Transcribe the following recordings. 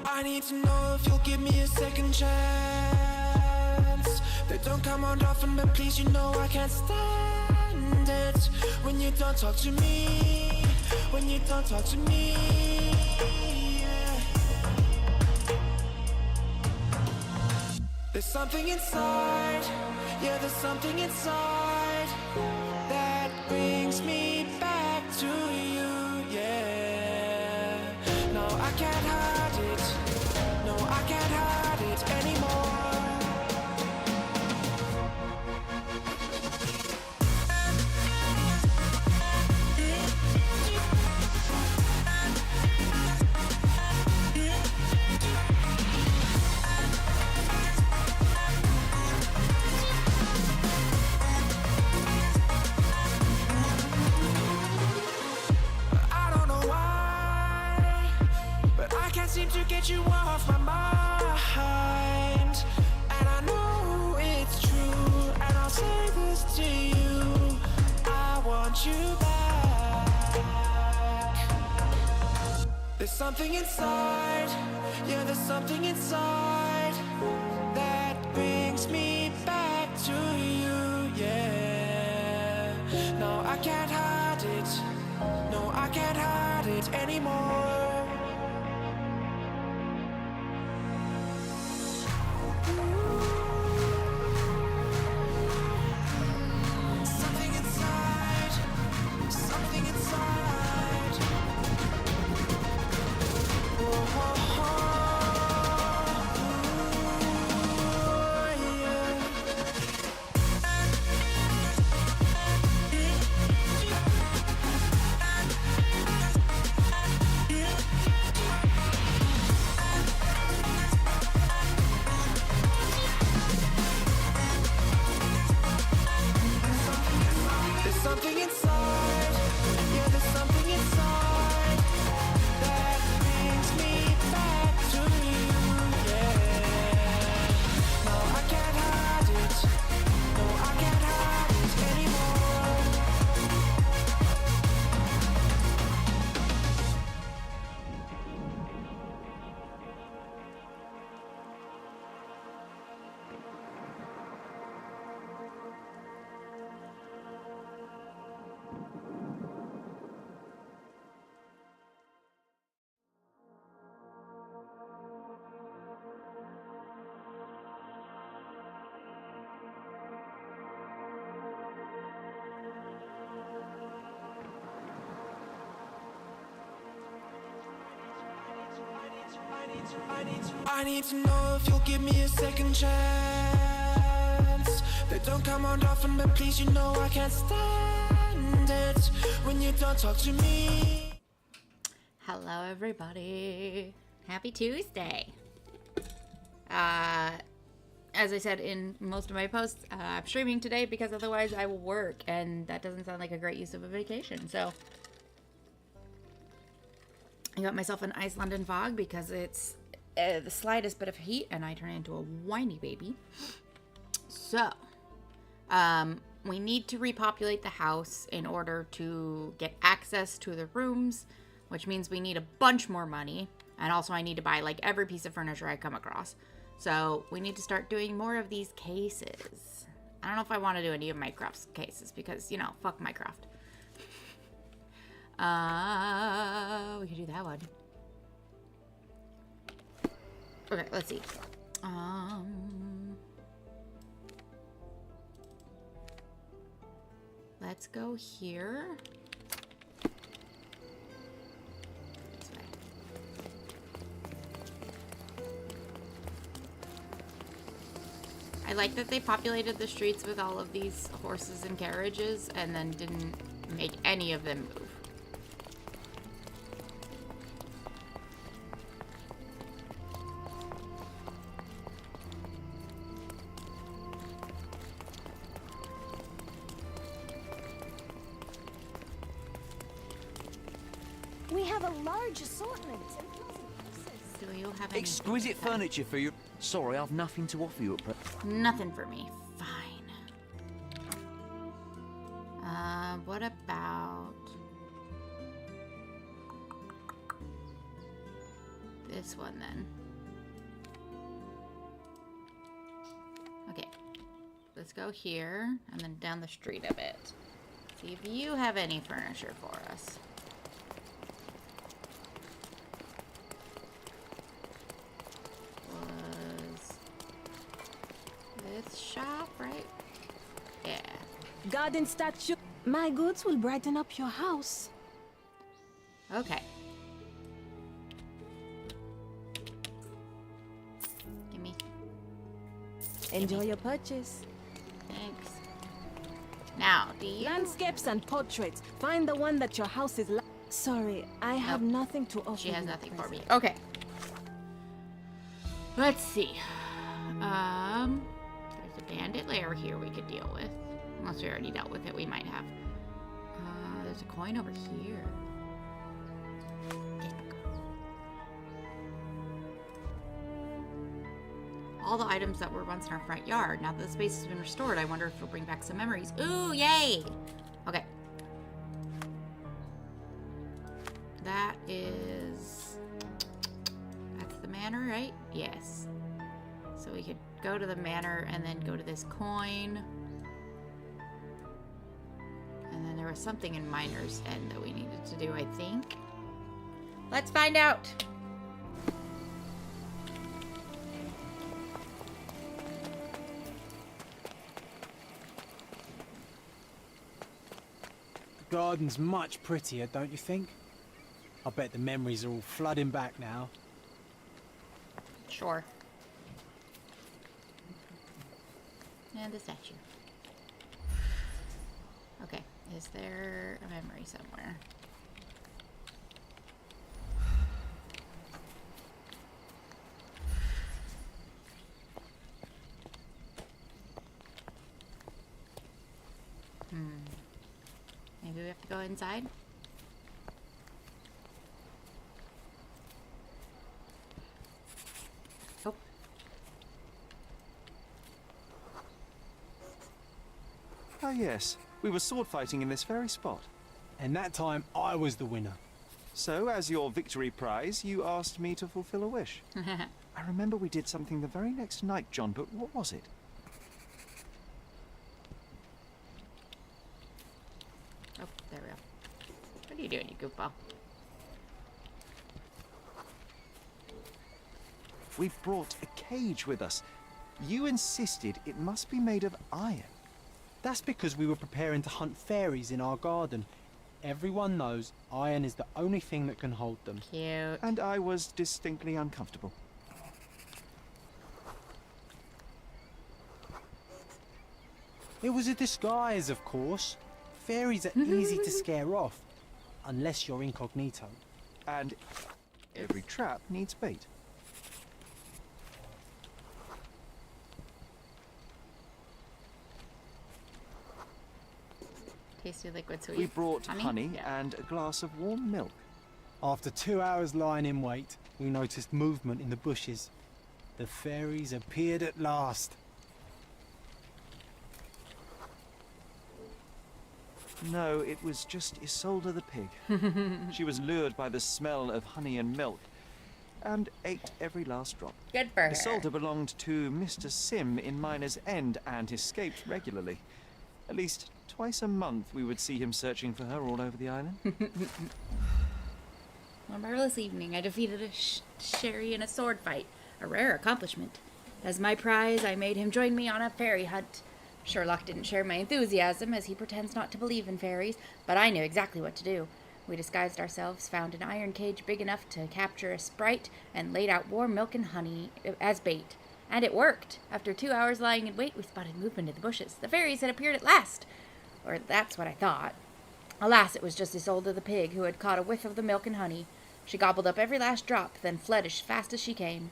I need to know if you'll give me a second chance. They don't come around often, but please, you know I can't stand it when you don't talk to me. When you don't talk to me, yeah. There's something inside, yeah, there's something inside that brings me back to you, yeah. No, I can't hide it, no, I can't hide it anymore. Seem to get you off my mind, and I know it's true, and I'll say this to you, I want you back. There's something inside, yeah, there's something inside that brings me back to you, yeah. No, I can't hide it, no, I can't hide it anymore. Something inside, yeah, there's something inside that brings me back to you, yeah. No, I can't hide it, no, I can't hide it anymore. I need to know if you'll give me a second chance. They don't come around often, but please, you know I can't stand it when you don't talk to me. Hello, everybody. Happy Tuesday. As I said in most of my posts, I'm streaming today because otherwise I will work, and that doesn't sound like a great use of a vacation. So I got myself an ice London fog because it's the slightest bit of heat and I turn into a whiny baby. So, we need to repopulate the house in order to get access to the rooms, which means we need a bunch more money. And also I need to buy like every piece of furniture I come across. So we need to start doing more of these cases. I don't know if I want to do any of Minecraft's cases because, you know, fuck Minecraft. We could do that one. Okay, let's see. Let's go here. This way. I like that they populated the streets with all of these horses and carriages and then didn't make any of them move. We have a large assortment. Do you have any? Exquisite furniture for you. Sorry, I've nothing to offer you at present. Nothing for me. Fine. What about this one then. Okay. Let's go here and then down the street a bit. See if you have any furniture for us. Was this shop, right? Yeah. Garden statue. My goods will brighten up your house. Okay. Gimme. Enjoy your purchase. Thanks. Now, do you... Landscapes and portraits. Find the one that your house is like. Sorry, I have nothing to offer. She has you nothing at for me. present. Okay. Let's see. There's a bandit lair here we could deal with. Unless we already dealt with it, we might have. There's a coin over here. All the items that were once in our front yard. Now that the space has been restored, I wonder if it'll bring back some memories. Ooh, yay! Okay. That is... That's the manor, right? Yes. So we could go to the manor and then go to this coin. And then there was something in Miner's End that we needed to do, I think. Let's find out! The garden's much prettier, don't you think? I bet the memories are all flooding back now. Sure. And the statue. Okay, is there a memory somewhere? Maybe we have to go inside? Oh. Ah, yes. We were sword fighting in this very spot. And that time, I was the winner. So, as your victory prize, you asked me to fulfill a wish. I remember we did something the very next night, John, but what was it? Oh, there we go. What are you doing, you goofball? We've brought a cage with us. You insisted it must be made of iron. That's because we were preparing to hunt fairies in our garden. Everyone knows iron is the only thing that can hold them. Cute. And I was distinctly uncomfortable. It was a disguise, of course. Fairies are easy to scare off, unless you're incognito. And every trap needs bait. Tasty liquid sweet. We brought honey Yeah. and a glass of warm milk. After 2 hours lying in wait, we noticed movement in the bushes. The fairies appeared at last. No, it was just Isolde the pig. She was lured by the smell of honey and milk and ate every last drop. Good for her. Isolde belonged to Mr. Sim in Miner's End and escaped regularly. At least twice a month we would see him searching for her all over the island. One marvelous evening, I defeated a sherry in a sword fight, a rare accomplishment. As my prize, I made him join me on a fairy hunt. Sherlock didn't share my enthusiasm, as he pretends not to believe in fairies, but I knew exactly what to do. We disguised ourselves, found an iron cage big enough to capture a sprite, and laid out warm milk and honey as bait. And it worked. After 2 hours lying in wait, we spotted movement in the bushes. The fairies had appeared at last. Or that's what I thought. Alas, it was just Isolde the pig, who had caught a whiff of the milk and honey. She gobbled up every last drop, then fled as fast as she came.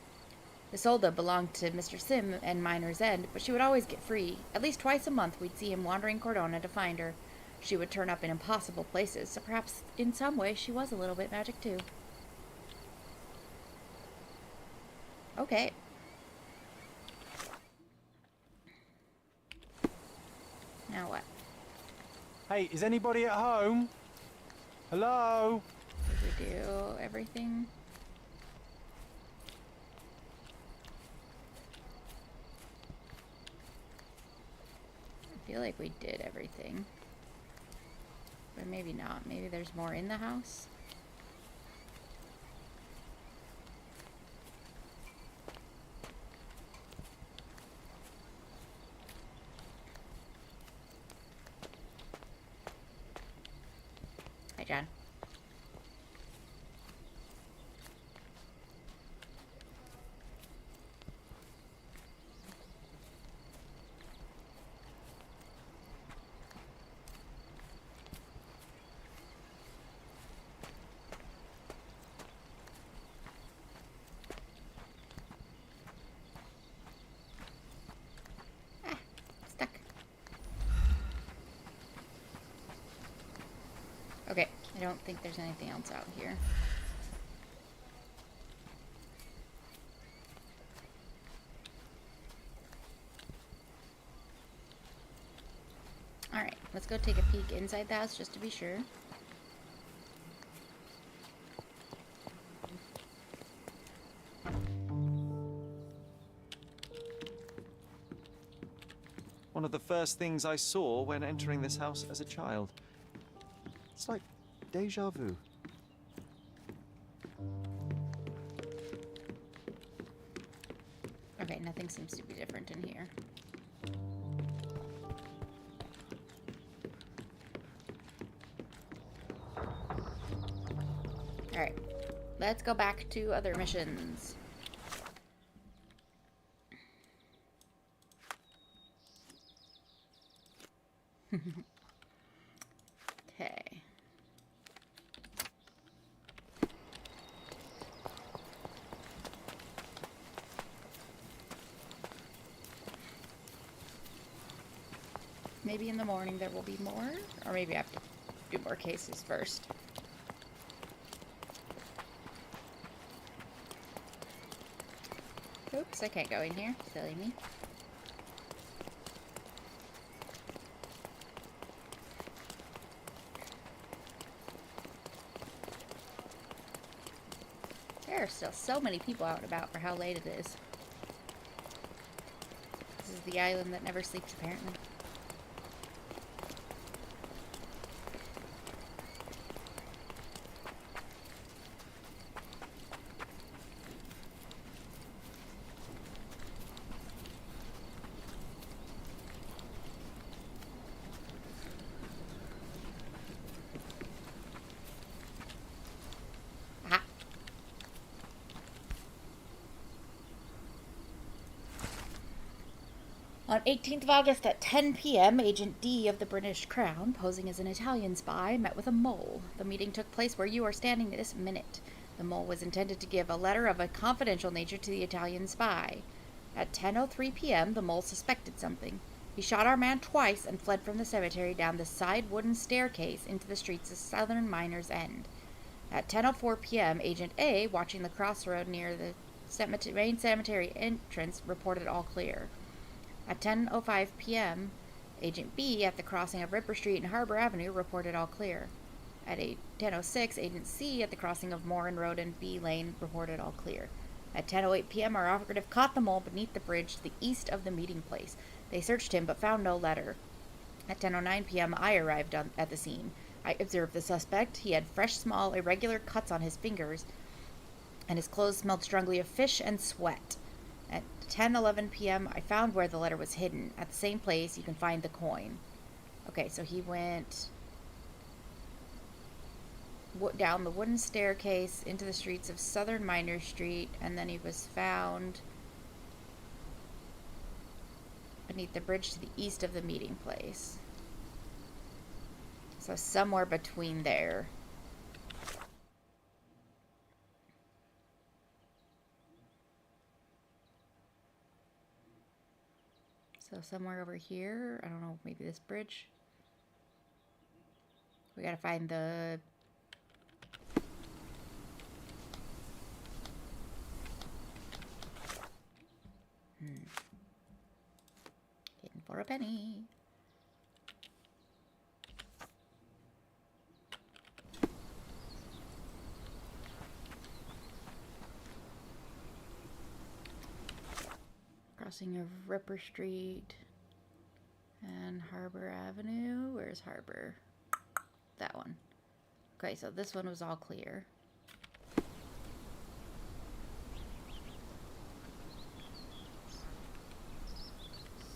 Isolde belonged to Mr. Sim and Miner's End, but she would always get free. At least twice a month we'd see him wandering Cordona to find her. She would turn up in impossible places, so perhaps in some way she was a little bit magic too. Okay. Now what? Hey, is anybody at home? Hello? Did we do everything? I feel like we did everything. But maybe not. Maybe there's more in the house. Hi, John. Stuck. Okay, I don't think there's anything else out here. Alright, let's go take a peek inside the house just to be sure. One of the first things I saw when entering this house as a child. It's like deja vu. Okay, nothing seems to be different in here. Alright, let's go back to other missions. Okay. Maybe in the morning there will be more, or maybe I have to do more cases first. Oops, I can't go in here. Silly me. There are still so many people out and about for how late it is. This is the island that never sleeps, apparently. Aha. On 18th of August at 10 p.m., Agent D of the British Crown, posing as an Italian spy, met with a mole. The meeting took place where you are standing this minute. The mole was intended to give a letter of a confidential nature to the Italian spy. At 10:03 p.m., the mole suspected something. He shot our man twice and fled from the cemetery down the side wooden staircase into the streets of Southern Miners End. At 10:04 p.m., Agent A, watching the crossroad near the main cemetery entrance, reported all clear. At 10:05 p.m., Agent B at the crossing of Ripper Street and Harbor Avenue reported all clear. At 10:06, Agent C at the crossing of Morin Road and B Lane reported all clear. At 10:08 p.m., our operative caught the mole beneath the bridge to the east of the meeting place. They searched him but found no letter. At 10:09 p.m., I arrived at the scene. I observed the suspect. He had fresh, small, irregular cuts on his fingers, and his clothes smelled strongly of fish and sweat. At 10:11 p.m., I found where the letter was hidden. At the same place, you can find the coin. Okay, so he went down the wooden staircase into the streets of Southern Miner Street, and then he was found beneath the bridge to the east of the meeting place. So somewhere between there. So somewhere over here, I don't know, maybe this bridge. We gotta find the... Getting for a penny. Crossing of Ripper Street. And Harbor Avenue. Where's Harbor? That one. Okay, so this one was all clear.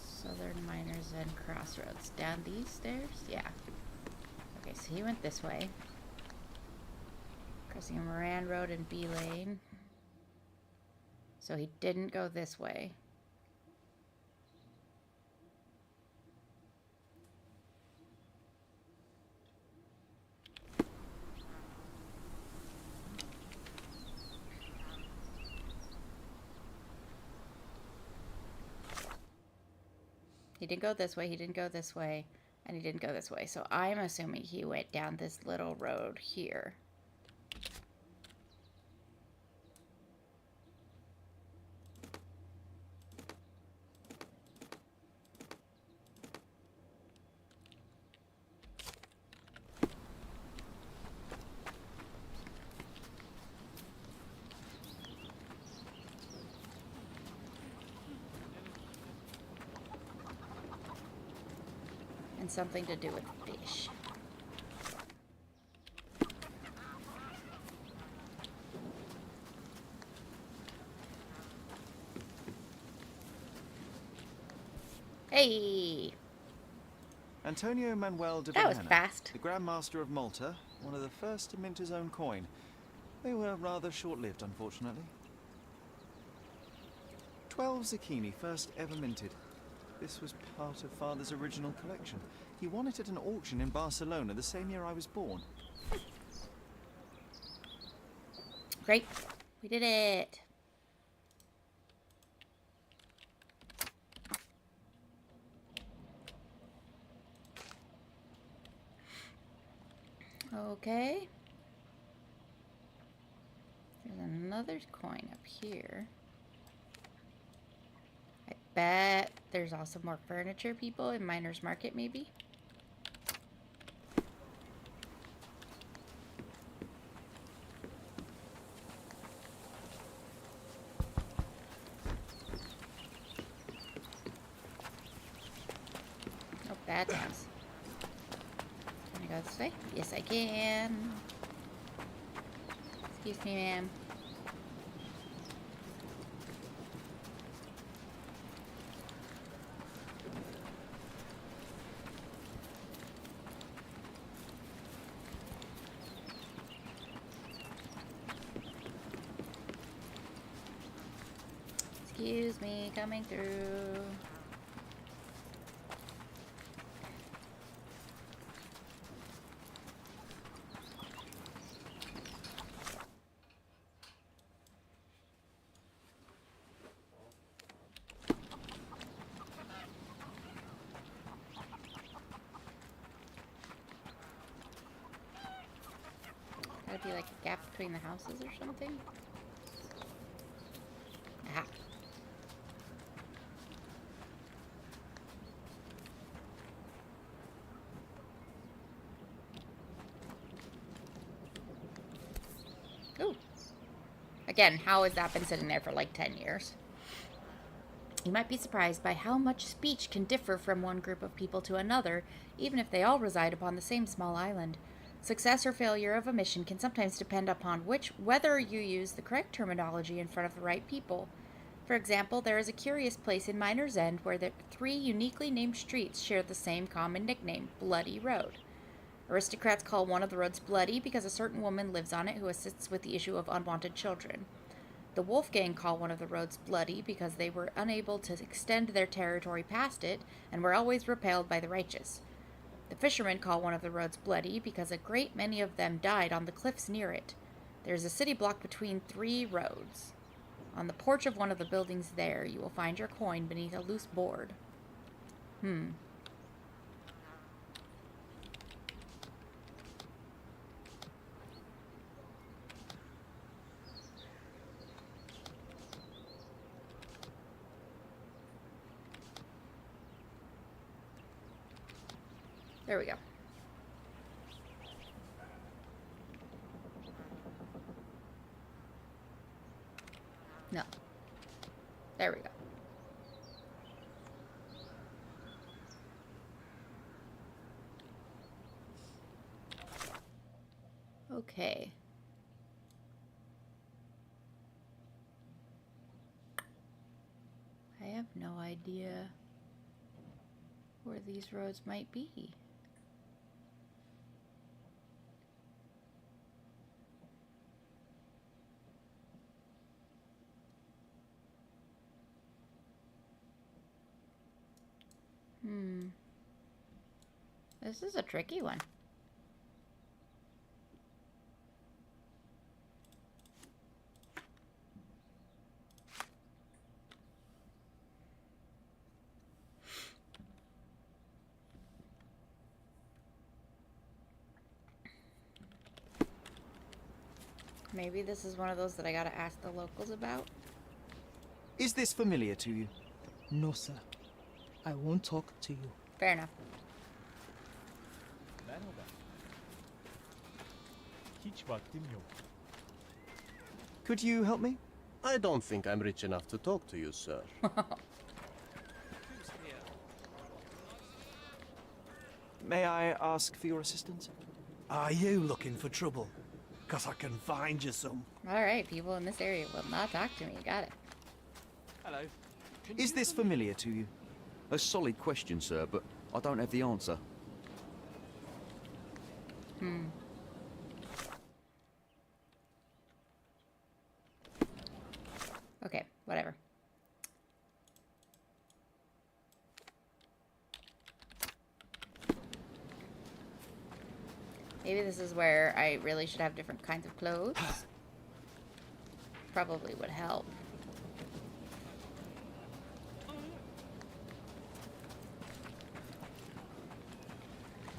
Southern Miners and Crossroads. Down these stairs? Yeah. Okay, so he went this way. Crossing Moran Road and B Lane. So he didn't go this way. He didn't go this way, he didn't go this way, and he didn't go this way. So I'm assuming he went down this little road here. And something to do with fish. Hey! Antonio Manuel de That was Vilhena, fast. the Grand Master of Malta, one of the first to mint his own coin. They were rather short-lived, unfortunately. 12 zucchini, first ever minted. This was part of Father's original collection. He won it at an auction in Barcelona the same year I was born. Great. We did it. Okay. There's another coin up here. I bet there's also more furniture people in Miners Market, maybe? Oh, bad times. Can I go this way? Yes, I can. Excuse me, ma'am. Excuse me, coming through. Gotta be like a gap between the houses or something? Aha. Ooh. Again, how has that been sitting there for like 10 years? You might be surprised by how much speech can differ from one group of people to another, even if they all reside upon the same small island. Success or failure of a mission can sometimes depend upon whether you use the correct terminology in front of the right people. For example, there is a curious place in Miner's End where the 3 uniquely named streets share the same common nickname, Bloody Road. Aristocrats call one of the roads Bloody because a certain woman lives on it who assists with the issue of unwanted children. The Wolfgang call one of the roads Bloody because they were unable to extend their territory past it and were always repelled by the righteous. The fishermen call one of the roads Bloody because a great many of them died on the cliffs near it. There is a city block between 3 roads. On the porch of one of the buildings there, you will find your coin beneath a loose board. There we go. No. There we go. Okay. I have no idea where these roads might be. This is a tricky one. Maybe this is one of those that I gotta ask the locals about. Is this familiar to you? No, sir. I won't talk to you. Fair enough. Merhaba. Hiç vaktim yok. Could you help me? I don't think I'm rich enough to talk to you, sir. May I ask for your assistance? Are you looking for trouble? 'Cause I can find you some. Alright, people in this area will not talk to me. Got it. Hello. Is this familiar to you? A solid question, sir, but I don't have the answer. Okay, whatever. Maybe this is where I really should have different kinds of clothes. Probably would help.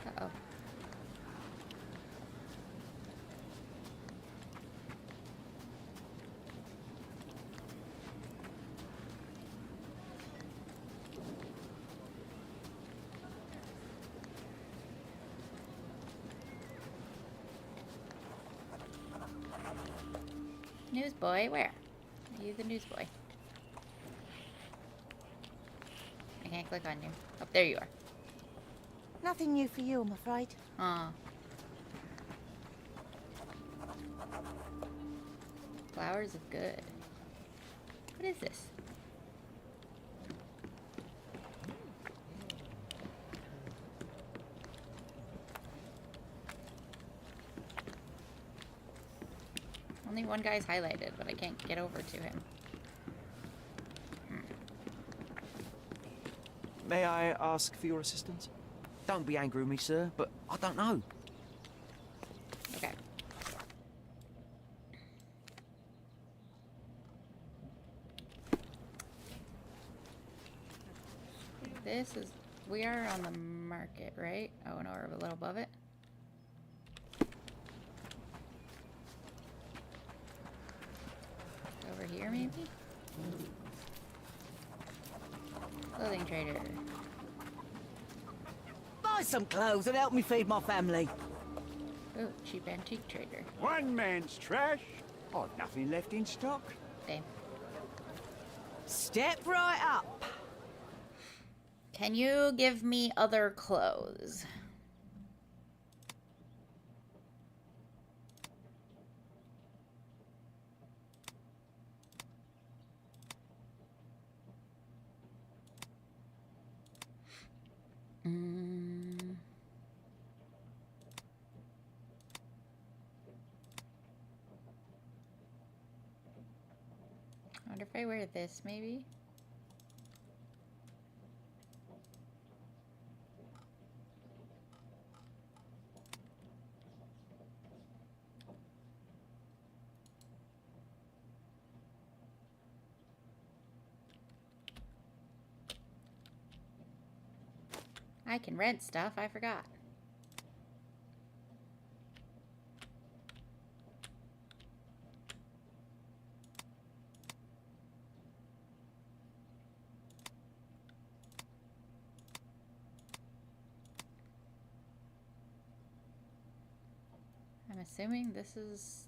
Uh-oh. Newsboy, where? Are you the newsboy? I can't click on you. Oh, there you are. Nothing new for you, I'm afraid. Aw. Flowers of good. What is this? Only one guy's highlighted, but I can't get over to him. May I ask for your assistance? Don't be angry with me, sir, but I don't know. Okay. This is... We are on the market, right? Oh, no, we're a little above it. Over here, maybe? Clothing trader. Buy some clothes and help me feed my family. Ooh, cheap antique trader. One man's trash. I've nothing left in stock. Same. Step right up. Can you give me other clothes? I wonder if I wear this, maybe? I can rent stuff, I forgot. I'm assuming this is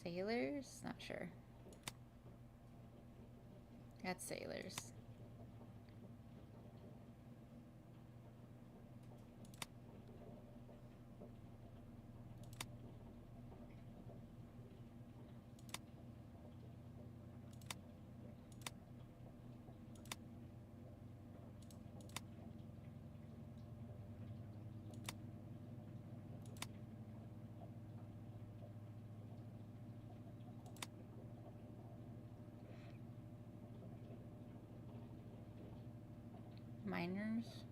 sailors? Not sure. That's sailors. Miners.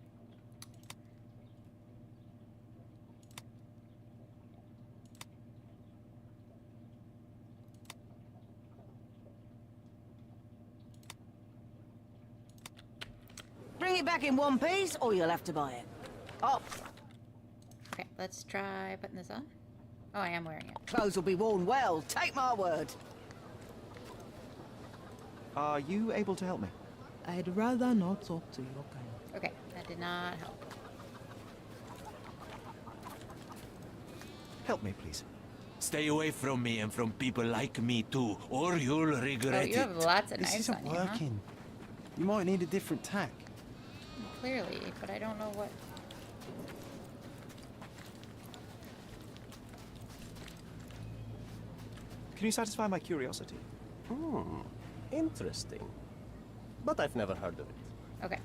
Bring it back in one piece, or you'll have to buy it. Oh, Okay, let's try putting this on. Oh, I am wearing it. clothes will be worn well, take my word. Are you able to help me? I'd rather not talk to your kind. Okay, that did not help. Help me, please. Stay away from me and from people like me too, or you'll Oh, regret you have it. lots of This knives isn't on you, huh? working. You might need a different tack. Clearly, but I don't know what. Can you satisfy my curiosity? Interesting. But I've never heard of it. Okay.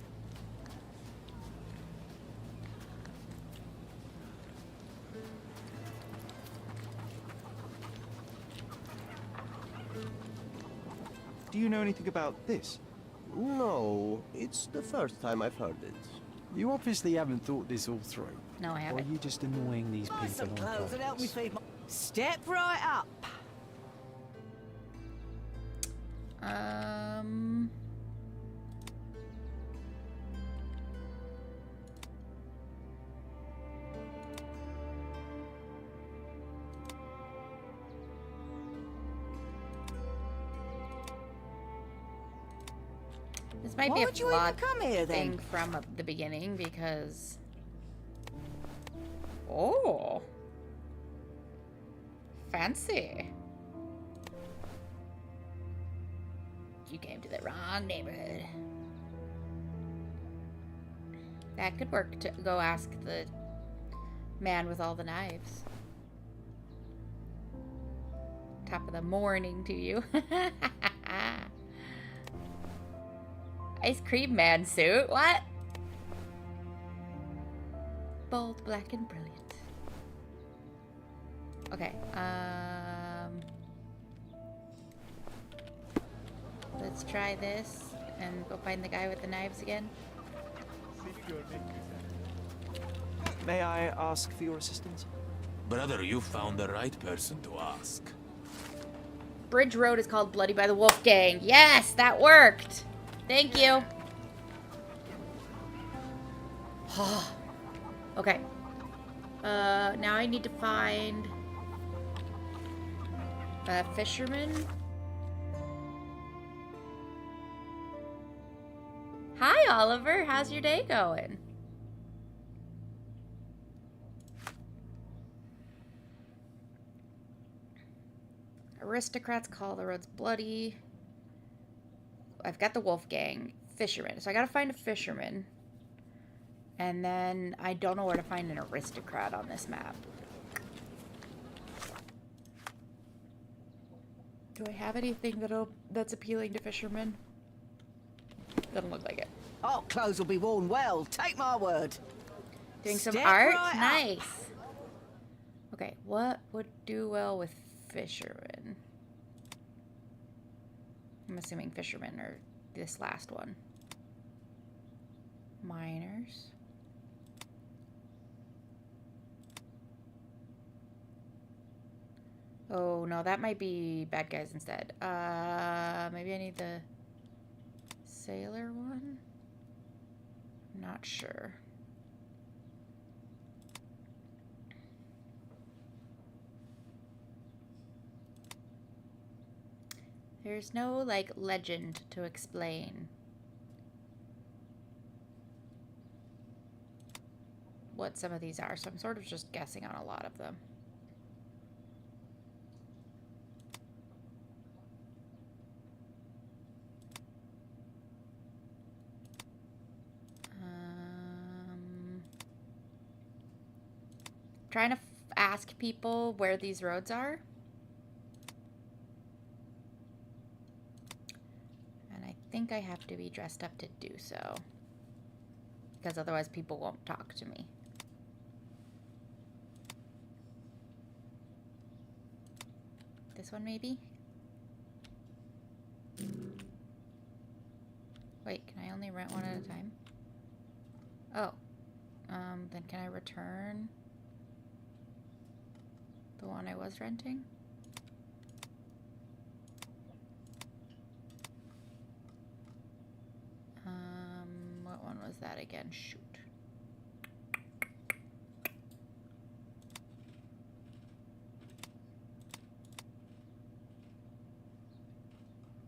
Do you know anything about this? No, it's the first time I've heard it. You obviously haven't thought this all through. No, I Or are haven't. you just annoying these Buy some people on clothes and help me purpose? feed my... Step right up. Um. This might Why be a would you even flawed come here, then? thing from the beginning because. Oh. Fancy. You came to the wrong neighborhood. That could work to go ask the man with all the knives. Top of the morning to you. Ice cream man suit? What? Bold, black, and brilliant. Okay, let's try this and go find the guy with the knives again. May I ask for your assistance? Brother, you found the right person to ask. Bridge Road is called Bloody by the Wolf Gang. Yes, that worked. Thank you. Okay. Now I need to find a fisherman. Hi, Oliver. How's your day going? Aristocrats call the roads bloody. I've got the wolf gang. Fisherman. So I gotta find a fisherman. And then I don't know where to find an aristocrat on this map. Do I have anything that's appealing to fishermen? Doesn't look like it. Oh, clothes will be worn well, take my word. Doing some Step art? right up. Nice. Okay, what would do well with fishermen? I'm assuming fishermen or this last one. Miners. Oh, no, that might be bad guys instead. Maybe I need the sailor one? Not sure. There's no, like, legend to explain what some of these are, so I'm sort of just guessing on a lot of them. Trying to ask people where these roads are. And I think I have to be dressed up to do so. Because otherwise people won't talk to me. This one maybe? Wait, can I only rent one at a time? Oh. Then can I return the one I was renting? What one was that again? Shoot.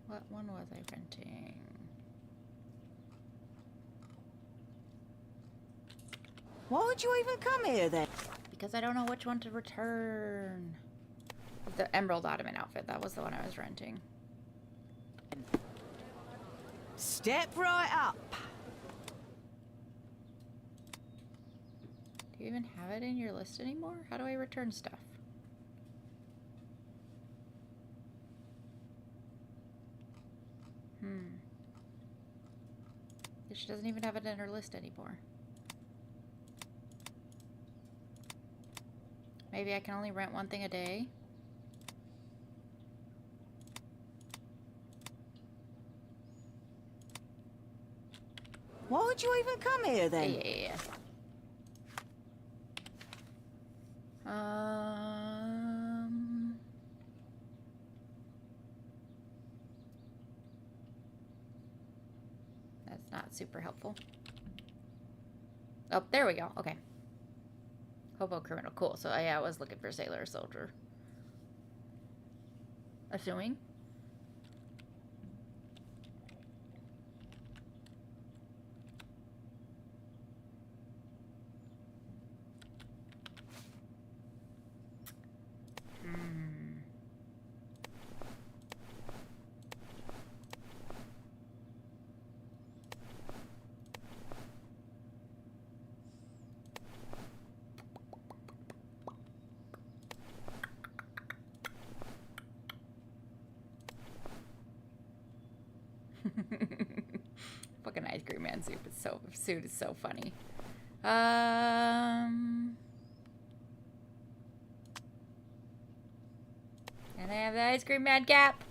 What one was I renting? Why would you even come here then? Because I don't know which one to return. The Emerald Ottoman outfit. That was the one I was renting. Step right up. Do you even have it in your list anymore? How do I return stuff? She doesn't even have it in her list anymore. Maybe I can only rent one thing a day? Why would you even come here then? Yeah. That's not super helpful. Oh, there we go. Okay. Hobo criminal. Cool. So, yeah, I was looking for sailor or soldier. Assuming. Fucking ice cream man suit is so funny. And I have the ice cream man cap.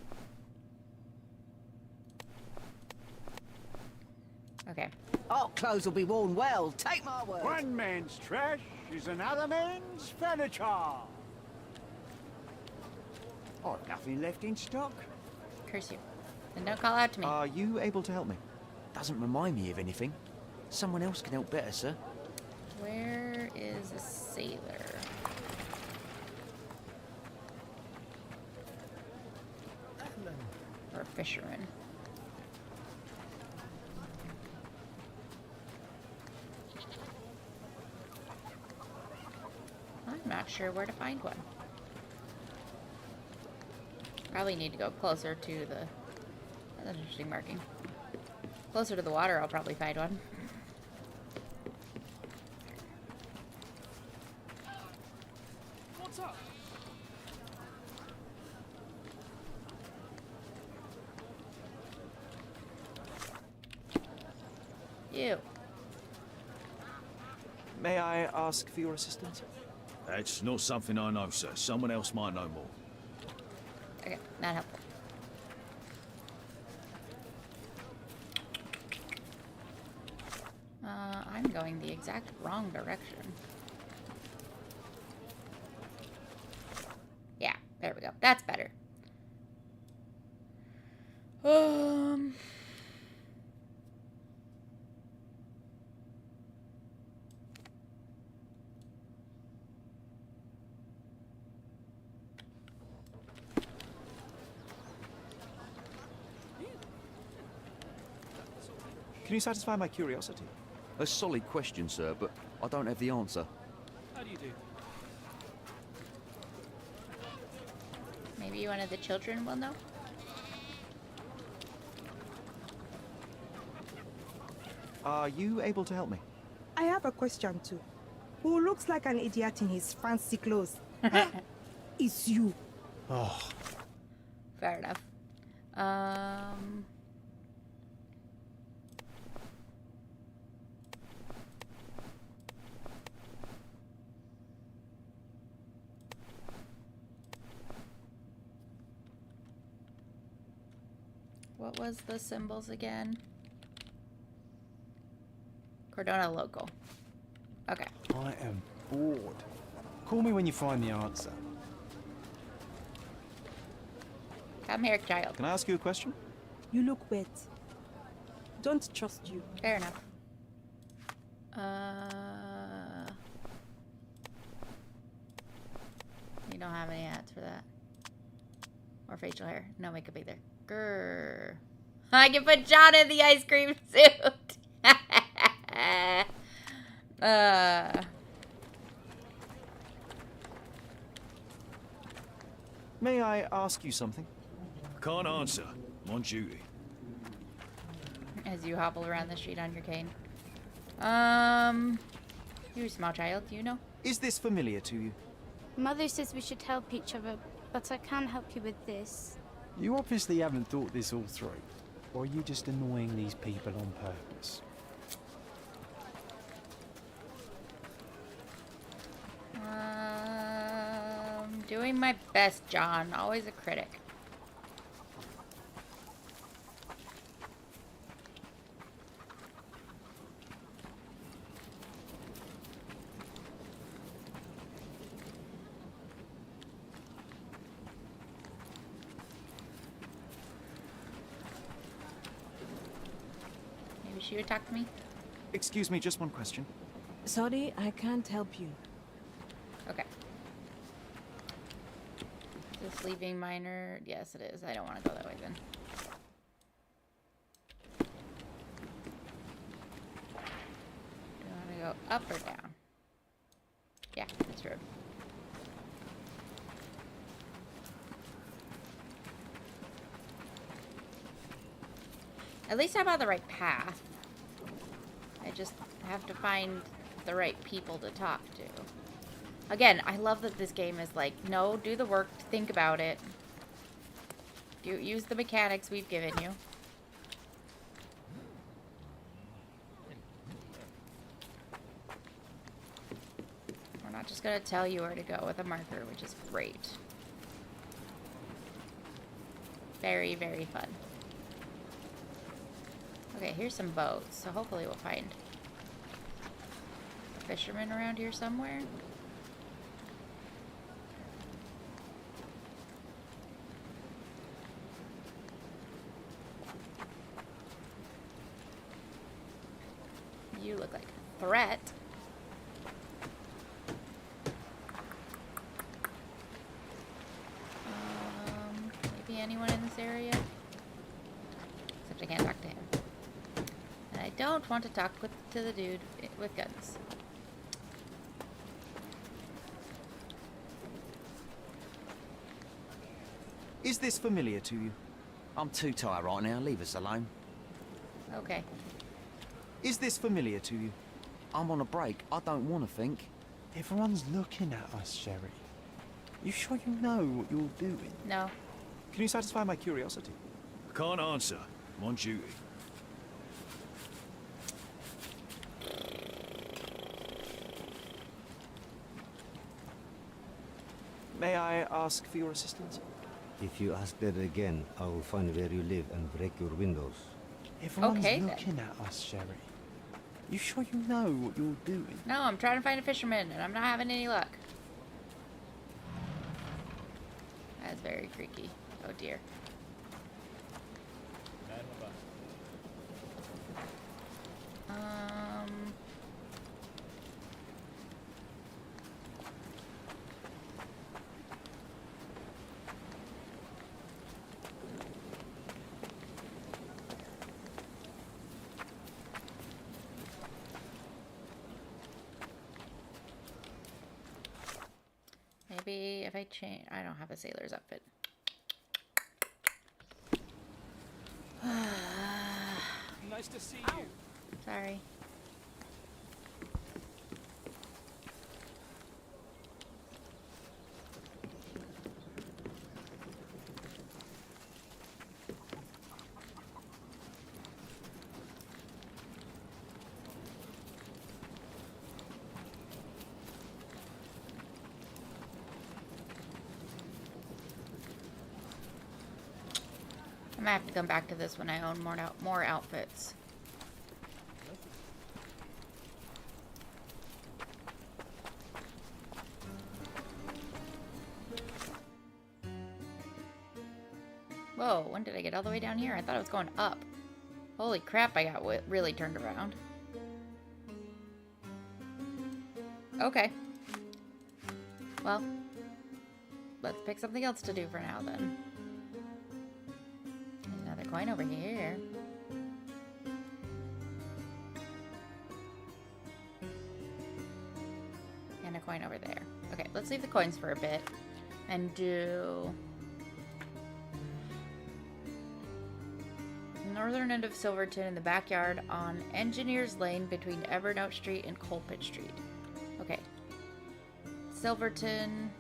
Okay. Our clothes will be worn well, take my word. One man's trash is another man's furniture. I've nothing left in stock. Curse you. And don't call out to me. Are you able to help me? Doesn't remind me of anything. Someone else can help better, sir. Where is a sailor? Or a fisherman? I'm not sure where to find one. Probably need to go closer to the... That's an interesting marking. Closer to the water, I'll probably find one. What's up? You. May I ask for your assistance? That's not something I know, sir. Someone else might know more. Okay, not helpful. I'm going the exact wrong direction. Yeah, there we go. That's better. Can you satisfy my curiosity? A solid question, sir, but I don't have the answer. How do you do? Maybe one of the children will know? Are you able to help me? I have a question too. Who looks like an idiot in his fancy clothes? It's you. Oh, Fair enough. What was the symbols again? Cordona local. Okay. I am bored. Call me when you find the answer. Come here, child. Can I ask you a question? You look wet. Don't trust you. Fair enough. You don't have any ads for that. Or facial hair. No makeup either. Grrr. I can put John in the ice cream suit. May I ask you something? Can't answer. I'm on duty. As you hobble around the street on your cane. You're a small child, do you know? Is this familiar to you? Mother says we should help each other, but I can't help you with this. You obviously haven't thought this all through. Or are you just annoying these people on purpose? Doing my best, John. Always a critic. Maybe she would talk to me? Excuse me, just one question. Sorry, I can't help you. Okay. Is this leaving minor? Yes, it is. I don't want to go that way then. Do you want to go up or down? Yeah, this road. At least I'm on the right path. I just have to find the right people to talk to. Again, I love that this game is like, no, do the work, think about it. Use the mechanics we've given you. We're not just gonna tell you where to go with a marker, which is great. Very, very fun. Okay, here's some boats, so hopefully we'll find a fisherman around here somewhere. You look like a threat. Maybe anyone in this area? Except I can't talk to him. And I don't want to talk to the dude with guns. Is this familiar to you? I'm too tired right now. Leave us alone. Okay. Is this familiar to you? I'm on a break. I don't want to think. Everyone's looking at us, Sherry. You sure you know what you're doing? No. Can you satisfy my curiosity? Can't answer. I'm on duty. May I ask for your assistance? If you ask that again, I will find where you live and break your windows. Everyone's Okay, looking at us, Sherry. You sure you know what you're doing? No, I'm trying to find a fisherman, and I'm not having any luck. That's very creaky. Oh dear. Maybe if I change... I don't have a sailor's outfit. Nice to see you. Sorry. I might have to come back to this when I own more outfits. Whoa, when did I get all the way down here? I thought I was going up. Holy crap, I got really turned around. Okay. Well, let's pick something else to do for now then. There's another coin over here. And a coin over there. Okay, let's leave the coins for a bit and do northern end of Silverton in the backyard on Engineers Lane between Evernote Street and Colpit Street. Okay. Silverton,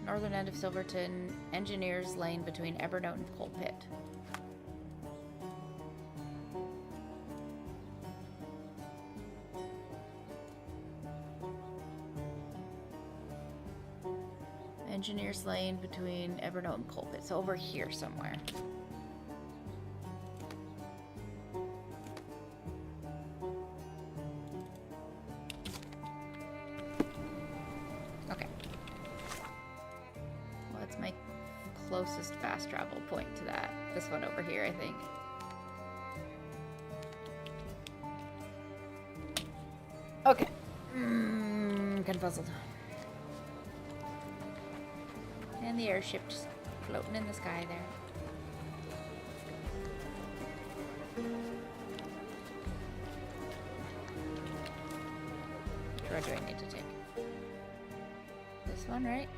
northern end of Silverton, Engineers Lane between Evernote and Colpit. Engineers Lane between Evernote and Colpit. So over here somewhere. Okay. What's my closest fast travel point to that? This one over here, I think. Okay. Kind of puzzled. And the airship just floating in the sky there. Which road do I need to take? This one, right?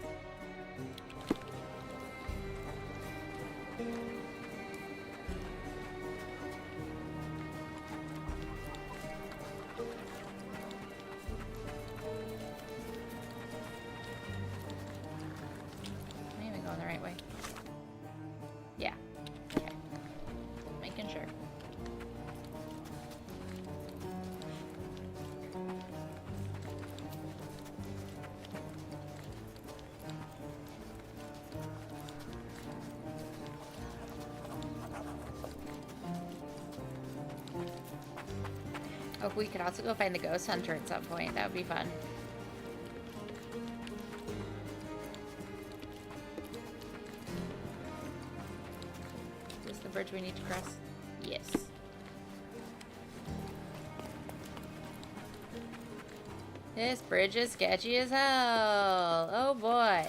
Going the right way. Yeah. Okay. Making sure. Oh, we could also go find the ghost hunter at some point. That would be fun. Bridge we need to cross? Yes. This bridge is sketchy as hell. Oh boy.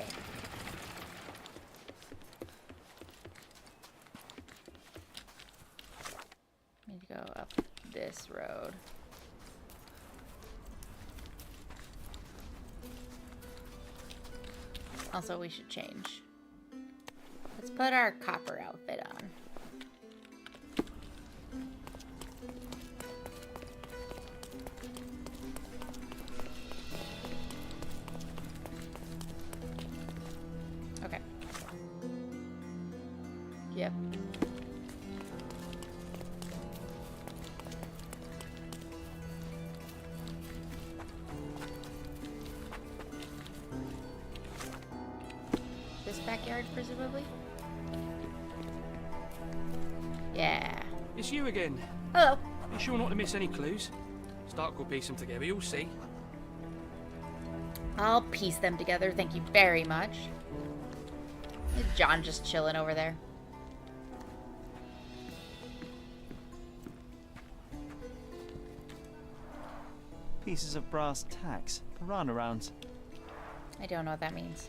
Need to go up this road. Also, we should change. Let's put our copper outfit on. Okay. Yep. This backyard, presumably? Yeah. It's you again. Hello. You sure not to miss any clues? Stark will piece them together, you'll see. I'll piece them together, thank you very much. Is John just chilling over there? Pieces of brass tacks. Piranha rounds. I don't know what that means.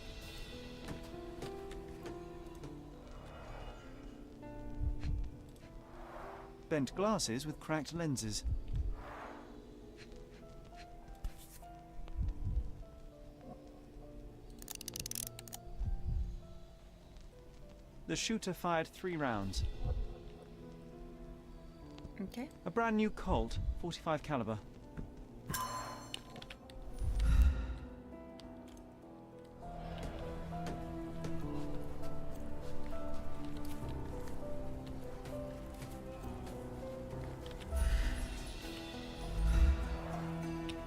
Bent glasses with cracked lenses. The shooter fired 3 rounds. Okay. A brand new Colt, 45 caliber.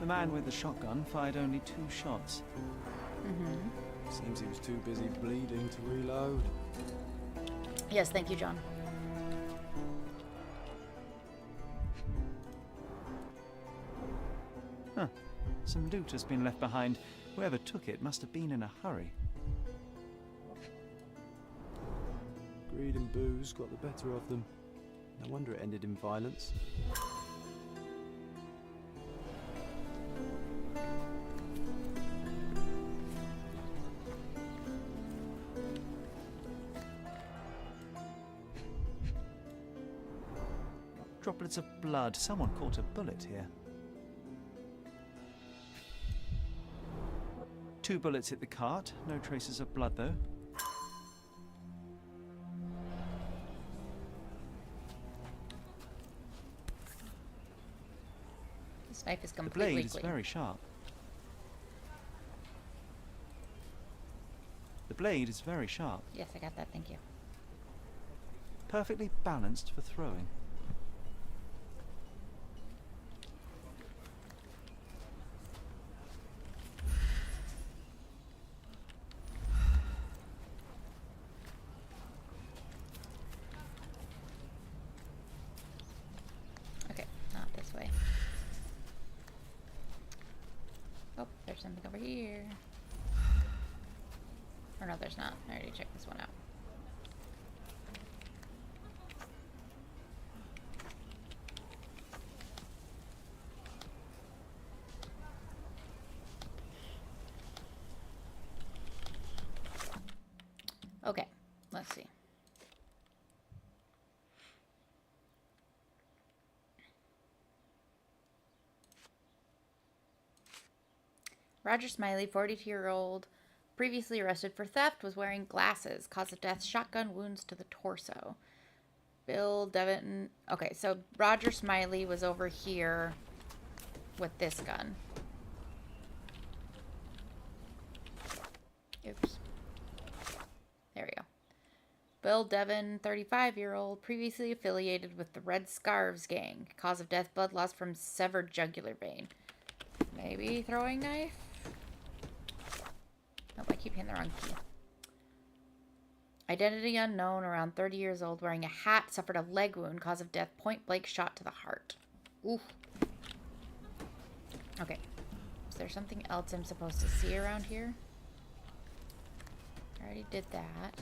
The man with the shotgun fired only 2 shots. Mm-hmm. Seems he was too busy bleeding to reload. Yes, thank you, John. Huh. Some loot has been left behind. Whoever took it must have been in a hurry. Greed and booze got the better of them. No wonder it ended in violence. Droplets of blood. Someone caught a bullet here. 2 bullets hit the cart. No traces of blood, though. This knife is The completely blade is clean. very sharp. The blade is very sharp. Yes, I got that. Thank you. Perfectly balanced for throwing. Okay, not this way. Oh, there's something over here. Or no, there's not. I already checked this one out. Okay, let's see. Roger Smiley, 42-year-old, previously arrested for theft, was wearing glasses. Cause of death, shotgun wounds to the torso. Bill Devon. Okay, so Roger Smiley was over here with this gun. Oops. There we go. Bill Devon, 35-year-old, previously affiliated with the Red Scarves gang. Cause of death, blood loss from severed jugular vein. Maybe throwing knife? Nope, I keep hitting the wrong key. Identity unknown, around 30 years old, wearing a hat, suffered a leg wound. Cause of death, point blank shot to the heart. Oof. Okay. Is there something else I'm supposed to see around here? I already did that.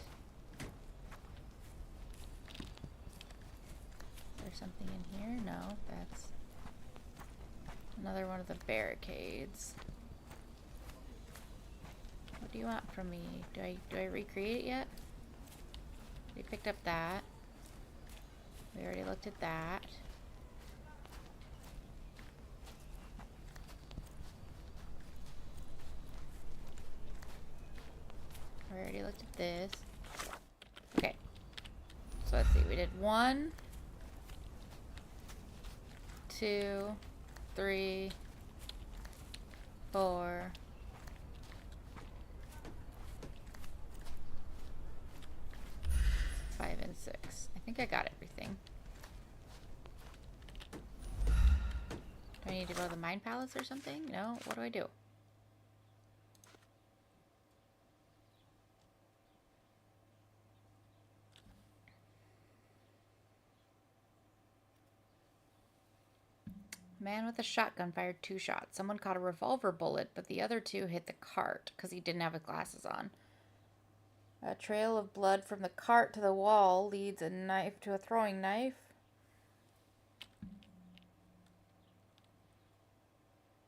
Is there something in here? No, that's another one of the barricades. What do you want from me? Do I recreate it yet? We picked up that. We already looked at that. We already looked at this. Okay. So let's see. We did 1, 2, 3, 4. 5 and 6. I think I got everything. Do I need to go to the Mine Palace or something? No? What do I do? Man with a shotgun fired 2 shots. Someone caught a revolver bullet, but the other 2 hit the cart because he didn't have his glasses on. A trail of blood from the cart to the wall leads a knife to a throwing knife.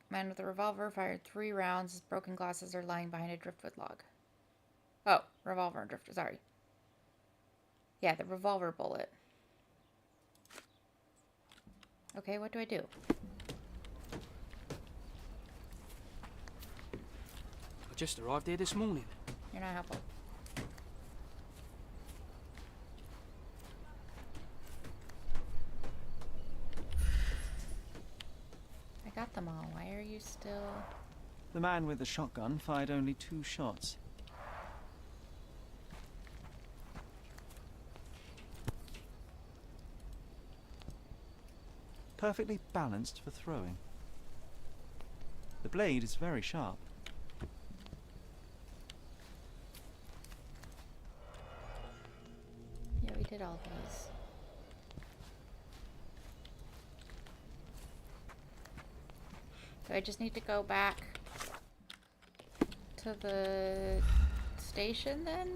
Man with a revolver fired 3 rounds. His broken glasses are lying behind a driftwood log. Oh, revolver and driftwood. Sorry. Yeah, the revolver bullet. Okay, what do I do? I just arrived here this morning. You're not helpful. I got them all. Why are you still... The man with the shotgun fired only 2 shots. Perfectly balanced for throwing. The blade is very sharp. Yeah, we did all these. So I just need to go back to the station then?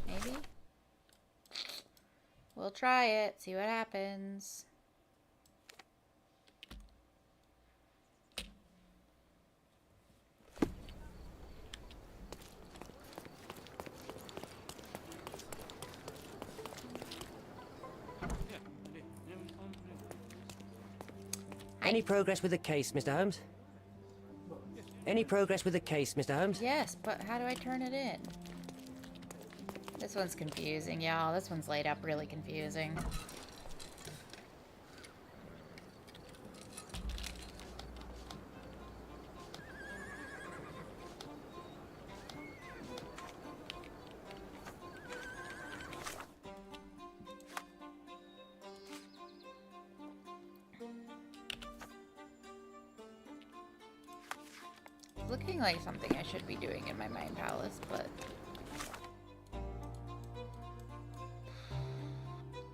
Maybe? try it, see what happens. Any progress with the case, Mr. Holmes? Any progress with the case, Mr. Holmes? Yes, but how do I turn it in? This one's confusing, y'all. This one's laid up really confusing. Looking like something I should be doing in my mind palace, but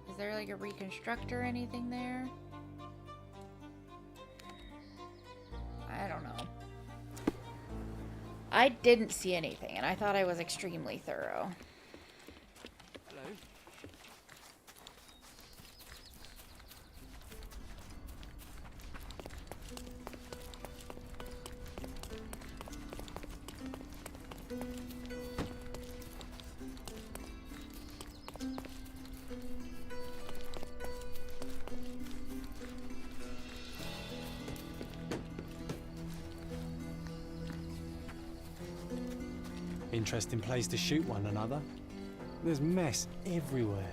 is there like a reconstruct or anything there? I don't know. I didn't see anything, and I thought I was extremely thorough. Hello. Interesting place to shoot one another. There's mess everywhere.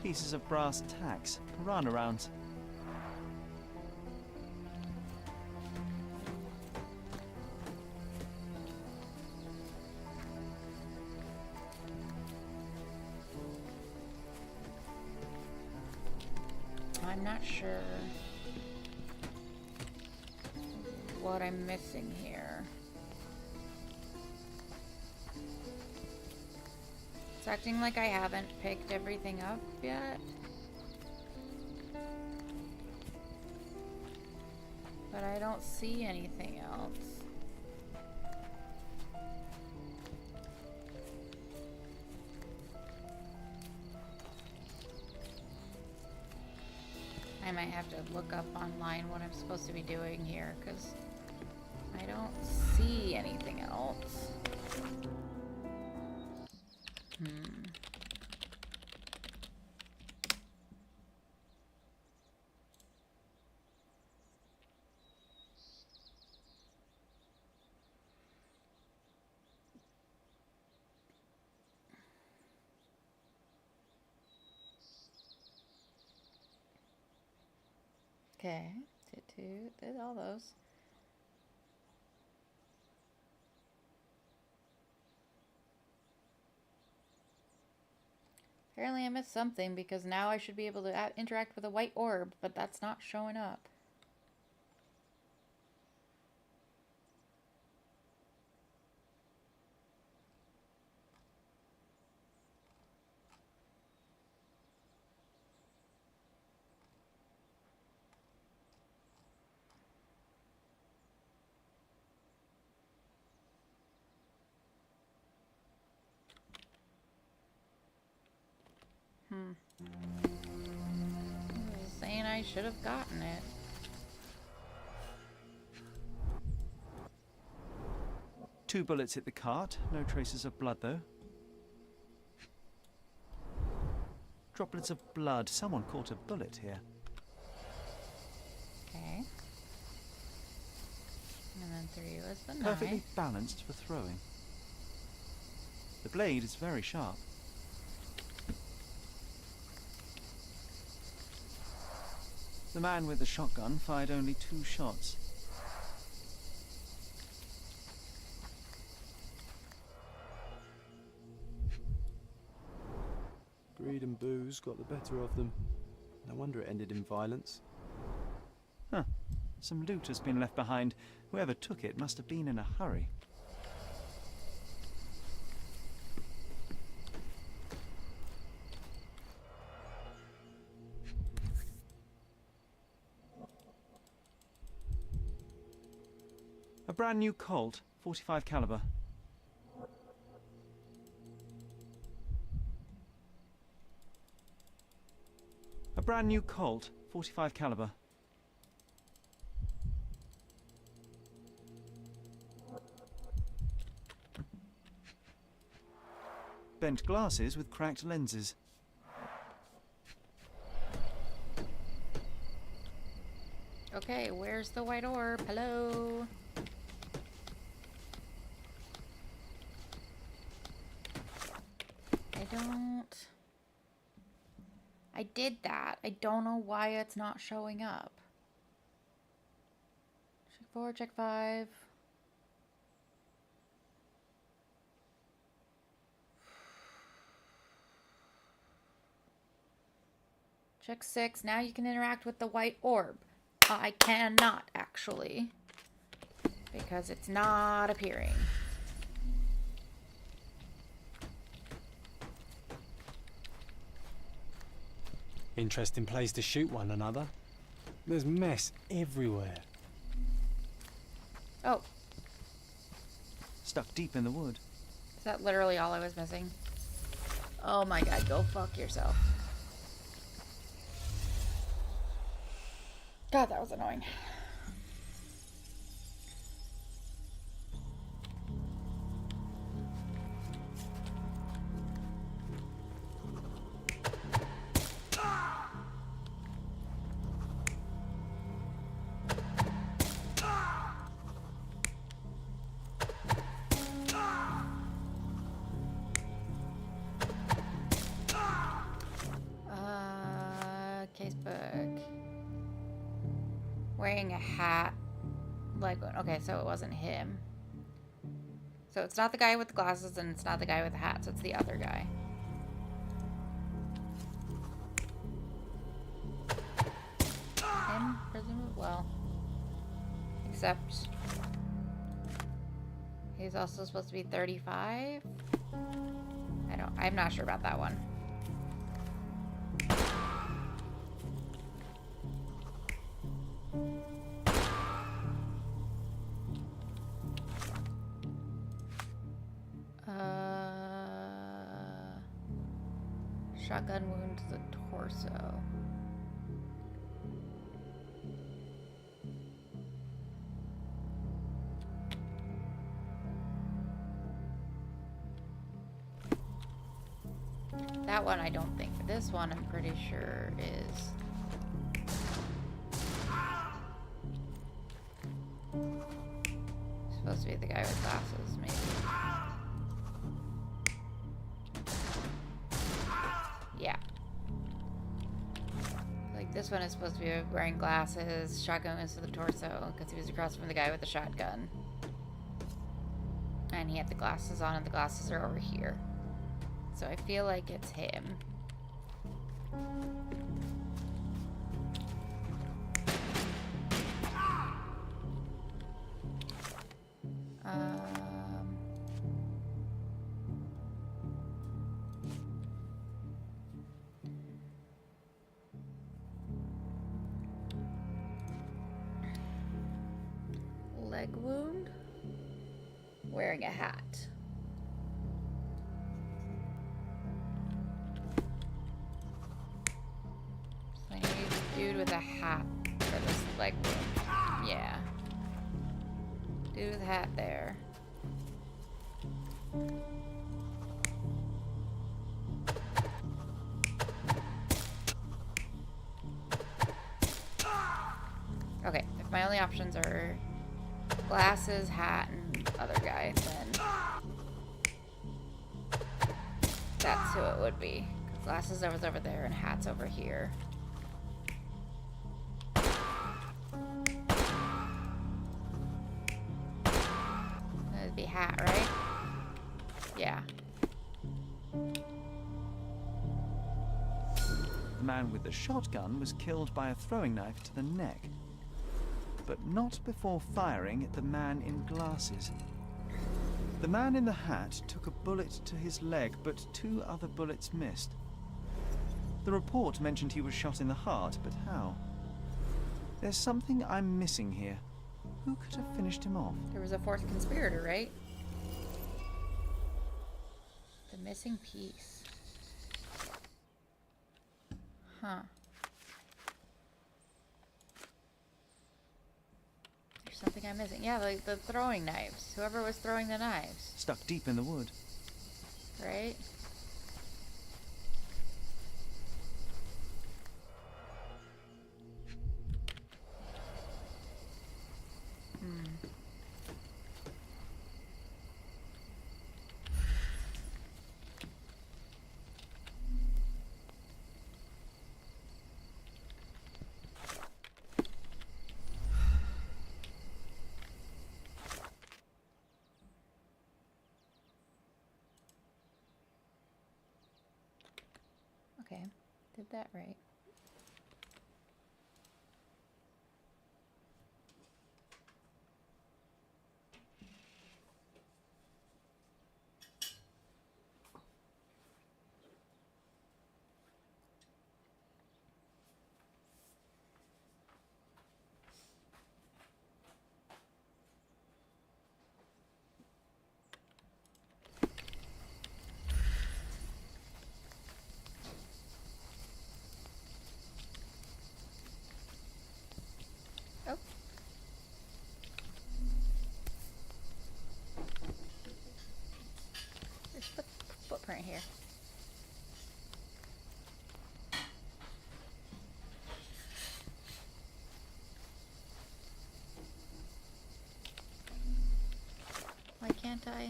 Pieces of brass tacks, runarounds. I'm not sure what I'm missing here. It's acting like I haven't picked everything up yet. But I don't see anything else. I might have to look up online what I'm supposed to be doing here, because I don't see anything else. Okay, did all those. Apparently I missed something, because now I should be able to interact with a white orb, but that's not showing up. I was saying I should have gotten it. Two bullets hit the cart, no traces of blood though. Droplets of blood, someone caught a bullet here. Okay. And then 3 was the knife. Perfectly balanced for throwing. The blade is very sharp. The man with the shotgun fired only 2 shots. Greed and booze got the better of them. No wonder it ended in violence. Huh. Some loot has been left behind. Whoever took it must have been in a hurry. A brand new Colt, 45 caliber. A brand new Colt, 45 caliber. Bent glasses with cracked lenses. Okay, where's the white orb? Hello? I did that. I don't know why it's not showing up. Check 4, check 5. Check 6. Now you can interact with the white orb. I cannot, actually. Because it's not appearing. Interesting place to shoot one another. There's mess everywhere. Oh. Stuck deep in the wood. Is that literally all I was missing? Oh my god, go fuck yourself. God, that was annoying. Casebook. Wearing a hat. Like, okay, so it wasn't him. So it's not the guy with the glasses and it's not the guy with the hat, so it's the other guy. Him, presumably? Well. Except he's also supposed to be 35? I'm not sure about that one. Shotgun wound to the torso. That one I don't think. This one I'm pretty sure is. Supposed to be the guy with glasses, maybe. Yeah. Like this one is supposed to be wearing glasses, shotgun is to the torso, because he was across from the guy with the shotgun. And he had the glasses on, and the glasses are over here. So I feel like it's him. Leg wound. Wearing a hat. So I need a dude with a hat for this leg wound. Yeah. Dude with a hat there. Okay, if my only options are glasses, hat, and other guy, then that's who it would be. Glasses was over there and hat's over here. That'd be hat, right? Yeah. The man with the shotgun was killed by a throwing knife to the neck, but not before firing at the man in glasses. The man in the hat took a bullet to his leg, but 2 other bullets missed. The report mentioned he was shot in the heart, but how? There's something I'm missing here. Who could have finished him off? There was a fourth conspirator, right? The missing piece. Huh. There's something I'm missing. Yeah, like the throwing knives. Whoever was throwing the knives. Stuck deep in the wood. Right? Okay, did that right. Oh. There's a footprint here. Why can't I?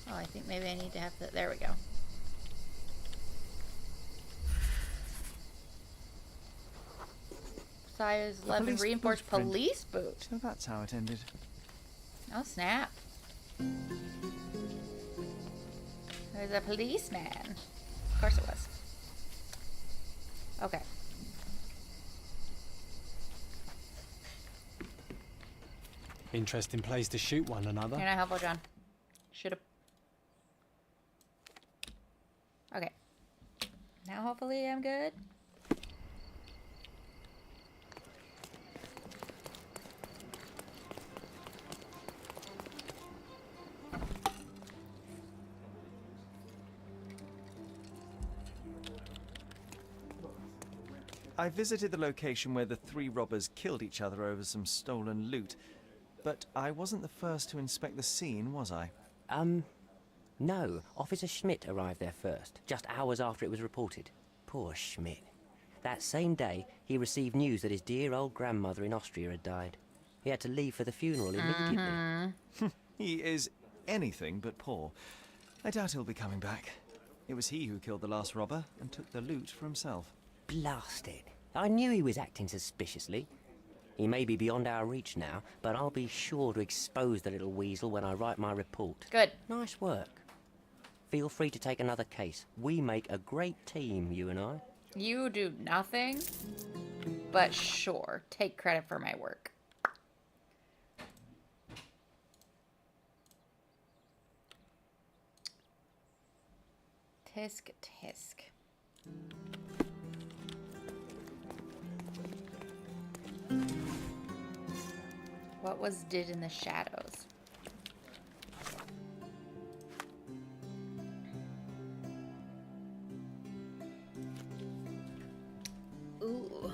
Oh, I think maybe I need to have the... There we go. Size 11 reinforced police boot. So that's how it ended. Oh, snap. There's a policeman. Of course it was. Okay. Interesting place to shoot one another. You're not helpful, John. Should've. Okay. Now hopefully I'm good. I visited the location where the three robbers killed each other over some stolen loot, but I wasn't the first to inspect the scene, was I? No. Officer Schmidt arrived there first, just hours after it was reported. Poor Schmidt. That same day, he received news that his dear old grandmother in Austria had died. He had to leave for the funeral immediately. He is anything but poor. I doubt he'll be coming back. It was he who killed the last robber and took the loot for himself. Blast it. I knew he was acting suspiciously. He may be beyond our reach now, but I'll be sure to expose the little weasel when I write my report. Good. Nice work. Feel free to take another case. We make a great team, you and I. You do nothing, but sure, take credit for my work. Tisk, tisk. What was did in the shadows? Ooh.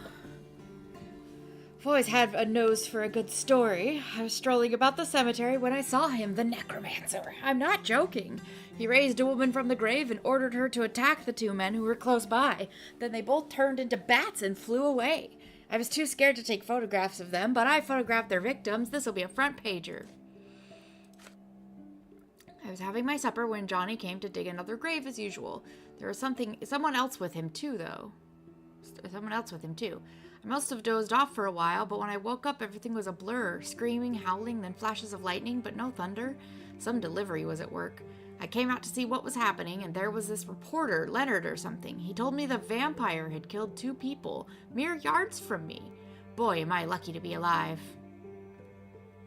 I've always had a nose for a good story. I was strolling about the cemetery when I saw him, the necromancer. I'm not joking. He raised a woman from the grave and ordered her to attack the two men who were close by. Then they both turned into bats and flew away. I was too scared to take photographs of them, but I photographed their victims. This'll be a front pager. I was having my supper when Johnny came to dig another grave as usual. There was someone else with him too, though. I must have dozed off for a while, but when I woke up, everything was a blur. Screaming, howling, then flashes of lightning, but no thunder. Some delivery was at work. I came out to see what was happening, and there was this reporter, Leonard or something. He told me the vampire had killed 2 people, mere yards from me. Boy, am I lucky to be alive.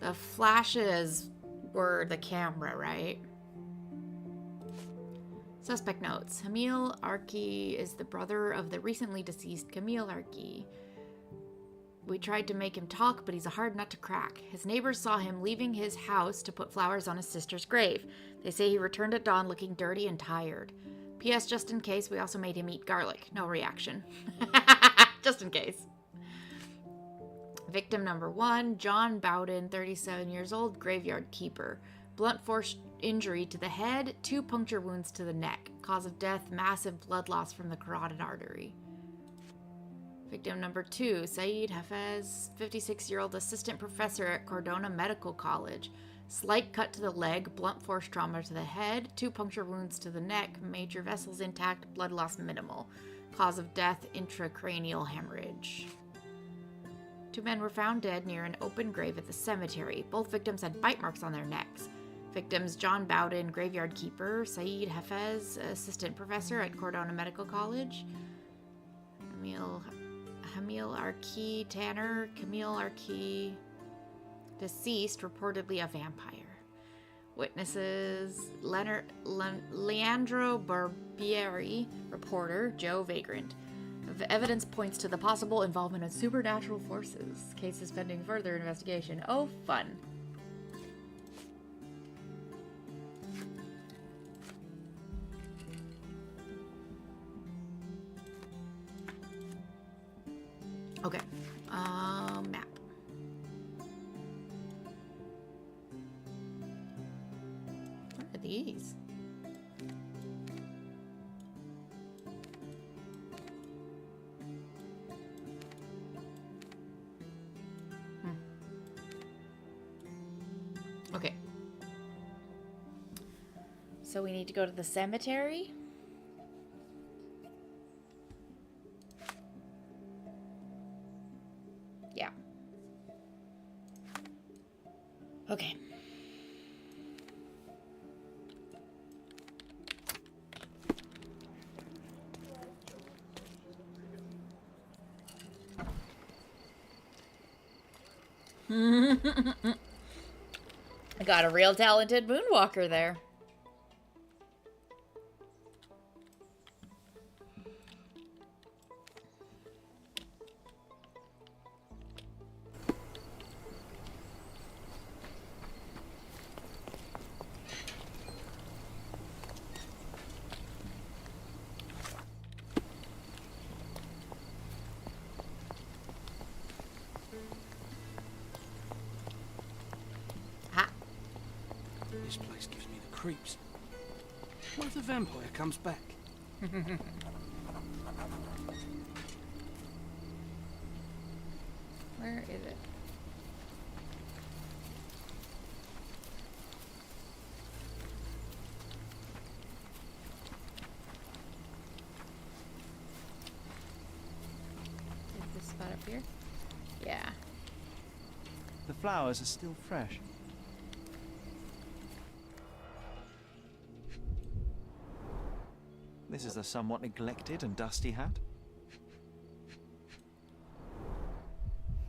The flashes were the camera, right? Suspect notes. Hamil Arki is the brother of the recently deceased Camille Arki. We tried to make him talk, but he's a hard nut to crack. His neighbors saw him leaving his house to put flowers on his sister's grave. They say he returned at dawn looking dirty and tired. P.S. Just in case, we also made him eat garlic. No reaction. Just in case. Victim number 1, John Bowden, 37 years old, graveyard keeper. Blunt force injury to the head, 2 puncture wounds to the neck. Cause of death, massive blood loss from the carotid artery. Victim number 2, Saeed Hafez, 56-year-old assistant professor at Cordona Medical College. Slight cut to the leg, blunt force trauma to the head, 2 puncture wounds to the neck, major vessels intact, blood loss minimal. Cause of death, intracranial hemorrhage. 2 men were found dead near an open grave at the cemetery. Both victims had bite marks on their necks. Victims John Bowden, graveyard keeper, Saeed Hafez, assistant professor at Cordona Medical College. Hamil Arki Tanner, Camille Arki, deceased, reportedly a vampire. Witnesses Leandro Barbieri, reporter, Joe Vagrant. The evidence points to the possible involvement of supernatural forces. Case is pending further investigation. Oh, fun. Okay. Map. What are these? Okay. So we need to go to the cemetery. Yeah. Okay. I got a real talented moonwalker there. This place gives me the creeps. What if the vampire comes back? Where is it? Is this spot up here? Yeah. The flowers are still fresh. This is a somewhat neglected and dusty hat.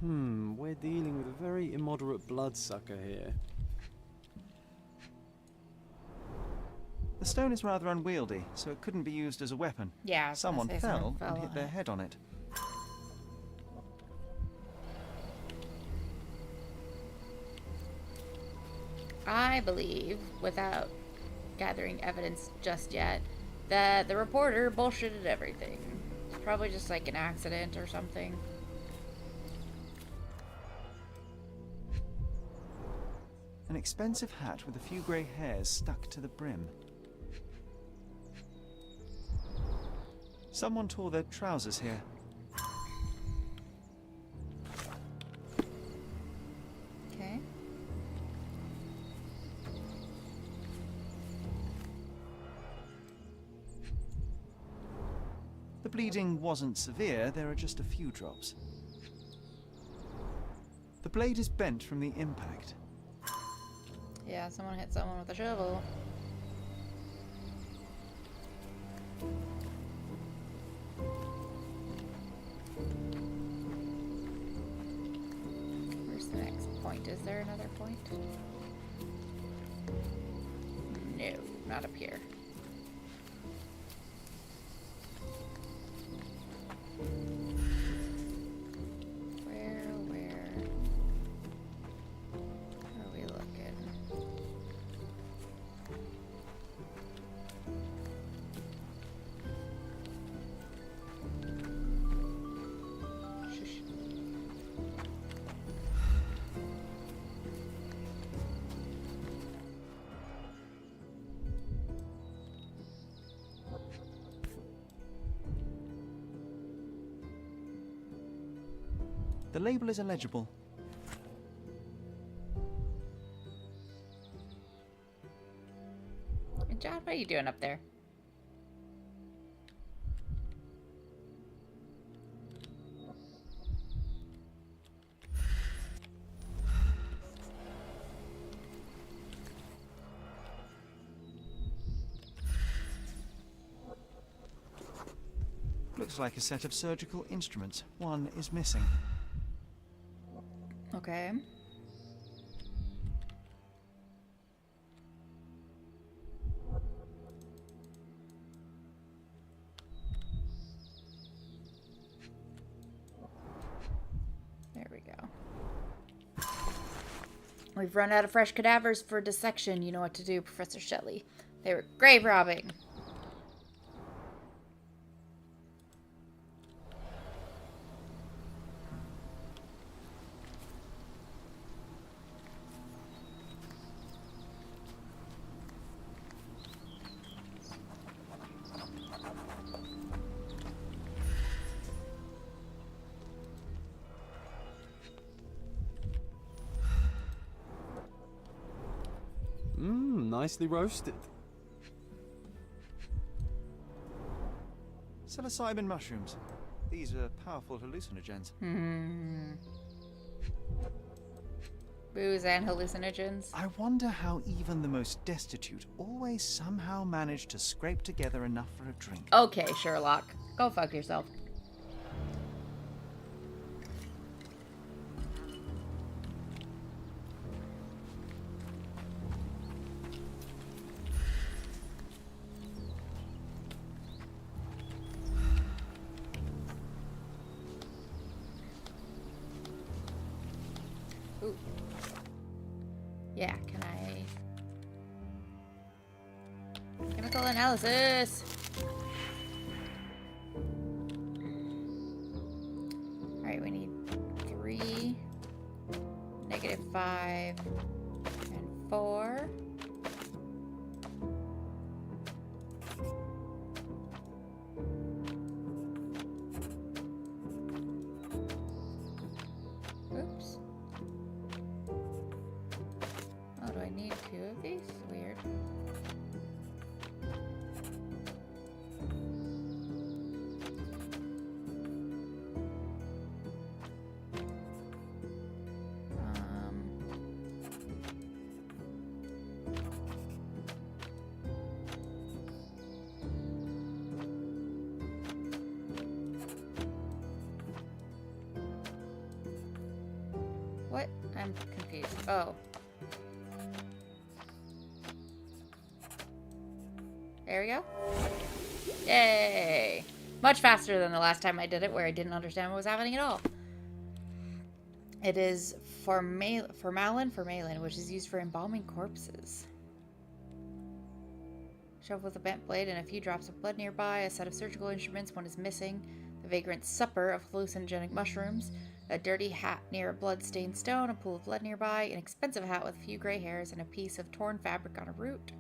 We're dealing with a very immoderate bloodsucker here. The stone is rather unwieldy, so it couldn't be used as a weapon. Yeah, I was gonna someone say fell someone fell and hit on their it. head on it. I believe, without gathering evidence just yet, that the reporter bullshitted everything. It's probably just like an accident or something. An expensive hat with a few grey hairs stuck to the brim. Someone tore their trousers here. Okay. The bleeding wasn't severe, there are just a few drops. The blade is bent from the impact. Yeah, someone hit someone with a shovel. Where's the next point? Is there another point? No, not up here. Where The label is illegible. John, what are you doing up there? Looks like a set of surgical instruments. One is missing. Okay. There we go. We've run out of fresh cadavers for dissection. You know what to do, Professor Shelley. They were grave robbing. Nicely roasted. Psilocybin mushrooms. These are powerful hallucinogens. Booze and hallucinogens. I wonder how even the most destitute always somehow manage to scrape together enough for a drink. Okay, Sherlock. Go fuck yourself. Ooh. Yeah, can I... Chemical analysis! Alright, we need 3, -5, and 4. Oops. Oh, do I need 2 of these? Weird. What? I'm confused. Oh. There we go. Yay! Much faster than the last time I did it, where I didn't understand what was happening at all. It is formalin, which is used for embalming corpses. Shelf with a bent blade and a few drops of blood nearby. A set of surgical instruments. One is missing. The vagrant supper of hallucinogenic mushrooms. A dirty hat near a blood-stained stone. A pool of blood nearby. An expensive hat with a few gray hairs and a piece of torn fabric on a root.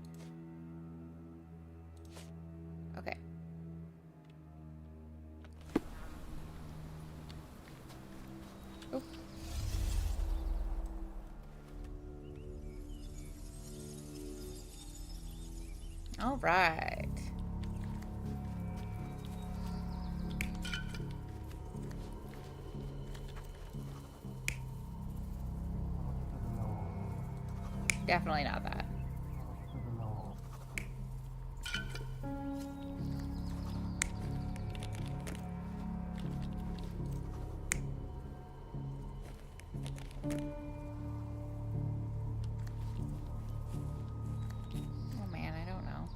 Okay. Oh. All right. Definitely not that. Oh man, I don't know.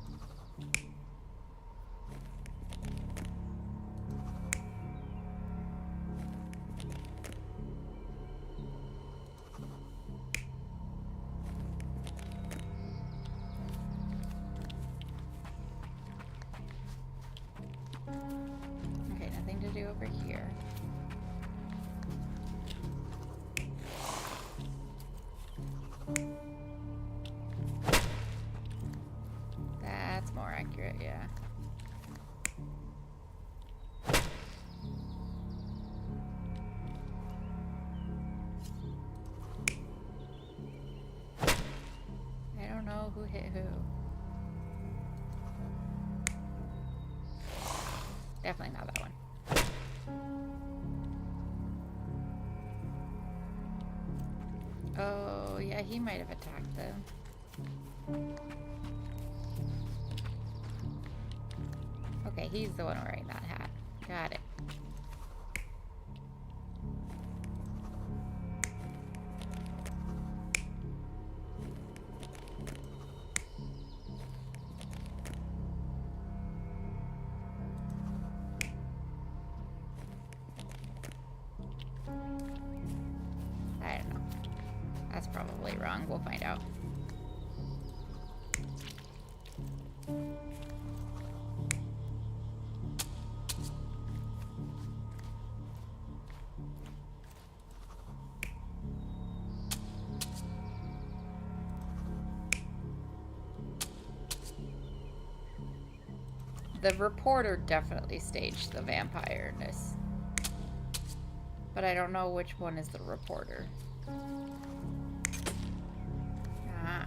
Definitely not that one. Oh, yeah, he might have attacked them. Okay, he's the one wearing that hat. Got it. I don't know. That's probably wrong. We'll find out. The reporter definitely staged the vampire-ness. But I don't know which one is the reporter. Ah.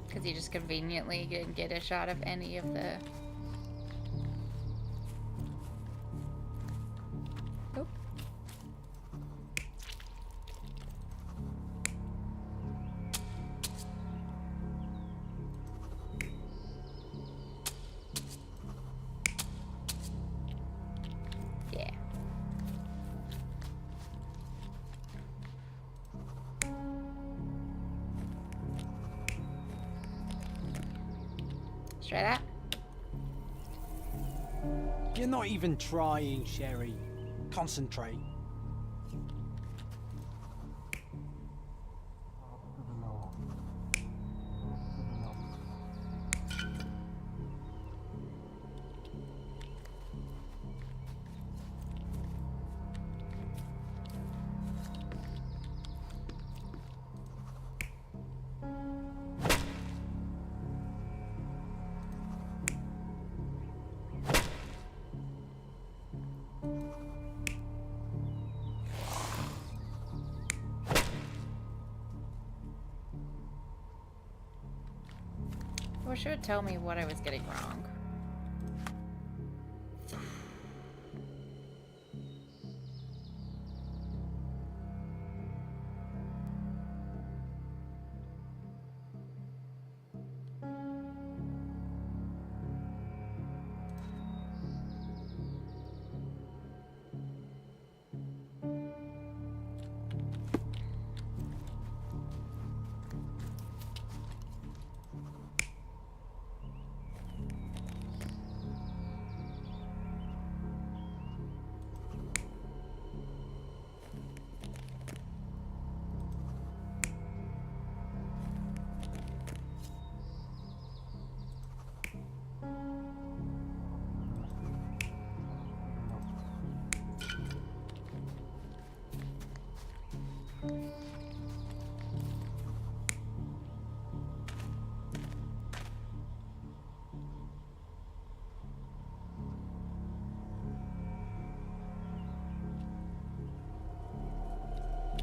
Because he just conveniently didn't get a shot of any of the... Oh. Yeah. Try that. You're not even trying, Sherry. Concentrate. I wish it would tell me what I was getting wrong.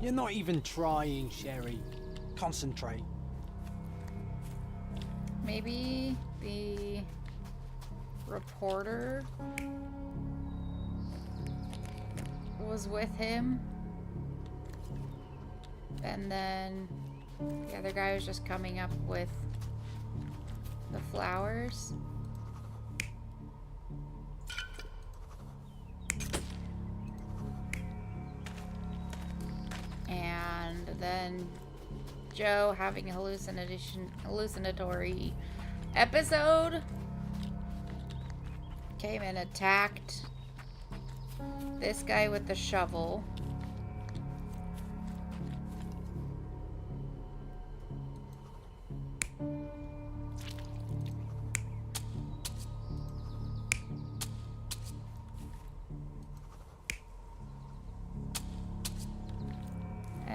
You're not even trying, Sherry. Concentrate. Maybe the reporter was with him, and then the other guy was just coming up with the flowers. And then Joe having a hallucinatory episode came and attacked this guy with the shovel.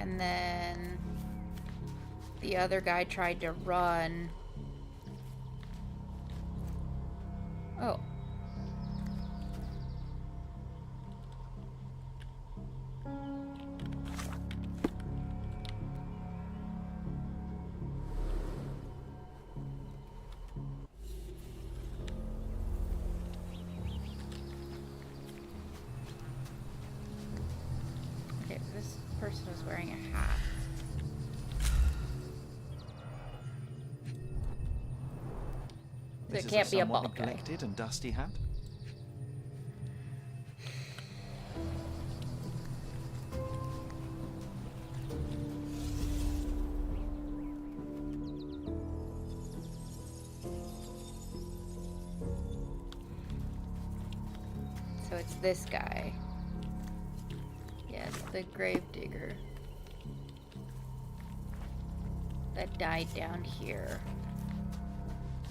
And then the other guy tried to run. Oh. Okay, so this person was wearing a hat. So This it is can't be a somewhat bald guy. neglected and dusty hat. So it's this guy. Yes, the grave digger. That died down here.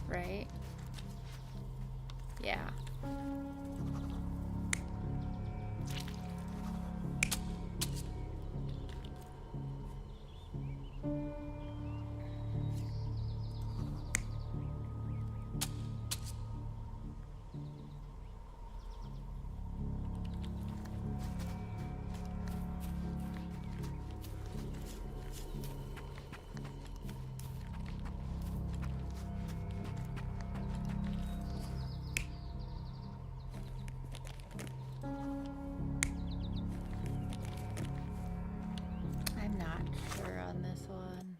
Right? Yeah. I'm not sure on this one.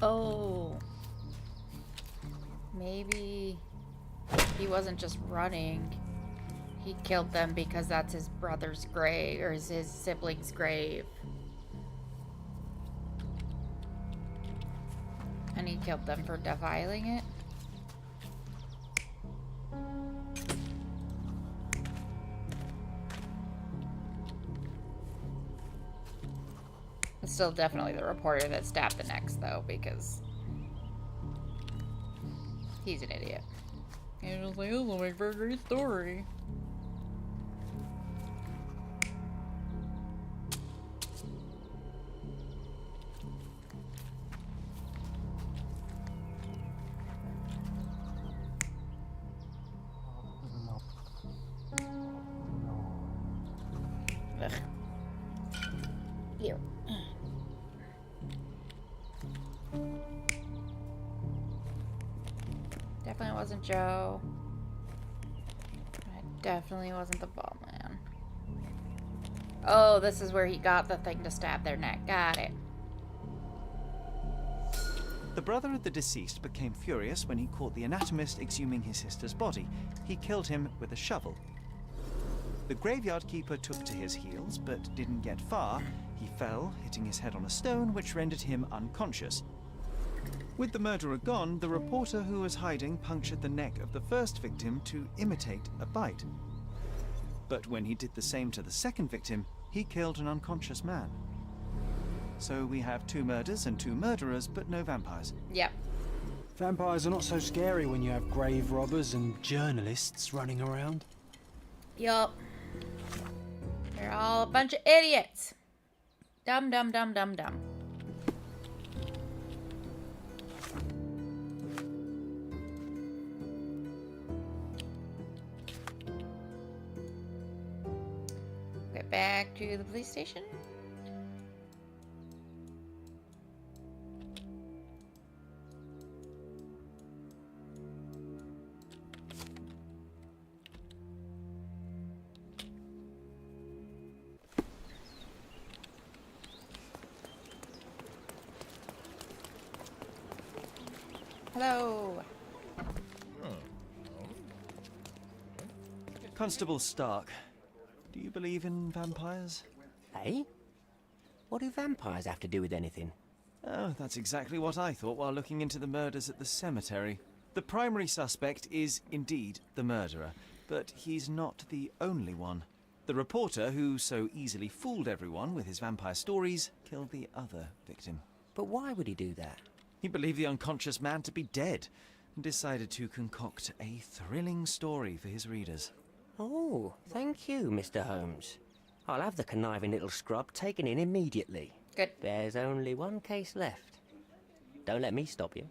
Oh. Maybe he wasn't just running. He killed them because that's his brother's grave, or his sibling's grave. And he killed them for defiling it. It's still definitely the reporter that stabbed the next, though, because he's an idiot. He's just like, this will make for a great story. Ugh. Here. Definitely wasn't Joe. It definitely wasn't the ball man. Oh, this is where he got the thing to stab their neck. Got it. The brother of the deceased became furious when he caught the anatomist exhuming his sister's body. He killed him with a shovel. The graveyard keeper took to his heels, but didn't get far. He fell, hitting his head on a stone, which rendered him unconscious. With the murderer gone, the reporter who was hiding punctured the neck of the first victim to imitate a bite. But when he did the same to the second victim, he killed an unconscious man. So we have 2 murders and 2 murderers, but no vampires. Yep. Vampires are not so scary when you have grave robbers and journalists running around. Yup. They're all a bunch of idiots. Dumb, dumb, dumb, dumb, dumb. Get back to the police station. Hello. Constable Stark, do you believe in vampires? Eh? What do vampires have to do with anything? Oh, that's exactly what I thought while looking into the murders at the cemetery. The primary suspect is indeed the murderer, but he's not the only one. The reporter, who so easily fooled everyone with his vampire stories, killed the other victim. But why would he do that? He believed the unconscious man to be dead, and decided to concoct a thrilling story for his readers. Oh, thank you, Mr. Holmes. I'll have the conniving little scrub taken in immediately. Good. There's only one case left. Don't let me stop you.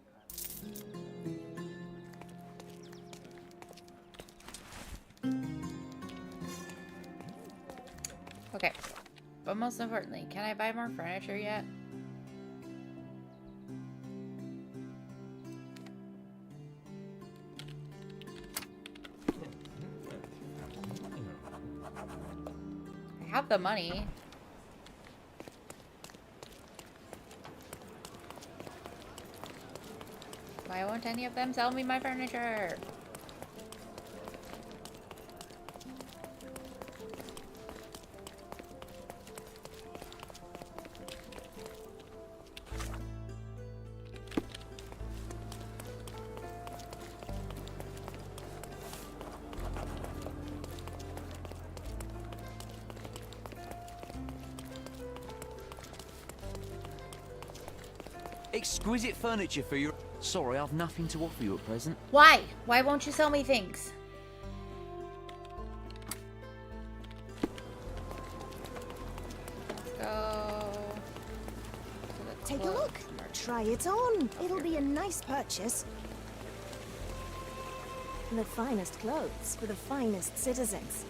Okay. But most importantly, can I buy more furniture yet? I have the money. Why won't any of them sell me my furniture? Exquisite furniture for your... Sorry, I've nothing to offer you at present. Why? Why won't you sell me things? Let's go. Take a look. Try it on. It'll be a nice purchase. The finest clothes for the finest citizens.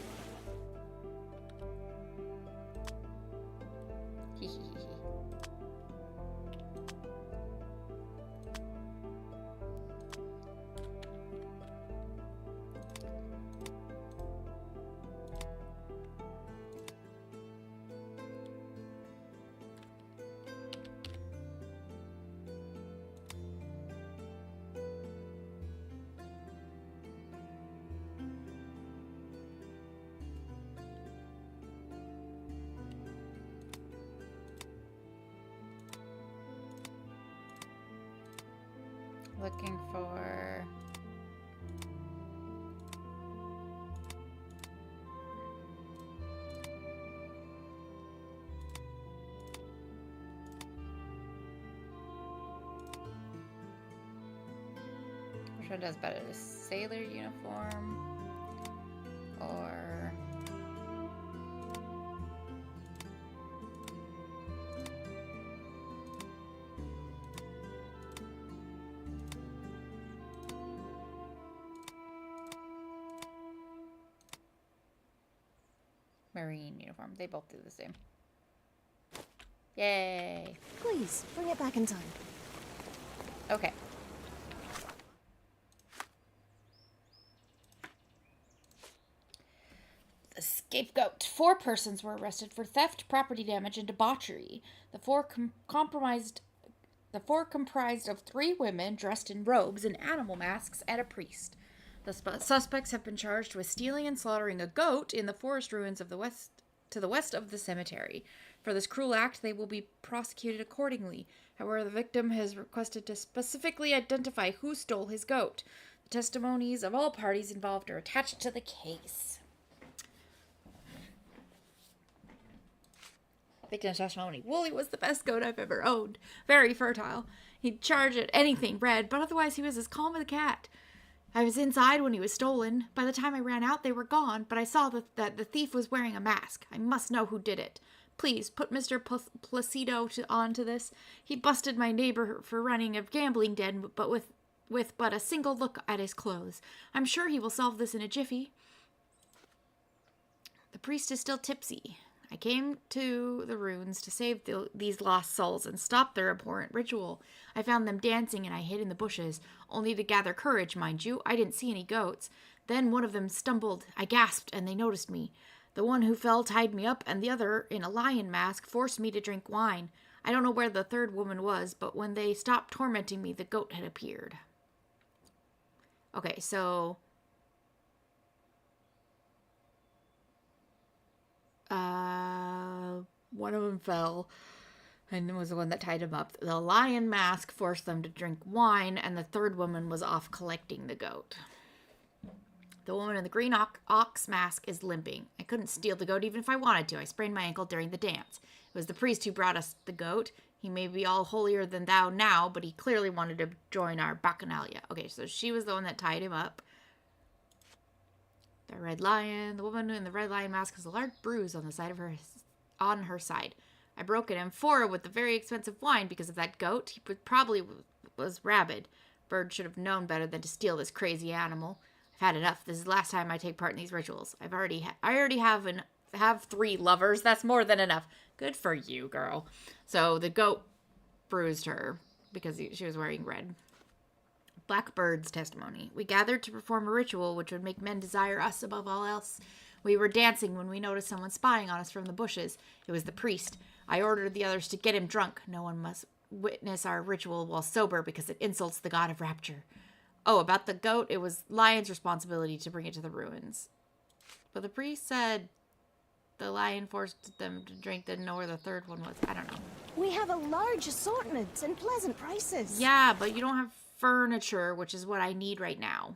Looking for... Which one does better? The sailor uniform or... Marine uniform. They both do the same. Yay. Please, bring it back in time. Okay. The scapegoat. 4 persons were arrested for theft, property damage, and debauchery. The four comprised of 3 women dressed in robes and animal masks and a priest. The suspects have been charged with stealing and slaughtering a goat in the forest ruins of the west of the cemetery. For this cruel act, they will be prosecuted accordingly. However, the victim has requested to specifically identify who stole his goat. The testimonies of all parties involved are attached to the case. Victim's testimony. Wooly was the best goat I've ever owned. Very fertile. He'd charge at anything red, but otherwise he was as calm as a cat. I was inside when he was stolen. By the time I ran out, they were gone, but I saw that the thief was wearing a mask. I must know who did it. Please, put Mr. Placido onto this. He busted my neighbor for running a gambling den, but with but a single look at his clothes. I'm sure he will solve this in a jiffy. The priest is still tipsy. I came to the ruins to save these lost souls and stop their abhorrent ritual. I found them dancing and I hid in the bushes, only to gather courage, mind you. I didn't see any goats. Then one of them stumbled. I gasped and they noticed me. The one who fell tied me up and the other, in a lion mask, forced me to drink wine. I don't know where the third woman was, but when they stopped tormenting me, the goat had appeared. Okay, so... One of them fell and was the one that tied him up. The lion mask forced them to drink wine, and the third woman was off collecting the goat. The woman in the green ox mask is limping. I couldn't steal the goat even if I wanted to. I sprained my ankle during the dance. It was the priest who brought us the goat. He may be all holier than thou now, but he clearly wanted to join our bacchanalia. Okay, so she was the one that tied him up. The red lion. The woman in the red lion mask has a large bruise on the side of her side. I broke it in 4 with the very expensive wine because of that goat. He probably was rabid. Bird should have known better than to steal this crazy animal. I've had enough. This is the last time I take part in these rituals. I already have 3 lovers. That's more than enough. Good for you, girl. So the goat bruised her because she was wearing red. Blackbird's testimony. We gathered to perform a ritual which would make men desire us above all else. We were dancing when we noticed someone spying on us from the bushes. It was the priest. I ordered the others to get him drunk. No one must witness our ritual while sober because it insults the god of rapture. Oh, about the goat, it was Lion's responsibility to bring it to the ruins. But the priest said the lion forced them to drink, didn't know where the third one was. I don't know. We have a large assortment and pleasant prices. Yeah, but you don't have furniture, which is what I need right now.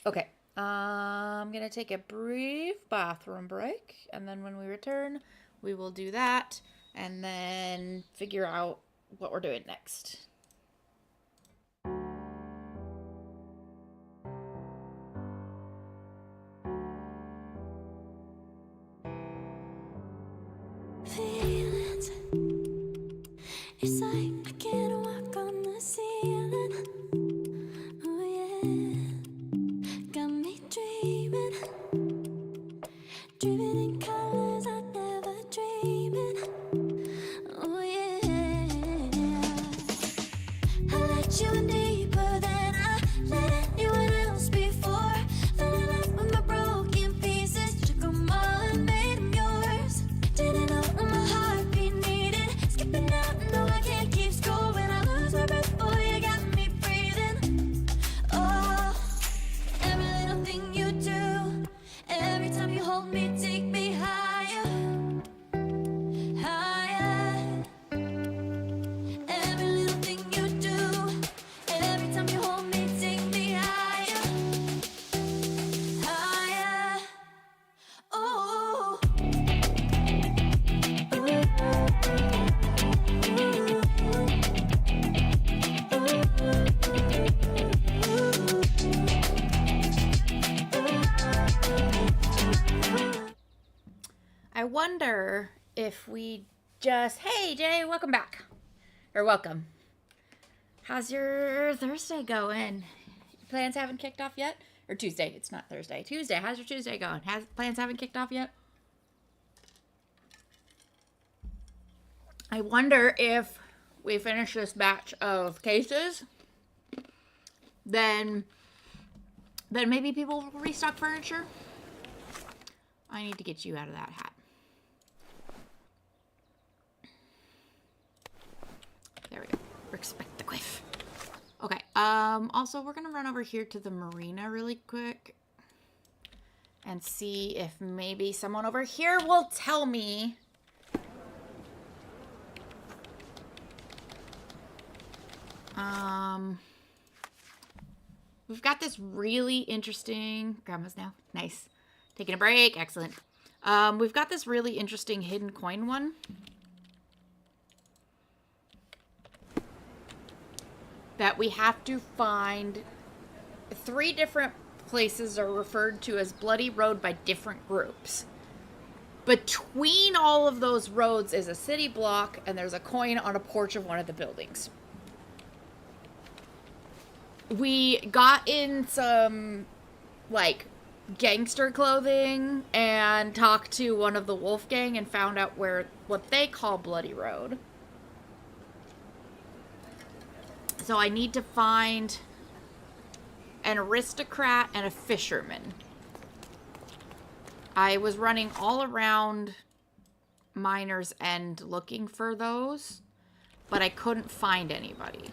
Okay. I'm going to take a brief bathroom break, and then when we return, we will do that, and then figure out what we're doing next. Feelings. It's like I can't walk on the ceiling. Oh yeah, got me dreaming, driven in colors I never dreamed in. Oh yeah, I let you in deeper than I let anyone else before. Fell in love with my broken pieces, took them all and made them yours. Didn't know what my heartbeat needed, skipping out, no I can't keep score. When I lose my breath, boy, you got me breathing. Oh, every little thing you do, every time you hold me, take me higher, higher. Every little thing you do, every time you hold me, take me higher, higher. Oh. I wonder if we just... Hey, Jay, welcome back. Or welcome. How's your Thursday going? Plans haven't kicked off yet? Or Tuesday. It's not Thursday. Tuesday. How's your Tuesday going? Plans haven't kicked off yet? I wonder if we finish this batch of cases, then maybe people will restock furniture. I need to get you out of that hat. There we go. Respect the quiff. Okay. Also, we're gonna run over here to the marina really quick and see if maybe someone over here will tell me. We've got this really interesting... Grandma's now. Nice. Taking a break. Excellent. We've got this really interesting hidden coin one. That we have to find. 3 different places are referred to as Bloody Road by different groups. Between all of those roads is a city block, and there's a coin on a porch of one of the buildings. We got in some, like, gangster clothing and talked to one of the wolf gang and found out what they call Bloody Road. So I need to find an aristocrat and a fisherman. I was running all around Miner's End looking for those, but I couldn't find anybody.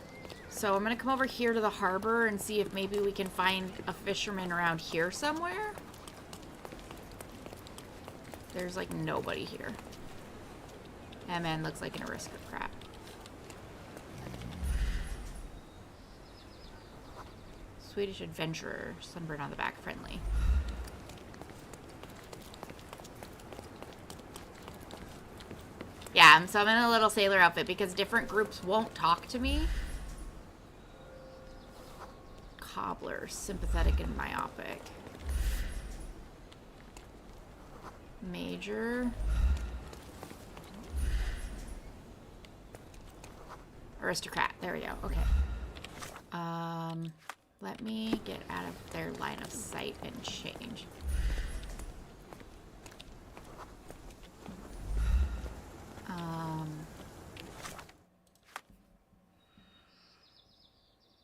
So I'm going to come over here to the harbor and see if maybe we can find a fisherman around here somewhere. There's like nobody here. That man looks like an aristocrat. Swedish adventurer, sunburn on the back, friendly. Yeah, so I'm in a little sailor outfit because different groups won't talk to me. Cobbler, sympathetic and myopic. Major. Aristocrat, there we go, okay. Let me get out of their line of sight and change.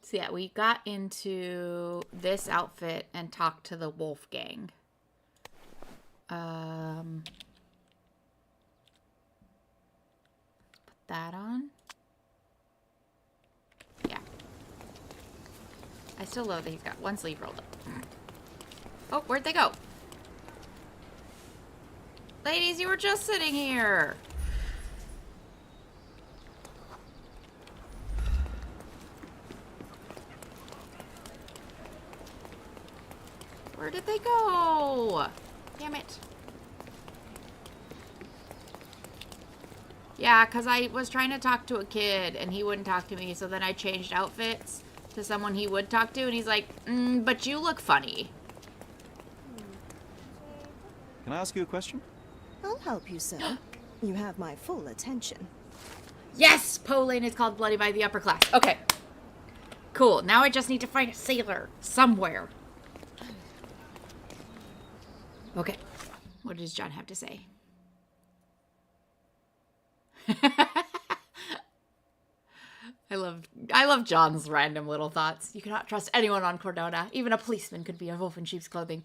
So yeah, we got into this outfit and talked to the wolf gang. Put that on. Yeah. I still love that he's got one sleeve rolled up. Oh, where'd they go? Ladies, you were just sitting here. Where did they go? Damn it. Yeah, because I was trying to talk to a kid and he wouldn't talk to me, so then I changed outfits to someone he would talk to, and he's like, but you look funny. Can I ask you a question? I'll help you, sir. You have my full attention. Yes! Poland is called Bloody by the upper class. Okay. Cool. Now I just need to find a sailor somewhere. Okay. What does John have to say? I love John's random little thoughts. You cannot trust anyone on Cordona. Even a policeman could be a wolf in sheep's clothing.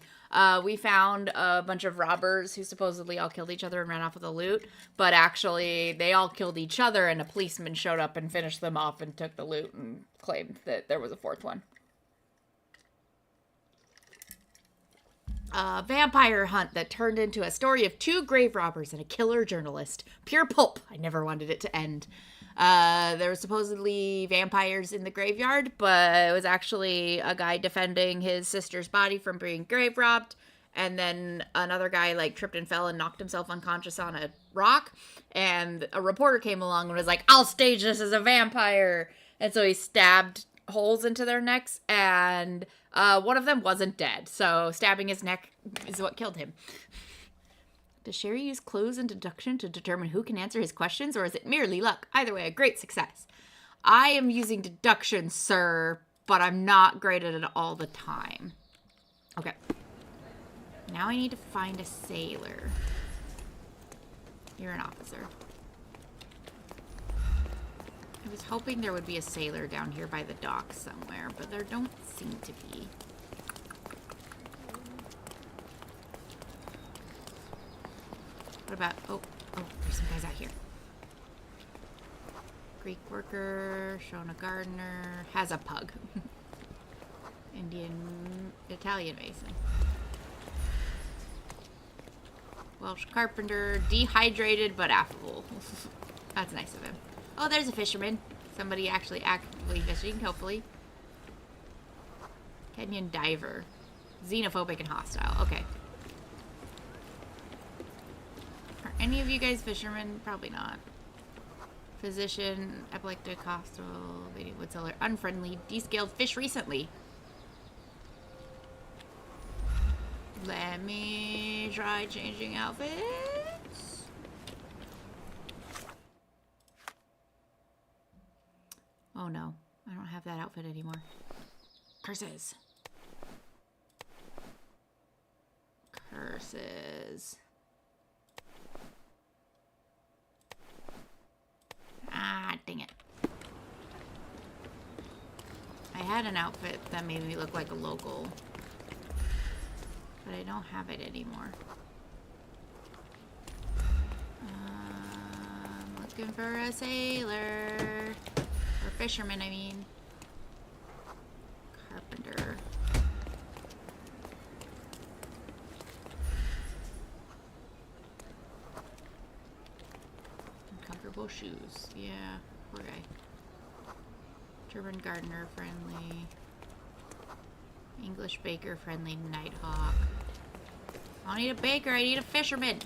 We found a bunch of robbers who supposedly all killed each other and ran off with the loot. But actually, they all killed each other and a policeman showed up and finished them off and took the loot and claimed that there was a fourth one. A vampire hunt that turned into a story of 2 grave robbers and a killer journalist. Pure pulp. I never wanted it to end. There were supposedly vampires in the graveyard, but it was actually a guy defending his sister's body from being grave robbed. And then another guy like tripped and fell and knocked himself unconscious on a rock. And a reporter came along and was like, I'll stage this as a vampire. And so he stabbed holes into their necks, and one of them wasn't dead. So stabbing his neck is what killed him. Does Sherry use clues and deduction to determine who can answer his questions, or is it merely luck? Either way, a great success. I am using deduction, sir, but I'm not great at it all the time. Okay. Now I need to find a sailor. You're an officer. I was hoping there would be a sailor down here by the dock somewhere, but there don't seem to be. What about... Oh, there's some guys out here. Greek worker, Shona gardener, has a pug. Italian mason. Welsh carpenter, dehydrated but affable. That's nice of him. Oh, there's a fisherman. Somebody actually actively fishing, hopefully. Kenyan diver. Xenophobic and hostile. Okay. Are any of you guys fishermen? Probably not. Physician, epileptic, hostile, lady wood seller, unfriendly, descaled fish recently. Let me try changing outfits. Oh no, I don't have that outfit anymore. Curses. Curses. Ah, dang it. I had an outfit that made me look like a local, but I don't have it anymore. I'm looking for a sailor. Or fisherman, I mean. Carpenter. Both shoes. Yeah, poor guy. German gardener friendly. English baker friendly. Nighthawk. I don't need a baker, I need a fisherman.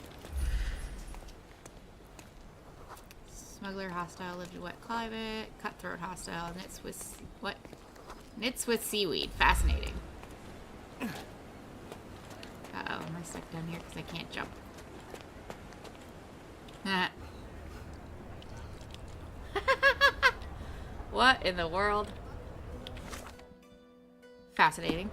Smuggler hostile, lives in wet climate. Cutthroat hostile, knits with what? Knits with seaweed. Fascinating. Uh-oh, am I stuck down here because I can't jump? What in the world? Fascinating.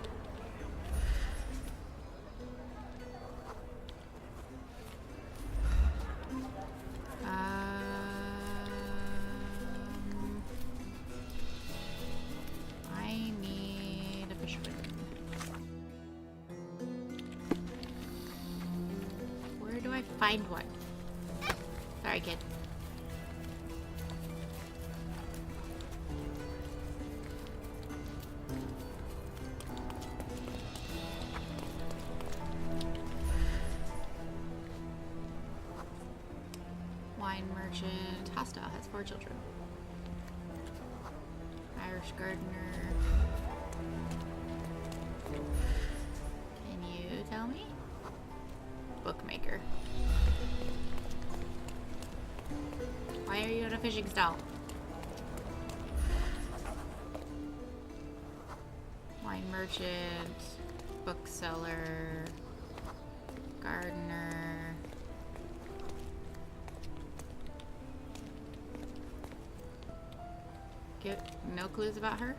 I need a fisherman. Where do I find one? Sorry, kid. Wine merchant. Hostile has 4 children. Irish gardener. Can you tell me? Bookmaker. Why are you in a fishing stall? Wine merchant. Bookseller. Gardener. No clues about her?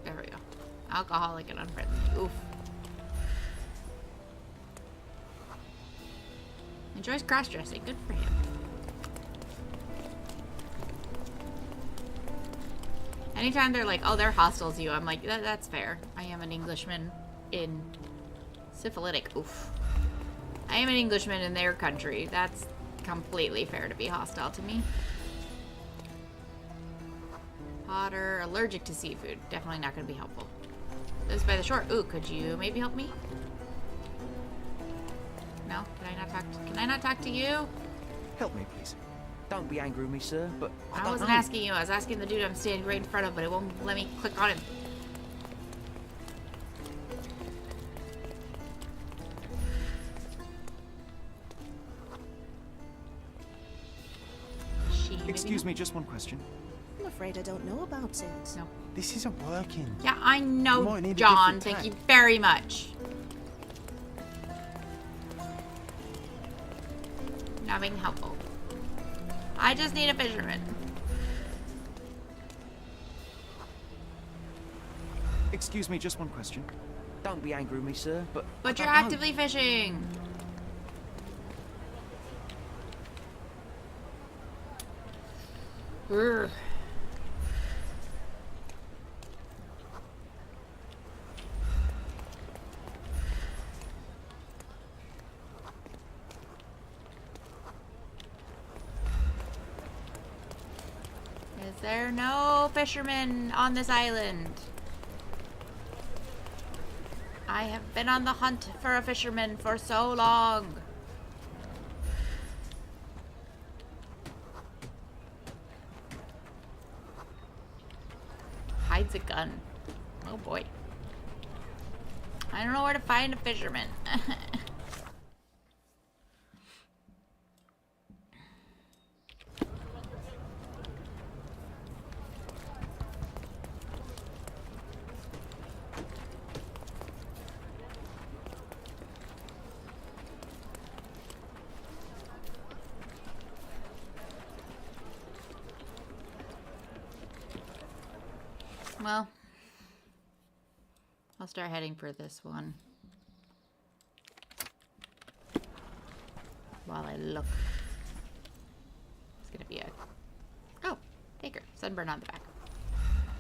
There we go. Alcoholic and unfriendly. Oof. Enjoys cross-dressing. Good for him. Anytime they're like, oh, they're hostile to you, I'm like, that's fair. I am an Englishman in syphilitic. Oof. I am an Englishman in their country. That's completely fair to be hostile to me. Potter, allergic to seafood. Definitely not going to be helpful. Lives by the shore. Ooh, could you maybe help me? No? Can I not talk to you? Help me, please. Don't be angry with me, sir, but I wasn't asking you. I was asking the dude I'm standing right in front of, but it won't let me click on him. Excuse me, just one question. I'm afraid I don't know about it. No. This isn't working. Yeah, I You know, might need a John. different Thank you tack. very much. Not being helpful. I just need a fisherman. Excuse me, just one question. don't be angry with me, sir, but But I you're don't know. actively fishing. Urgh. Is there no fishermen on this island? I have been on the hunt for a fisherman for so long. Hides a gun. Oh boy. I don't know where to find a fisherman. Well, I'll start heading for this one while I look. It's gonna be a... Oh, Baker. Sunburn on the back.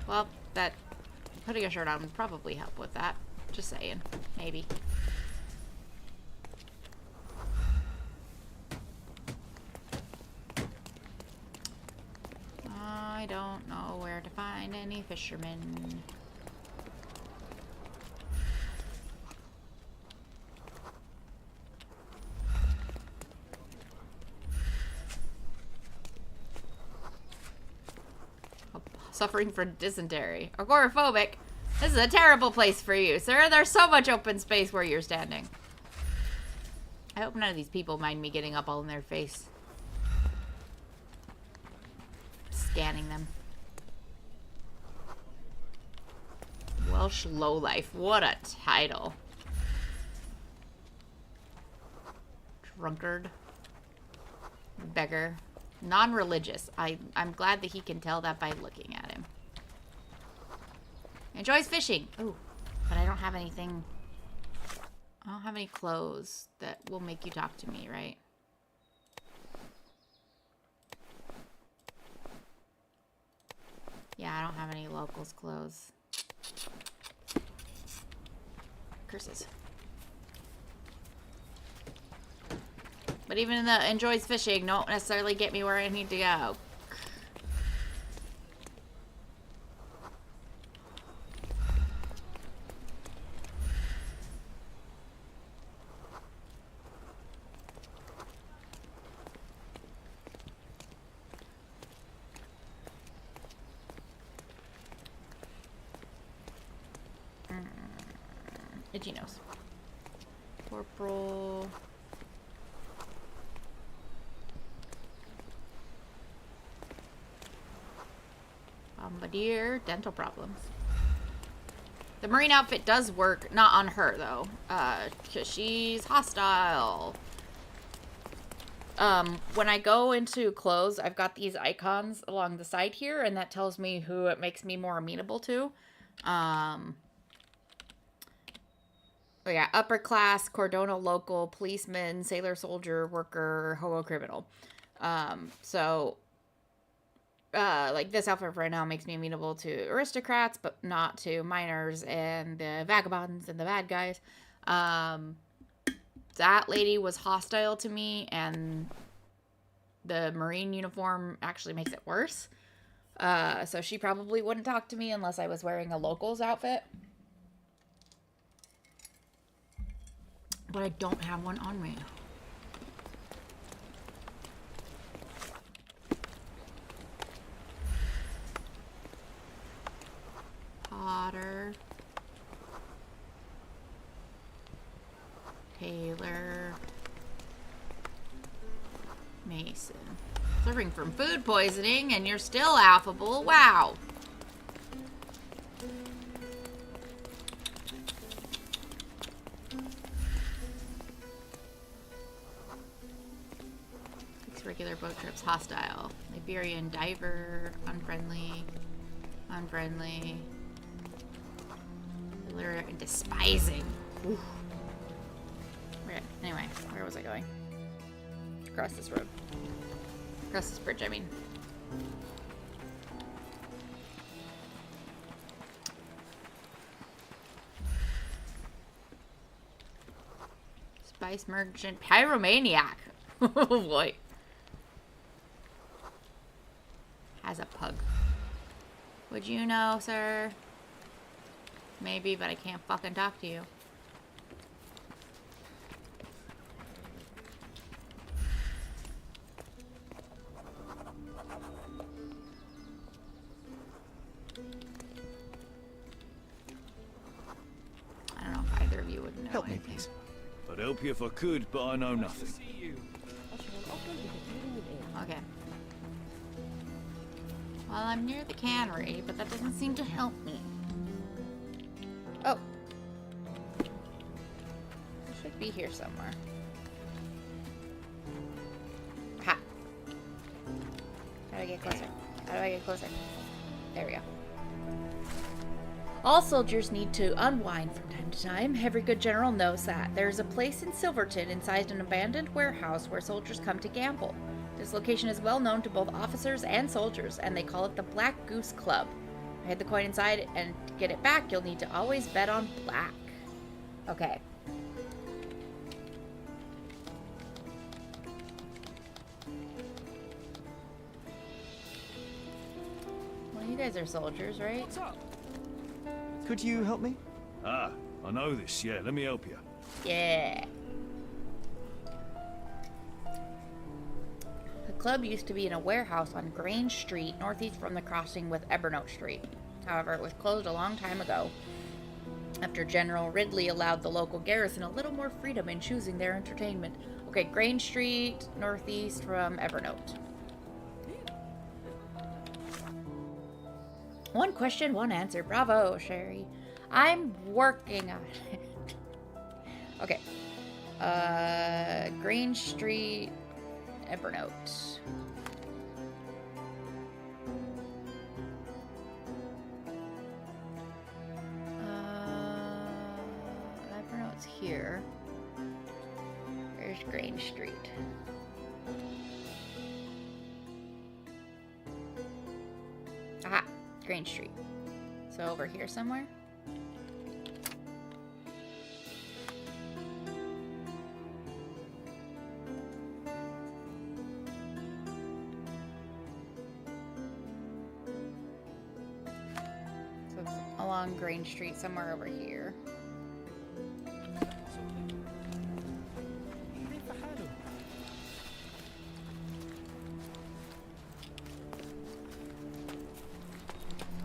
Well, that... Putting a shirt on would probably help with that. Just saying. Maybe. I don't know where to find any fishermen. suffering from dysentery. Agoraphobic. This is a terrible place for you, sir. There's so much open space where you're standing. I hope none of these people mind me getting up all in their face. Scanning them. Welsh lowlife. What a title. Drunkard. Beggar. Non-religious. I'm glad that he can tell that by looking at him. Enjoys fishing. Oh, but I don't have anything. I don't have any clothes that will make you talk to me, right? Yeah, I don't have any locals clothes. Curses. But even the enjoys fishing don't necessarily get me where I need to go. Itchy nose. Corporal. Bombardier. Dental problems. The Marine outfit does work. Not on her, though. Because she's hostile. When I go into clothes, I've got these icons along the side here, and that tells me who it makes me more amenable to. Oh yeah, upper class, Cordona local, policeman, sailor, soldier, worker, hobo, criminal. Like this outfit right now makes me amenable to aristocrats, but not to minors and the vagabonds and the bad guys. That lady was hostile to me, and the Marine uniform actually makes it worse. So she probably wouldn't talk to me unless I was wearing a local's outfit. But I don't have one on me. Potter. Taylor. Mason. Suffering from food poisoning and you're still affable. Wow. Regular boat trips, hostile. Liberian diver, unfriendly, unfriendly. Illiterate and despising. Oof. Okay, anyway, where was I going? Across this road. Across this bridge, I mean. Spice merchant, pyromaniac. Oh boy. Has a pug. Would you know, sir? Maybe, but I can't fucking talk to you. I don't know if either of you would know. Help me, anything. please. I'd help you if I could, but I know nothing. Okay. Well, I'm near the cannery, but that doesn't seem to help me. Oh. It should be here somewhere. Ha. How do I get closer? How do I get closer? There we go. All soldiers need to unwind from time to time. Every good general knows that. There's a place in Silverton inside an abandoned warehouse where soldiers come to gamble. This location is well known to both officers and soldiers, and they call it the Black Goose Club. Hide the coin inside, and to get it back, you'll need to always bet on black. Okay. Well, you guys are soldiers, right? What's up? Could you help me? Ah, I know this, yeah. Let me help you. Yeah. club used to be in a warehouse on Grange Street, northeast from the crossing with Evernote Street. However, it was closed a long time ago, after General Ridley allowed the local garrison a little more freedom in choosing their entertainment. Okay, Grange Street, northeast from Evernote. One question, one answer. Bravo, Sherry. I'm working on it. Okay. Grange Street, Evernote. Evernote's here. There's Grange Street. Aha, Grange Street. So over here somewhere? So it's along Grange Street, somewhere over here.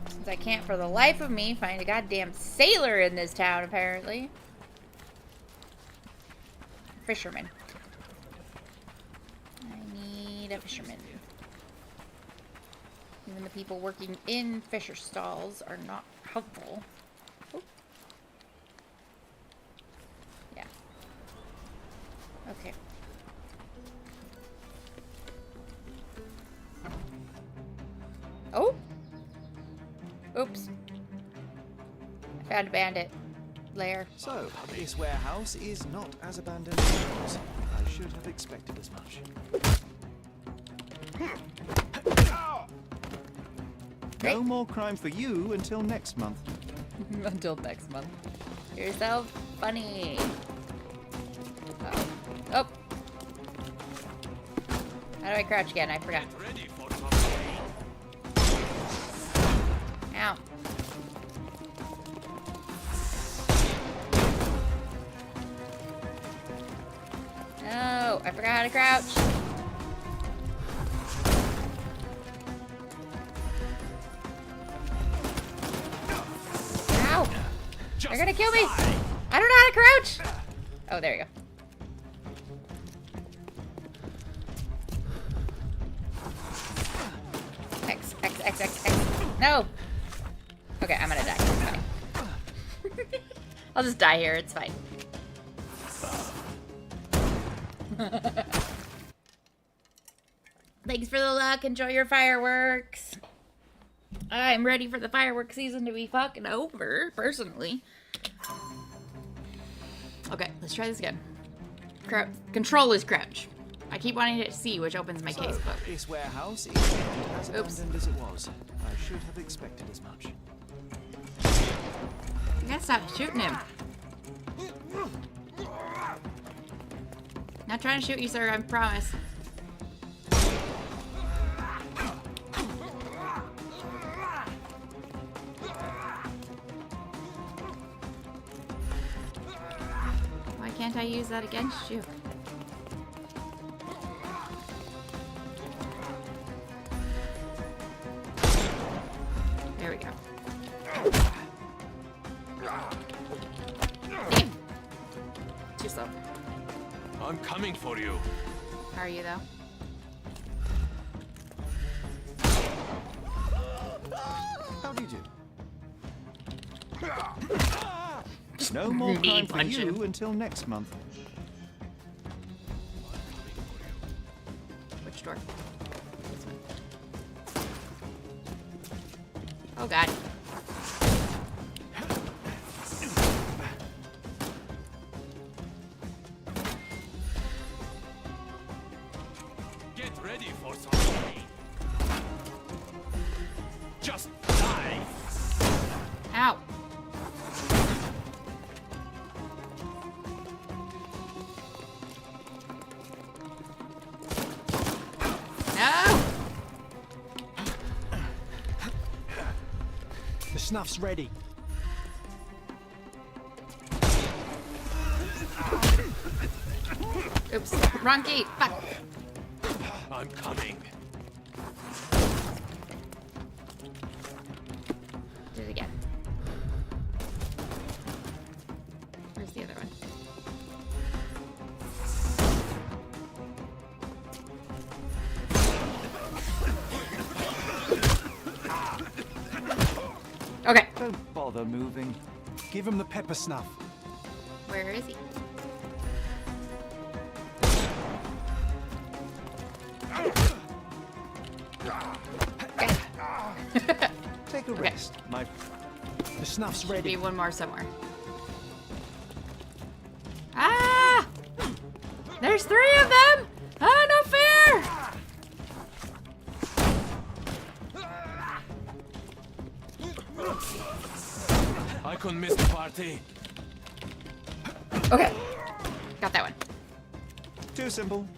Since I can't for the life of me find a goddamn sailor in this town, apparently. Fisherman. I need a fisherman. Even the people working in fisher stalls are not helpful. Oh. Yeah. Okay. Oh! Oops. I found a bandit lair. So, this warehouse is not as abandoned as it was. I should have expected as much. No more crime for you until next month. Until next month. You're so funny. Oh. Oh. How do I crouch again? I forgot. Ow. No, I forgot how to crouch. Ow! They're gonna kill me! I don't know how to crouch! Oh, there you go. X, X, X, X, X. No! Okay, I'm gonna die. It's fine. I'll just die here, it's fine. Thanks for the luck, enjoy your fireworks. I'm ready for the fireworks season to be fucking over, personally. Okay, let's try this again. Control is crouch. I keep wanting to see, which opens my casebook. This warehouse is not as abandoned as it was. I should have expected as much. You gotta stop shooting him. Not trying to shoot you, sir, I promise. Why can't I use that against you? There we go. Damn. Too slow. I'm coming for you. How are you, though? How do you do? No more crime for you until next month. Which door? This one. Oh, God. Get ready for something. Just die. Ow. No! The snuff's ready. Oops. Wrong gate. Fuck. I'm I'm coming. Do it again. Where's the other one? Okay. Don't bother moving. Give him the pepper snuff. Where is he? Take a rest, my... The snuff's Should ready. be one more somewhere. Ah! There's 3 of them! Ah, no fair! I couldn't miss the party. Okay. Got that one. Too simple.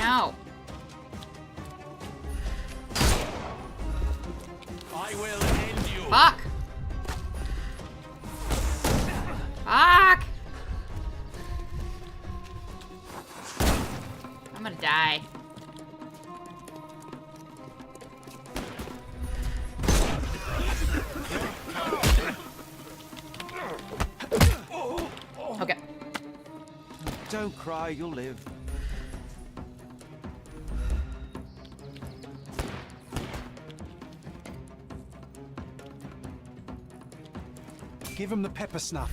Ow. I will end you. Fuck! Fuck! I'm gonna die. Okay. Don't cry, you'll live. Give him the pepper snuff.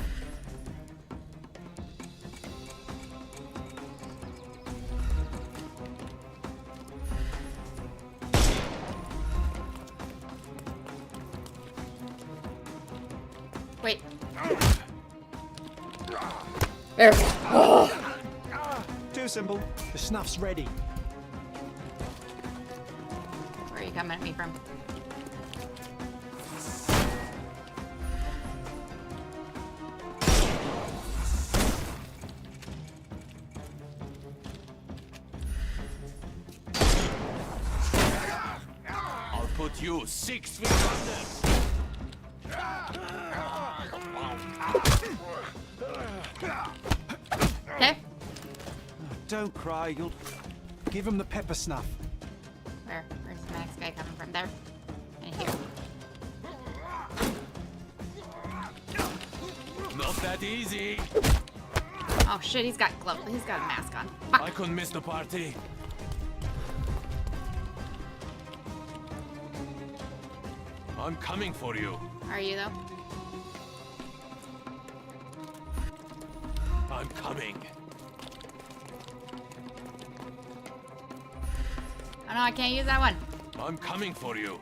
Wait. There. Oh. Too simple. The snuff's ready. Where are you coming at me from? I'll put you 6 feet under. Okay. Don't cry, you'll... Give him the pepper snuff. Where? Where's the next guy coming from? There. And here. Not that easy. Oh shit, he's got gloves. He's got a mask on. Fuck. I couldn't miss the party. I'm coming for you. Are you though? I'm coming. Oh no, I can't use that one. I'm coming for you.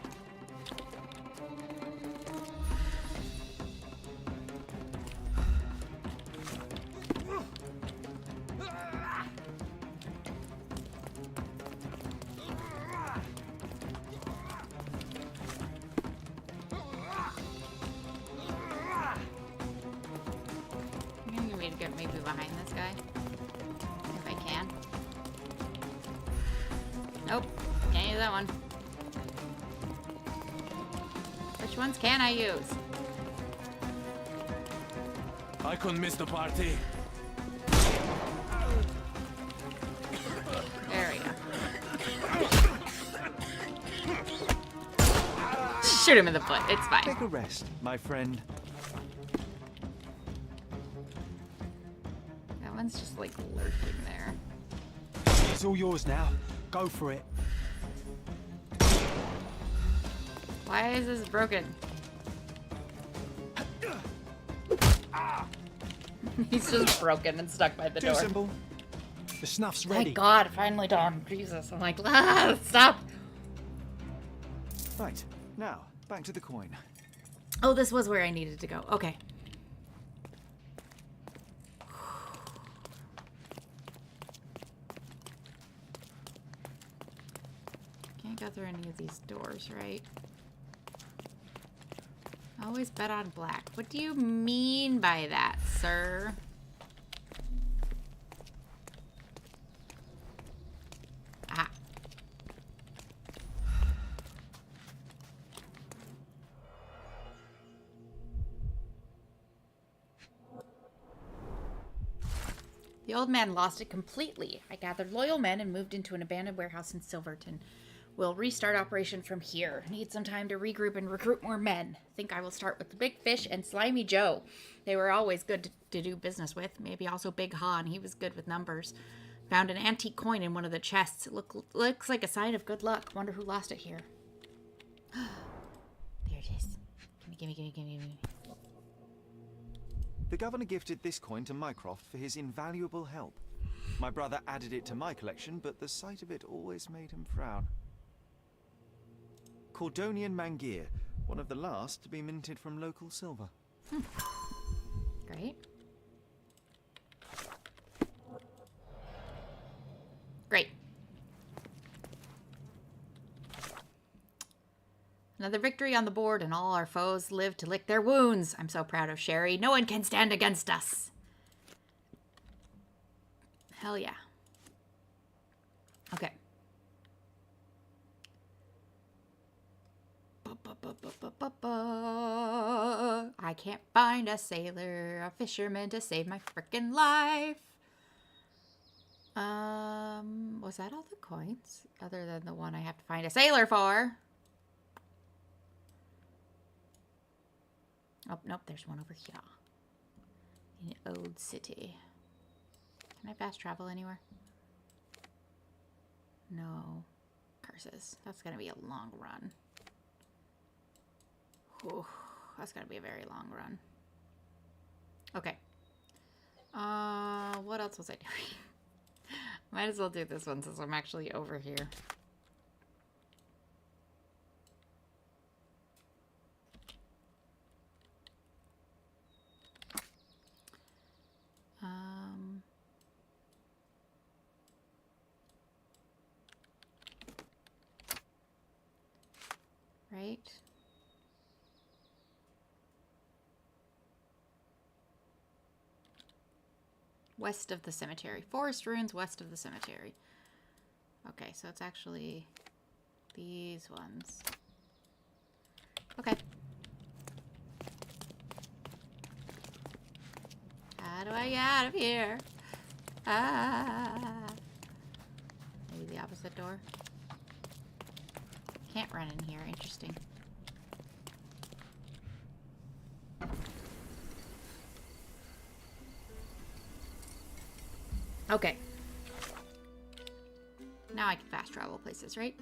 You need me to get maybe behind this guy. If I can. Nope. Can't use that one. Which ones can I use? I couldn't miss the party. There we go. Shoot him in the foot. It's fine. Take a rest, my friend. That one's just like lurking there. It's all yours now. Go for it. Why is this broken? He's just broken and stuck by the door. Too simple. The snuff's ready. Thank God, finally done. Jesus, I'm like, stop. Right, now, back to the coin. Oh, this was where I needed to go. Okay. Can't go through any of these doors, right? Always bet on black. What do you mean by that, sir? Ah. The old man lost it completely. I gathered loyal men and moved into an abandoned warehouse in Silverton. We'll restart operation from here. Need some time to regroup and recruit more men. Think I will start with the Big Fish and Slimy Joe. They were always good to do business with. Maybe also Big Han. He was good with numbers. Found an antique coin in one of the chests. It looks like a sign of good luck. Wonder who lost it here. There it is. Gimme. The governor gifted this coin to Mycroft for his invaluable help. My brother added it to my collection, but the sight of it always made him frown. Cordonian Mangear, one of the last to be minted from local silver. Great. Great. Another victory on the board, and all our foes live to lick their wounds. I'm so proud of Sherry. No one can stand against us. Hell yeah. Okay. I can't find a sailor, a fisherman to save my frickin' life. Was that all the coins? Other than the one I have to find a sailor for. Oh, nope, there's one over here. In Old City. Can I fast travel anywhere? No. Curses. That's gonna be a long run. Whew, that's gonna be a very long run. Okay. What else was I doing? Might as well do this one since I'm actually over here. Right. West of the cemetery. Forest ruins west of the cemetery. Okay, so it's actually these ones. Okay. How do I get out of here? Ah. Maybe the opposite door. Can't run in here. Interesting. Okay. Now I can fast travel places, right?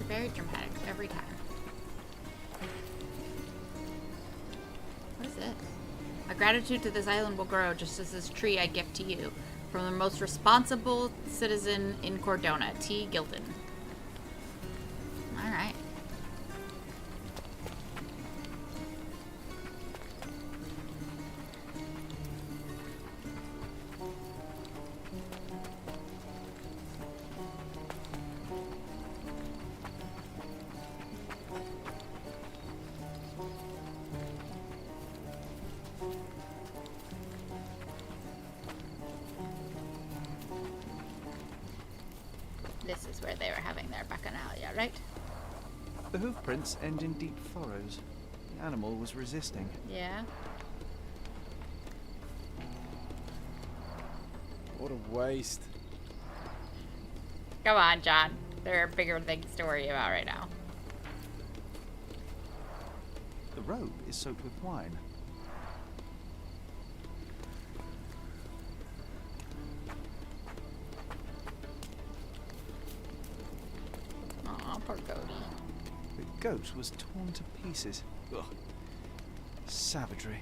Very dramatic every time. What is this? My gratitude to this island will grow just as this tree I gift to you. From the most responsible citizen in Cordona, T. Gilden. Alright. This is where they were having their bacchanalia, right? The hoof prints end in deep furrows. The animal was resisting. Yeah. What a waste. Come on, John. There are bigger things to worry about right now. The robe is soaked with wine. Aw, poor goatie. The goat was torn to pieces. Ugh. Savagery.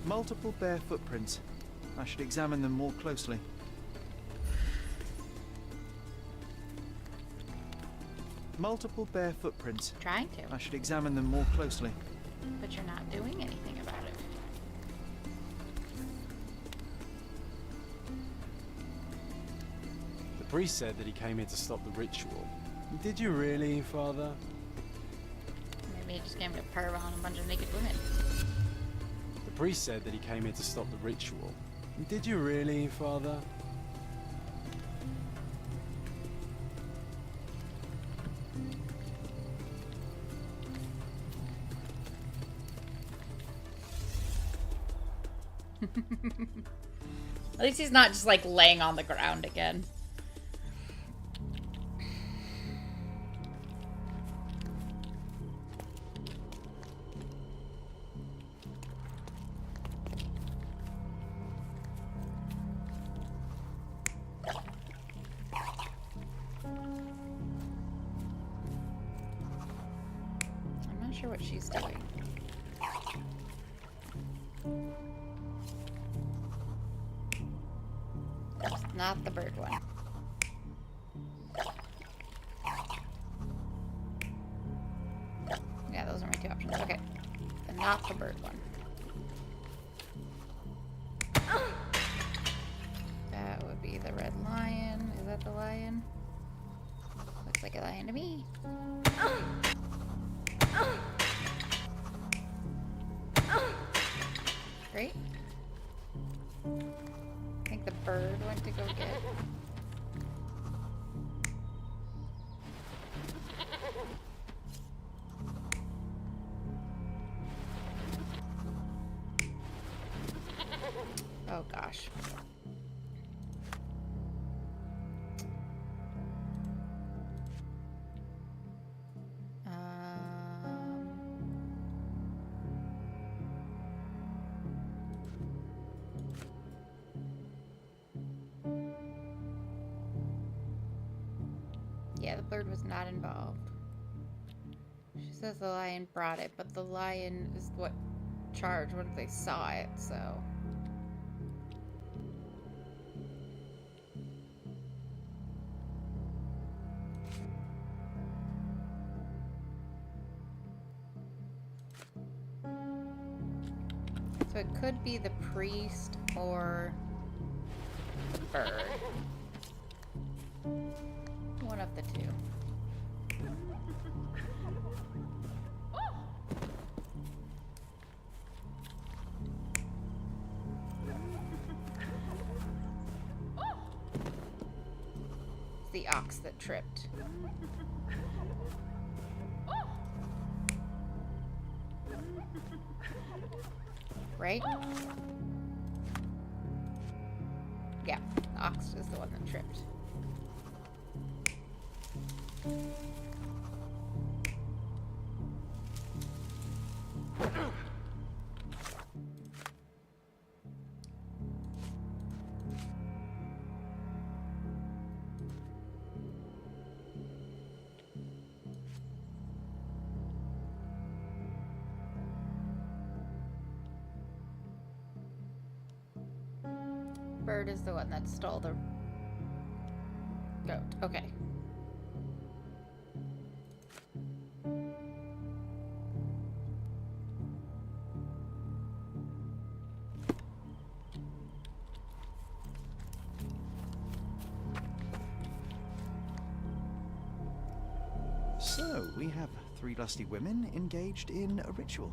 Multiple bare footprints. I should examine them more closely. multiple bare footprints. Trying to. I should examine them more closely. But you're not doing anything about it. The priest said that he came here to stop the ritual. Did you really, Father? Maybe he just came to perv on a bunch of naked women. The priest said that he came here to stop the ritual. Did you really, Father? At least he's not just like laying on the ground again. I'm not sure what she's doing. Not the bird one. Yeah, those are my two options. Okay. And not the bird one. That would be the red lion. Is that the lion? Looks like a lion to me. Great. I think the bird went to go get. Oh gosh. Yeah, the bird was not involved. She says the lion brought it, but the lion is what charged. What if they saw it, so... So it could be the priest or the bird. One of the two. It's the ox that tripped. Right? Yeah, the ox is the one that tripped. Bird is the one that stole the goat. Okay. So, we have three lusty women engaged in a ritual.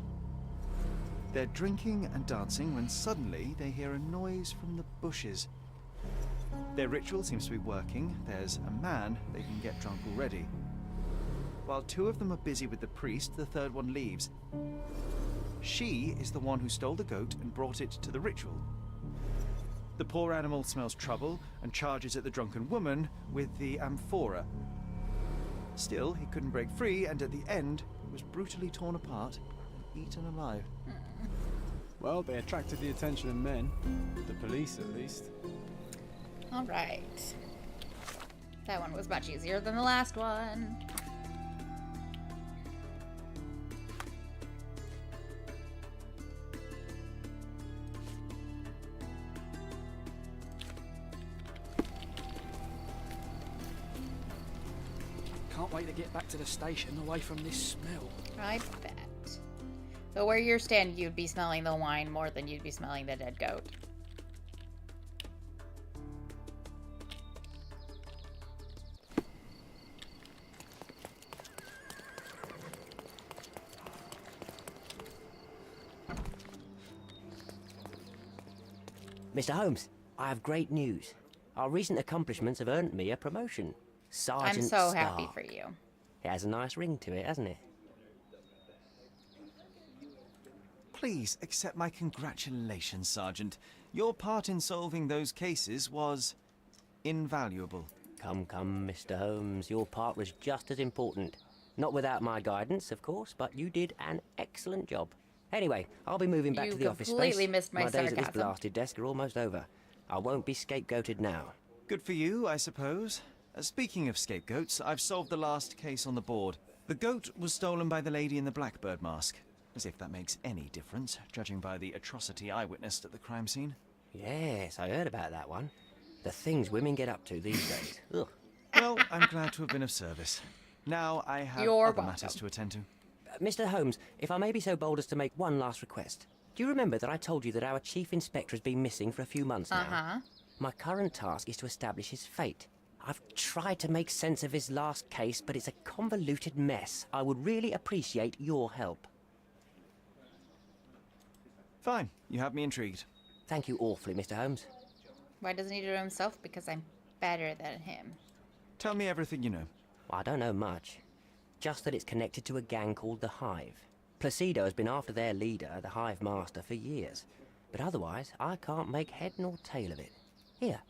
They're drinking and dancing when suddenly they hear a noise from the bushes. Their ritual seems to be working. There's a man they can get drunk already. While two of them are busy with the priest, the third one leaves. She is the one who stole the goat and brought it to the ritual. The poor animal smells trouble and charges at the drunken woman with the amphora. Still, he couldn't break free, and at the end, he was brutally torn apart and eaten alive. Well, they attracted the attention of men. The police, at least. Alright. That one was much easier than the last one. Can't can't wait to get back to the station away from this smell. I bet. So where you're standing, you'd be smelling the wine more than you'd be smelling the dead goat. Mr. Holmes, I have great news. Our recent accomplishments have earned me a promotion. Sergeant I'm so Stark. happy for you. It has a nice ring to it, hasn't it? Please accept my congratulations, Sergeant. Your part in solving those cases was invaluable. Come, Mr. Holmes. Your part was just as important. Not without my guidance, of course, but you did an excellent job. Anyway, I'll be moving back to the office space. You completely missed my days at this sarcasm. blasted desk are almost over. I won't be scapegoated now. Good for you, I suppose. Speaking of scapegoats, I've solved the last case on the board. The goat was stolen by the lady in the blackbird mask. As if that makes any difference, judging by the atrocity I witnessed at the crime scene. Yes, I heard about that one. The things women get up to these days. Ugh. Well, I'm glad to have been of service. Now I have other matters to attend to. Mr. Holmes, if I may be so bold as to make one last request. Do you remember that I told you that our chief inspector has been missing for a few months now? Uh-huh. My current task is to establish his fate. I've tried to make sense of his last case, but it's a convoluted mess. I would really appreciate your help. Fine, you have me intrigued. Thank you awfully, Mr. Holmes. Why doesn't he do it himself? Because I'm better than him. Tell me everything you know. Well, I don't know much. Just that it's connected to a gang called the Hive. Placido has been after their leader, the Hive Master, for years. But otherwise, I can't make head nor tail of it. Here,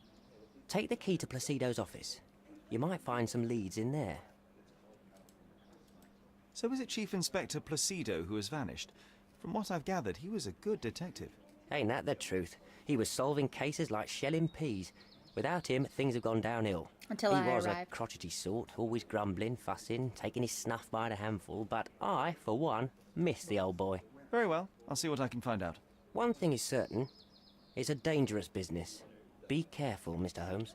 take the key to Placido's office. You might find some leads in there. So is it Chief Inspector Placido who has vanished? From what I've gathered, he was a good detective. Ain't that the truth? He was solving cases like shelling peas. Without him, things have gone downhill. Until he I was arrived. a crotchety sort, always grumbling, fussing, taking his snuff by the handful, but I, for one, miss the old boy. Very well. I'll see what I can find out. One thing is certain. It's a dangerous business. Be careful, Mr. Holmes.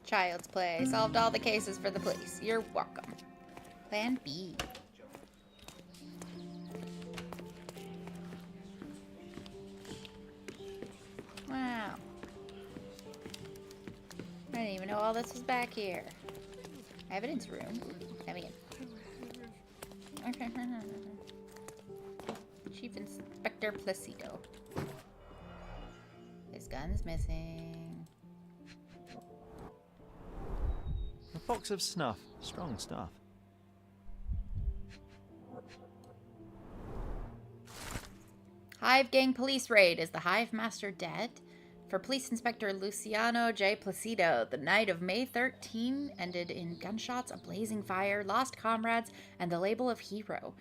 Child's play. Solved all the cases for the police. You're welcome. Plan B. Wow. I didn't even know all this was back here. Evidence room. Let me in. Okay. Chief Inspector Placido. His gun's missing. A box of snuff. Strong stuff. Hive Gang Police Raid. Is the Hive Master dead? For Police Inspector Luciano J. Placido, the night of May 13 ended in gunshots, a blazing fire, lost comrades, and the label of hero.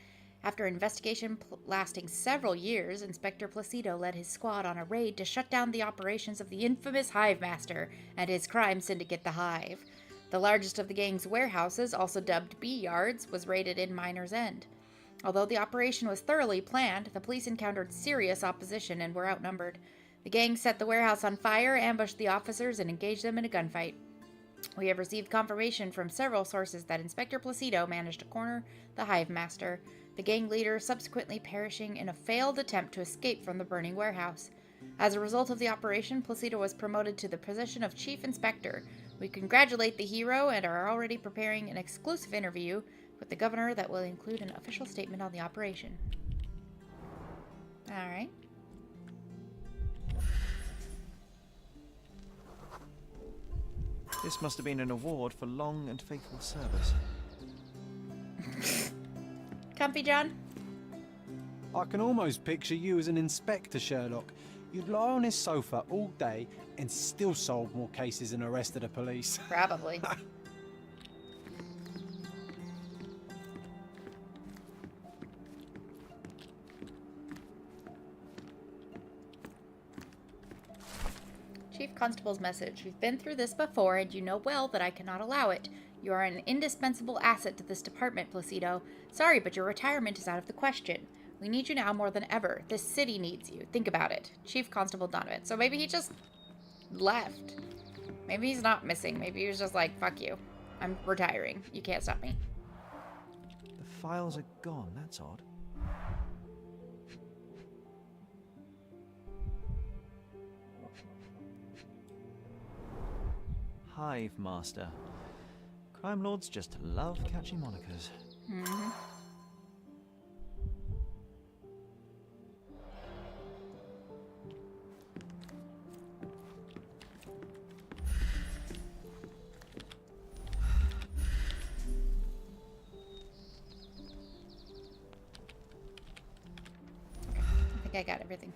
After investigation lasting several years, Inspector Placido led his squad on a raid to shut down the operations of the infamous Hive Master and his crime syndicate, the Hive. The largest of the gang's warehouses, also dubbed B-Yards, was raided in Miner's End. Although the operation was thoroughly planned, the police encountered serious opposition and were outnumbered. The gang set the warehouse on fire, ambushed the officers, and engaged them in a gunfight. We have received confirmation from several sources that Inspector Placido managed to corner the Hive Master, the gang leader subsequently perishing in a failed attempt to escape from the burning warehouse. As a result of the operation, Placido was promoted to the position of Chief Inspector. We congratulate the hero and are already preparing an exclusive interview with the governor that will include an official statement on the operation. Alright. This must have been an award for long and faithful service. Comfy, John? I can almost picture you as an inspector, Sherlock. You'd lie on his sofa all day and still solve more cases than arrested the police. Probably. Chief Constable's message. We've been through this before, and you know well that I cannot allow it. You are an indispensable asset to this department, Placido. Sorry, but your retirement is out of the question. We need you now more than ever. This city needs you. Think about it. Chief Constable Donovan. So maybe he just left. Maybe he's not missing. Maybe he was just like, fuck you. I'm retiring. You can't stop me. The files are gone, that's odd. Hive Master. Crime lords just love catching monikers. Mm-hmm. I got everything.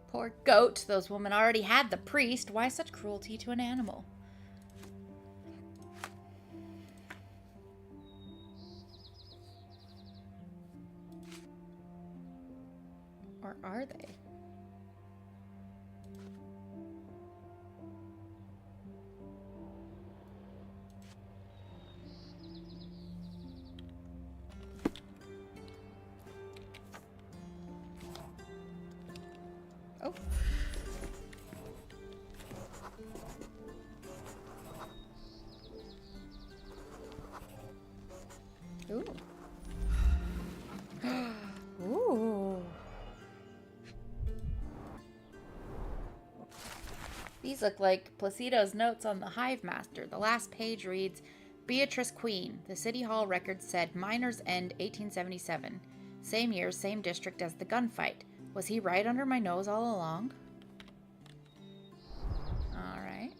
Poor goat. Those women already had the priest. Why such cruelty to an animal? Or are they? Oh. Ooh. Ooh. These look like Placido's notes on the Hive Master. The last page reads, Beatrice Queen. The City Hall record said Miners End 1877. Same year, same district as the gunfight. Was he right under my nose all along? Alright.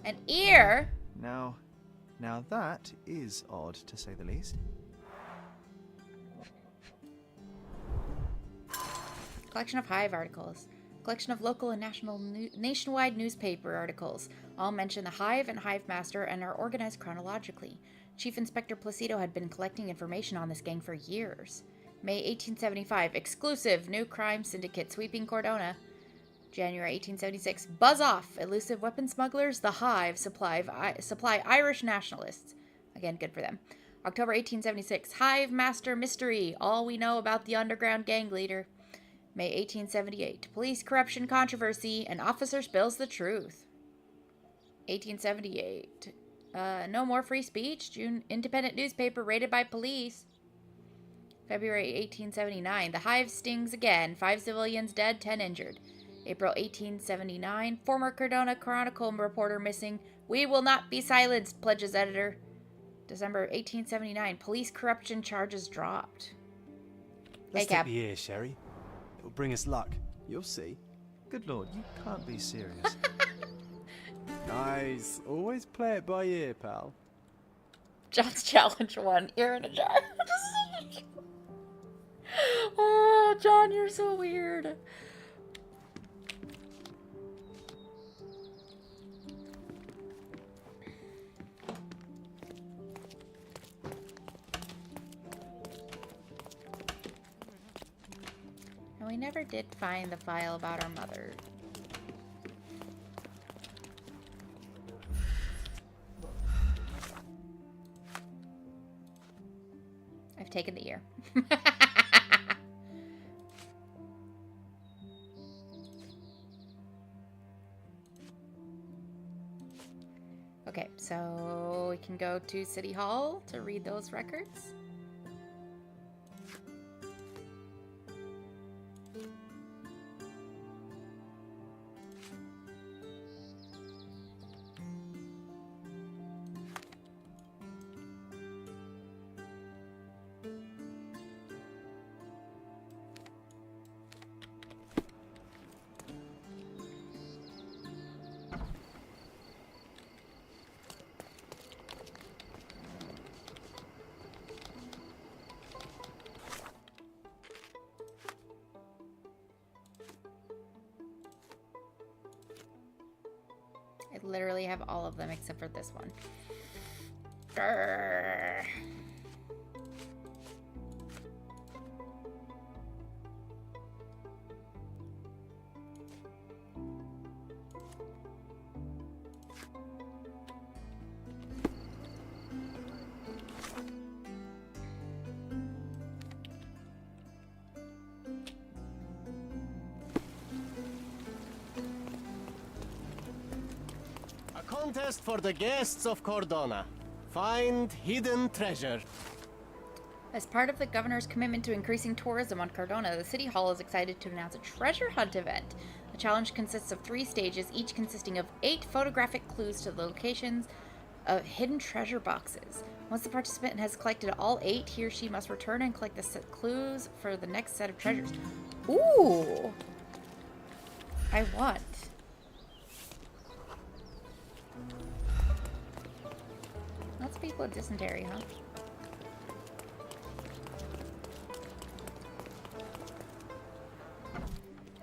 An ear? Now that is odd, to say the least. Collection of Hive articles. Collection of local and nationwide newspaper articles. All mention the Hive and Hive Master and are organized chronologically. Chief Inspector Placido had been collecting information on this gang for years. May 1875. Exclusive. New crime syndicate sweeping Cordona. January 1876. Buzz off. Elusive weapon smugglers. The Hive supply Irish nationalists. Again, good for them. October 1876. Hive Master mystery. All we know about the underground gang leader. May 1878. Police corruption controversy. An officer spills the truth. 1878. No more free speech. June independent newspaper raided by police. February 1879. The Hive stings again. 5 civilians dead, 10 injured. April 1879. Former Cordona Chronicle reporter missing. We will not be silenced, pledges editor. December 1879. Police corruption charges dropped. Let's Hey, Cap. take the ear, Sherry. It'll bring us luck. You'll see. Good lord, you can't be serious. Nice. Always play it by ear, pal. John's challenge 1. Ear in a jar. Oh, John, you're so weird. And we never did find the file about our mother. I've taken the ear. Okay, so we can go to City Hall to read those records. I literally have all of them except for this one. Grrr. contest for the guests of Cordona. Find hidden treasure. As part of the governor's commitment to increasing tourism on Cardona, the City Hall is excited to announce a treasure hunt event. The challenge consists of 3 stages, each consisting of 8 photographic clues to the locations of hidden treasure boxes. Once the participant has collected all 8, he or she must return and collect the clues for the next set of treasures. Ooh! I want. Lots of people with dysentery, huh?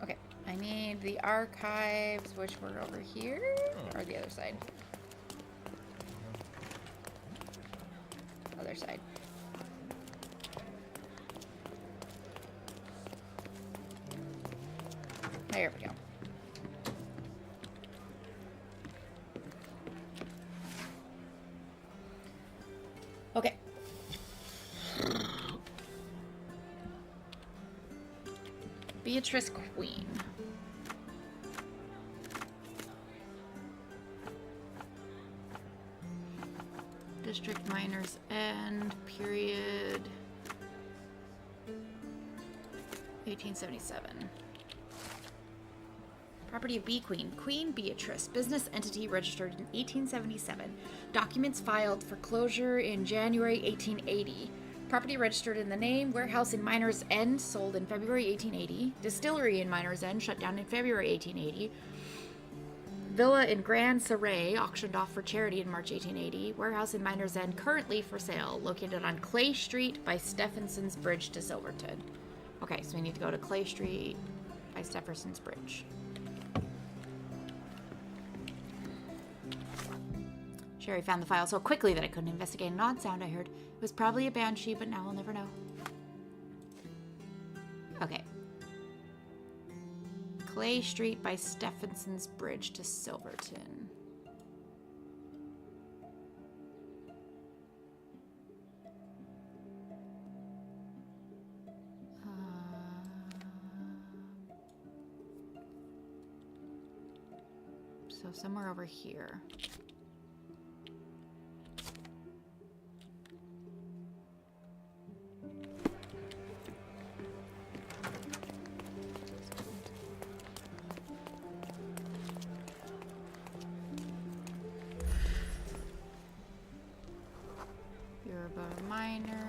Okay, I need the archives, which were over here, or the other side. Other side. There we go. Okay. Beatrice Queen. District Miners End, period 1877. Property of B Queen. Queen Beatrice. Business entity registered in 1877. Documents filed for closure in January 1880. Property registered in the name. Warehouse in Miners End, sold in February 1880. Distillery in Miners End, shut down in February 1880. Villa in Grand Saray, auctioned off for charity in March 1880. Warehouse in Miners End, currently for sale, located on Clay Street by Stephenson's Bridge to Silverton. Okay, so we need to go to Clay Street by Stephenson's Bridge. Sherry found the file so quickly that I couldn't investigate an odd sound I heard. It was probably a banshee, but now we'll never know. Okay. Clay Street by Stephenson's Bridge to Silverton. So somewhere over here. Miner.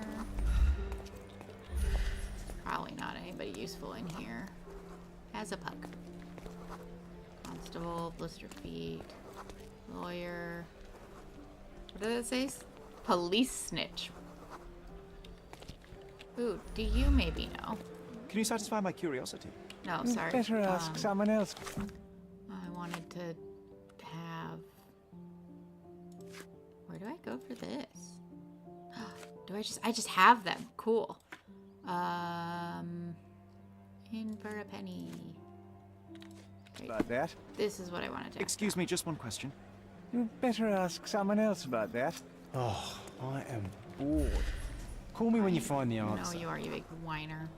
Probably not anybody useful in here. As a pug. Constable, blister feet, lawyer. What did it say? Police snitch. Ooh, do you maybe know? Can you satisfy my curiosity? No, sorry. Better ask someone else. I wanted to have... Where do I go for this? Do I just have them? Cool. In for a penny. Great. About that. This is what I wanted to ask. Excuse me, just one question. You better ask someone else about that. Oh, I am bored. Call me when you find the answer. No, you are, you big whiner.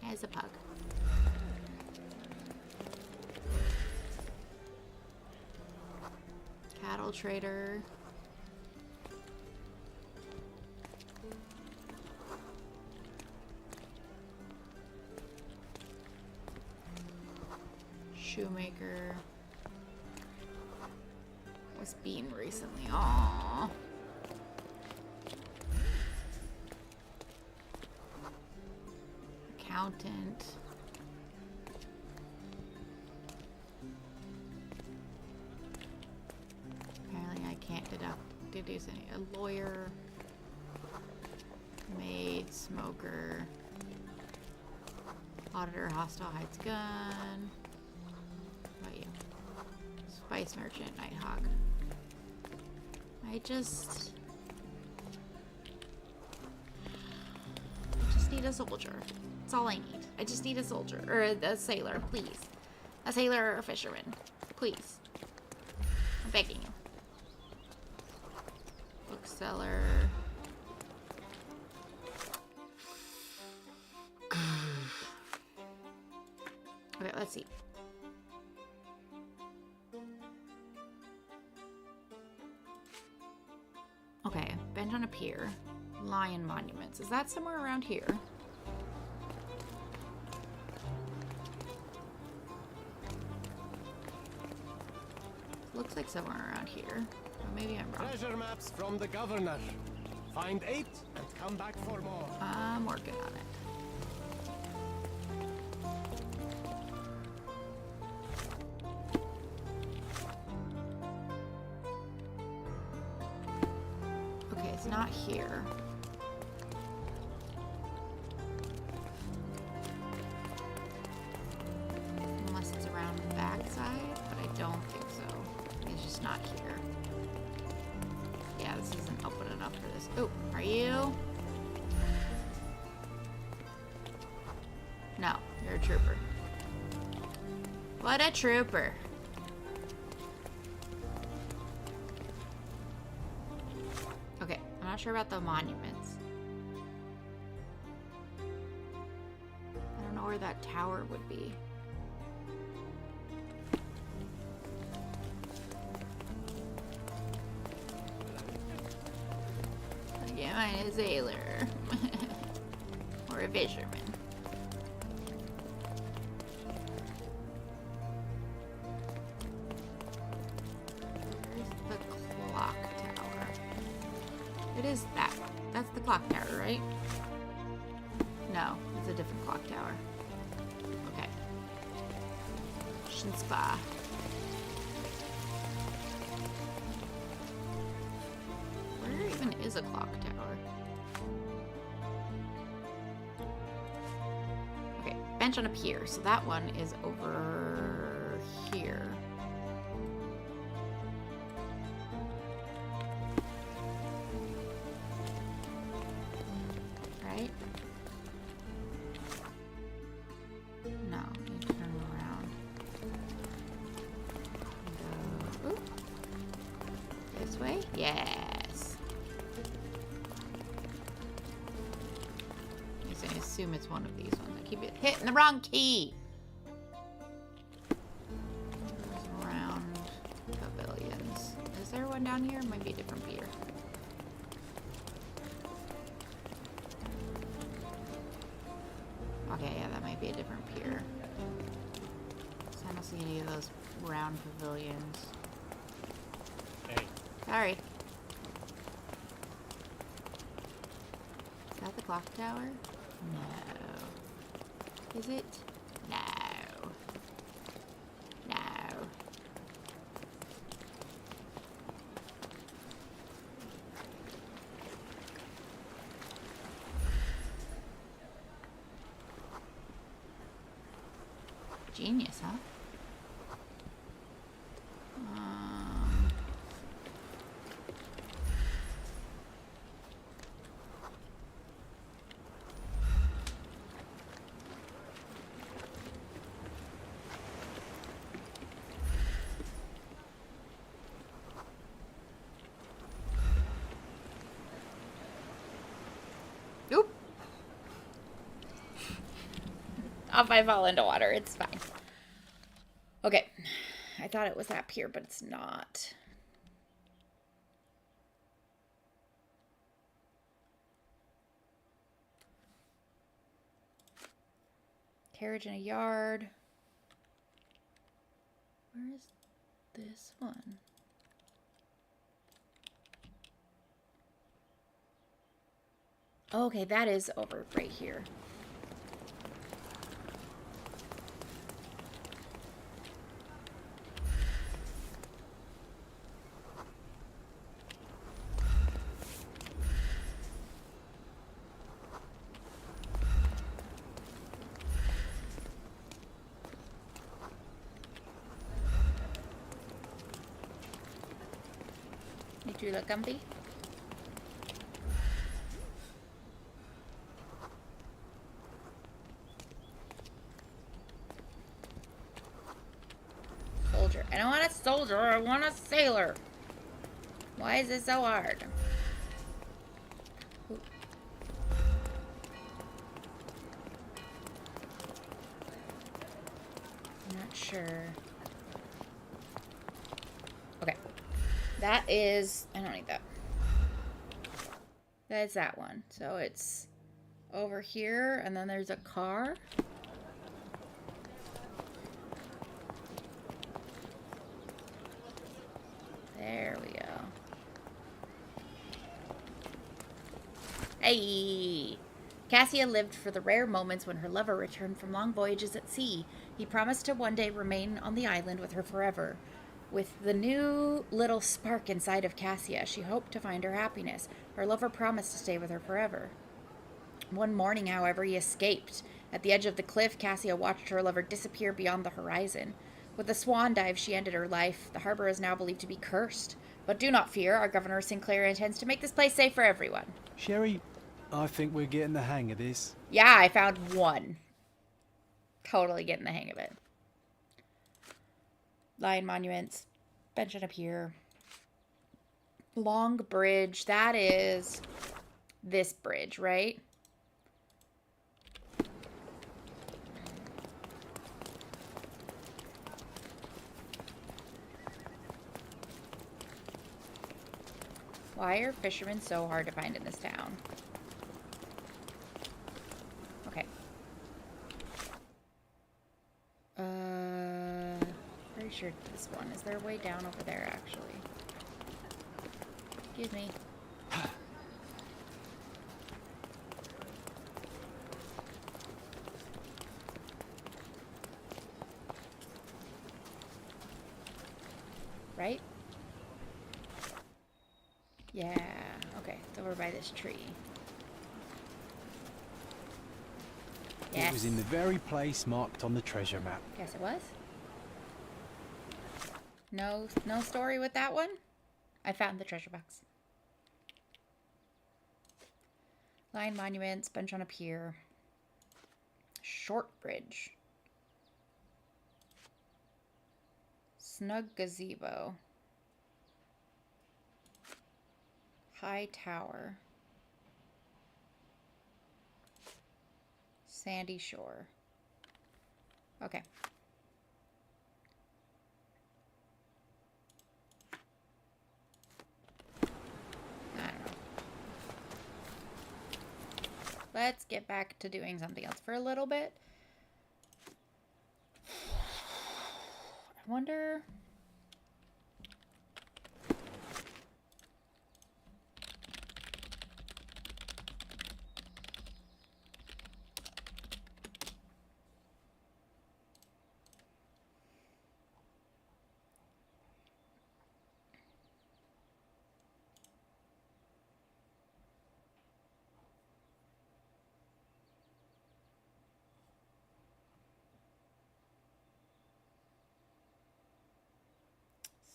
As a pug. Cattle trader. Shoemaker. Was beaten recently. Aww. Accountant. Apparently I can't deduce any. A lawyer. Maid, smoker. Auditor, hostile, hides gun. What about you? Spice merchant, Nighthawk. I just need a soldier. That's all I need. I just need a soldier. Or a sailor, please. A sailor or a fisherman. Please. I'm begging you. Bookseller. Okay, let's see. Okay, bench on a pier. Lion monuments. Is that somewhere around here? Looks like somewhere around here. Or maybe I'm wrong. Treasure maps from the governor. Find 8 and come back for more. I'm working on it. Okay, it's not here. Unless it's around the backside, but I don't think so. It's just not here. Yeah, this isn't open enough for this. Oh, are you? No, you're a trooper. What a trooper. Okay, I'm not sure about the monuments. I don't know where that tower would be. Again, I'm a sailor. Or a fisherman. Where's the clock tower? It is that one. That's the clock tower, right? No, it's a different clock tower. Okay. Shin Spa. Where even is a clock tower? Okay, bench on a pier. So that one is over here. Right? No, you turn around. Go. Ooh. This way? Yes. I assume it's one of these ones. I keep hitting the wrong key. Round pavilions. Is there one down here? Might be a different pier. Okay, yeah, that might be a different pier. So I don't see any of those round pavilions. Hey. Sorry. Is that the clock tower? No. Is it? No. No. Genius, huh? Oop. If I fall into water, it's fine. Okay. I thought it was that pier, but it's not. Carriage in a yard. Where is this one? Okay, that is over right here. Make you look comfy. Soldier. I don't want a soldier, I want a sailor. Why is it so hard? Ooh. I'm not sure. Okay. That is... I don't need that. That's that one. So it's over here, and then there's a car. There we go. Hey! Cassia lived for the rare moments when her lover returned from long voyages at sea. He promised to one day remain on the island with her forever. With the new little spark inside of Cassia, she hoped to find her happiness. Her lover promised to stay with her forever. One morning, however, he escaped. At the edge of the cliff, Cassia watched her lover disappear beyond the horizon. With a swan dive, she ended her life. The harbor is now believed to be cursed. But do not fear, our Governor Sinclair intends to make this place safe for everyone. Sherry, I think we're getting the hang of this. Yeah, I found one. Totally getting the hang of it. Lion monuments. Bench on a pier. Long bridge. That is this bridge, right? Why are fishermen so hard to find in this town? Okay. Pretty sure this one. Is there a way down over there, actually? Excuse me. Right? Yeah, okay. It's over by this tree. Yes. It was in the very place marked on the treasure map. Guess it was. No story with that one? I found the treasure box. Lion monuments, bench on a pier. Short bridge. Snug gazebo. High tower. Sandy shore. Okay. I don't know. Let's get back to doing something else for a little bit. I wonder...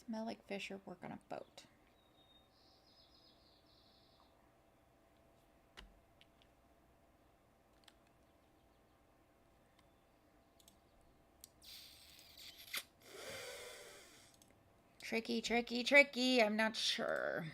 Smell like fish or work on a boat. Tricky, tricky, tricky. I'm not sure.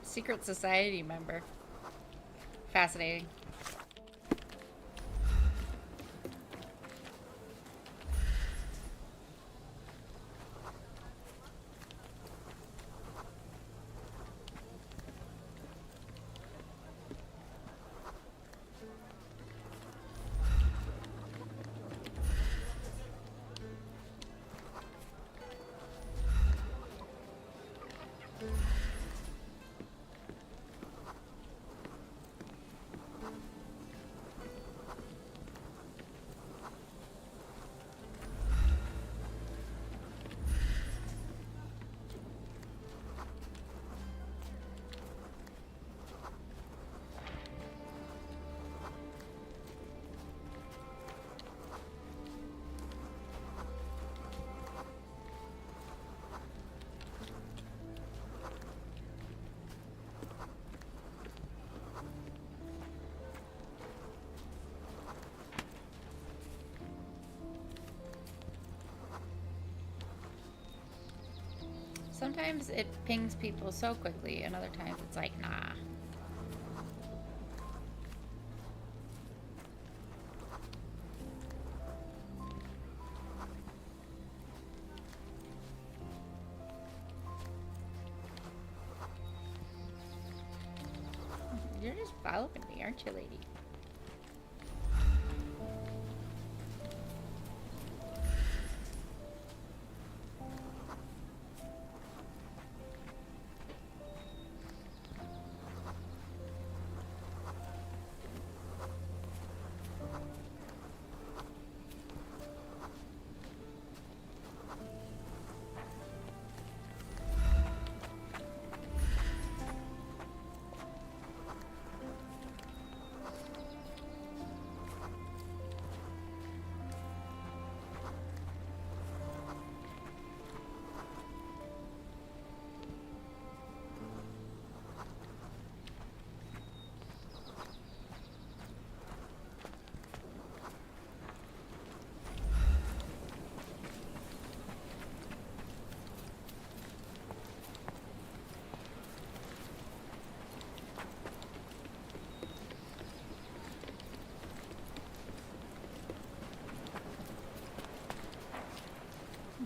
Secret society member. Fascinating. Sometimes it pings people so quickly, and other times it's like, nah. You're just following me, aren't you, lady?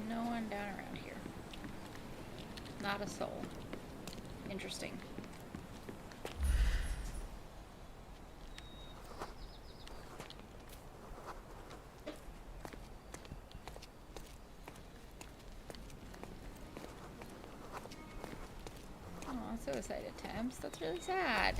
No one down around here. Not a soul. Interesting. Aw, suicide attempts. That's really sad.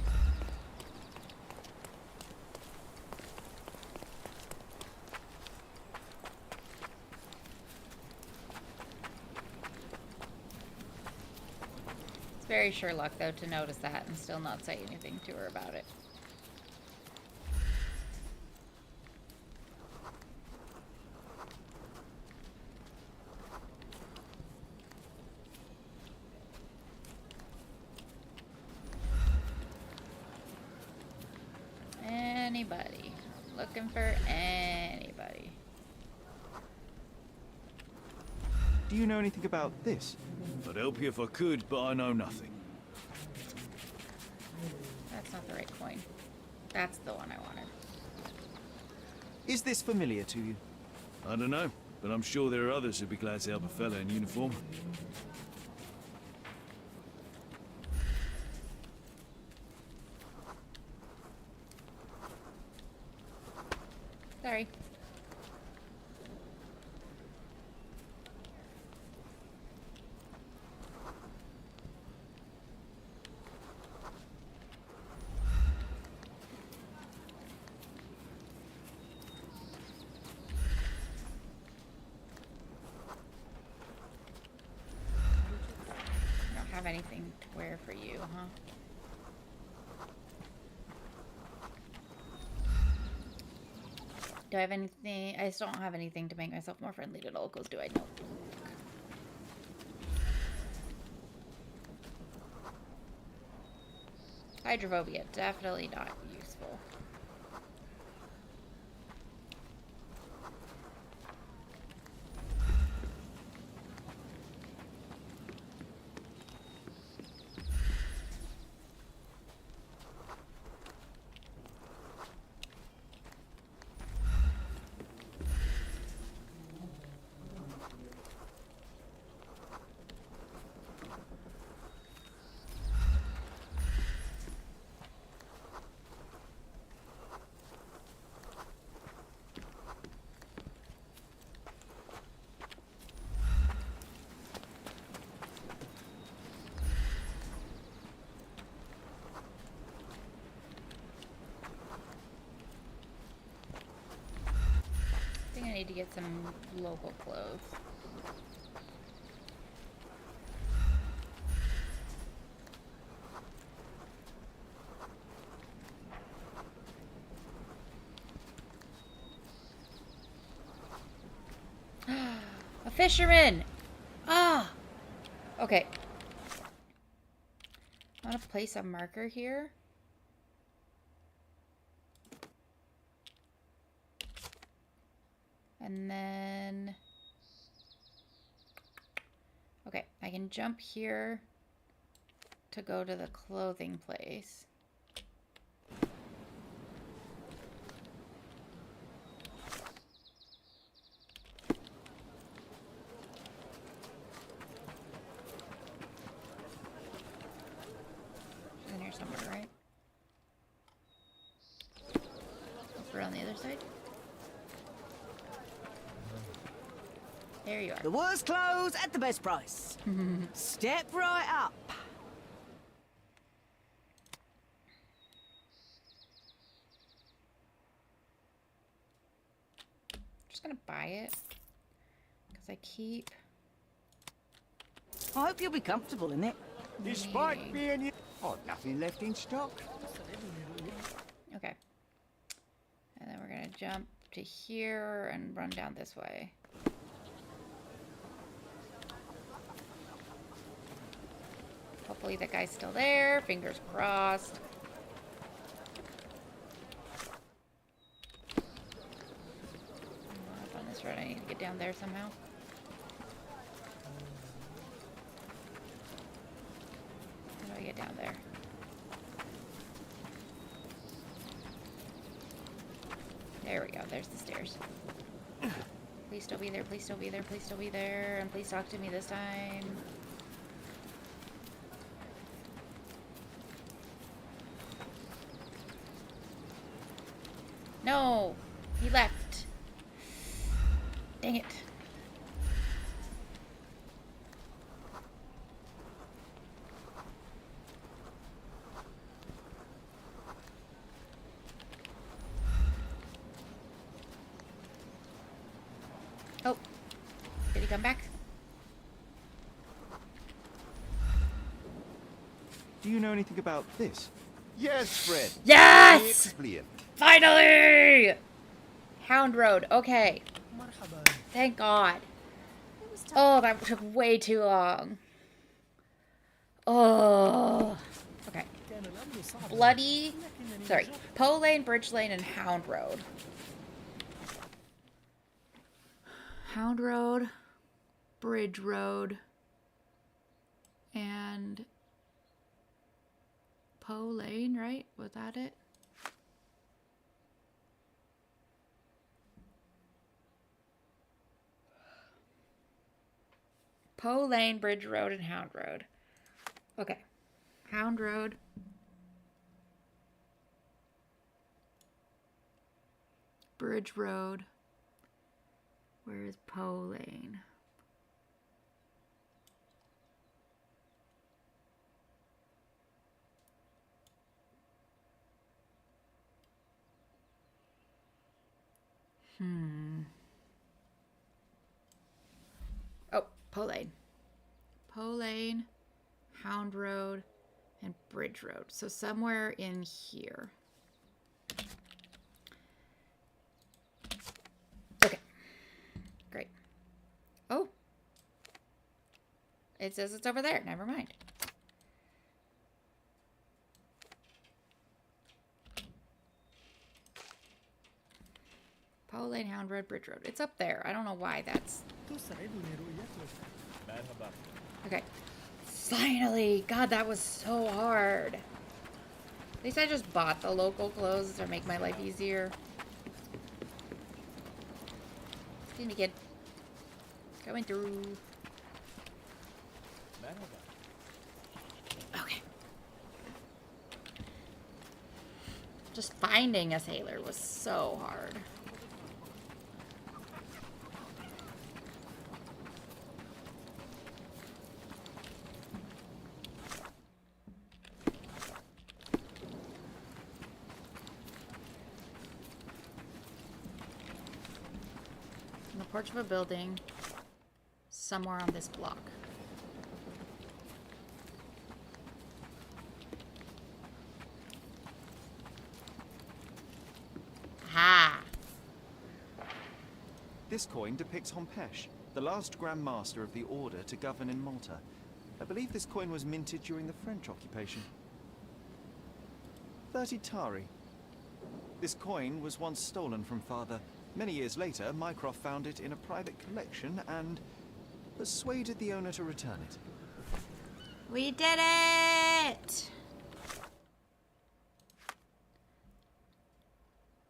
Very Sherlock, though, to notice that and still not say anything to her about it. Anybody. Looking for anybody. Do you know anything about this? I'd help you if I could, but I know nothing. That's not the right coin. That's the one I wanted. Is this familiar to you? I don't know, but I'm sure there are others who'd be glad to help a fella in uniform. Sorry. Have anything to wear for you, huh? Do I have anything? I just don't have anything to make myself more friendly to locals, do I? No. Hydrophobia, definitely not useful. I think I need to get some local clothes. A fisherman! Ah! Okay. I want to place a marker here. And then... Okay, I I can jump here to go to the clothing place. She's in here somewhere, right? Over on the other side? There you are. The worst clothes at the best price. Step right up. Just gonna buy it because I keep. I hope you'll be comfortable in it. Despite being you, I've nothing left in stock. Okay. And then we're gonna jump to here and run down this way. Hopefully that guy's still there. Fingers crossed. Up on this road, I need to get down there somehow. How do I get down there? There we go. There's the stairs. Please still be there. Please still be there. Please still be there. And please talk to me this time. No! He left. Dang it. Oh. Did he come back? Do you know anything about this? Yes, Fred. Yes! Explain. Finally! Hound Road. Okay. Thank God. Oh, that took way too long. Oh. Okay. Bloody. Sorry. Poe Lane, Bridge Lane, and Hound Road. Hound Road, Bridge Road, and Poe Lane, right? Was that it? Poe Lane, Bridge Road, and Hound Road. Okay. Hound Road. Bridge Road. Where is Poe Lane? Oh, Poe Lane. Poe Lane, Hound Road, and Bridge Road. So somewhere in here. Okay. Great. Oh. It says it's over there. Never mind. Poe Lane, Hound Road, Bridge Road. It's up there. I don't know why that's... Okay. Finally! God, that was so hard. At least I just bought the local clothes to make my life easier. Excuse me, kid. Going through. Okay. Just finding a sailor was so hard. On the porch of a building, somewhere on this block. Ha! This coin depicts Hompesh, the last Grand Master of the Order to govern in Malta. I believe this coin was minted during the French occupation. 30 Tari. This coin was once stolen from Father. Many years later, Mycroft found it in a private collection and persuaded the owner to return it. We did it!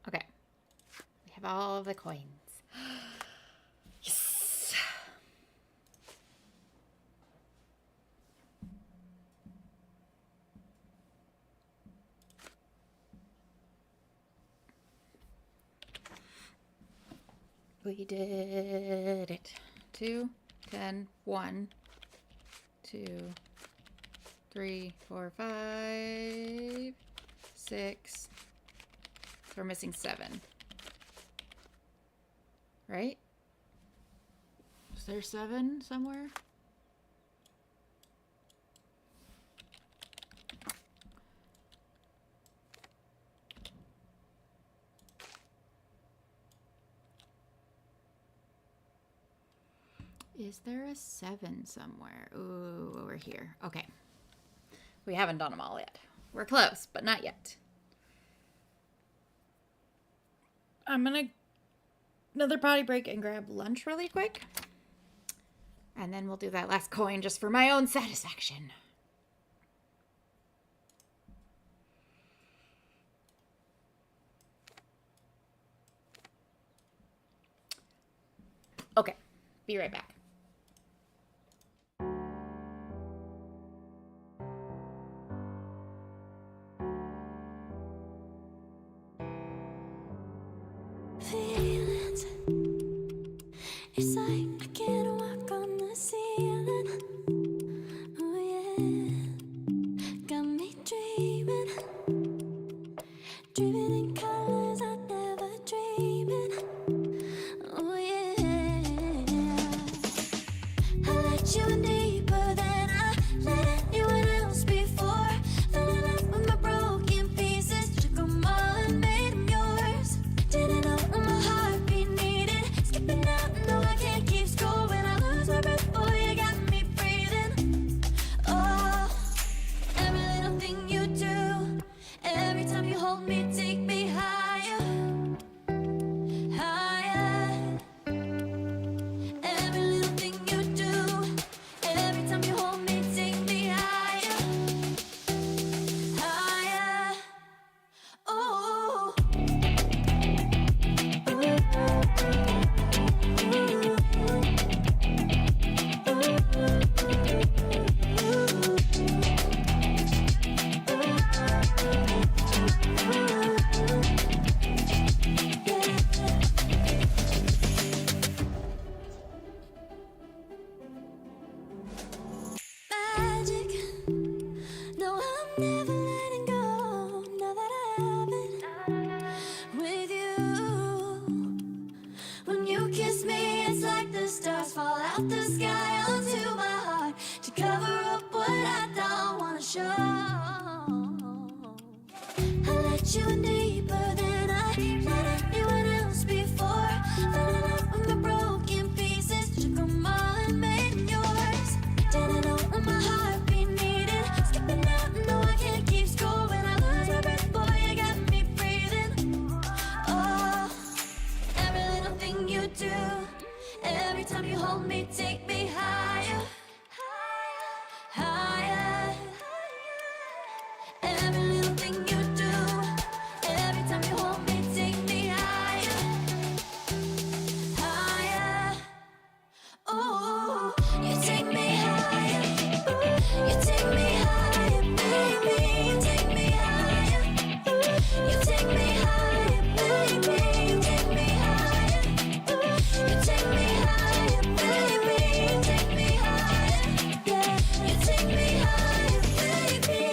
Okay. We have all of the coins. Yes! We did it. 2, 10, 1, 2, 3, 4, 5, 6. So we're missing 7. Right? Is there 7 somewhere? Is there a 7 somewhere? Ooh, over here. Okay. We haven't done them all yet. We're close, but not yet. I'm gonna another potty break and grab lunch really quick. And then we'll do that last coin just for my own satisfaction. Okay. Be right back. Feelings. It's like I can't walk on the ceiling. Oh yeah, got me dreaming, dreaming in colors I never dreamed in. Oh yeah, I let you in deeper than I let anyone else before. Fell in love with my broken pieces, took them all and made them yours. Didn't know what my heartbeat needed. Skipping out, no, I can't keep score. When I lose my breath, boy, you got me breathing. Oh, every little thing you do, every time you hold me, take me higher, higher. Every little thing you do, every time you hold me, take me higher, higher. Oh. Magic. No, I'm never letting go. Now that I have it with you. When you kiss me, it's like the stars fall out the sky onto my heart to cover up what I don't wanna show. I let you in deeper than I let anyone else before. Fell in love with my broken pieces, took them all and made them yours. Didn't know what my heartbeat needed. Skipping out, no, I can't keep score. When I lose my breath, boy, you got me breathing. Oh, every little thing you do, every time you hold me, take me higher, higher. Every little thing you do, every time you hold me, take me higher, higher. Oh, you take me higher, you take me higher, baby, you take me higher, you take me higher, baby, you take me higher, you take me higher, baby, you take me higher, yeah, you take me higher, baby.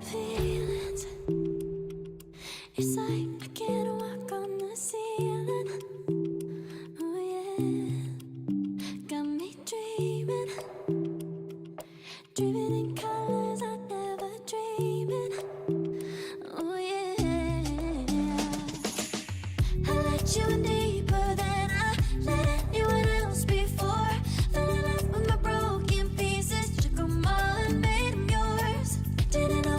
Feelings. It's like I can't walk on the ceiling. Oh yeah, got me dreaming, dreaming in colors I never dreamed in. Oh yeah, I let you in deeper than I let anyone else before. Fell in love with my broken pieces, took them all and made them yours. Didn't know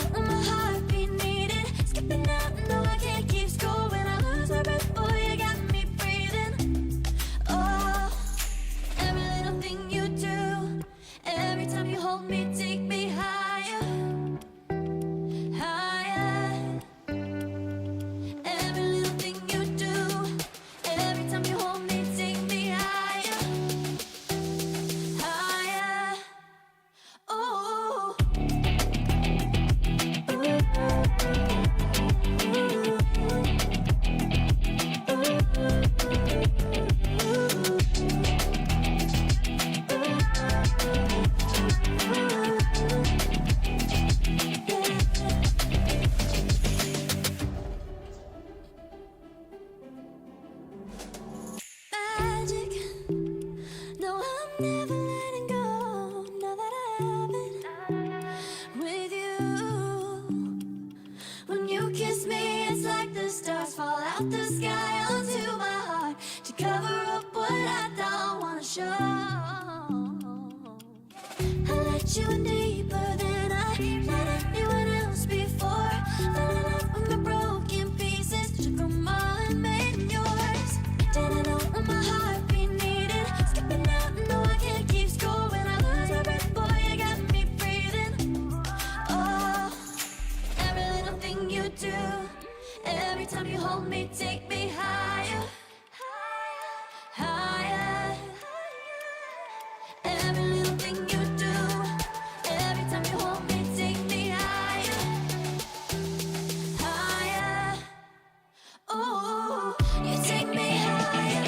out the sky onto my heart to cover up what I don't wanna show. I let you in deeper than I let anyone else before. Fell in love with my broken pieces, took them all and made them yours. Didn't know what my heartbeat needed, skipping out, no I can't keep score. When I lose my breath, boy, you got me breathing. Oh, every little thing you do, every time you hold me, take me higher, higher. Every little thing you do, every time you hold me, take me higher, higher. Oh, you take me higher,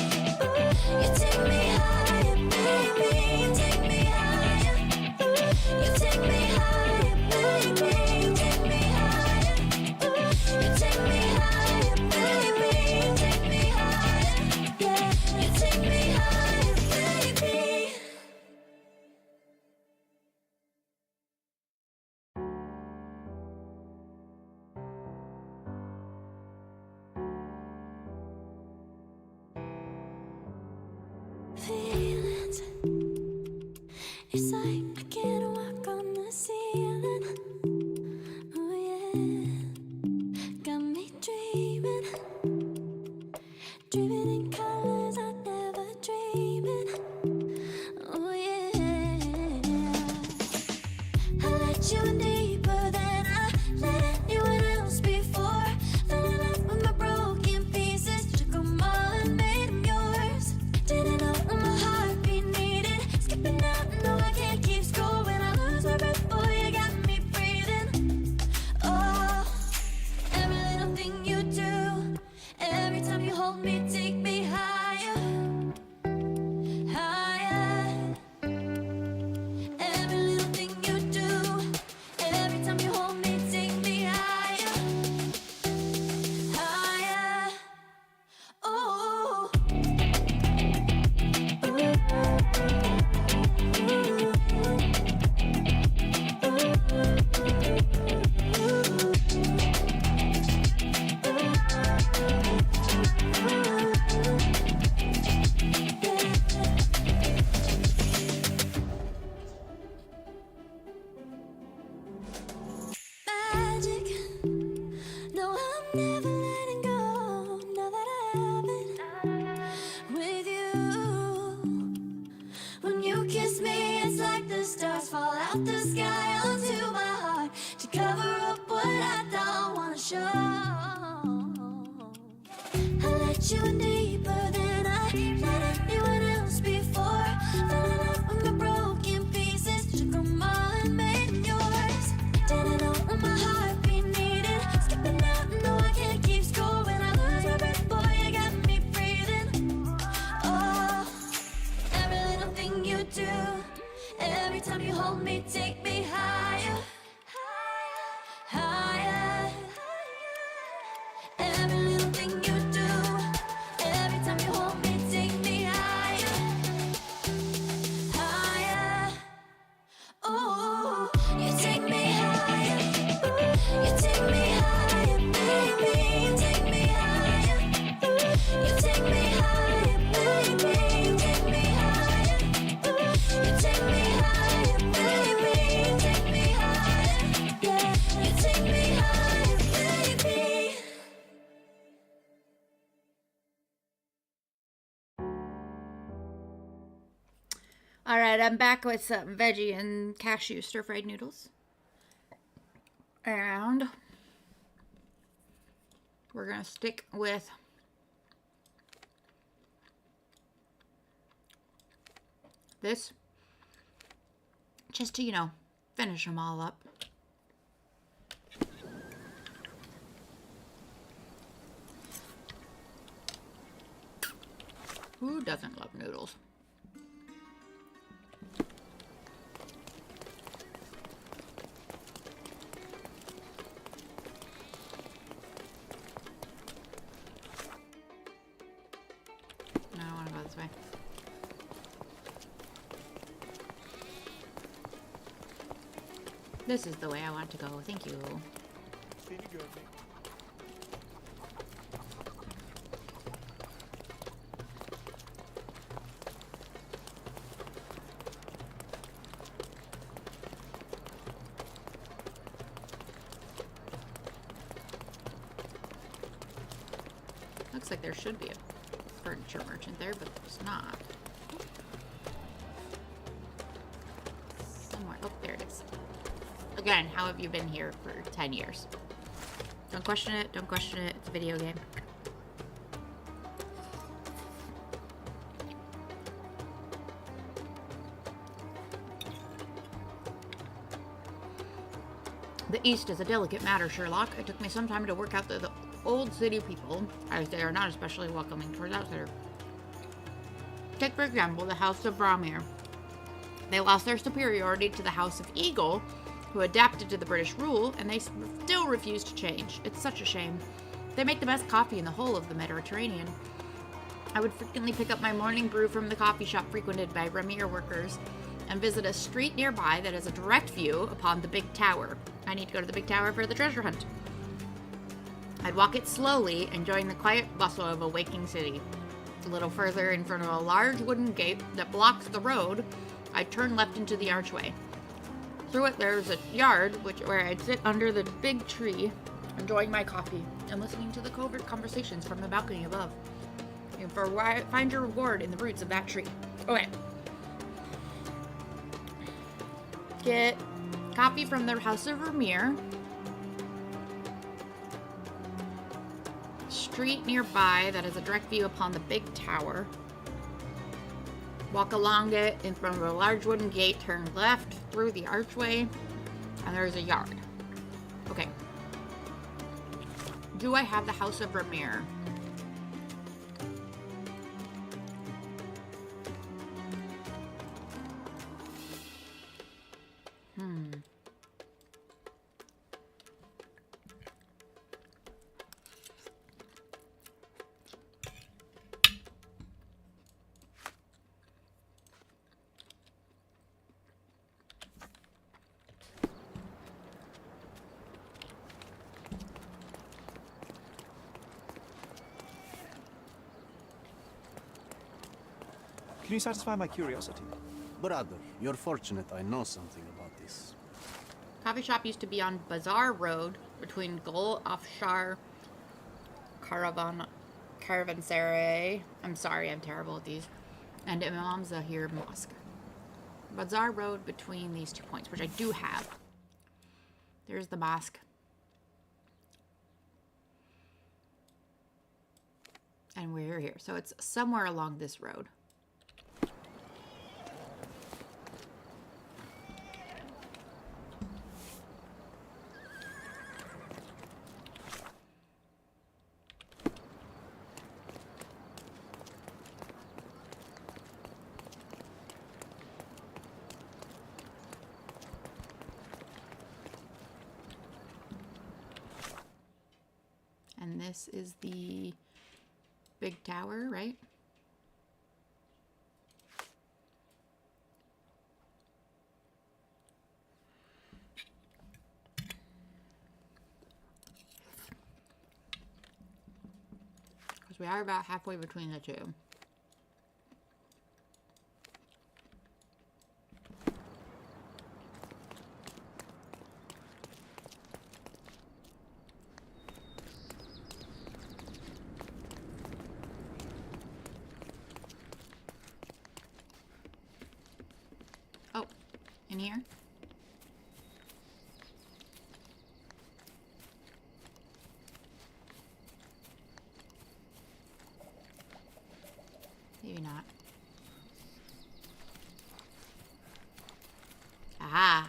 you take me higher, baby, you take me higher, you take me higher, baby, you take me higher, you take me higher, baby, you take me higher, yeah, you take me higher, baby. Feelings, it's like I can't walk on the ceiling. Oh yeah, got me dreaming, dreaming in colors I never dreamed. Oh yeah, I let you in deeper than I let anyone else before. Fell in love with my broken pieces, took them all and made them yours. Didn't know what my heartbeat needed, skipping out, no I can't keep score. When I lose my breath, boy, you got me breathing. Oh, every little thing you do, every time you hold me, take me higher, higher. Every little thing you do, every time you hold me, take me higher, higher. Oh, magic. No, I'm never letting go. Now that I have it with you. When you kiss me, it's like the stars fall out the sky onto my heart to cover up what I don't wanna show. I let you in deeper than I let anyone else before. Fell in love with my broken pieces, took them all and made them yours. Didn't know what my heartbeat needed, skipping out, no I can't keep score. When I lose my breath, boy, you got me breathing. Oh, every little thing you do, every time you hold me, take me higher, higher. Every little thing you do, every time you hold me, take me higher, higher. Oh, you take me higher, you take me higher, baby, you take me higher, you take me higher, baby, you take me higher, you take me higher, baby, you take me higher, yeah, you take me higher, baby. All right, I'm back with some veggie and cashew stir-fried noodles. And we're going to stick with this just to, you know, finish them all up. Who doesn't love noodles? No, I want to go this way. This is the way I want to go. Thank you. Looks like there should be a furniture merchant there, but there's not. Somewhere. Oh, there it is. Again, how have you been here for 10 years? Don't question it. Don't question it. It's a video game. The East is a delicate matter, Sherlock. It took me some time to work out the old city people, as they are not especially welcoming towards outsiders. Take, for example, the House of Bromir. They lost their superiority to the House of Eagle, who adapted to the British rule, and they still refuse to change. It's such a shame. They make the best coffee in the whole of the Mediterranean. I would frequently pick up my morning brew from the coffee shop frequented by Bromir workers and visit a street nearby that has a direct view upon the big tower. I need to go to the big tower for the treasure hunt. I'd walk it slowly, enjoying the quiet bustle of a waking city. A little further, in front of a large wooden gate that blocks the road, I'd turn left into the archway. Through it, there's a yard where I'd sit under the big tree, enjoying my coffee and listening to the covert conversations from the balcony above. And find your reward in the roots of that tree. Okay. Get coffee from the House of Vermeer. Street nearby that has a direct view upon the big tower. Walk along it in front of a large wooden gate, turn left through the archway, and there's a yard. Okay. Do I have the House of Vermeer? Can you satisfy my curiosity? Brother, you're fortunate I know something about this. Coffee shop used to be on Bazaar Road between Gul Afshar Caravanserai. I'm sorry, I'm terrible at these. And Imam Zahir Mosque. Bazaar Road between these 2 points, which I do have. There's the mosque. And we're here. So it's somewhere along this road. And this is the big tower, right? Because we are about halfway between the two. In here? Maybe not. Aha!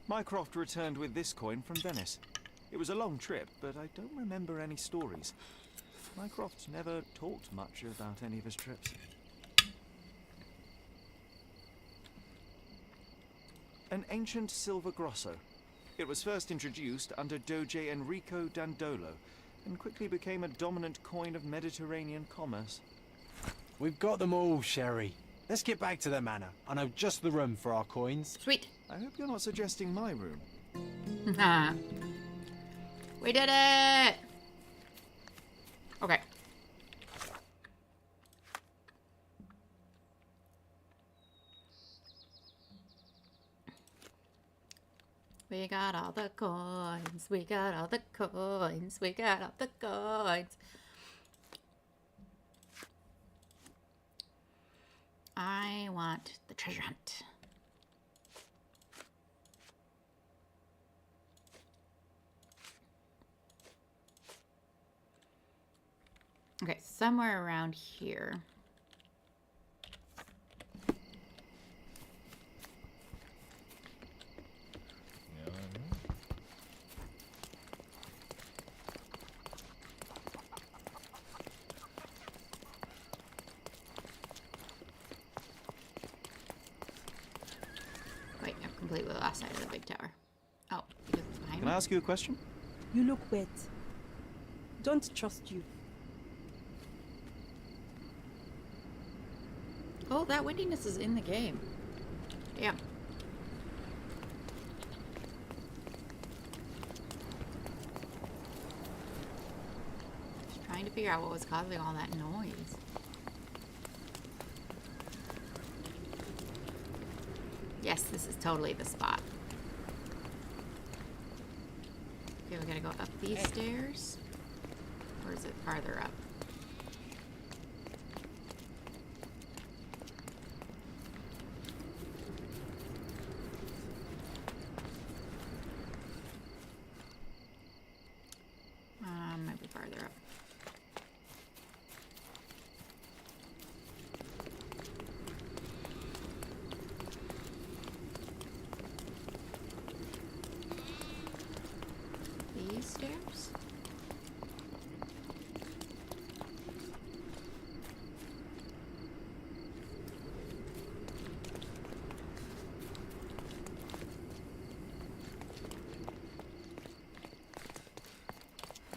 Mycroft returned with this coin from Venice. It was a long trip, but I don't remember any stories. Mycroft never talked much about any of his trips. An ancient silver grosso. It was first introduced under Doge Enrico Dandolo and quickly became a dominant coin of Mediterranean commerce. We've got them all, Sherry. Let's get back to the manor. I know just the room for our coins. Sweet. I hope you're not suggesting my room. We did it! Okay. We got all the coins. We got all the coins. We got all the coins. I want the treasure hunt. Okay, somewhere around here. Wait, I've completely lost sight of the big tower. Oh, because it's behind Can me? I ask you a question? You look wet. Don't trust you. Oh, that windiness is in the game. Damn. Just trying to figure out what was causing all that noise. Yes, this is totally the spot. Okay, we gotta go up these stairs. Or is it farther up? Might be farther up. These stairs?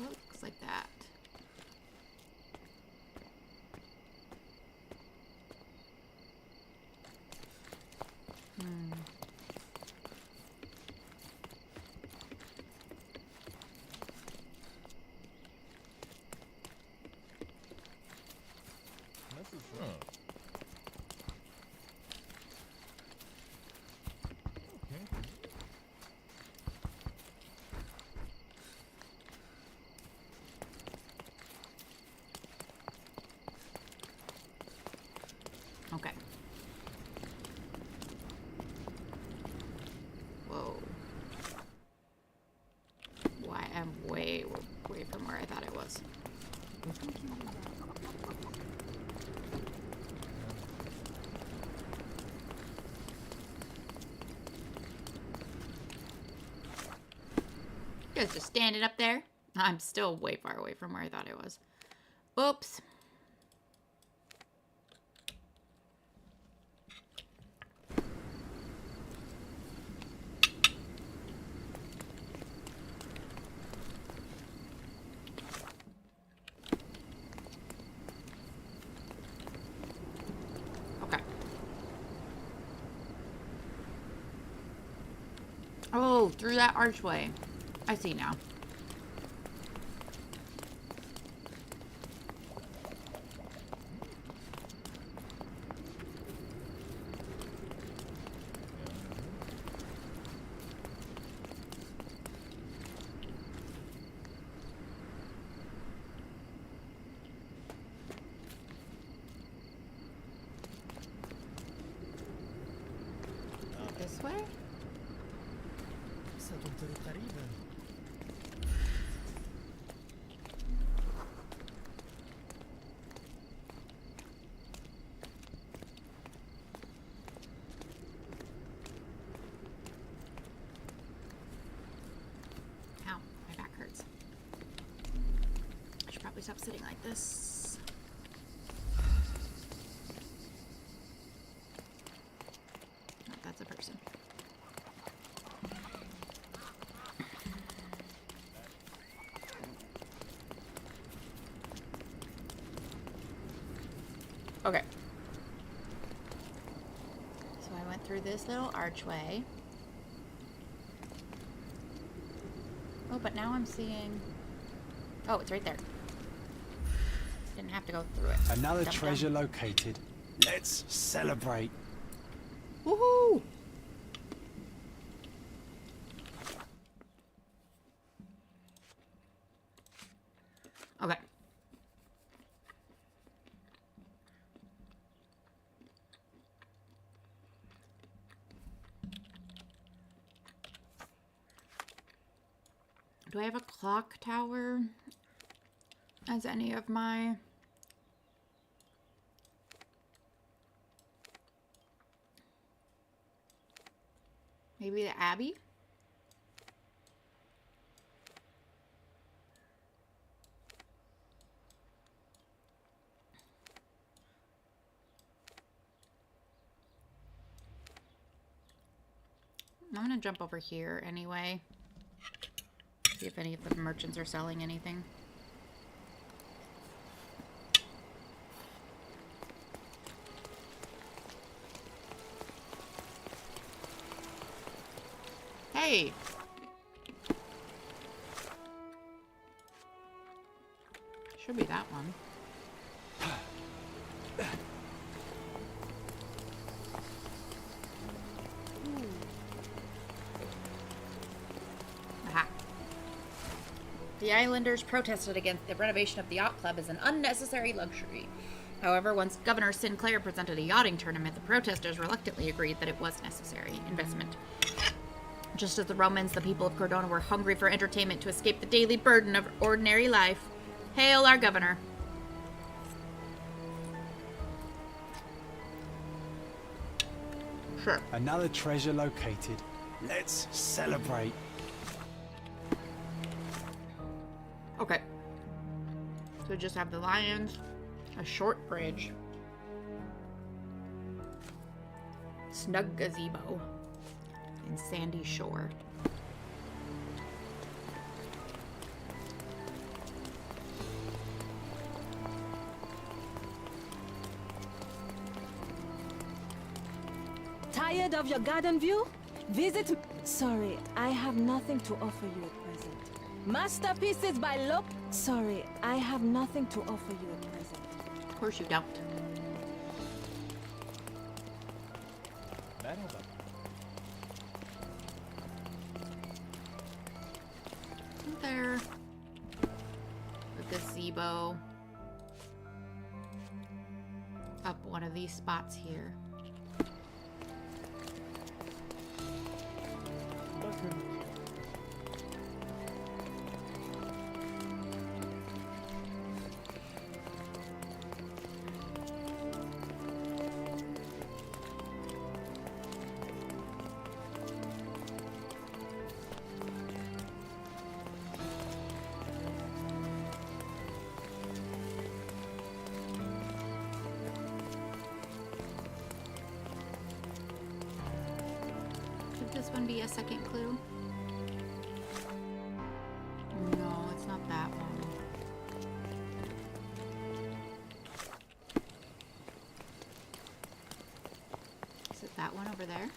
Looks like that. Okay. Whoa. Why I'm way from where I thought it was. You guys just standing up there? I'm still way far away from where I thought it was. Oops. Oh, through that archway. I see now. This way? Ow, my back hurts. I should probably stop sitting like this. Oh, that's a person. Okay. So I went through this little archway. Oh, but now I'm seeing... Oh, it's right there. Didn't have to go through it. Another Jump treasure down. located. Let's celebrate. Woohoo! Do I have a clock tower as any of my... Maybe the Abbey? I'm gonna jump over here anyway. See if any of the merchants are selling anything. Hey! Should be that one. Aha. The islanders protested against the renovation of the yacht club as an unnecessary luxury. However, once Governor Sinclair presented a yachting tournament, the protesters reluctantly agreed that it was necessary investment. Just as the Romans, the people of Cordona were hungry for entertainment to escape the daily burden of ordinary life. Hail our governor. Sure. Another treasure located. Let's celebrate. Okay. So we just have the lions, a short bridge, snug gazebo, and sandy shore. Tired of your garden view? Visit... Sorry, I have nothing to offer you at present. Masterpieces by Lope? Sorry, I have nothing to offer you at present. Of course you don't. Isn't there a gazebo up one of these spots here? Could this one be a second clue? No, it's not that one. Is it that one over there?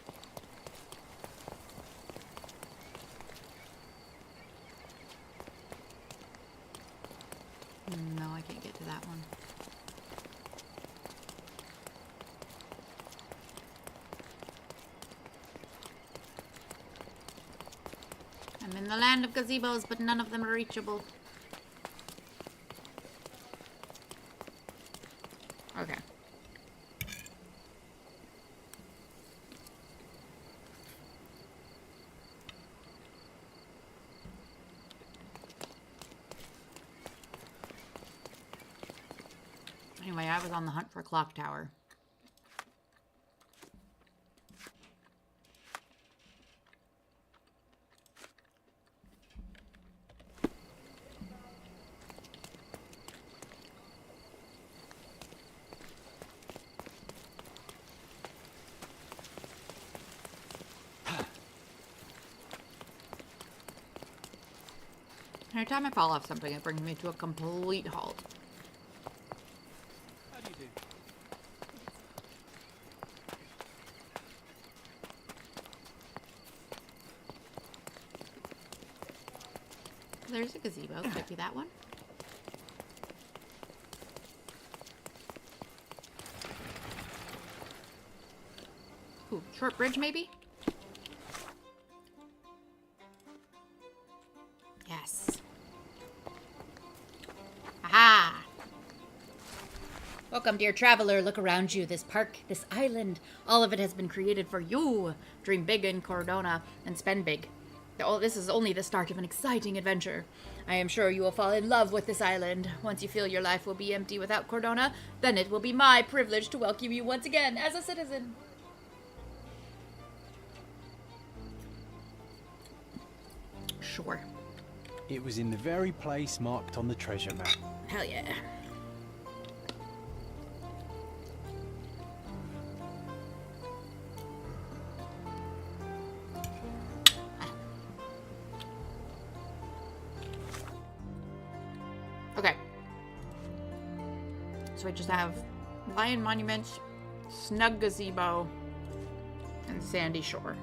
No, I can't get to that one. I'm in the land of gazebos, but none of them are reachable. Okay. Anyway, I was on the hunt for a clock tower. Every time I fall off something, it brings me to a complete halt. How do you do? There's a gazebo. Could it be that one? Ooh, short bridge maybe? Yes. Aha! Welcome, dear traveler. Look around you. This park, this island, all of it has been created for you. Dream big in Cordona and spend big. Oh, this is only the start of an exciting adventure. I am sure you will fall in love with this island. Once you feel your life will be empty without Cordona, then it will be my privilege to welcome you once again as a citizen. Sure. It was in the very place marked on the treasure map. Hell yeah. Okay. So we just have Lion Monument, Snug Gazebo, and Sandy Shore.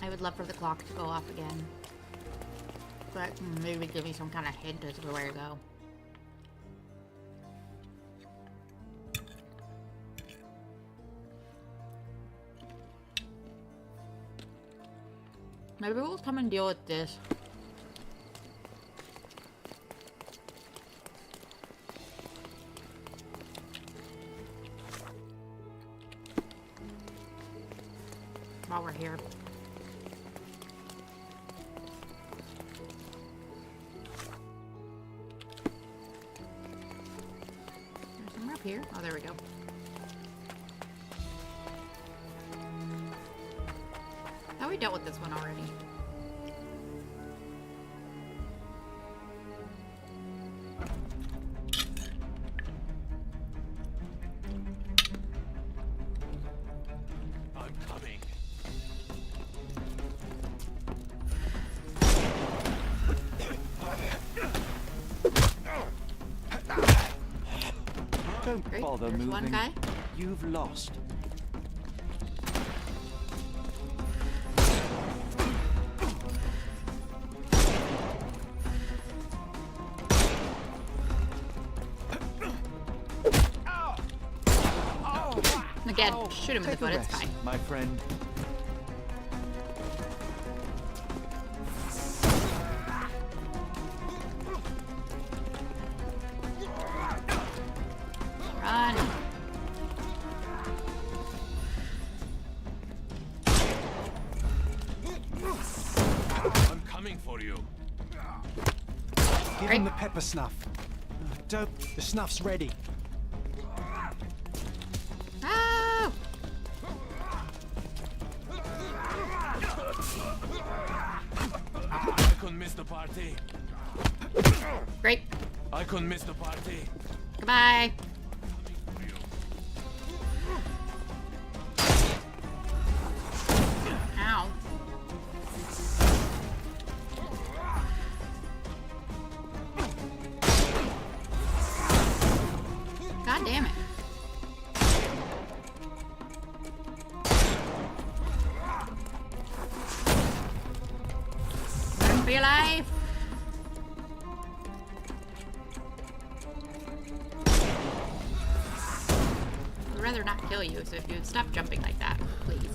I would love for the clock to go off again. But maybe give me some kind of hint as to where to go. Maybe we'll come and deal with this. While we're here. Here? Oh, there we go. Thought we dealt with this one already. I'm coming. Don't bother There's moving. one guy. You've lost. Again, shoot him in the Take a foot, it's rest, fine. my friend. Run. I'm coming for you. Give him the pepper snuff. Don't. The snuff's ready. Oh! I couldn't miss the party. Great. I couldn't miss the party. Goodbye. Ow. God damn it. Run for your life. I'd rather not kill you, so if you would stop jumping like that, please.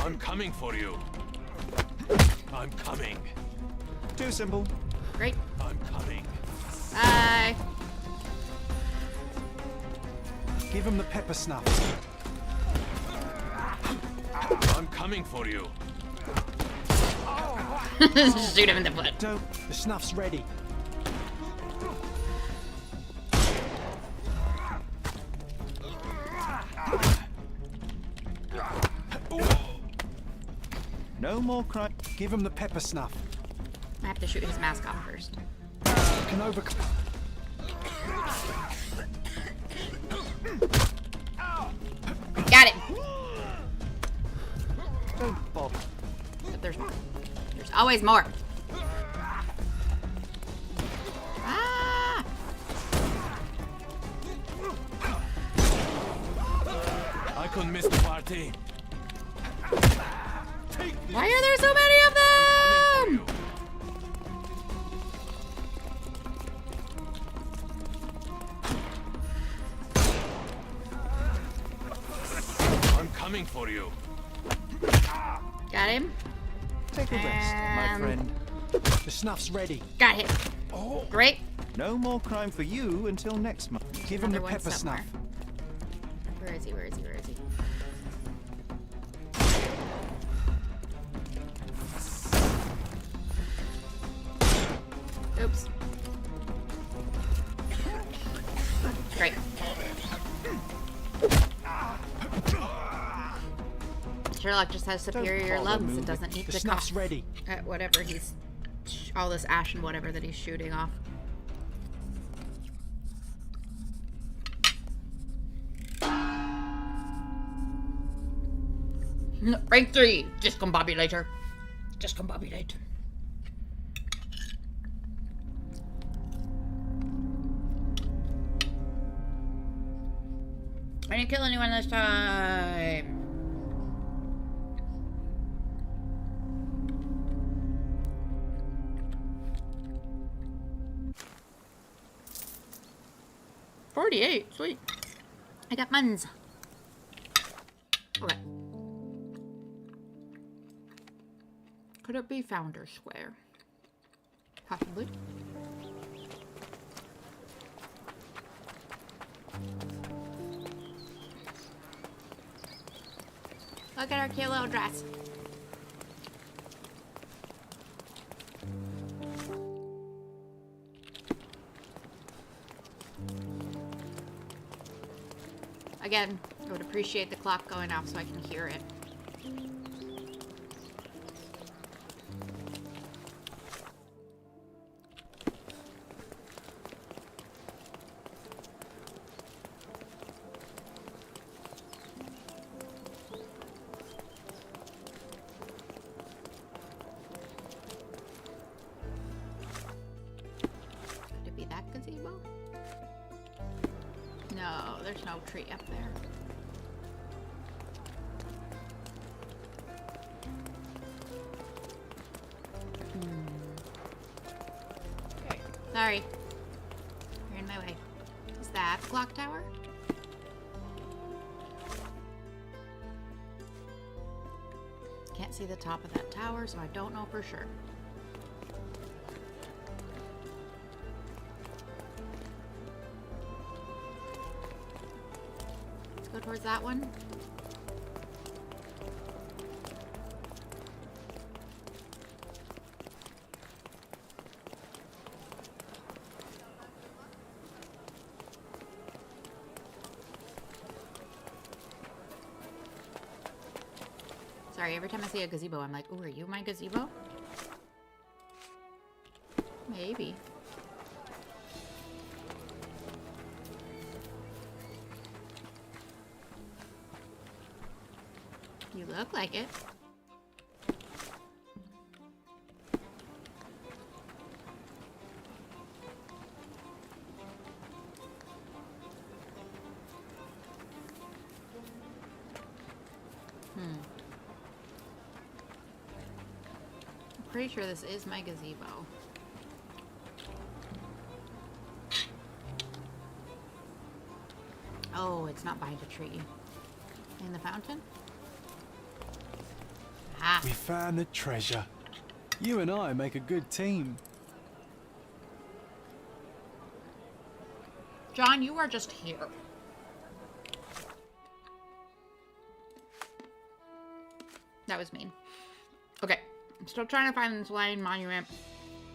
I'm coming for you. I'm coming. Too simple. Great. I'm coming. Bye. Give him the pepper snuff. I'm coming for you. Shoot him in the foot. Don't. The snuff's ready. No more crime. Give him the pepper snuff. I have to shoot his mask off first. You can overcome. Got it. Don't bother. But there's more. There's always more. Ah! I couldn't miss the party. Why are there so many of them? I'm coming for you. Got him. Take a rest, my friend. The snuff's ready. Got him. Oh. Great. No more crime for you until next month. Give him the Another one pepper somewhere. snuff. Where is he? Where is he? Where is he? Oops. Great. Sherlock just has superior bother lungs moving. and doesn't need The to snuff's cough ready. at whatever he's... all this ash and whatever that he's shooting off. Rank 3! Discombobulator. Discombobulate. I didn't kill anyone this time. $48. Sweet. I got muns. Okay. Could it be Founder Square? Possibly. Look at our cute little dress. Again, I would appreciate the clock going off so I can hear it. Could it be that gazebo? No, there's no tree up there. Okay. Sorry. You're in my way. Is that the clock tower? Can't see the top of that tower, so I don't know for sure. Go towards that one. Sorry, every time I see a gazebo, I'm like, ooh, are you my gazebo? Maybe. You look like it. I'm pretty sure this is my gazebo. Oh, it's not behind a tree. In the fountain? Ah. We found the treasure. You and I make a good team. John, you are just here. That was mean. Okay, I'm still trying to find this Lion Monument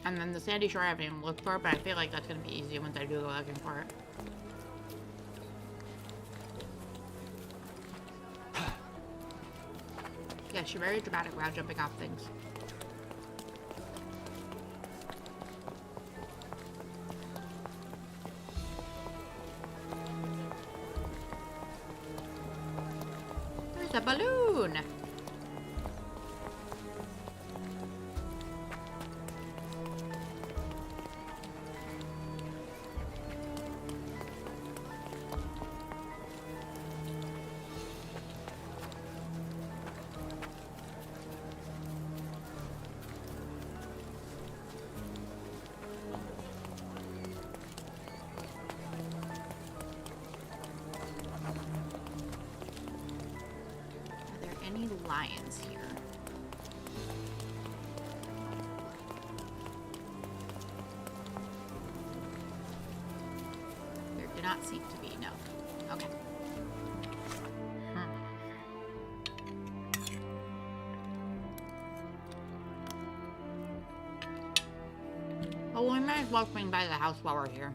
and then the Sandy Shore I haven't even looked for, but I feel like that's going to be easy once I do go looking for it. Yeah, she's very dramatic while jumping off things. There's a balloon! lions here. There do not seem to be, no. Okay. Well, we might as well swing by the house while we're here.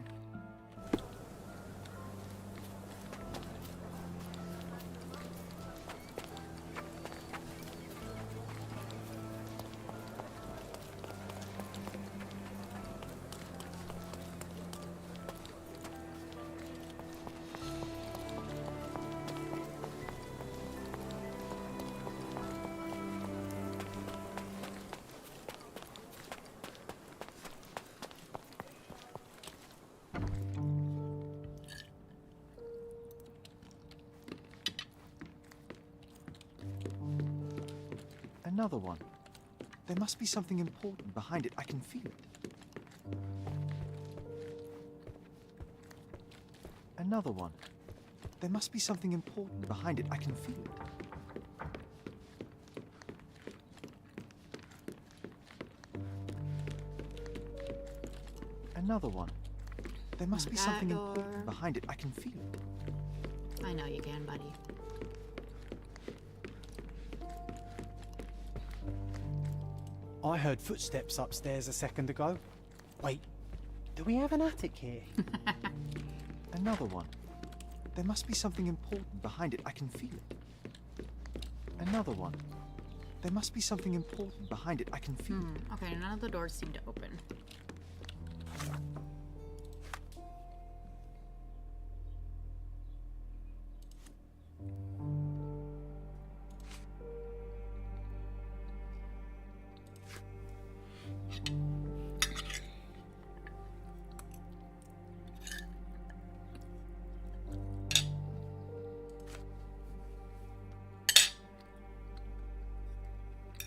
Another one. There must be something important behind it. I can feel it. Another one. There must be something important behind it. I can feel it. Another one. There must be something important behind it. I can feel it. I know you can, buddy. I heard footsteps upstairs a second ago. Wait, do we have an attic here? Another one. There must be something important behind it. I can feel it. Another one. There must be something important behind it. I can feel it. Okay, none of the doors seem to open.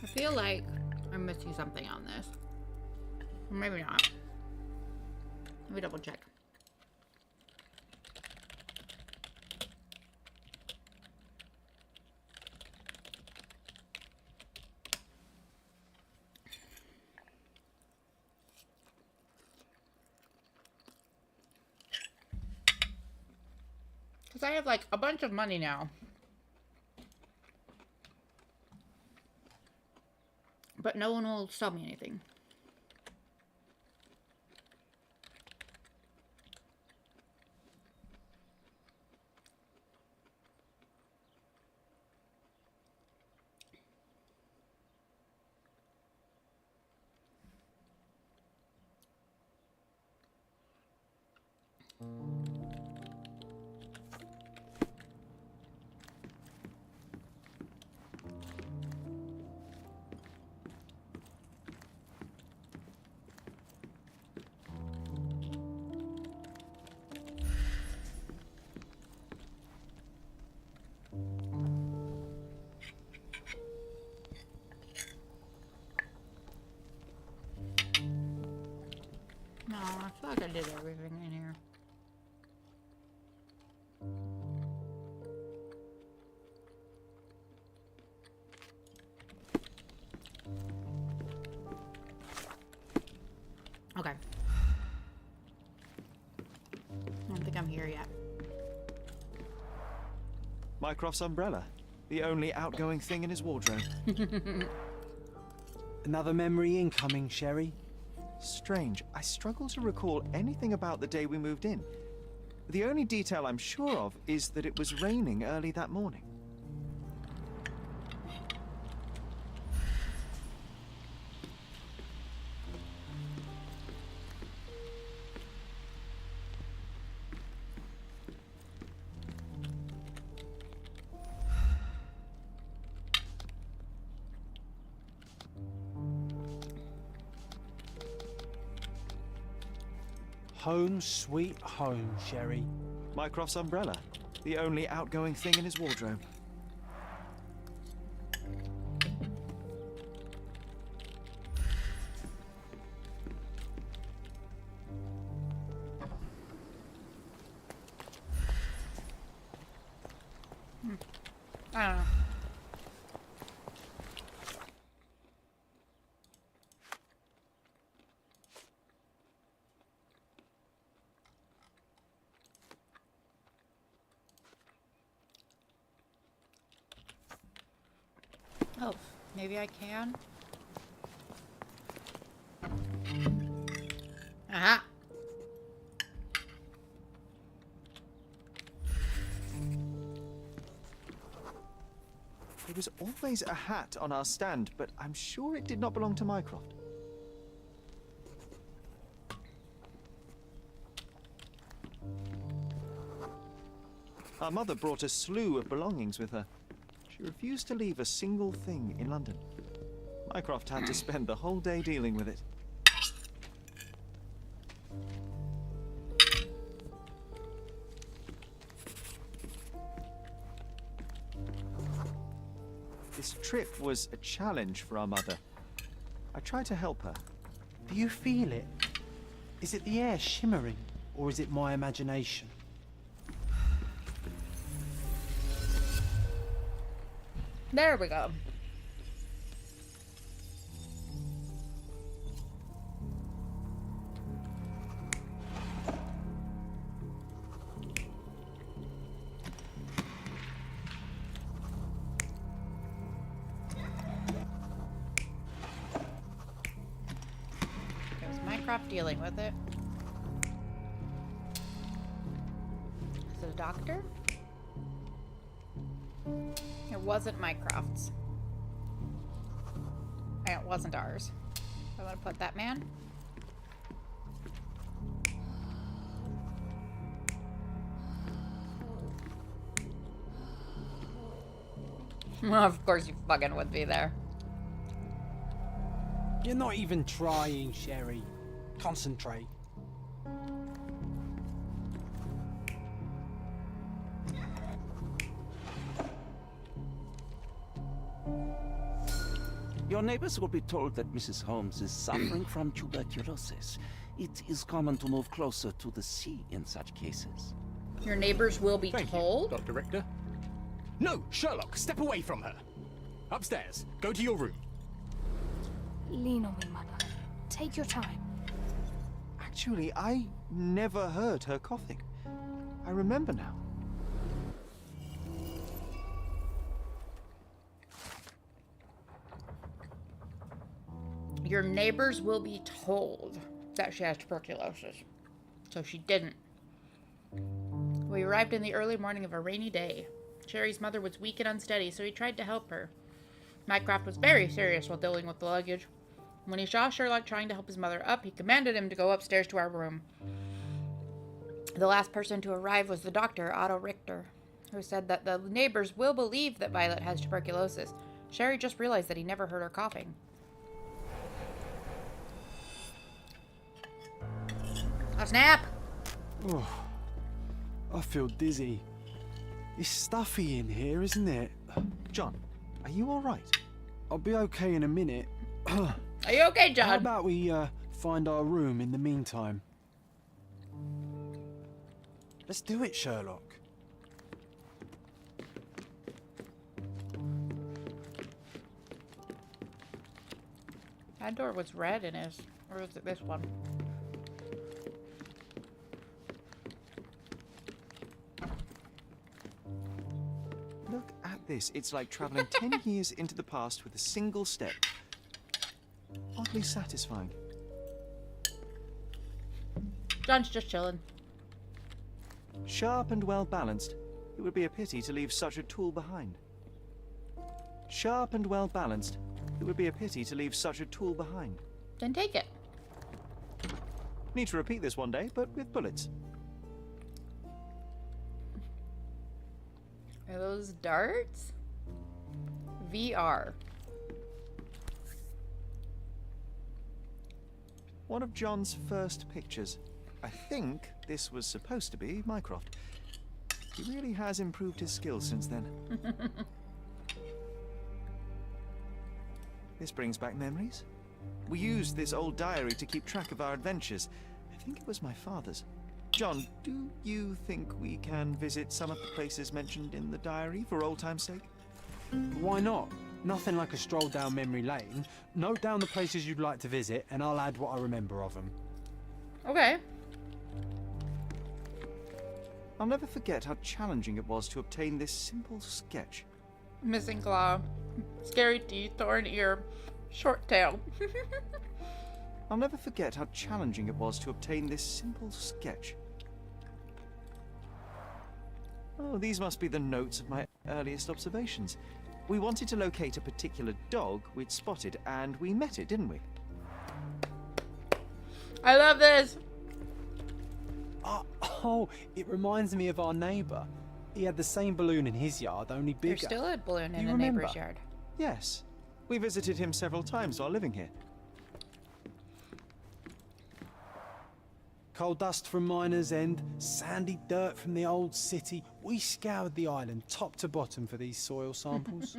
I feel like I'm missing something on this. Or maybe not. Let me double check. Because I have like a bunch of money now. But no one will sell me anything. No, I feel like I did everything in here. Okay. I don't think I'm here yet. Mycroft's umbrella. The only outgoing thing in his wardrobe. Another memory incoming, Sherry. Strange. I struggle to recall anything about the day we moved in. The only detail I'm sure of is that it was raining early that morning. Home sweet home, Sherry. Mycroft's umbrella. The only outgoing thing in his wardrobe. I don't know. Oh, maybe I can. Aha! There was always a hat on our stand, but I'm sure it did not belong to Mycroft. Our mother brought a slew of belongings with her. She refused to leave a single thing in London. Mycroft had to spend the whole day dealing with it. This trip was a challenge for our mother. I tried to help her. Do you feel it? Is it the air shimmering, or is it my imagination? There we go. Is Mycroft dealing with it? Is it a doctor? It wasn't Mycroft's. And it wasn't ours. I'm gonna put that man. Of course you fucking would be there. You're not even trying, Sherry. Concentrate. Your neighbors will be told that Mrs. Holmes is suffering from tuberculosis. It is common to move closer to the sea in such cases. Your neighbors will be told? Dr. Richter. No, Sherlock, step away from her. Upstairs. Go to your room. Lean on me, Mother. Take your time. Actually, I never heard her coughing. I remember now. Your neighbors will be told that she has tuberculosis. So she didn't. We arrived in the early morning of a rainy day. Sherry's mother was weak and unsteady, so he tried to help her. Mycroft was very serious while dealing with the luggage. When he saw Sherlock trying to help his mother up, he commanded him to go upstairs to our room. The last person to arrive was the doctor, Otto Richter, who said that the neighbors will believe that Violet has tuberculosis. Sherry just realized that he never heard her coughing. Oh, snap! Oh, I feel dizzy. It's stuffy in here, isn't it? John, are you all right? I'll be okay in a minute. Are you okay, John? How about we find our room in the meantime? Let's do it, Sherlock. That door was red in his... Or was it this one? Look at this. It's like traveling 10 years into the past with a single step. Oddly satisfying. John's just chilling. Sharp and well balanced. It would be a pity to leave such a tool behind. Sharp and well balanced. It would be a pity to leave such a tool behind. Then take it. Need to repeat this one day, but with bullets. Are those darts? VR. One of John's first pictures. I think this was supposed to be Mycroft. He really has improved his skills since then. This brings back memories. We used this old diary to keep track of our adventures. I think it was my father's. John, do you think we can visit some of the places mentioned in the diary for old time's sake? Why not? Nothing like a stroll down memory lane. Note down the places you'd like to visit, and I'll add what I remember of them. Okay. I'll never forget how challenging it was to obtain this simple sketch. Missing claw. Scary teeth, torn ear, short tail. I'll never forget how challenging it was to obtain this simple sketch. Oh, these must be the notes of my earliest observations. We wanted to locate a particular dog we'd spotted, and we met it, didn't we? I love this! Oh, it reminds me of our neighbour. He had the same balloon in his yard, only bigger. There's still a balloon in You the remember? neighbor's yard. Yes. We visited him several times while living here. Coal dust from Miner's End, sandy dirt from the old city. We scoured the island top to bottom for these soil samples.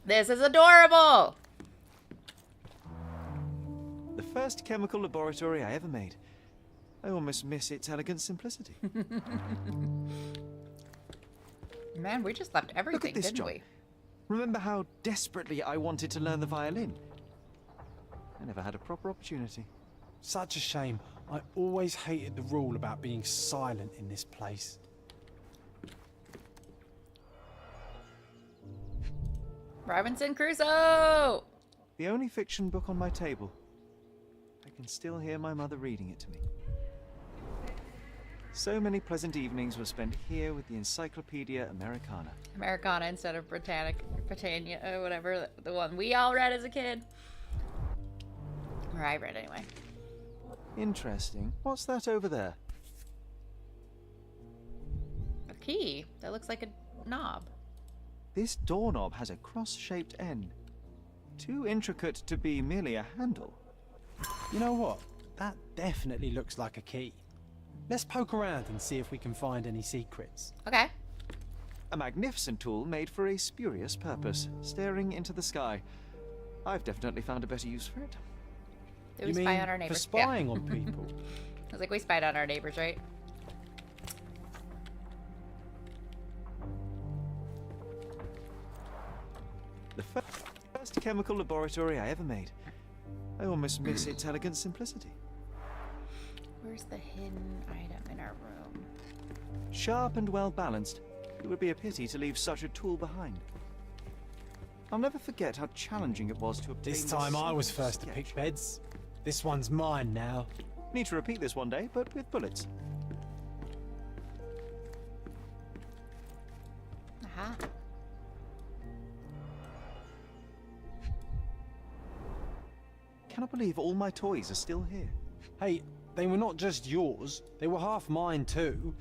This is adorable! The first chemical laboratory I ever made. I almost miss its elegant simplicity. Man, we just left everything, Look at this, didn't John. we? Remember how desperately I wanted to learn the violin? I never had a proper opportunity. Such a shame. I always hated the rule about being silent in this place. Robinson Crusoe! The only fiction book on my table. I can still hear my mother reading it to me. So many pleasant evenings were spent here with the Encyclopedia Americana. Americana instead of Britannia, or whatever, the one we all read as a kid. Or I read anyway. Interesting. What's that over there? A key that looks like a knob. This doorknob has a cross-shaped end. Too intricate to be merely a handle. You know what? That definitely looks like a key. Let's poke around and see if we can find any secrets. Okay. A magnificent tool made for a spurious purpose, staring into the sky. I've definitely found a better use for it. Did we spy on our neighbors? For spying on people? I was like, we spied on our neighbors, right? The first chemical laboratory I ever made. I almost miss its elegant simplicity. Where's the hidden item in our room? Sharp and well balanced. It would be a pity to leave such a tool behind. I'll never forget how challenging it was to obtain This time I was simple first to sketch. pick beds. This one's mine now. Need to repeat this one day, but with bullets. Aha. Cannot believe all my toys are still here. Hey, they were not just yours. They were half mine too.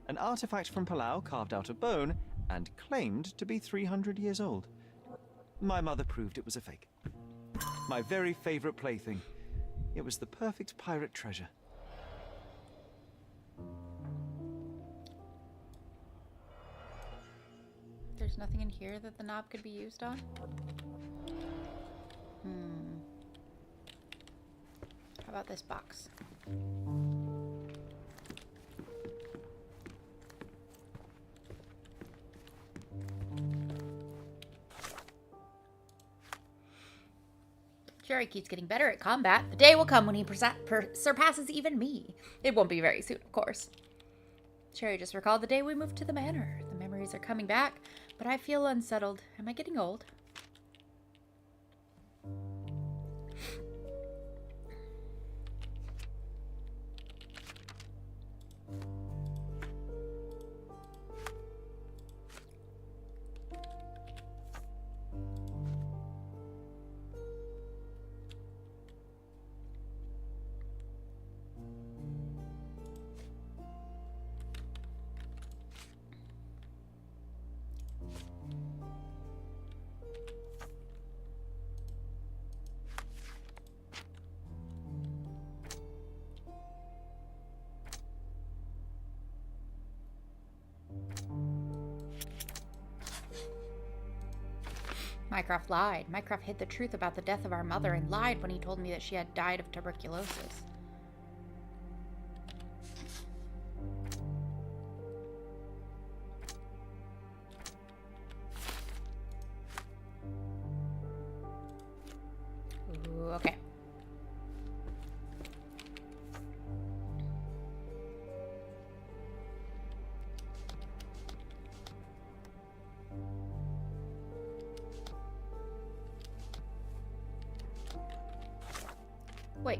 An artifact from Palau carved out of bone and claimed to be 300 years old. My mother proved it was a fake. My very favorite plaything. It was the perfect pirate treasure. There's nothing in here that the knob could be used on? How about this box? Jerry keeps getting better at combat. The day will come when he surpasses even me. It won't be very soon, of course. Sherry just recalled the day we moved to the manor. The memories are coming back, but I feel unsettled. Am I getting old? Mycroft lied. Mycroft hid the truth about the death of our mother and lied when he told me that she had died of tuberculosis. Ooh, okay. Wait.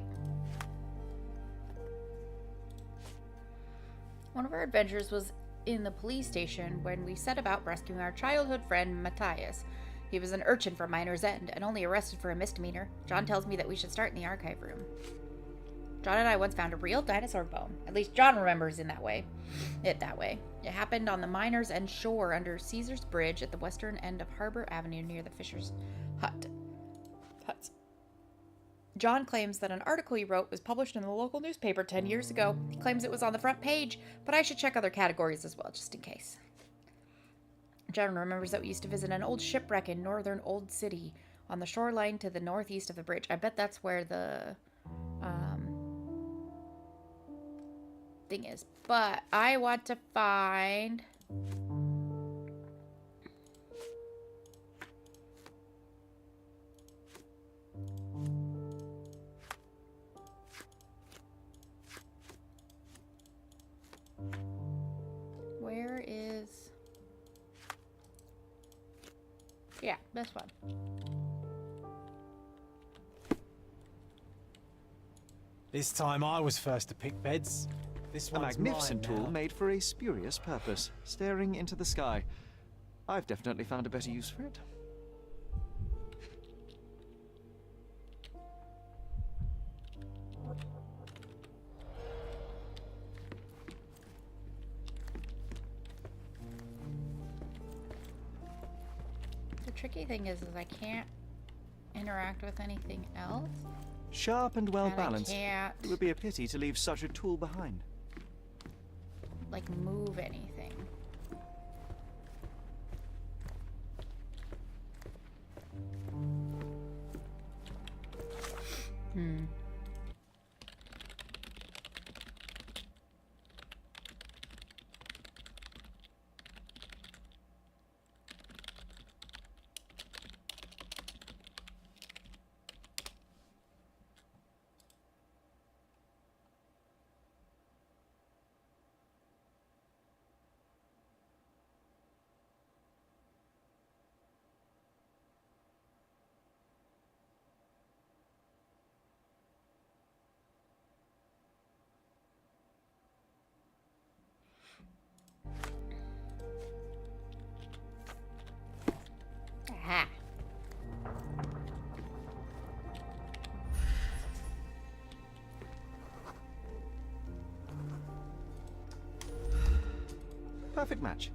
One of our adventures was in the police station when we set about rescuing our childhood friend Matthias. He was an urchin from Miner's End and only arrested for a misdemeanor. John tells me that we should start in the archive room. John and I once found a real dinosaur bone. At least John remembers it that way. It happened on the Miner's End shore under Caesar's Bridge at the western end of Harbor Avenue near the Fisher's Huts. John claims that an article he wrote was published in the local newspaper 10 years ago. He claims it was on the front page, but I should check other categories as well, just in case. John remembers that we used to visit an old shipwreck in northern Old City on the shoreline to the northeast of the bridge. I bet that's where the thing is. But I want to find... Where is... Yeah, this one. This time I was first to pick beds. This A one's magnificent mine now. tool made for a spurious purpose, staring into the sky. I've definitely found a better use for it. The tricky thing is I can't interact with anything else. Sharp and well And I balanced. can't, It would be a pity to leave such a tool behind. like, move anything. Aha. Perfect match.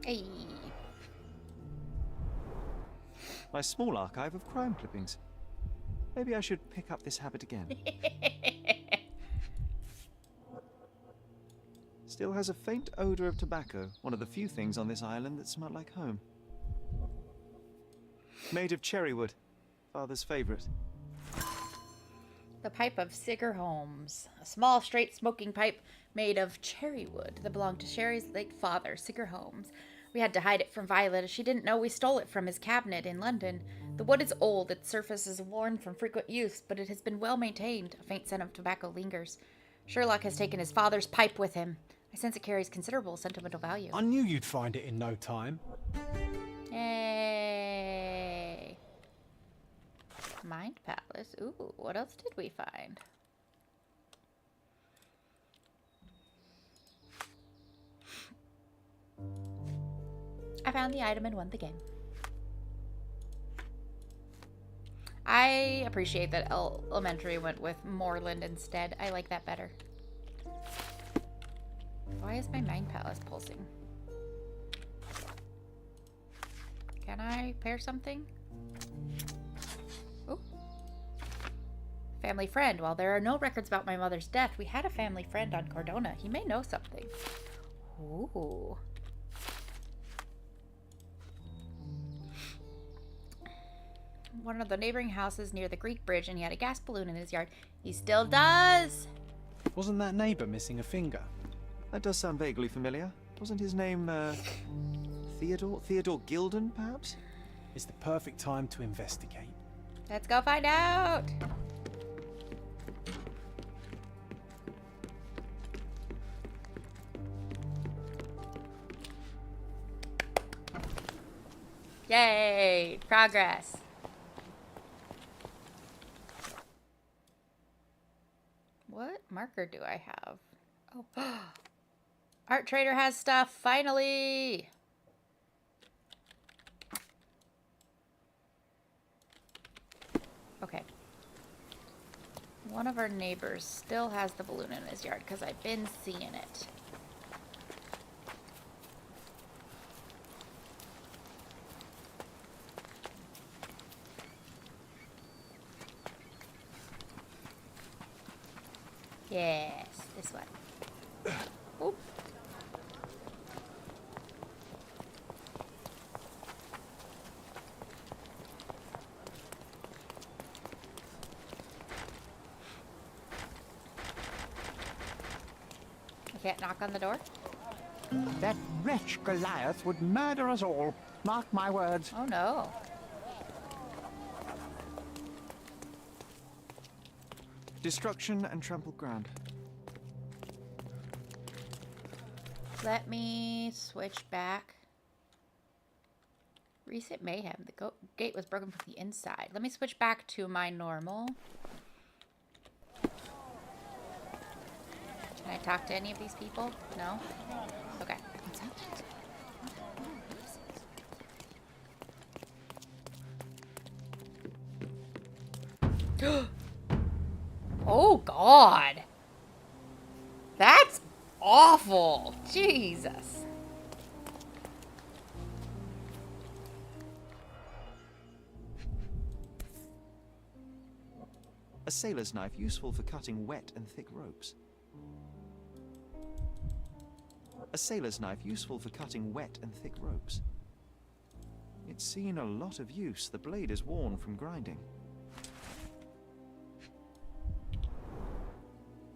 Hey. My small archive of crime clippings. Maybe I should pick up this habit again. Still has a faint odor of tobacco, one of the few things on this island that smell like home. Made of cherry wood, father's favorite. The pipe of Sigurd Holmes. A small, straight smoking pipe made of cherry wood that belonged to Sherry's late father, Sigurd Holmes. We had to hide it from Violet as she didn't know we stole it from his cabinet in London. The wood is old, its surface is worn from frequent use, but it has been well maintained. A faint scent of tobacco lingers. Sherlock has taken his father's pipe with him. I sense it carries considerable sentimental value. I knew you'd find it in no time. Yay. Mind Palace. Ooh, what else did we find? I found the item and won the game. I appreciate that Elementary went with Moorland instead. I like that better. Why is my Mind Palace pulsing? Can I pair something? Ooh. Family friend. While there are no records about my mother's death, we had a family friend on Cordona. He may know something. Ooh. One of the neighboring houses near the Greek bridge, and he had a gas balloon in his yard. He still does! Wasn't that neighbour missing a finger? That does sound vaguely familiar. Wasn't his name, Theodore? Theodore Gilden, perhaps? It's the perfect time to investigate. Let's go find out! Yay! Progress. marker do I have? Oh, Art Trader has stuff, finally! Okay. One of our neighbors still has the balloon in his yard because I've been seeing it. Yes, this one. Oop. I can't knock on the door? That wretch Goliath would murder us all. Mark my words. Oh no. Destruction and trampled ground. Let me switch back. Recent mayhem. The gate was broken from the inside. Let me switch back to my normal. Can I talk to any of these people? No? Okay. What's up? Oh, God. That's awful. Jesus. A sailor's knife useful for cutting wet and thick ropes. A sailor's knife useful for cutting wet and thick ropes. It's seen a lot of use. The blade is worn from grinding.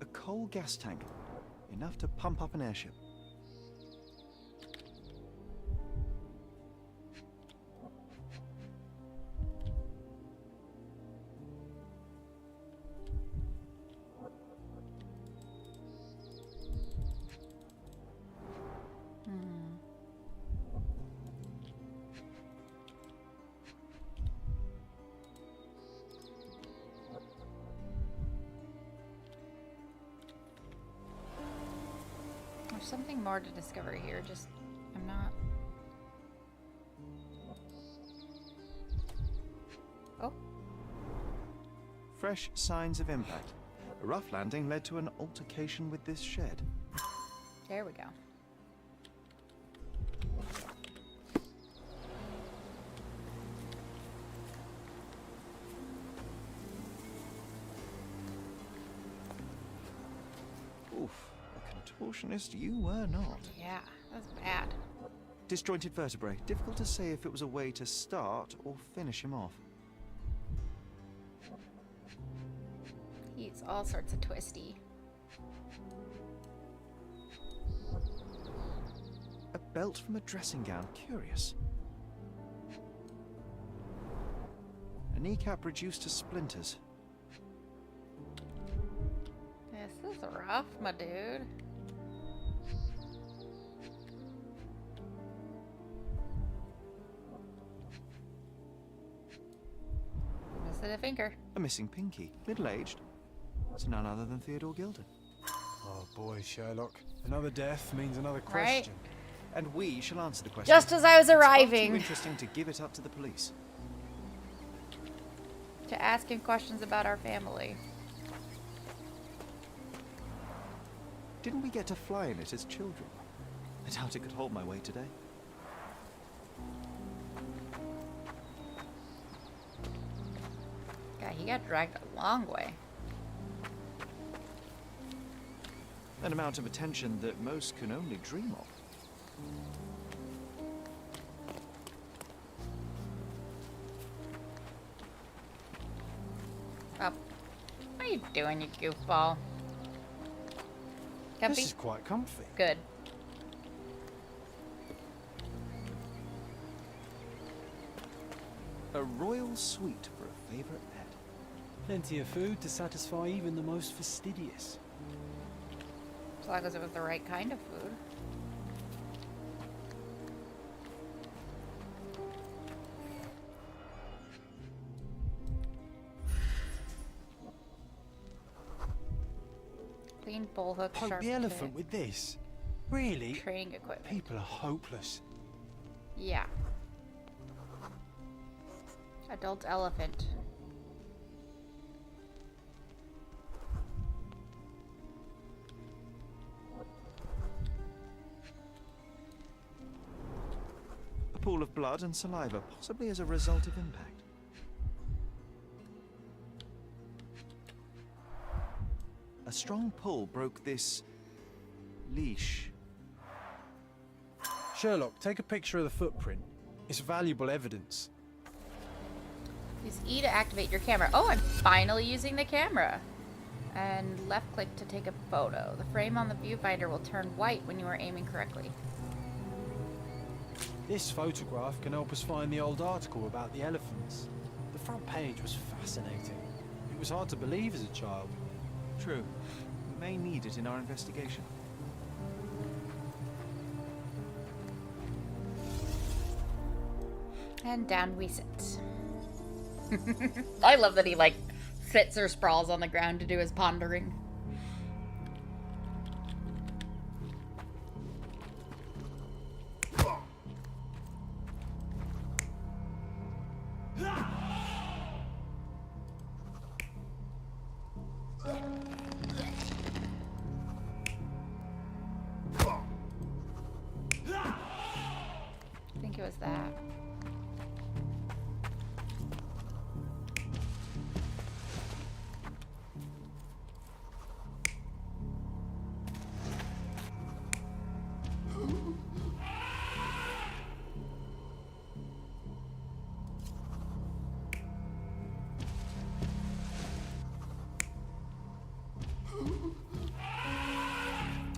A coal gas tank. Enough to pump up an airship. There's something more to discover here, just I'm not. Oh. Fresh signs of impact. A rough landing led to an altercation with this shed. There we go. Oof. Contortionist you were not. Yeah, that's bad. Disjointed vertebrae. Difficult to say if it was a way to start or finish him off. He's all sorts of twisty. A belt from a dressing gown. Curious. A kneecap reduced to splinters. This is rough, my dude. Missing a finger. A missing pinky. Middle-aged. It's none other than Theodore Gilden. Oh boy, Sherlock. Another death means another question. Right. And we shall answer the question. Just as I was It's far arriving. too interesting to give it up to the police. To ask him questions about our family. Didn't we get to fly in it as children? I doubt it could hold my weight today. Yeah, he got dragged a long way. An amount of attention that most can only dream of. Oh. What are you doing, you goofball? Comfy? This is quite comfy. Good. A royal suite for a favourite pet. Plenty of food to satisfy even the most fastidious. As long as it was the right kind of food. Graphene, bullhook, Poke sharp the elephant tip. with this? Really? Training equipment. People are hopeless. Yeah. Adult elephant. A pool of blood and saliva, possibly as a result of impact. A strong pull broke this leash. Sherlock, take a picture of the footprint. It's valuable evidence. Use E to activate your camera. Oh, I'm finally using the camera. And left click to take a photo. The frame on the viewfinder will turn white when you are aiming correctly. This photograph can help us find the old article about the elephants. The front page was fascinating. It was hard to believe as a child. True. We may need it in our investigation. And down we sit. I love that he, like, sits or sprawls on the ground to do his pondering. I think it was that.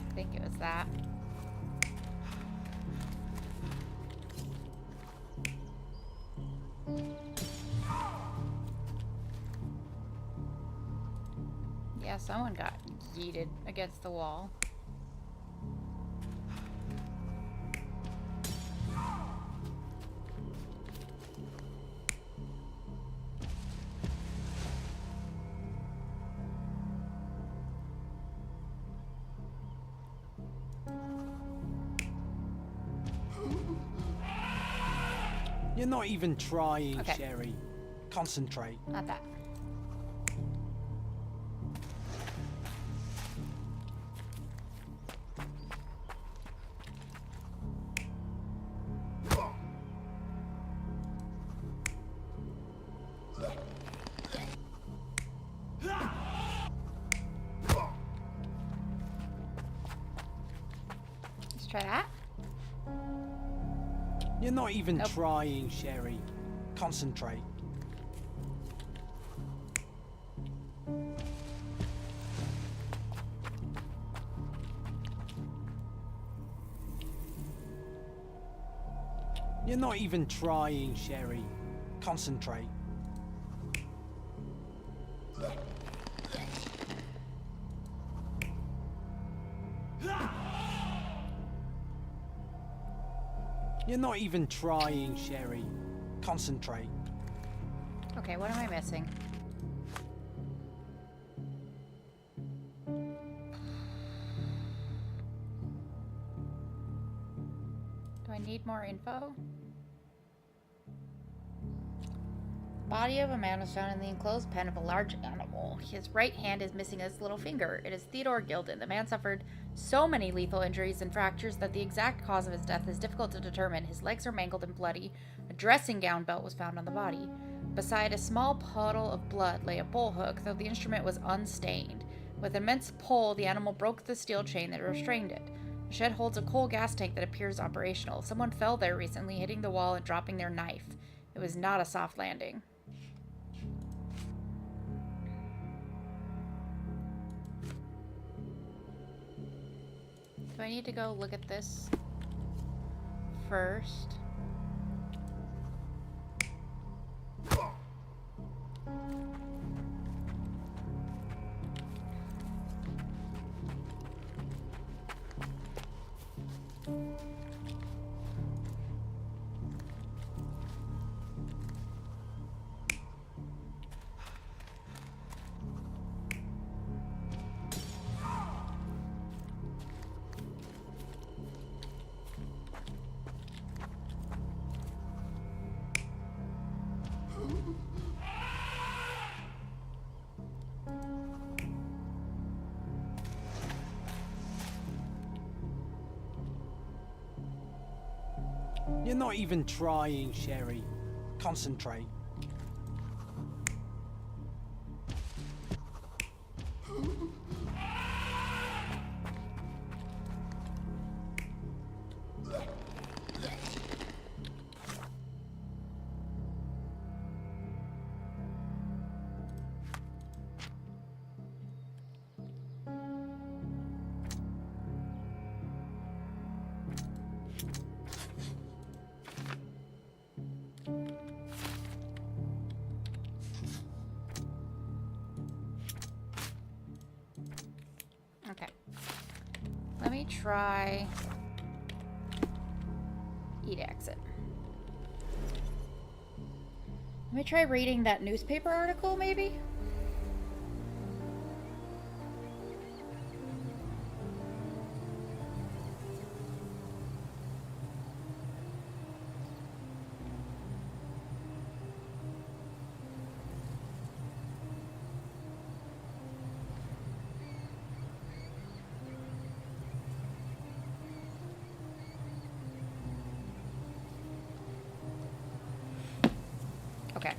I think it was that. Yeah, someone got yeeted against the wall. You're not even trying, Okay. Sherry. Concentrate. Not that. Let's try that. You're not even Nope. trying, Sherry. Concentrate. You're not even trying, Sherry. Concentrate. You're not even trying, Sherry. Concentrate. Okay, what am I missing? Do I need more info? Body of a man was found in the enclosed pen of a large animal. His right hand is missing his little finger. It is Theodore Gilden. The man suffered so many lethal injuries and fractures that the exact cause of his death is difficult to determine. His legs are mangled and bloody. A dressing gown belt was found on the body. Beside a small puddle of blood lay a bullhook, though the instrument was unstained. With an immense pull, the animal broke the steel chain that restrained it. The shed holds a coal gas tank that appears operational. Someone fell there recently, hitting the wall and dropping their knife. It was not a soft landing. Do I need to go look at this first? You're not even trying, Sherry. Concentrate. Okay. Let me try eat exit. Let me try reading that newspaper article, maybe? Okay.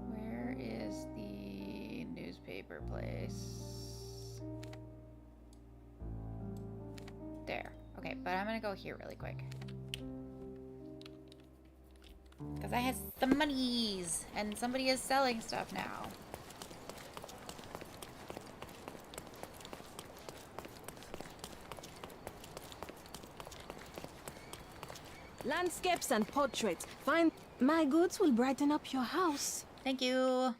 Where is the newspaper place? There. Okay, but I'm gonna go here really quick. Because I have some monies, and somebody is selling stuff now. Landscapes and portraits. Find my goods will brighten up your house. Thank you.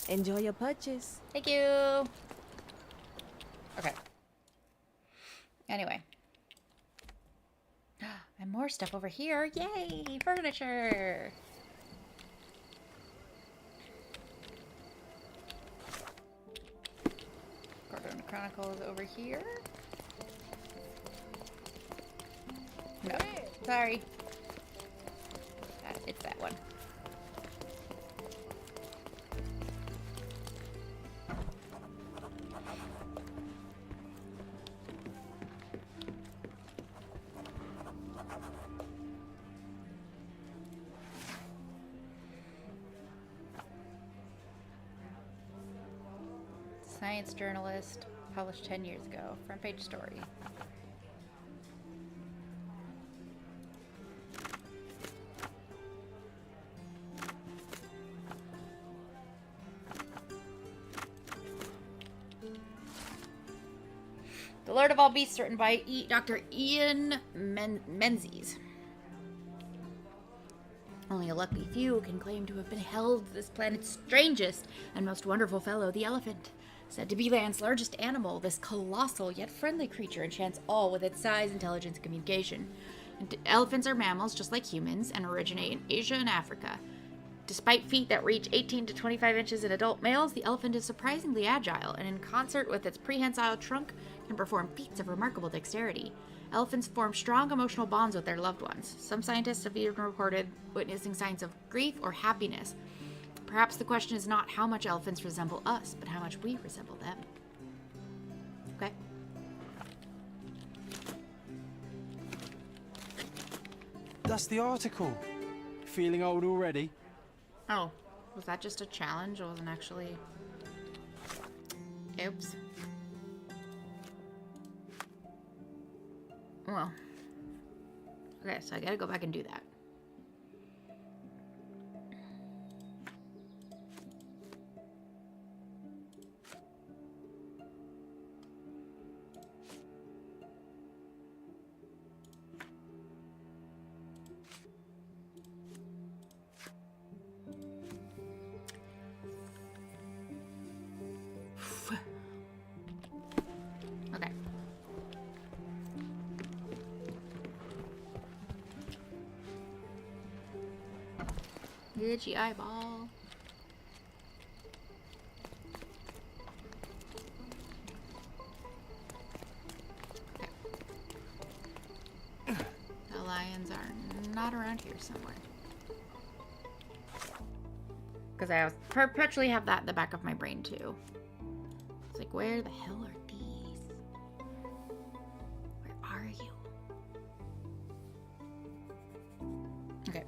Enjoy your purchase. Thank you. Okay. Anyway. And more stuff over here. Yay! Furniture! Gordon Chronicles over here. No. Sorry. It's that one. Science journalist, published 10 years ago. Front page story. The Lord of All Beasts, written by Dr. Ian Menzies. Only a lucky few can claim to have beheld this planet's strangest and most wonderful fellow, the elephant. Said to be land's largest animal, this colossal yet friendly creature enchants all with its size, intelligence, and communication. Elephants are mammals just like humans and originate in Asia and Africa. Despite feet that reach 18 to 25 inches in adult males, the elephant is surprisingly agile and, in concert with its prehensile trunk, can perform feats of remarkable dexterity. Elephants form strong emotional bonds with their loved ones. Some scientists have even reported witnessing signs of grief or happiness. Perhaps the question is not how much elephants resemble us, but how much we resemble them. Okay. That's the article. Feeling old already? Oh, was that just a challenge? It wasn't actually... Oops. Well. Okay, so I gotta go back and do that. Okay. Itchy eyeball. Okay. The lions are not around here somewhere. Because I perpetually have that in the back of my brain too. It's like, where the hell are these? Where are you? Okay.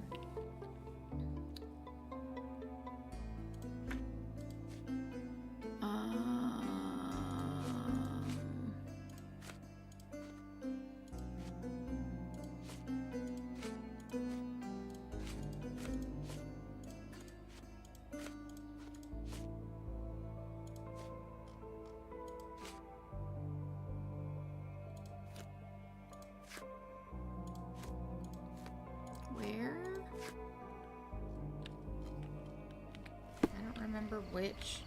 Where? I don't remember which.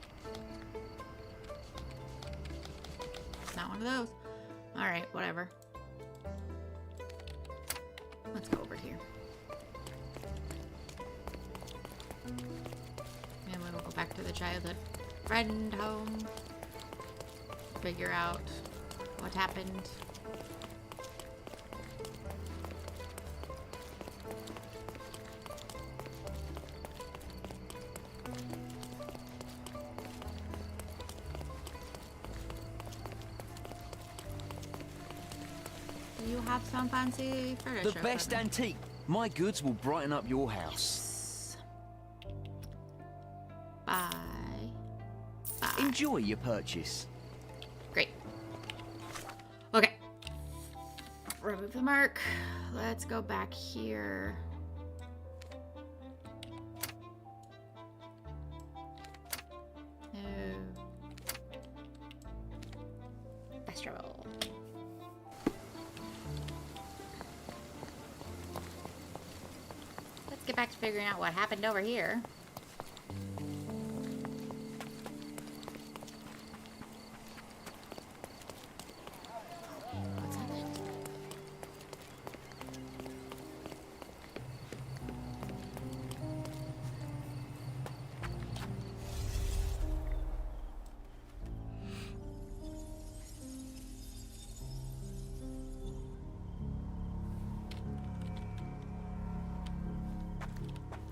It's not one of those. Alright, whatever. Let's go over here. And we'll go back to the childhood friend home. Figure out what happened. You have some fancy furniture. The best for me. antique. My goods will brighten up your house. Bye. Bye. Enjoy your purchase. Great. Okay. Remove the mark. Let's go back here. No. Fast travel. Let's get back to figuring out what happened over here. What's happened?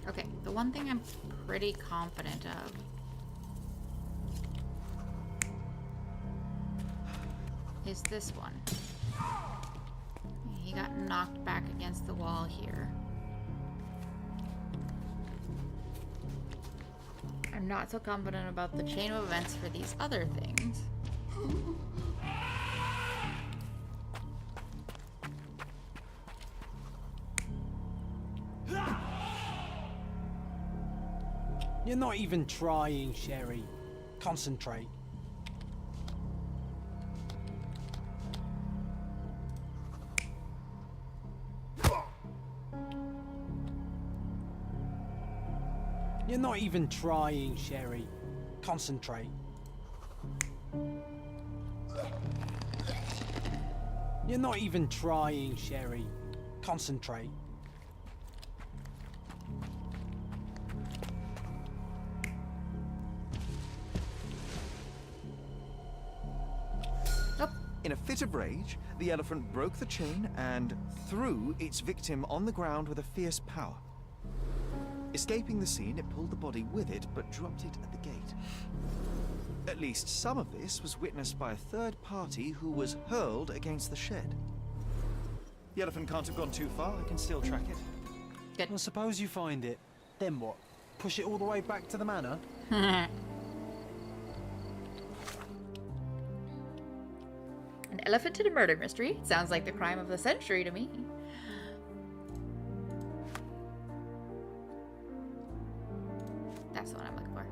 Okay, the one thing I'm pretty confident of is this one. He got knocked back against the wall here. I'm not so confident about the chain of events for these other things. You're not even trying, Sherry. Concentrate. You're not even trying, Sherry. Concentrate. You're not even trying, Sherry. Concentrate. In a fit of rage, the elephant broke the chain and threw its victim on the ground with a fierce power. Escaping the scene, it pulled the body with it, but dropped it at the gate. At least some of this was witnessed by a third party who was hurled against the shed. The elephant can't have gone too far. I can still track it. Good. Well, suppose you find it. Then what? Push it all the way back to the manor? An elephant in a murder mystery? Sounds like the crime of the century to me. That's the one I'm looking for.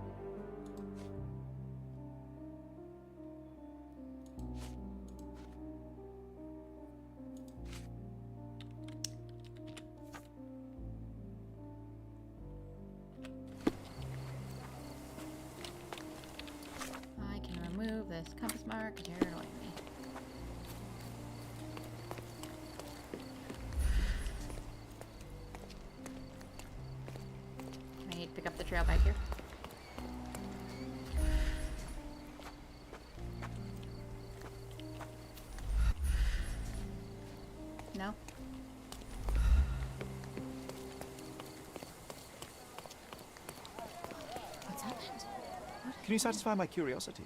I can remove this compass mark because you're annoying me. I need to pick up the trail back here. No? Can you satisfy my curiosity?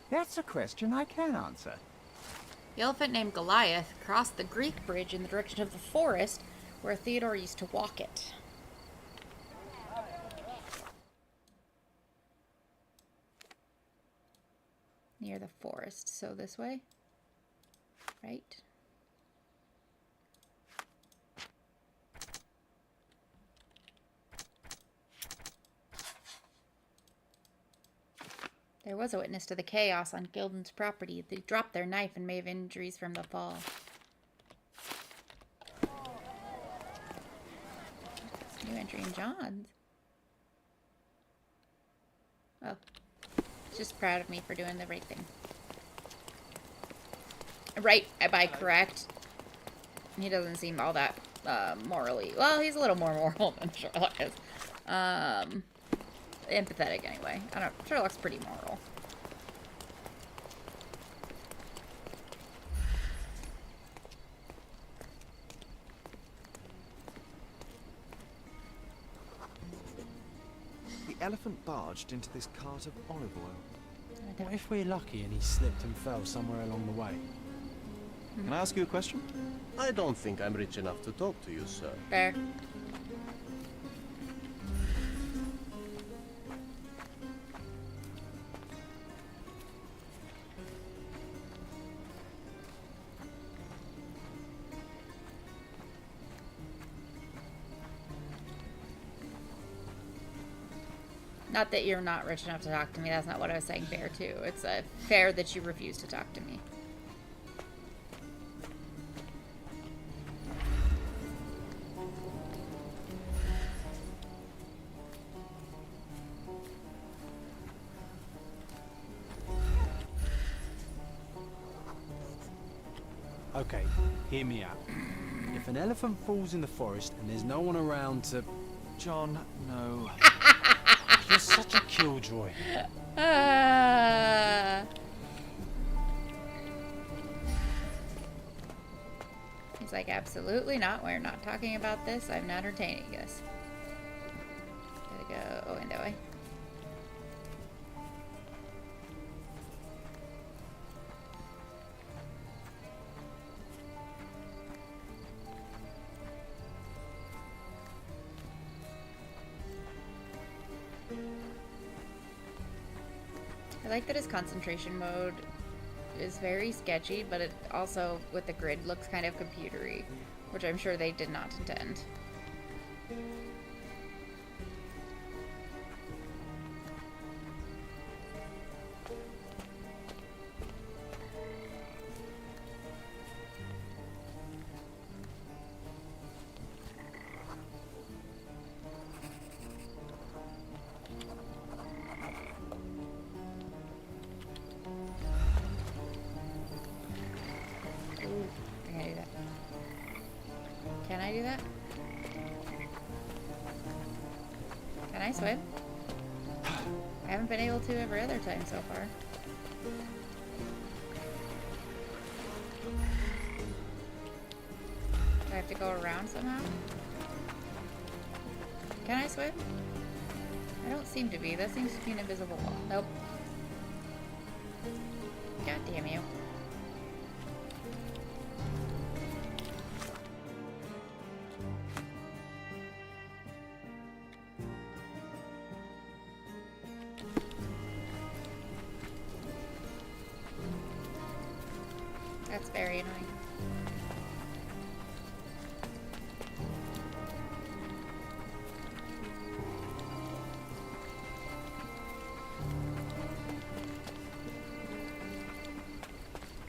That's a question I can answer. The elephant named Goliath crossed the Greek bridge in the direction of the forest where Theodore used to walk it. Near the forest, so this way? Right? There was a witness to the chaos on Gilden's property. They dropped their knife and may have injuries from the fall. New entry in John's. Oh. Just proud of me for doing the right thing. Right, by correct. He doesn't seem all that morally... Well, he's a little more moral than Sherlock is. Empathetic, anyway. I don't... Sherlock's pretty moral. The elephant barged into this cart of olive oil. What if we're lucky and he slipped and fell somewhere along the way? Can I ask you a question? I don't think I'm rich enough to talk to you, sir. Fair. Not that you're not rich enough to talk to me. That's not what I was saying fair too. It's fair that you refuse to talk to me. Okay, hear me out. If an elephant falls in the forest and there's no one around to... John, no. You're such a killjoy. He's like, absolutely not. We're not talking about this. I'm not entertaining this. Gotta go. Oh, and that way. I like that his concentration mode is very sketchy, but it also, with the grid, looks kind of computery, which I'm sure they did not intend. Can I do that? Can I swim? I haven't been able to every other time so far. Do I have to go around somehow? Can I swim? I don't seem to be. That seems to be an invisible wall. Nope. God damn you. That's very annoying.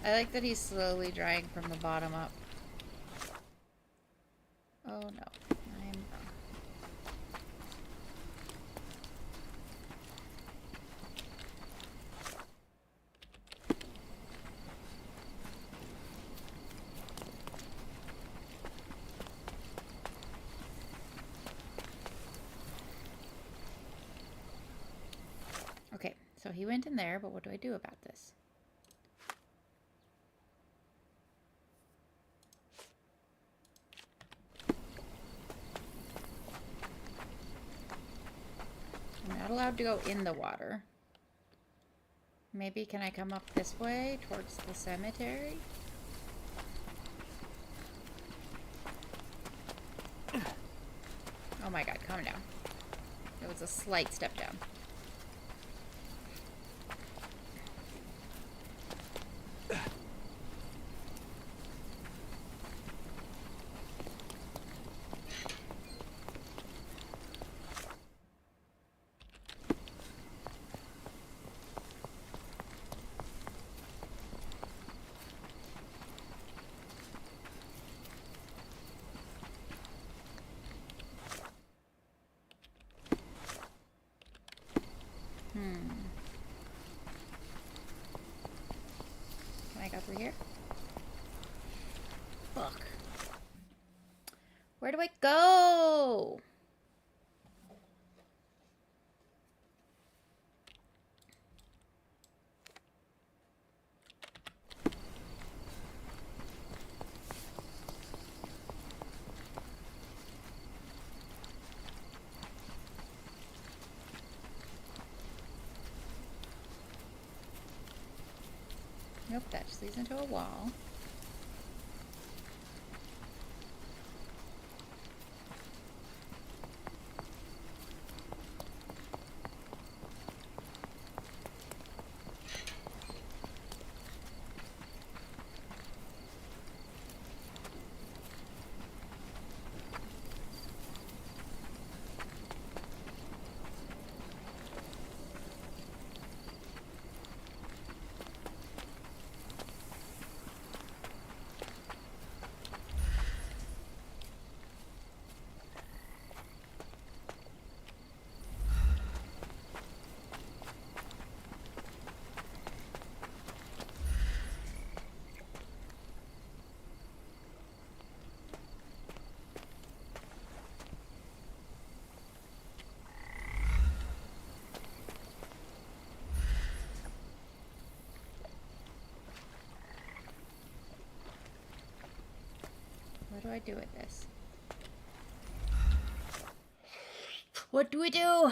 I like that he's slowly drying from the bottom up. Oh no. I'm wrong. Okay, so he went in there, but what do I do about this? I'm not allowed to go in the water. Maybe can I come up this way towards the cemetery? Oh my god, calm down. It was a slight step down. Can I go through here? Fuck. Where do I go? Nope, that just leads into a wall. What do I do with this? What do we do?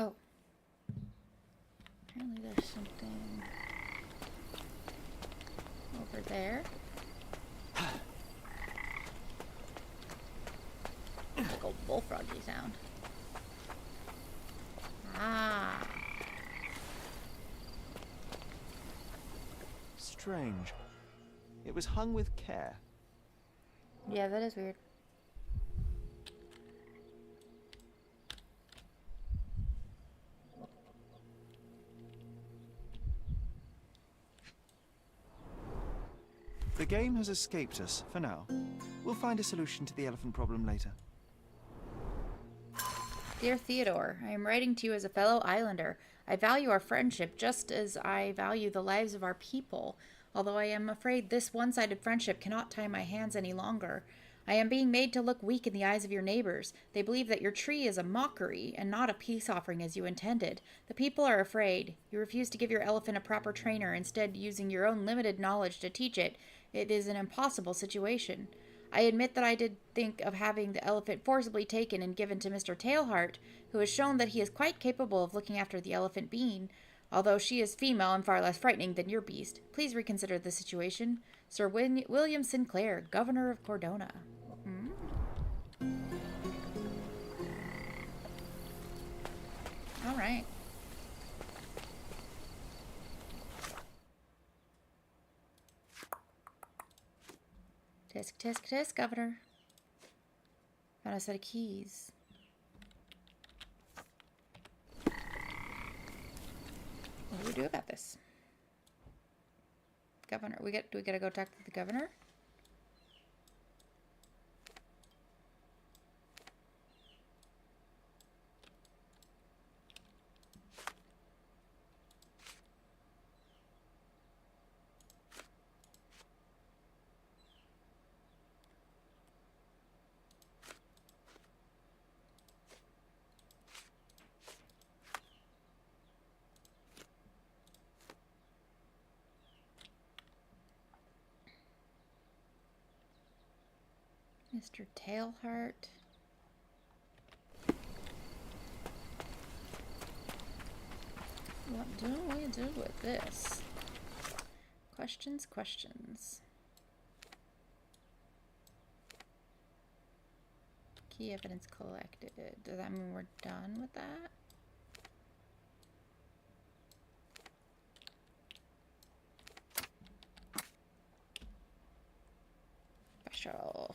Oh. Apparently there's something over there. Like a bullfroggy sound. Ah. Strange. It was hung with care. Yeah, that is weird. The game has escaped us for now. We'll find a solution to the elephant problem later. Dear Theodore, I am writing to you as a fellow islander. I value our friendship just as I value the lives of our people, although I am afraid this one-sided friendship cannot tie my hands any longer. I am being made to look weak in the eyes of your neighbors. They believe that your tree is a mockery and not a peace offering as you intended. The people are afraid. You refuse to give your elephant a proper trainer, instead using your own limited knowledge to teach it. It is an impossible situation. I admit that I did think of having the elephant forcibly taken and given to Mr. Tailheart, who has shown that he is quite capable of looking after the elephant Bean, although she is female and far less frightening than your beast. Please reconsider the situation. Sir William Sinclair, Governor of Cordona. All right. Tisk, tisk, tisk, Governor. Found a set of keys. What do we do about this? Governor. Do we gotta go talk to the governor? Mr. Tailheart. What do we do with this? Questions, questions. Key evidence collected. Does that mean we're done with that? Special.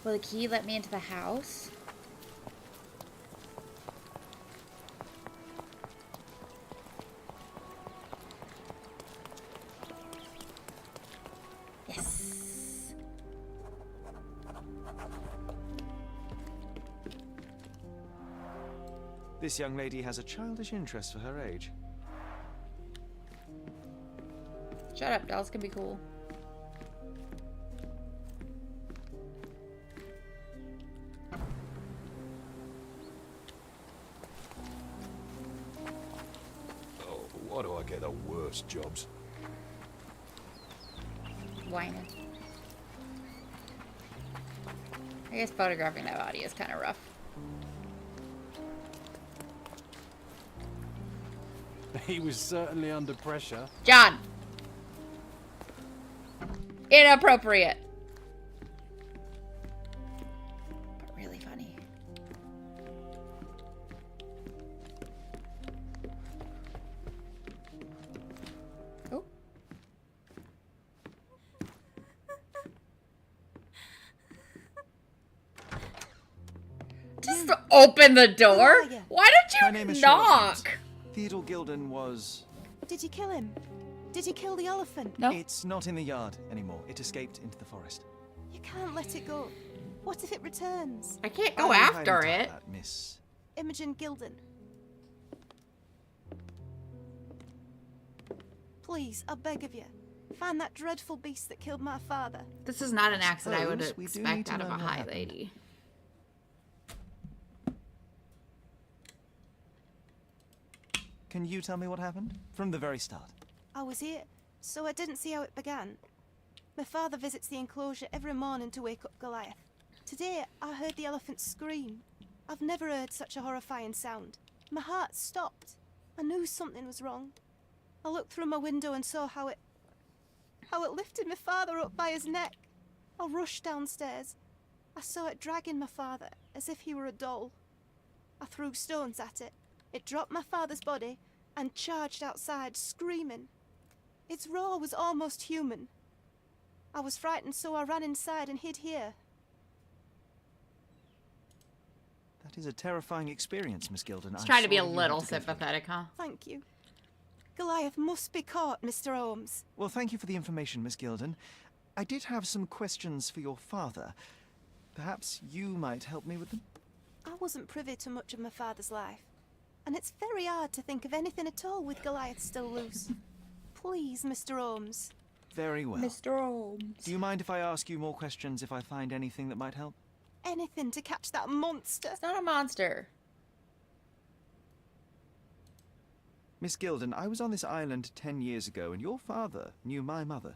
Will the key let me into the house? Yes. This young lady has a childish interest for her age. Shut up, dolls can be cool. Why do I get the worst jobs? Whining. I guess photographing that body is kind of rough. He was certainly under pressure. John! Inappropriate. But really funny. Oh. Just open the door? Why My don't name you is Sherlock Holmes. knock? Theodore Gilden was... Did you kill him? Did you kill the elephant? No. It's not in the yard anymore. It escaped into the forest. You can't let it go. What if it returns? I can't go I after highly doubt it. that, miss. Imogen Gilden. Please, I beg of you, find that dreadful beast that killed my father. This is not an accident I would Suppose we do expect need to out of a learn what high happened. lady. Can you tell me what happened? From the very start. I was here, so I didn't see how it began. My father visits the enclosure every morning to wake up Goliath. Today, I heard the elephant scream. I've never heard such a horrifying sound. My heart stopped. I knew something was wrong. I looked through my window and saw how it lifted my father up by his neck. I rushed downstairs. I saw it dragging my father as if he were a doll. I threw stones at it. It dropped my father's body and charged outside, screaming. Its roar was almost human. I was frightened, so I ran inside and hid here. That is a terrifying experience, Miss Gilden. Just I'm trying to be a sorry you had little to go through it. sympathetic, huh? Thank you. Goliath must be caught, Mr. Holmes. Well, thank you for the information, Miss Gilden. I did have some questions for your father. Perhaps you might help me with them? I wasn't privy to much of my father's life, and it's very hard to think of anything at all with Goliath still loose. Please, Mr. Holmes. Very well. Mr. Holmes. Do you mind if I ask you more questions if I find anything that might help? Anything to catch that monster. It's not a monster. Miss Gilden, I was on this island 10 years ago, and your father knew my mother.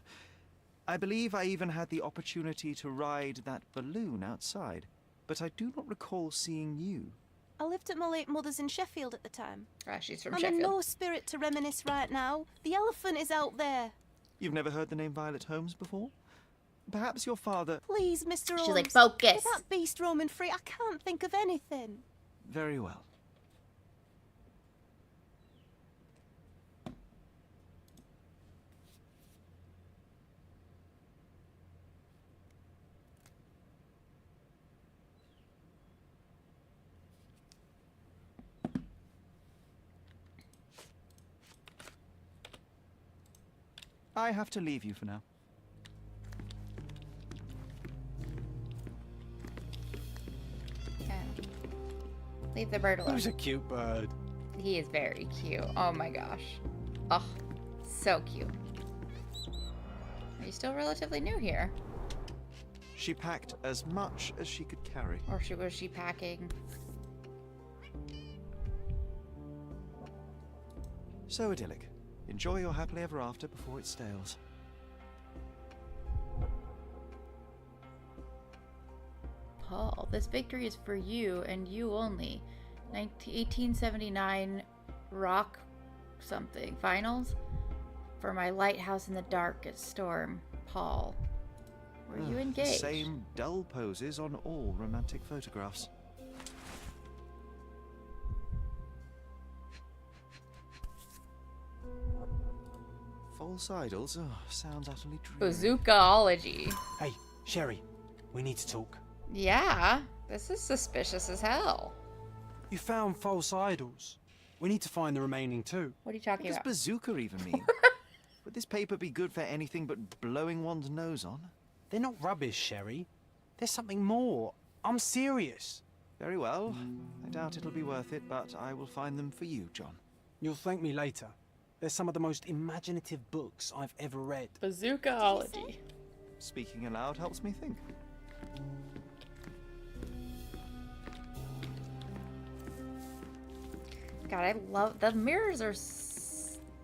I believe I even had the opportunity to ride that balloon outside, but I do not recall seeing you. I lived at my late mother's in Sheffield at the time. Ah, she's from I'm Sheffield. in no spirit to reminisce right now. The elephant is out there. You've never heard the name Violet Holmes before? Perhaps your father... Please, Mr. Holmes. She's like, focus. With that beast roaming free, I can't think of anything. Very well. I have to leave you for now. Yeah. Leave the bird alone. Who's a cute bird? He is very cute. Oh my gosh. Oh, so cute. Are you still relatively new here? She packed as much as she could carry. Or was she packing? So idyllic. Enjoy your happily ever after before it stales. Paul, this victory is for you and you only. 1879 rock something finals for my lighthouse in the darkest storm. Paul, were you engaged? Same dull poses on all romantic photographs. False idols? Oh, sounds utterly true. Bazookaology. Hey, Sherry, we need to talk. Yeah, this is suspicious as hell. You found false idols. We need to find the remaining two. What are you talking What about? does bazooka even mean? Would this paper be good for anything but blowing one's nose on? They're not rubbish, Sherry. There's something more. I'm serious. Very well. I doubt it'll be worth it, but I will find them for you, John. You'll thank me later. They're some of the most imaginative books I've ever read. Bazookaology. Speaking aloud helps me think. God, I love the mirrors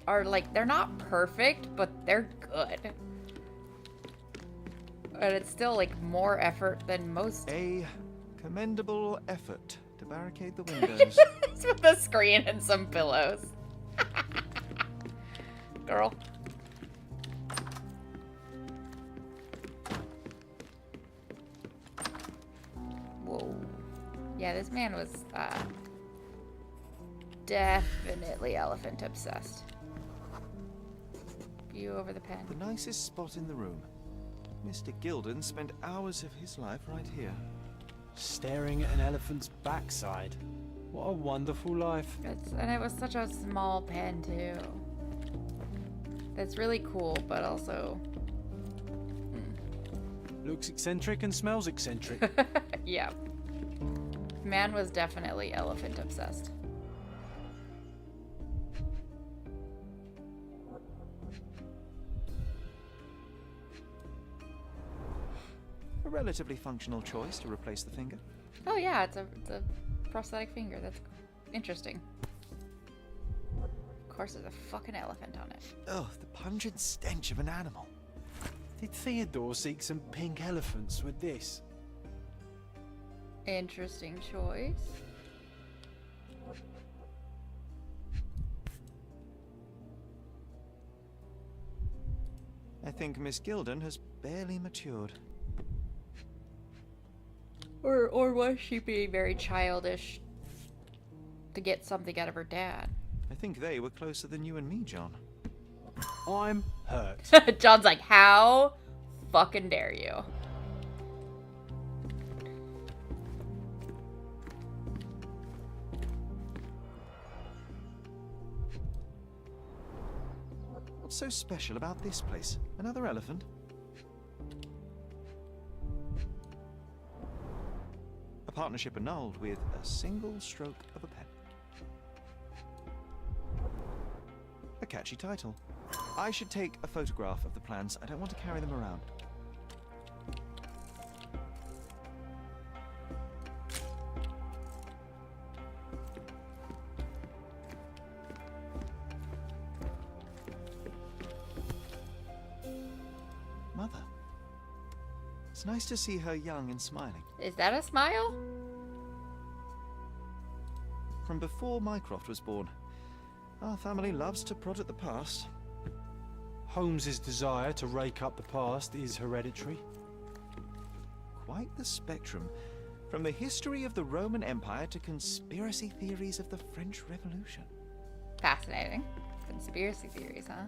are like, they're not perfect, but they're good. But it's still like more effort than most. A commendable effort to barricade the windows. It's with the screen and some pillows. Girl. Whoa. Yeah, this man was definitely elephant obsessed. View over the pen. The nicest spot in the room. Mr. Gilden spent hours of his life right here. Staring at an elephant's backside. What a wonderful life. And it was such a small pen, too. That's really cool, but also... Looks eccentric and smells eccentric. Yeah. Man was definitely elephant obsessed. A relatively functional choice to replace the finger. Oh yeah, it's a prosthetic finger. That's interesting. Of course, there's a fucking elephant on it. Oh, the pungent stench of an animal. Did Theodore seek some pink elephants with this? Interesting choice. I think Miss Gilden has barely matured. Or was she being very childish to get something out of her dad? I think they were closer than you and me, John. I'm hurt. John's like, how fucking dare you? What's so special about this place? Another elephant? A partnership annulled with a single stroke of a pen. A catchy title. I should take a photograph of the plans. I don't want to carry them around. Mother. It's nice to see her young and smiling. Is that a smile? From before Mycroft was born, our family loves to prod at the past. Holmes's desire to rake up the past is hereditary. Quite the spectrum. From the history of the Roman Empire to conspiracy theories of the French Revolution. Fascinating. Conspiracy theories, huh?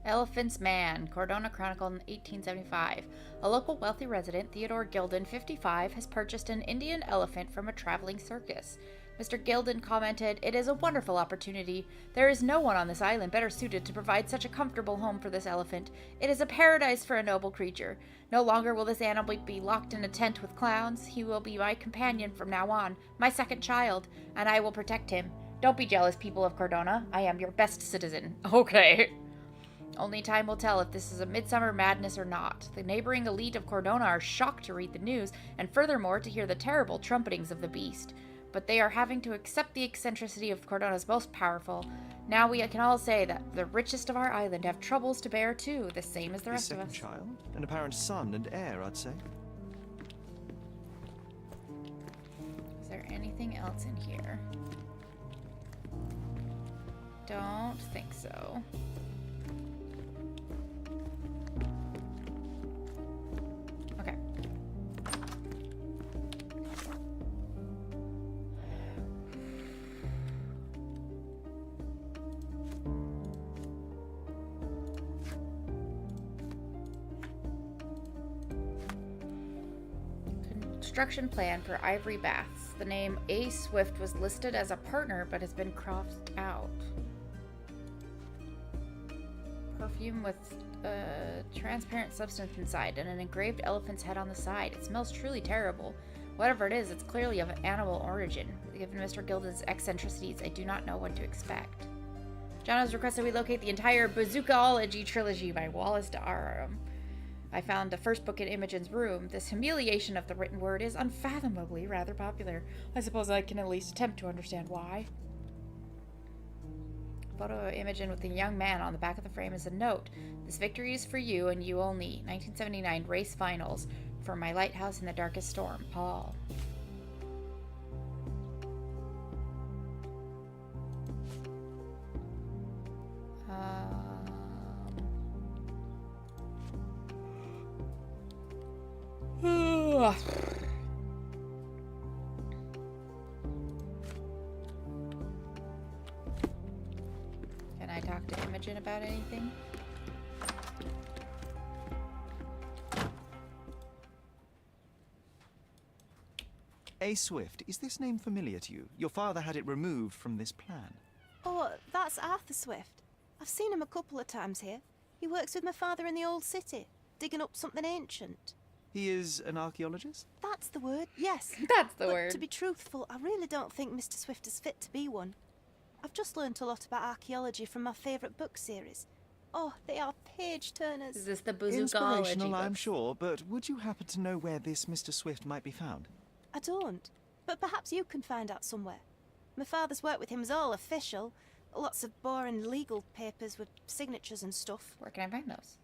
Elephant's Man, Cordona Chronicle in 1875. A local wealthy resident, Theodore Gilden, 55, has purchased an Indian elephant from a traveling circus. Mr. Gilden commented, "It is a wonderful opportunity. There is no one on this island better suited to provide such a comfortable home for this elephant. It is a paradise for a noble creature. No longer will this animal be locked in a tent with clowns. He will be my companion from now on, my second child, and I will protect him. Don't be jealous, people of Cordona. I am your best citizen." Okay. Only time will tell if this is a midsummer madness or not. The neighboring elite of Cordona are shocked to read the news, and furthermore to hear the terrible trumpetings of the beast. But they are having to accept the eccentricity of Cordona's most powerful. Now we can all say that the richest of our island have troubles to bear too, the same as the rest of us. His second child? An apparent son and heir, I'd say. Is there anything else in here? Don't think so. Okay. Construction plan for Ivory Baths. The name A. Swift was listed as a partner but has been crossed out. Perfume with a transparent substance inside and an engraved elephant's head on the side. It smells truly terrible. Whatever it is, it's clearly of animal origin. Given Mr. Gilden's eccentricities, I do not know what to expect. John has requested we locate the entire Bazookaology trilogy by Wallace de Aram. I found the first book in Imogen's room. This humiliation of the written word is unfathomably rather popular. I suppose I can at least attempt to understand why. Photo of Imogen with a young man on the back of the frame is a note. This victory is for you and you only. 1979 race finals for my lighthouse in the darkest storm. Paul. Can I talk to Imogen about anything? A. Swift, is this name familiar to you? Your father had it removed from this plan. Oh, that's Arthur Swift. I've seen him a couple of times here. He works with my father in the old city, digging up something ancient. He is an archaeologist? That's the word, yes. That's the but word. To be truthful, I really don't think Mr. Swift is fit to be one. I've just learnt a lot about archaeology from my favourite book series. Oh, they are page-turners. Is this the Bazookaology Inspirational, I'm books? sure, but would you happen to know where this Mr. Swift might be found? I don't, but perhaps you can find out somewhere. My father's work with him is all official. Lots of boring legal papers with signatures and stuff. Where can I find those?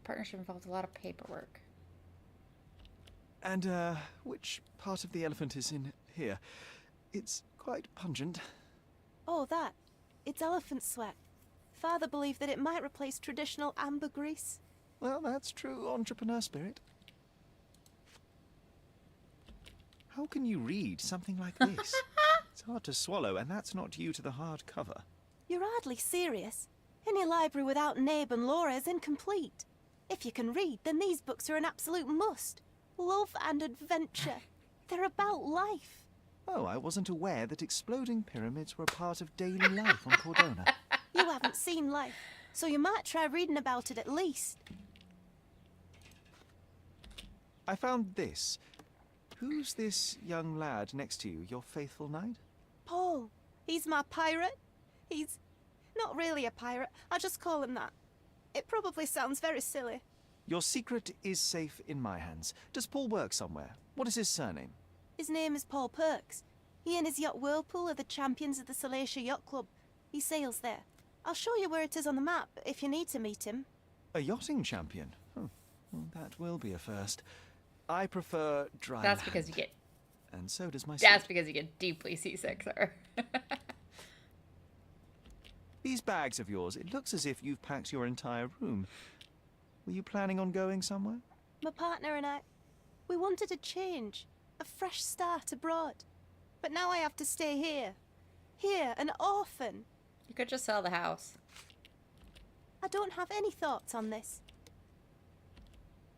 Partnership involves a lot of paperwork. And, which part of the elephant is in here? It's quite pungent. Oh, that. It's elephant sweat. Father believed that it might replace traditional ambergris. Well, that's true entrepreneur spirit. How can you read something like this? It's hard to swallow, and that's not due to the hard cover. You're hardly serious. Any library without Nabe and Laura is incomplete. If you can read, then these books are an absolute must. Love and adventure. They're about life. Oh, I wasn't aware that exploding pyramids were a part of daily life on Cordona. You haven't seen life, so you might try reading about it at least. I found this. Who's this young lad next to you, your faithful knight? Paul. He's my pirate. He's not really a pirate. I just call him that. It probably sounds very silly. Your secret is safe in my hands. Does Paul work somewhere? What is his surname? His name is Paul Perks. He and his yacht Whirlpool are the champions of the Salacia Yacht Club. He sails there. I'll show you where it is on the map if you need to meet him. A yachting champion? Oh, well, that will be a first. I prefer dry That's land. because you get... And so does my That's suit. because you get deeply seasick, sir. These bags of yours, it looks as if you've packed your entire room. Were you planning on going somewhere? My partner and I, we wanted a change, a fresh start abroad. But now I have to stay here. Here, an orphan. You could just sell the house. I don't have any thoughts on this.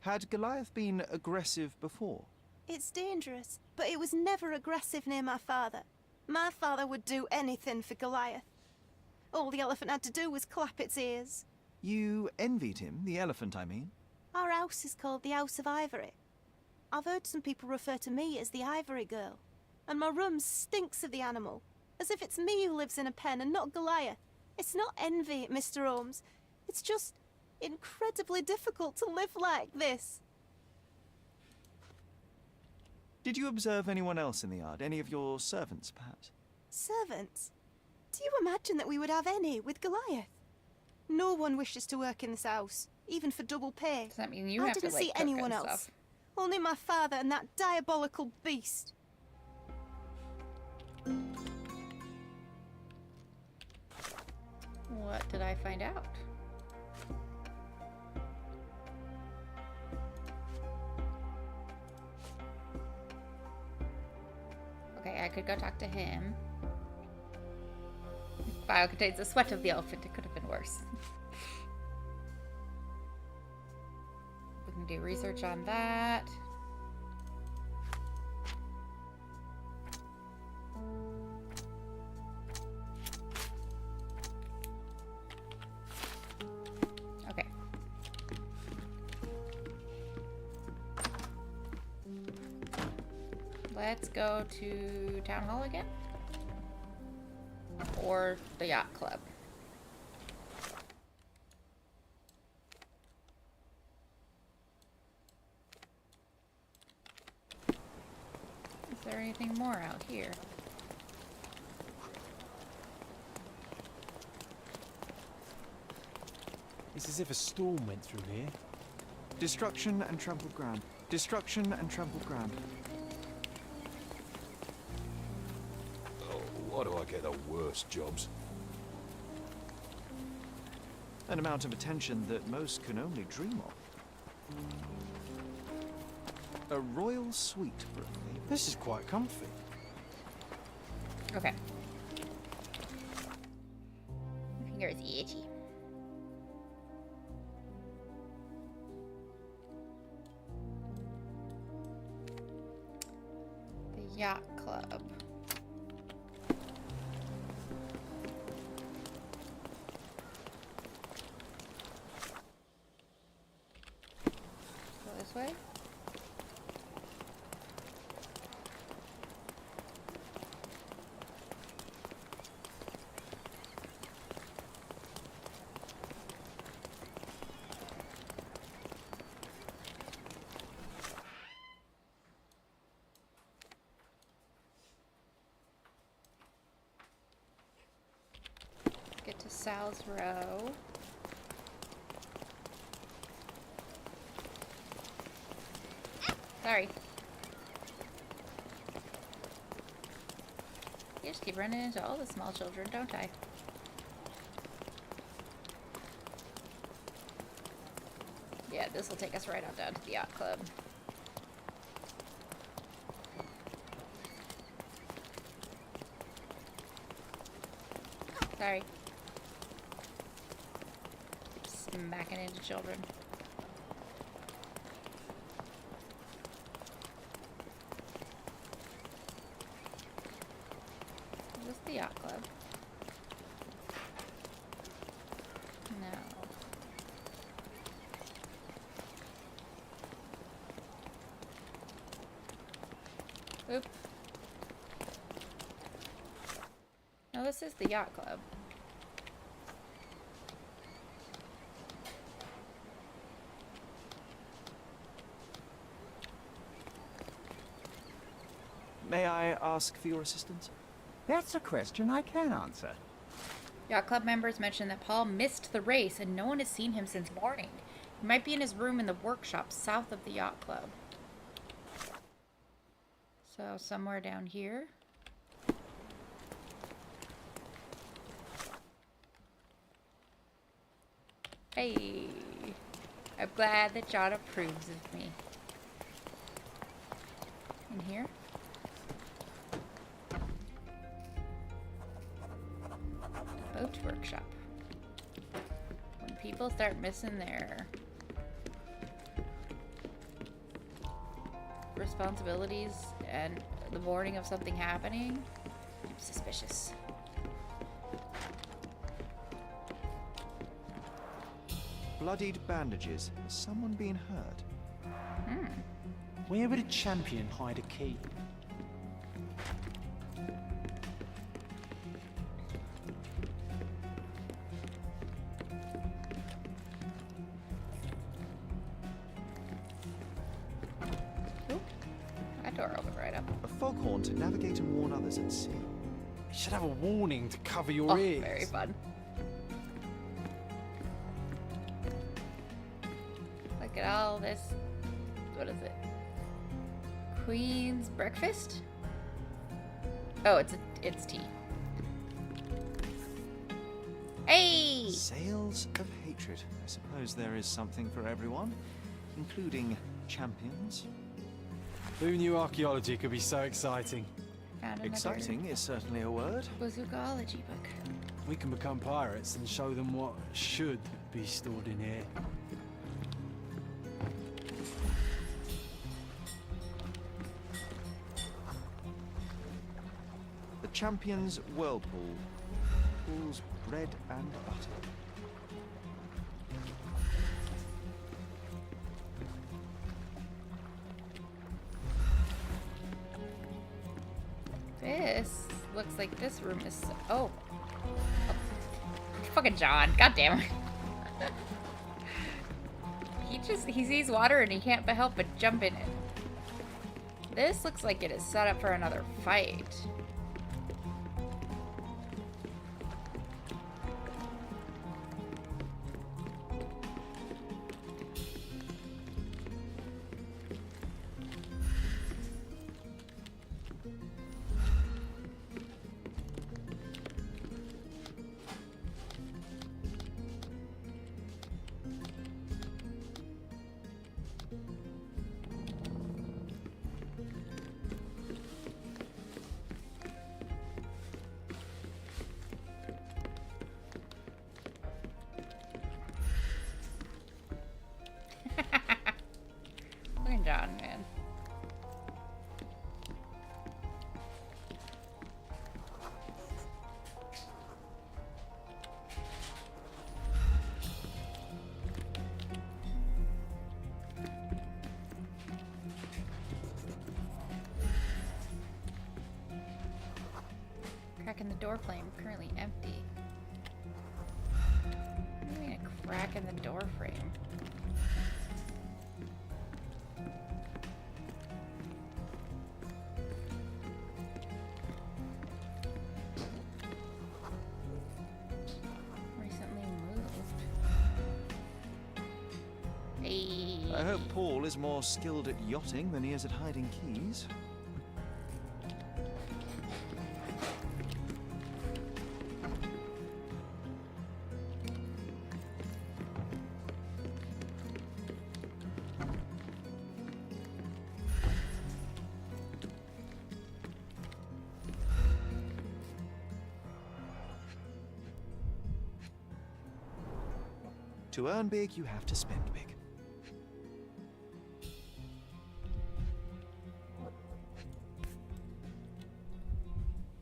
Had Goliath been aggressive before? It's dangerous, but it was never aggressive near my father. My father would do anything for Goliath. All the elephant had to do was clap its ears. You envied him, the elephant, I mean? Our house is called the House of Ivory. I've heard some people refer to me as the Ivory Girl, and my room stinks of the animal, as if it's me who lives in a pen and not Goliath. It's not envy, Mr. Holmes. It's just incredibly difficult to live like this. Did you observe anyone else in the yard? Any of your servants, perhaps? Servants? Do you imagine that we would have any with Goliath? No one wishes to work in this house, even for double pay. Does that mean you I have to, didn't like, see cook anyone and else. stuff? Only my father and that diabolical beast. What did I find out? Okay, I could go talk to him. File contains the sweat of the elephant. It could have been worse. We can do research on that. Okay. Let's go to Town Hall again. Or the Yacht Club. Is there anything more out here? It's as if a storm went through here. Destruction and trampled ground. Destruction and trampled ground. Oh, why do I get the worst jobs? An amount of attention that most can only dream of. A royal suite, Brooklyn. This is quite comfy. Okay. My finger is itchy. The Yacht Club. Go this way. Get to Sal's Row. Sorry. You just keep running into all the small children, don't I? Yeah, this will take us right on down to the Yacht Club. Sorry. Smacking into children. Is this the Yacht Club? No. Oop. No, this is the Yacht Club. May I ask for your assistance? That's a question I can answer. Yacht Club members mentioned that Paul missed the race and no one has seen him since morning. He might be in his room in the workshop south of the Yacht Club. So somewhere down here. Hey, I'm glad that John approves of me. In here? Boat workshop. When people start missing their responsibilities and the warning of something happening. I'm suspicious. Bloodied bandages. Has someone been hurt? Where would a champion hide a key? That door opened right up. A foghorn to navigate and warn others at sea. You should have a warning to cover your ears. Very fun. Look at all this. What is it? Queen's breakfast? Oh, it's tea. Hey! Sails of hatred. I suppose there is something for everyone, including champions. Who knew archaeology could be so exciting? Found another Exciting is certainly a word. Bazookaology book. We can become pirates and show them what should be stored in here. The champion's whirlpool. Pools bread and butter. This looks like this room is. Oh. Fucking John. God damn it. He sees water and he can't help but jump in it. This looks like it is set up for another fight. Fucking John, man. Crack in the door frame, currently empty. What do you mean a crack in the door frame? Recently moved. Hey. I hope Paul is more skilled at yachting than he is at hiding keys. To earn big, you have to spend big.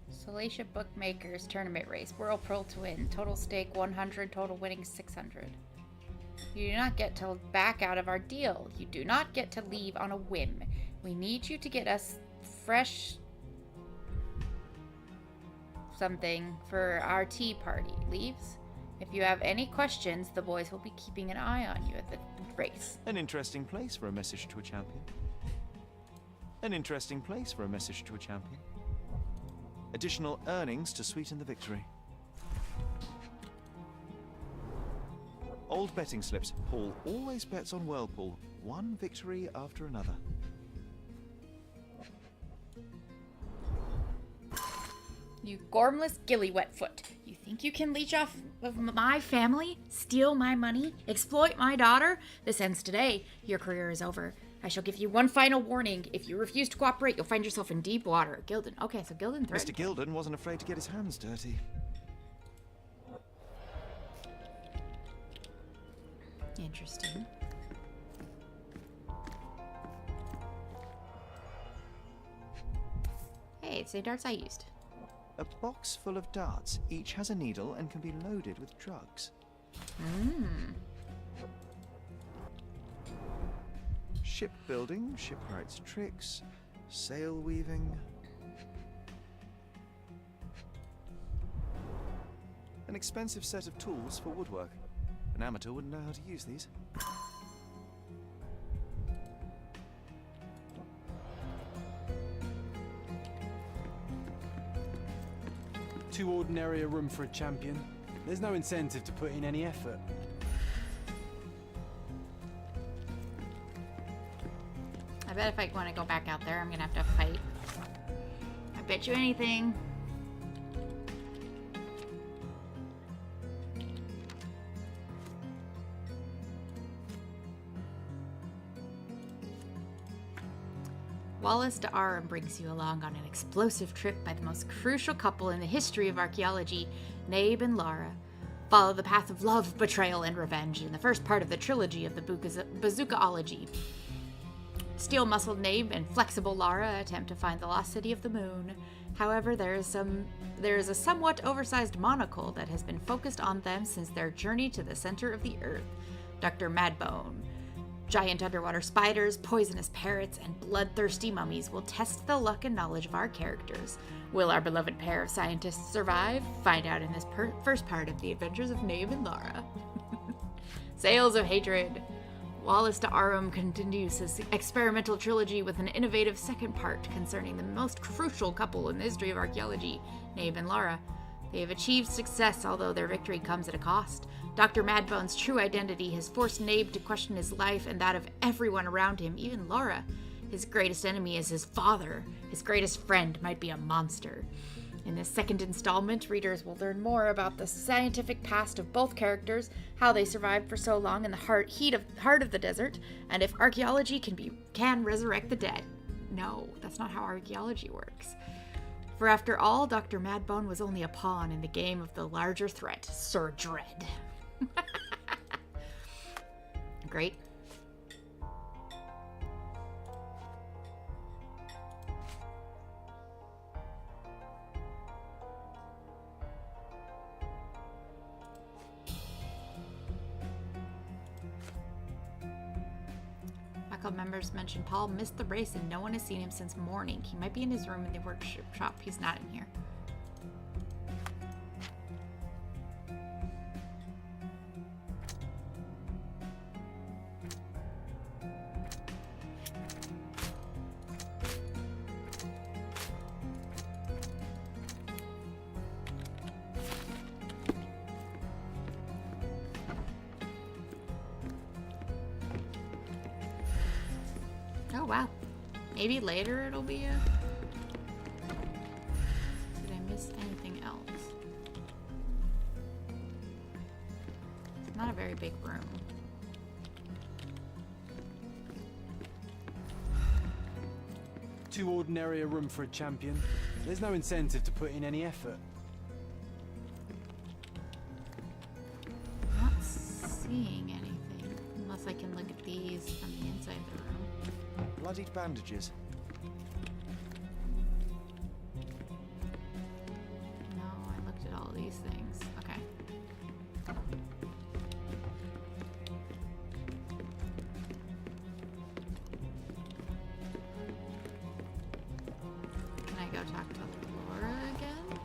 Salacia Bookmakers Tournament Race. Whirlpool to win. Total stake 100, total winning 600. You do not get to back out of our deal. You do not get to leave on a whim. We need you to get us fresh something for our tea party. Leaves? If you have any questions, the boys will be keeping an eye on you at the race. An interesting place for a message to a champion. An interesting place for a message to a champion. Additional earnings to sweeten the victory. Old betting slips. Paul always bets on Whirlpool. One victory after another. You gormless gilly-wetfoot. You think you can leech off of my family? Steal my money? Exploit my daughter? This ends today. Your career is over. I shall give you one final warning. If you refuse to cooperate, you'll find yourself in deep water. Gildan. Okay, so Gildan threatened. Mr. Gildan wasn't afraid to get his hands dirty. Interesting. Right, same darts I used. A box full of darts. Each has a needle and can be loaded with drugs. Shipbuilding, shipwright's tricks, sail weaving. An expensive set of tools for woodwork. An amateur wouldn't know how to use these. Too ordinary a room for a champion. There's no incentive to put in any effort. I bet if I want to go back out there, I'm gonna have to fight. I bet you anything. Wallace de Aram brings you along on an explosive trip by the most crucial couple in the history of archaeology, Nabe and Lara. Follow the path of love, betrayal, and revenge in the first part of the trilogy of the Bazookaology. Steel-muscled Nabe and flexible Lara attempt to find the lost city of the moon. However, there is a somewhat oversized monocle that has been focused on them since their journey to the center of the Earth. Dr. Madbone. Giant underwater spiders, poisonous parrots, and bloodthirsty mummies will test the luck and knowledge of our characters. Will our beloved pair of scientists survive? Find out in this first part of the adventures of Nabe and Lara. Sails of Hatred. Wallace de Aram continues his experimental trilogy with an innovative second part concerning the most crucial couple in the history of archaeology, Nabe and Lara. They have achieved success, although their victory comes at a cost. Dr. Madbone's true identity has forced Nabe to question his life and that of everyone around him, even Lara. His greatest enemy is his father. His greatest friend might be a monster. In this second installment, readers will learn more about the scientific past of both characters, how they survived for so long in the heart of the desert, and if archaeology can resurrect the dead. No, that's not how archaeology works. For after all, Dr. Madbone was only a pawn in the game of the larger threat, Sir Dread. Great. Faculty members mentioned Paul missed the race and no one has seen him since morning. He might be in his room in the workshop. He's not in here. Oh wow. Maybe later it'll be a... Did I miss anything else? It's not a very big room. Too ordinary a room for a champion. There's no incentive to put in any effort. I'm not seeing anything. Unless I can look at these from the inside of the room. Bloodied bandages. No, I looked at all these things. Okay. Can I go talk to Laura again?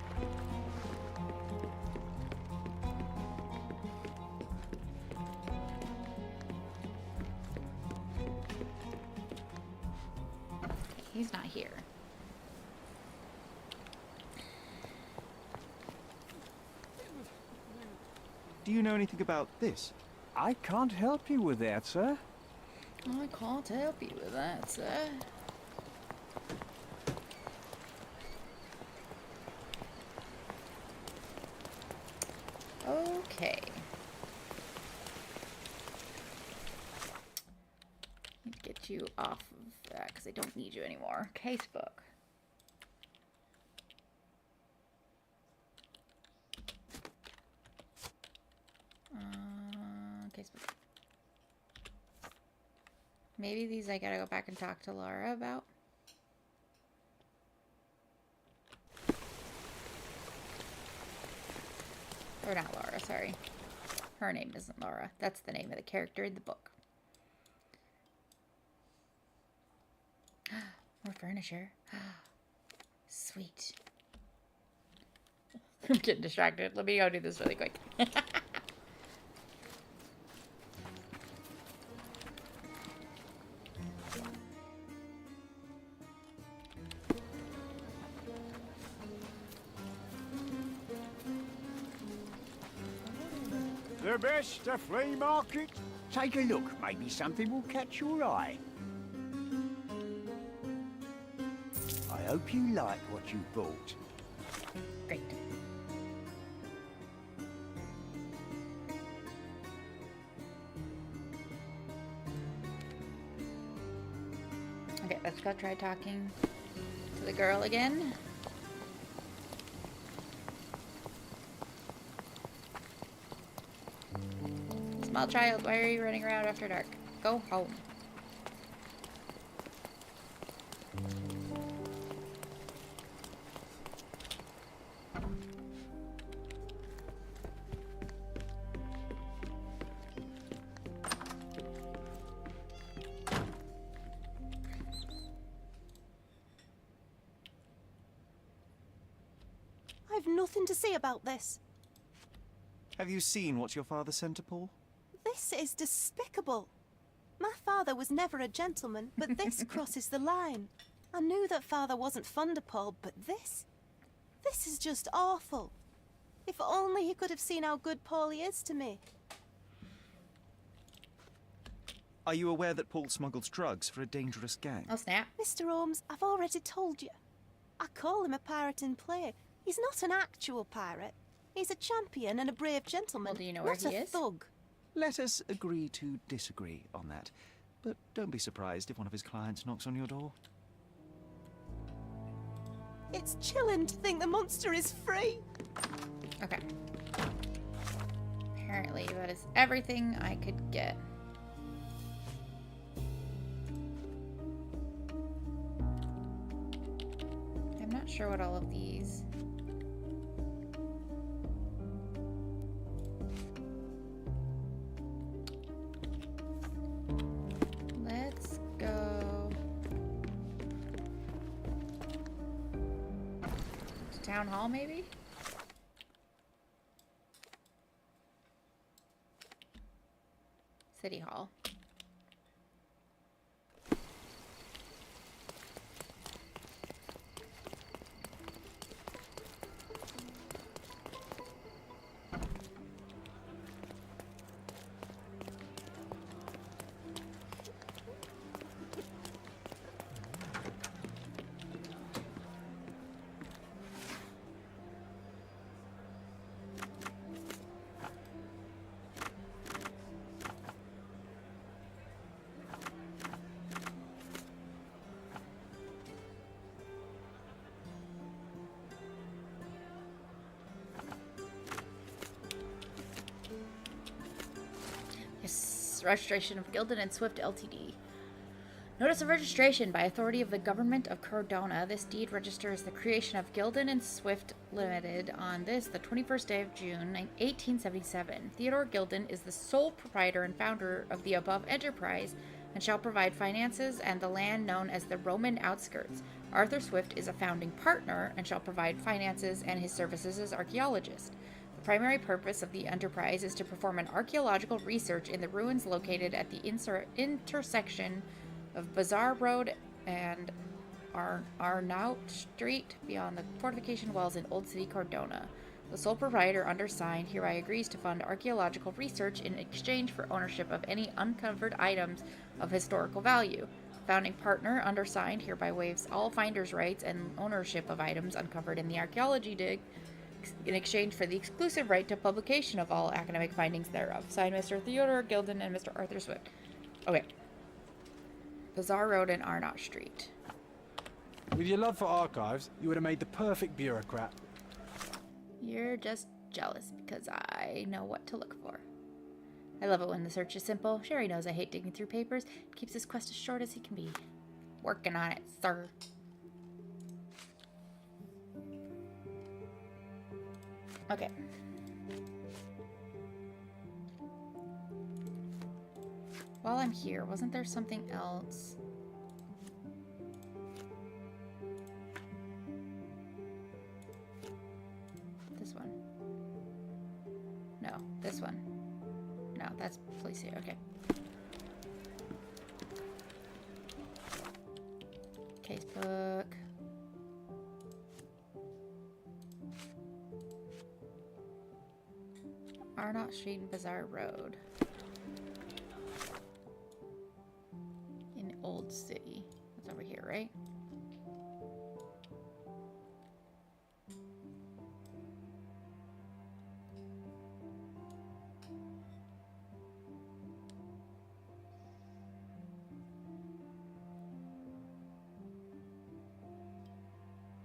He's not here. Do you know anything about this? I can't help you with that, sir. I can't help you with that, sir. Okay. Get you off of that because I don't need you anymore. Casebook. Casebook. Maybe these I gotta go back and talk to Laura about. Or not Laura, sorry. Her name isn't Laura. That's the name of the character in the book. More furniture. Sweet. I'm getting distracted. Let me go do this really quick. The best of flea market? Take a look. Maybe something will catch your eye. I hope you like what you bought. Great. Okay, let's go try talking to the girl again. Small child, why are you running around after dark? Go home. I've nothing to say about this. Have you seen what your father sent to Paul? This is despicable. My father was never a gentleman, but this crosses the line. I knew that father wasn't fond of Paul, but this is just awful. If only he could have seen how good Paulie is to me. Are you aware that Paul smuggles drugs for a dangerous gang? Oh, snap. Mr. Holmes, I've already told you. I call him a pirate in play. He's not an actual pirate. He's a champion and a brave gentleman, Well, do you know where not he a is? thug. Let us agree to disagree on that. But don't be surprised if one of his clients knocks on your door. It's chilling to think the monster is free. Okay. Apparently that is everything I could get. I'm not sure what all of these... Let's go to Town Hall, maybe? City Hall. Registration of Gildan and Swift Ltd. Notice of registration by authority of the government of Cardona. This deed registers the creation of Gildan and Swift Limited on this, the 21st day of June, 1877. Theodore Gildan is the sole proprietor and founder of the above enterprise and shall provide finances and the land known as the Roman outskirts. Arthur Swift is a founding partner and shall provide finances and his services as archaeologist. The primary purpose of the enterprise is to perform an archaeological research in the ruins located at the intersection of Bazaar Road and Arnaut Street beyond the fortification walls in Old City, Cardona. The sole proprietor undersigned hereby agrees to fund archaeological research in exchange for ownership of any uncovered items of historical value. Founding partner undersigned hereby waives all finder's rights and ownership of items uncovered in the archaeology dig in exchange for the exclusive right to publication of all academic findings thereof. Signed, Mr. Theodore Gildan and Mr. Arthur Swift. Okay. Bazaar Road and Arnott Street. With your love for archives, you would have made the perfect bureaucrat. You're just jealous because I know what to look for. I love it when the search is simple. Sherry knows I hate digging through papers. It keeps this quest as short as he can be. Working on it, sir. Okay. While I'm here, wasn't there something else? This one. No, this one. No, that's police here. Okay. Casebook. Arnott Street and Bazaar Road. In Old City. That's over here, right?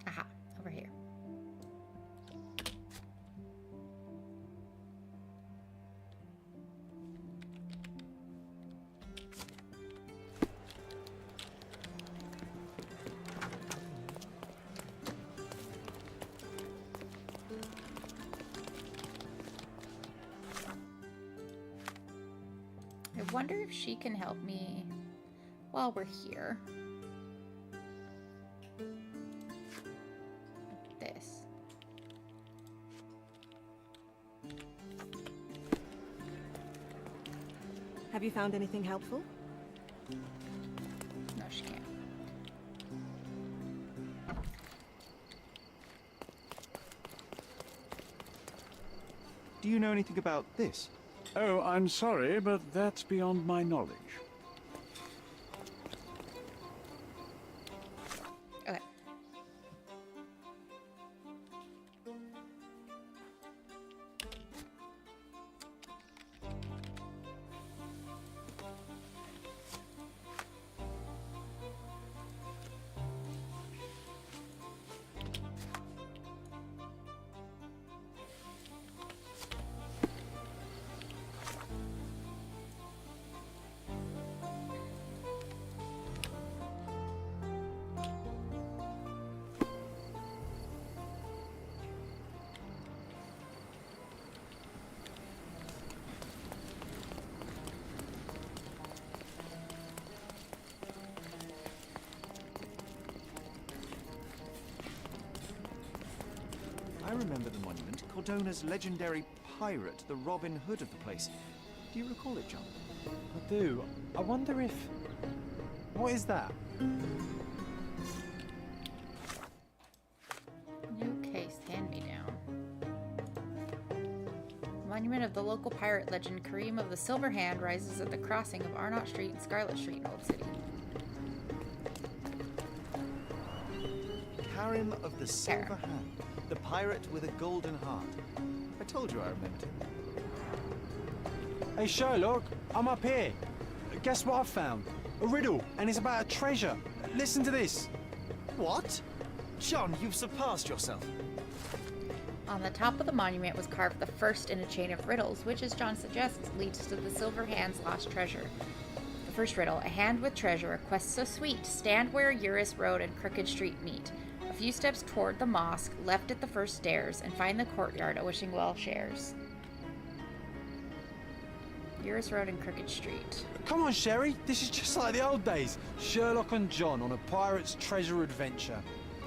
Aha, over here. I wonder if she can help me while we're here. This. Have you found anything helpful? No, she can't. Do you know anything about this? Oh, I'm sorry, but that's beyond my knowledge. Okay. I remember the monument, Cordona's legendary pirate, the Robin Hood of the place. Do you recall it, John? I do. I wonder if... What is that? New case, hand-me-down. Monument of the local pirate legend, Kareem of the Silver Hand, rises at the crossing of Arnott Street and Scarlet Street in Old City. Karim of the Silver Hand, the pirate with a golden heart. I told you I remembered him. Hey Sherlock, I'm up here. Guess what I found? A riddle, and it's about a treasure. Listen to this. What? John, you've surpassed yourself. On the top of the monument was carved the first in a chain of riddles, which, as John suggests, leads to the Silver Hand's lost treasure. The first riddle, a hand with treasure, a quest so sweet, stand where Eurus Road and Crooked Street meet. A few steps toward the mosque, left at the first stairs, and find the courtyard a wishing well shares. Eurus Road and Crooked Street. Come on, Sherry. This is just like the old days. Sherlock and John on a pirate's treasure adventure.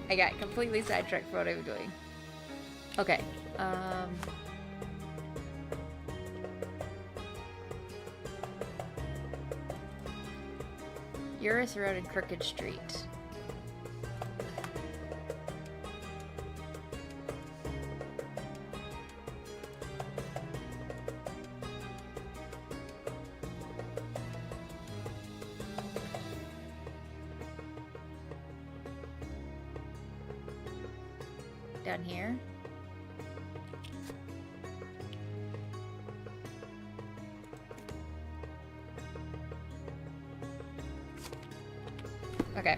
I got completely sidetracked for what I was doing. Okay. Eurus Road and Crooked Street. Down here. Okay.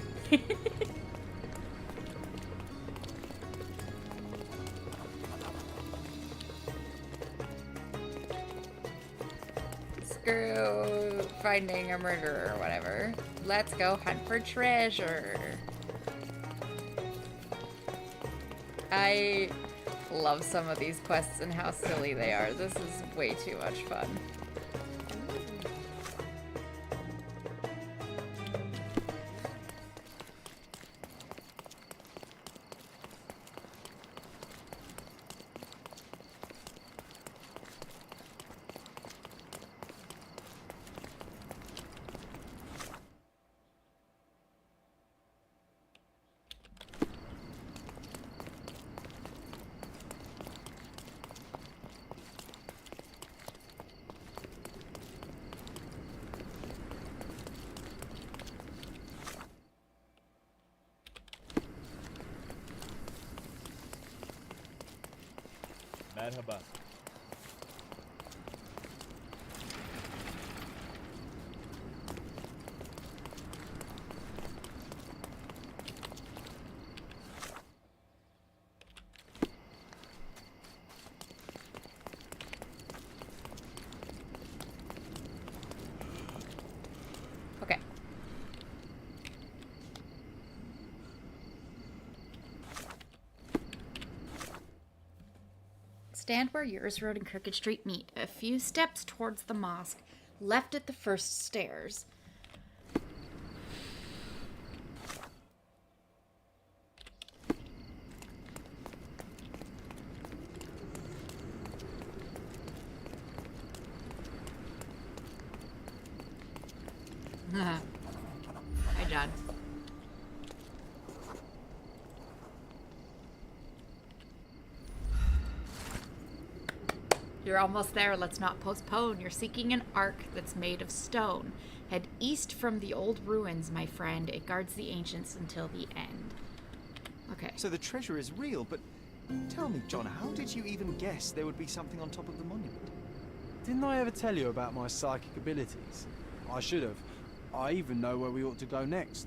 Screw finding a murderer or whatever. Let's go hunt for treasure. I love some of these quests and how silly they are. This is way too much fun. مرحبا. Okay. Stand where Yours Road and Crooked Street meet, a few steps towards the mosque, left at the first stairs. Hi, John. You're almost there. Let's not postpone. You're seeking an ark that's made of stone. Head east from the old ruins, my friend. It guards the ancients until the end. Okay. So the treasure is real, but tell me, John, how did you even guess there would be something on top of the monument? Didn't I ever tell you about my psychic abilities? I should have. I even know where we ought to go next.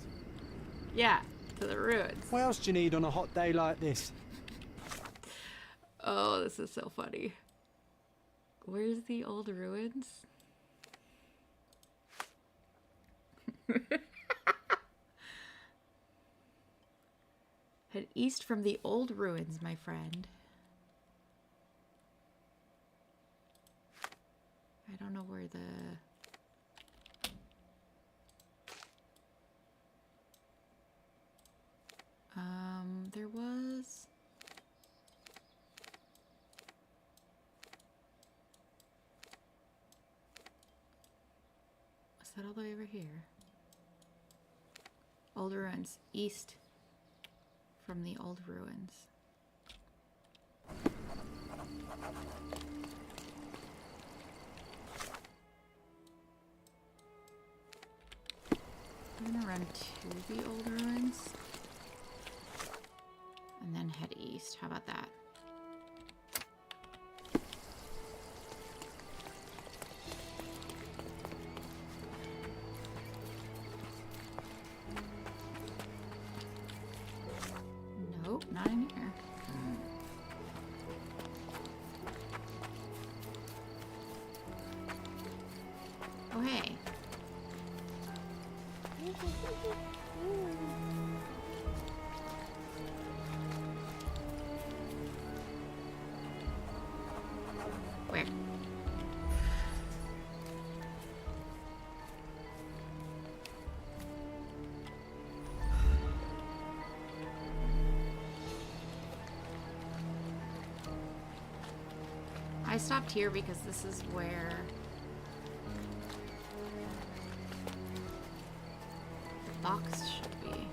Yeah, to the ruins. What else do you need on a hot day like this? Oh, this is so funny. Where's the old ruins? Head east from the old ruins, my friend. I don't know where the... there was... Is that all the way over here? Old ruins, east from the old ruins. I'm gonna run to the old ruins and then head east. How about that? Nope, not in here. Oh, hey. Where? I stopped here because this is where the box should be.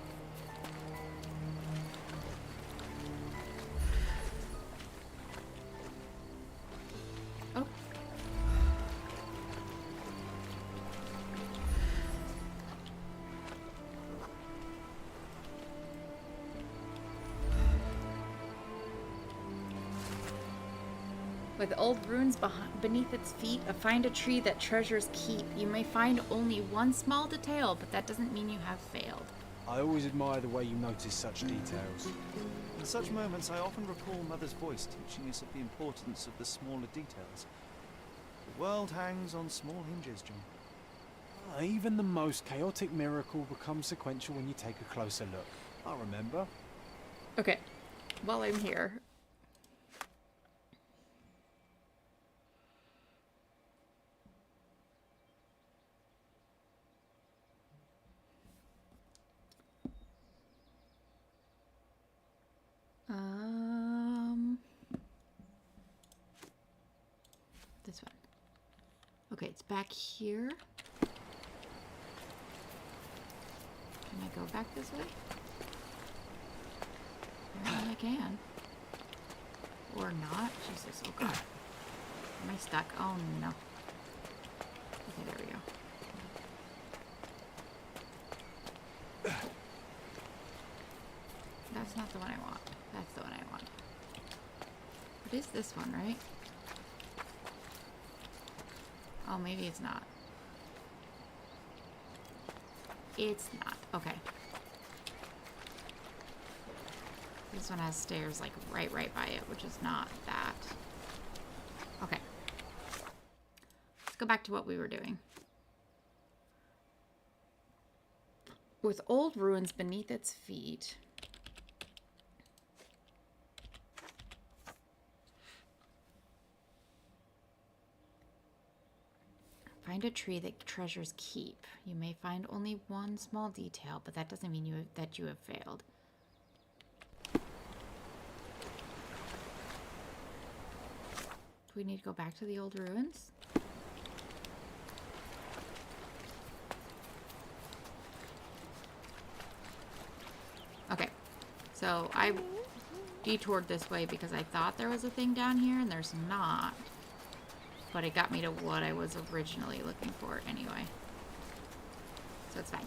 Oh. With old ruins beneath its feet, find a tree that treasures keep. You may find only one small detail, but that doesn't mean you have failed. I always admire the way you notice such details. In such moments, I often recall Mother's voice teaching us of the importance of the smaller details. The world hangs on small hinges, John. Even the most chaotic miracle becomes sequential when you take a closer look. I remember. Okay, while I'm here, this one. Okay, it's back here. Can I go back this way? Apparently I can. Or not. Jesus, oh god. Am I stuck? Oh no. Okay, there we go. That's not the one I want. That's the one I want. It is this one, right? Oh, maybe it's not. It's not. Okay. This one has stairs like right by it, which is not that. Okay. Let's go back to what we were doing. With old ruins beneath its feet. Find a tree that treasures keep. You may find only one small detail, but that doesn't mean that you have failed. Do we need to go back to the old ruins? Okay, so I detoured this way because I thought there was a thing down here, and there's not. But it got me to what I was originally looking for anyway. So it's fine.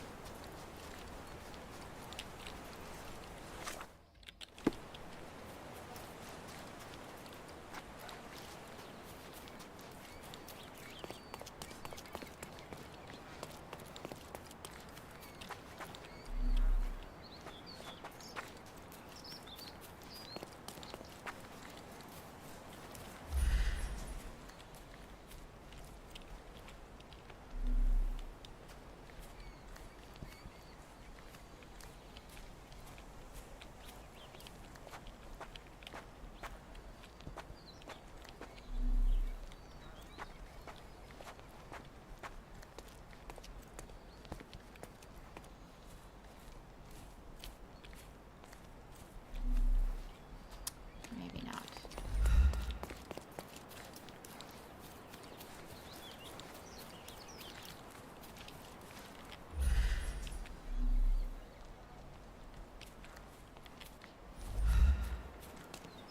Maybe not.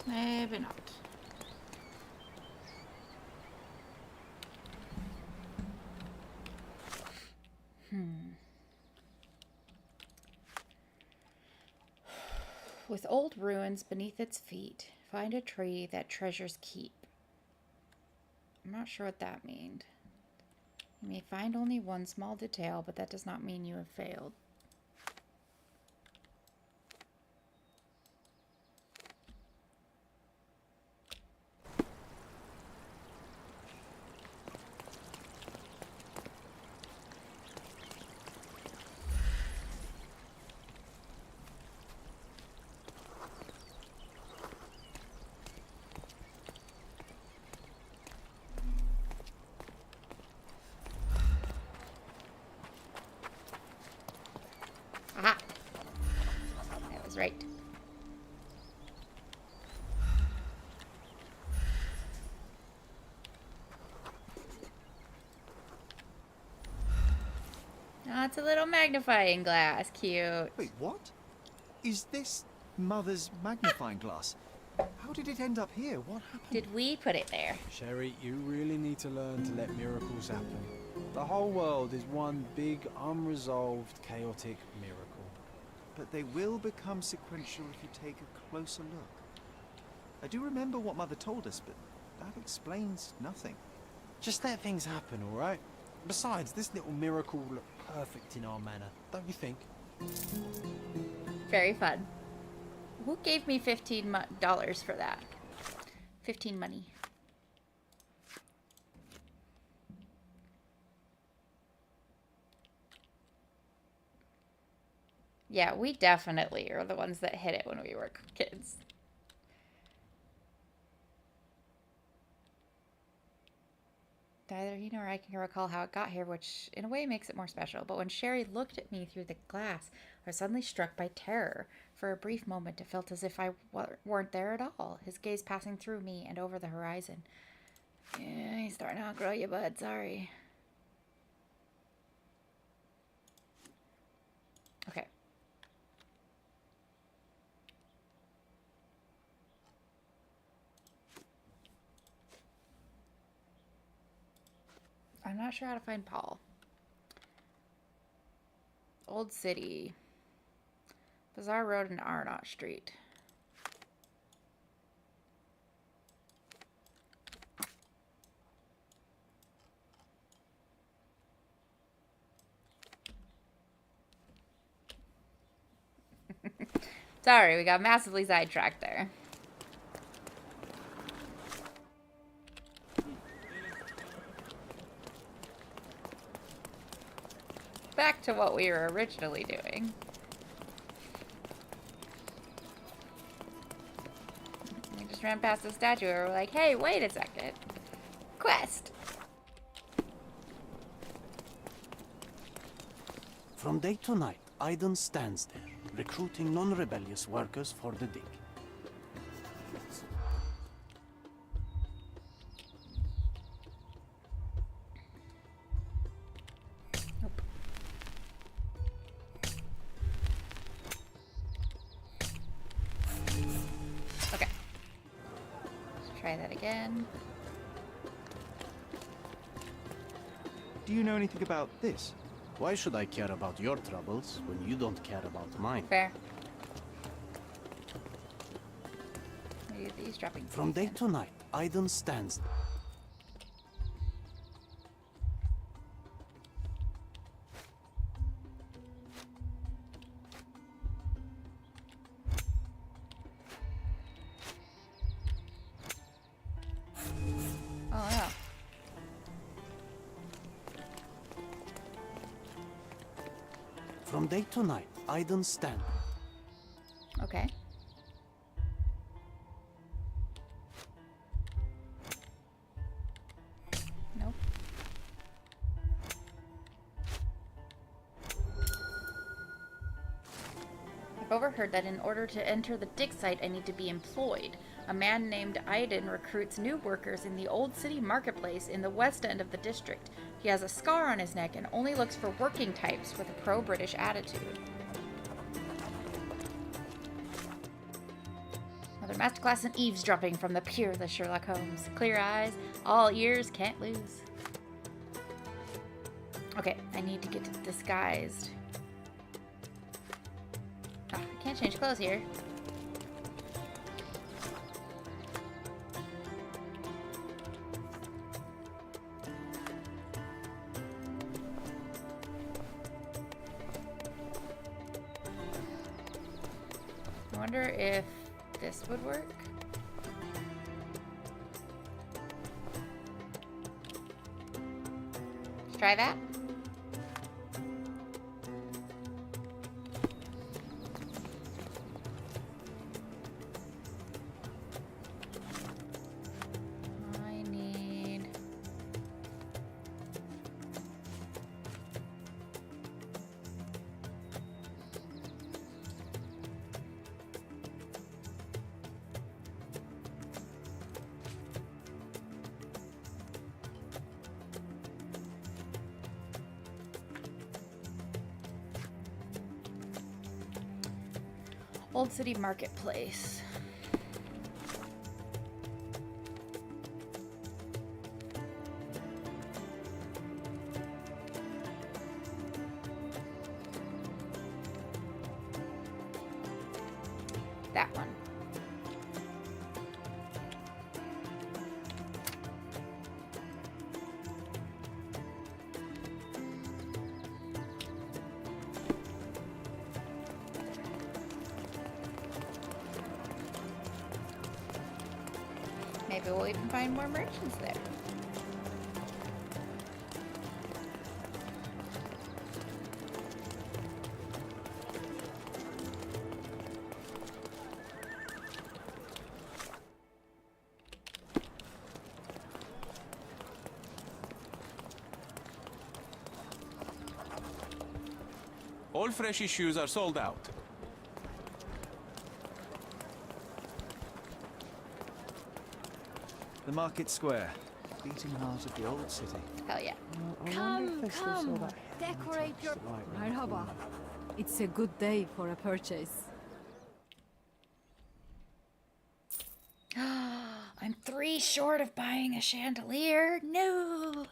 Maybe not. With old ruins beneath its feet, find a tree that treasures keep. I'm not sure what that means. You may find only one small detail, but that does not mean you have failed. Aha! That was right. Oh, it's a little magnifying glass. Cute. Wait, what? Is this Mother's magnifying glass? How did it end up here? What happened? Did we put it there? Sherry, you really need to learn to let miracles happen. The whole world is one big, unresolved, chaotic miracle. But they will become sequential if you take a closer look. I do remember what Mother told us, but that explains nothing. Just let things happen, all right? Besides, this little miracle will look perfect in our manor, don't you think? Very fun. Who gave me $15 for that? 15 money. Yeah, we definitely are the ones that hit it when we were kids. Neither he nor I can recall how it got here, which in a way makes it more special. But when Sherry looked at me through the glass, I was suddenly struck by terror. For a brief moment, it felt as if I weren't there at all, his gaze passing through me and over the horizon. Yeah, he's starting to outgrow you, bud. Sorry. Okay. I'm not sure how to find Paul. Old City. Bazaar Road and Arnott Street. Sorry, we got massively sidetracked there. Back to what we were originally doing. We just ran past the statue and we're like, hey, wait a second. Quest. From day to night, Aiden stands there, recruiting non-rebellious workers for the dig. Okay. Let's try that again. Do you know anything about this? Why should I care about your troubles when you don't care about mine? Fair. Maybe these dropping. From day to night, Aiden stands there. Oh yeah. From day to night, Aiden stands. Okay. Nope. I've overheard that in order to enter the dig site, I need to be employed. A man named Aiden recruits new workers in the Old City Marketplace in the west end of the district. He has a scar on his neck and only looks for working types with a pro-British attitude. Another masterclass in eavesdropping from the peerless Sherlock Holmes. Clear eyes, all ears, can't lose. Okay, I need to get disguised. Ah, I can't change clothes here. I wonder if this would work. Let's try that. I need... Old City Marketplace. That one. Maybe we'll even find more merchants there. All fresh issues are sold out. The market square, beating heart of the old city. Hell yeah. Come, decorate your... Merhaba. It's a good day for a purchase. I'm 3 short of buying a chandelier. No.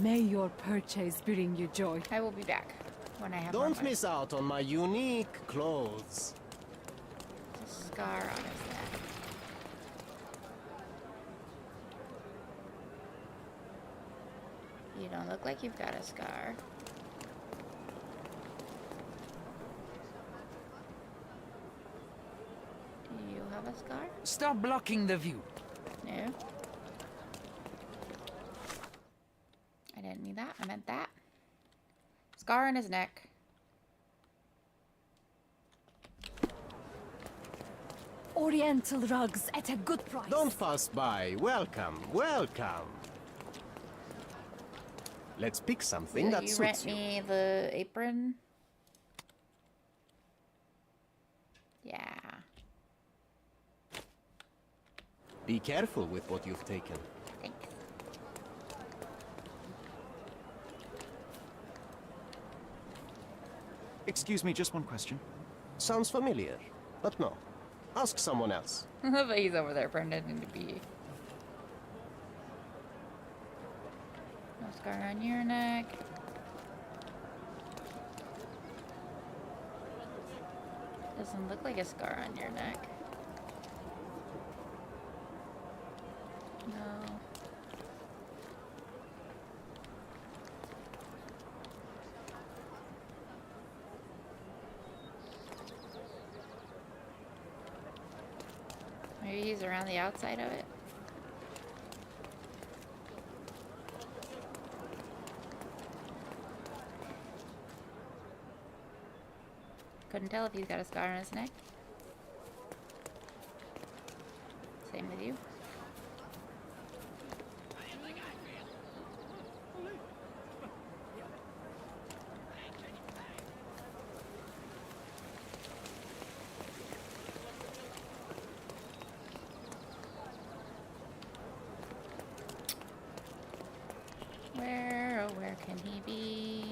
May your purchase bring you joy. I will be back when I have more Don't money. miss out on my unique clothes. There's a scar on his neck. You don't look like you've got a scar. Scar? Stop blocking the view. No. I didn't mean that. I meant that. Scar on his neck. Oriental rugs at a good price. Don't pass by. Welcome, welcome. Let's pick something Will that you suits rent you. me the apron? Yeah. Be careful with what you've taken. Thanks. Excuse me, just one question. Sounds familiar, but no. Ask someone else. But he's over there pretending to be. No scar on your neck. Doesn't look like a scar on your neck. No. Maybe he's around the outside of it. Couldn't tell if he's got a scar on his neck. Same with you. Where, oh, where can he be?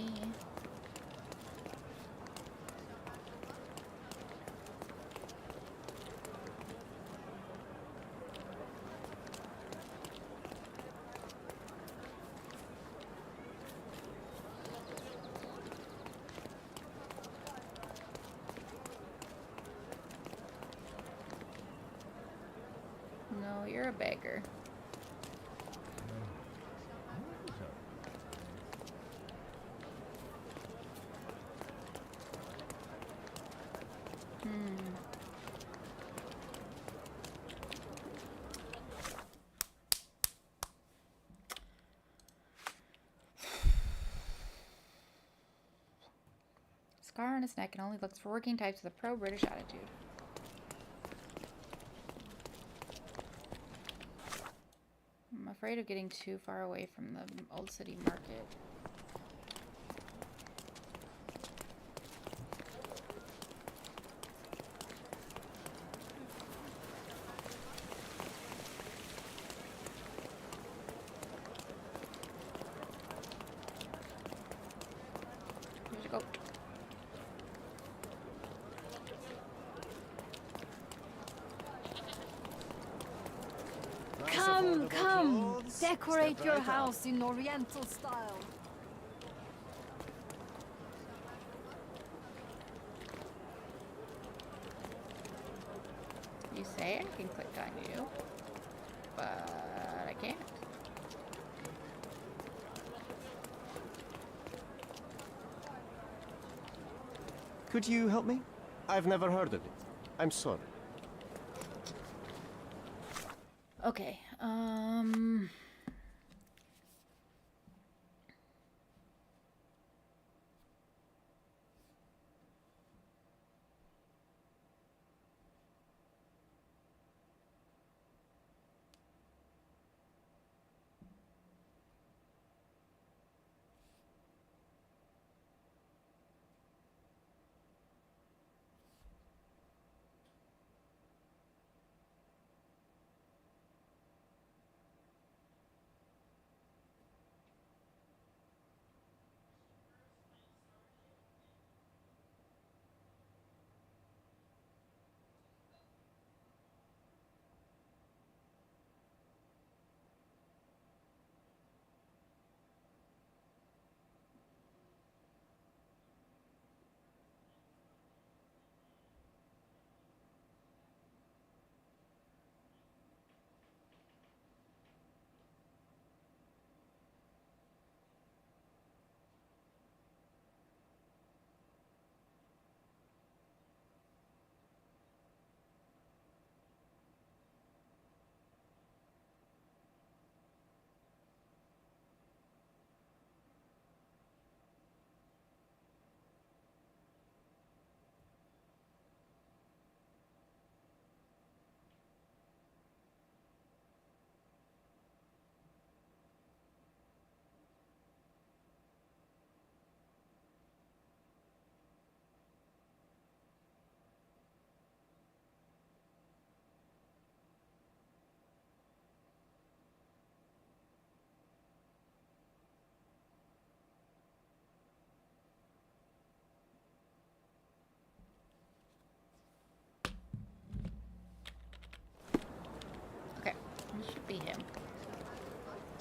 No, you're a beggar. Scar on his neck and only looks for working types with a pro-British attitude. I'm afraid of getting too far away from the old city market. Here you go. Come, come! Decorate your house in Oriental style. You say I can click on you, but I can't. Could you help me? I've never heard of it. I'm sorry. Okay,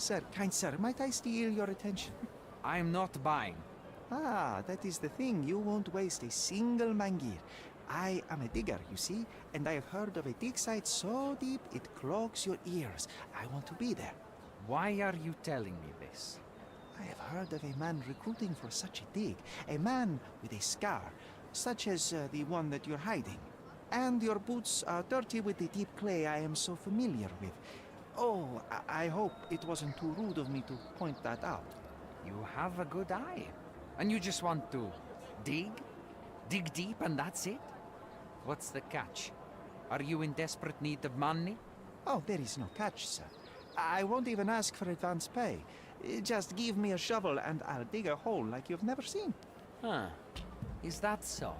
Sir, kind sir, might I steal your attention? I'm not buying. Ah, that is the thing. You won't waste a single mangir. I am a digger, you see, and I have heard of a dig site so deep it clogs your ears. I want to be there. Why are you telling me this? I have heard of a man recruiting for such a dig. A man with a scar, such as the one that you're hiding. And your boots are dirty with the deep clay I am so familiar with. Oh, I hope it wasn't too rude of me to point that out. You have a good eye. And you just want to dig? Dig deep and that's it? What's the catch? Are you in desperate need of money? Oh, there is no catch, sir. I won't even ask for advance pay. Just give me a shovel and I'll dig a hole like you've never seen. Huh. Is that so?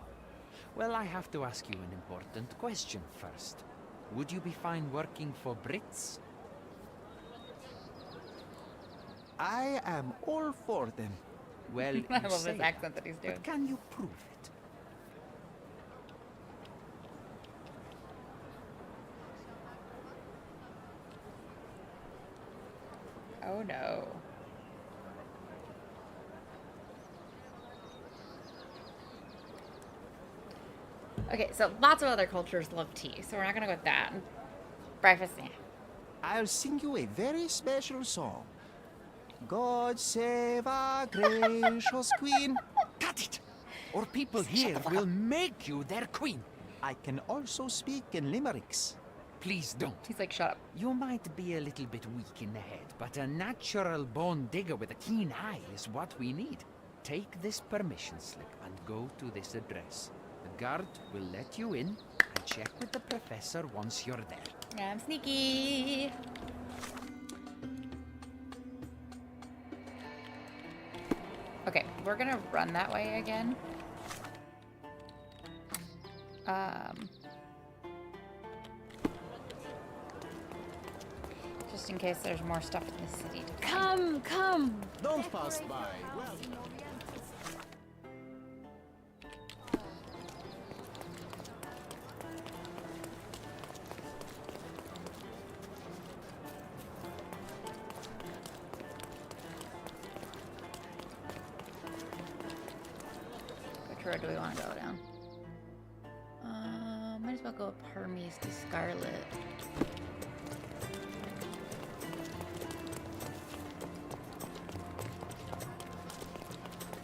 Well, I have to ask you an important question first. Would you be fine working for Brits? I am all for them. Well, I love this accent that he's doing. But can you prove it? Oh no. Okay, so lots of other cultures love tea, so we're not gonna go with that. Breakfast, yeah. I'll sing you a very special song. God save our gracious queen. Cut it! Or people here will make you their queen. I can also speak in limericks. Please don't. He's like, shut up. You might be a little bit weak in the head, but a natural-born digger with a keen eye is what we need. Take this permission slip and go to this address. The guard will let you in and check with the professor once you're there. I'm sneaky. Okay, we're gonna run that way again. Just in case there's more stuff in the city to find. Come! Don't pass by. Well, Which road do we want to go down? Might as well go up Hermes to Scarlet.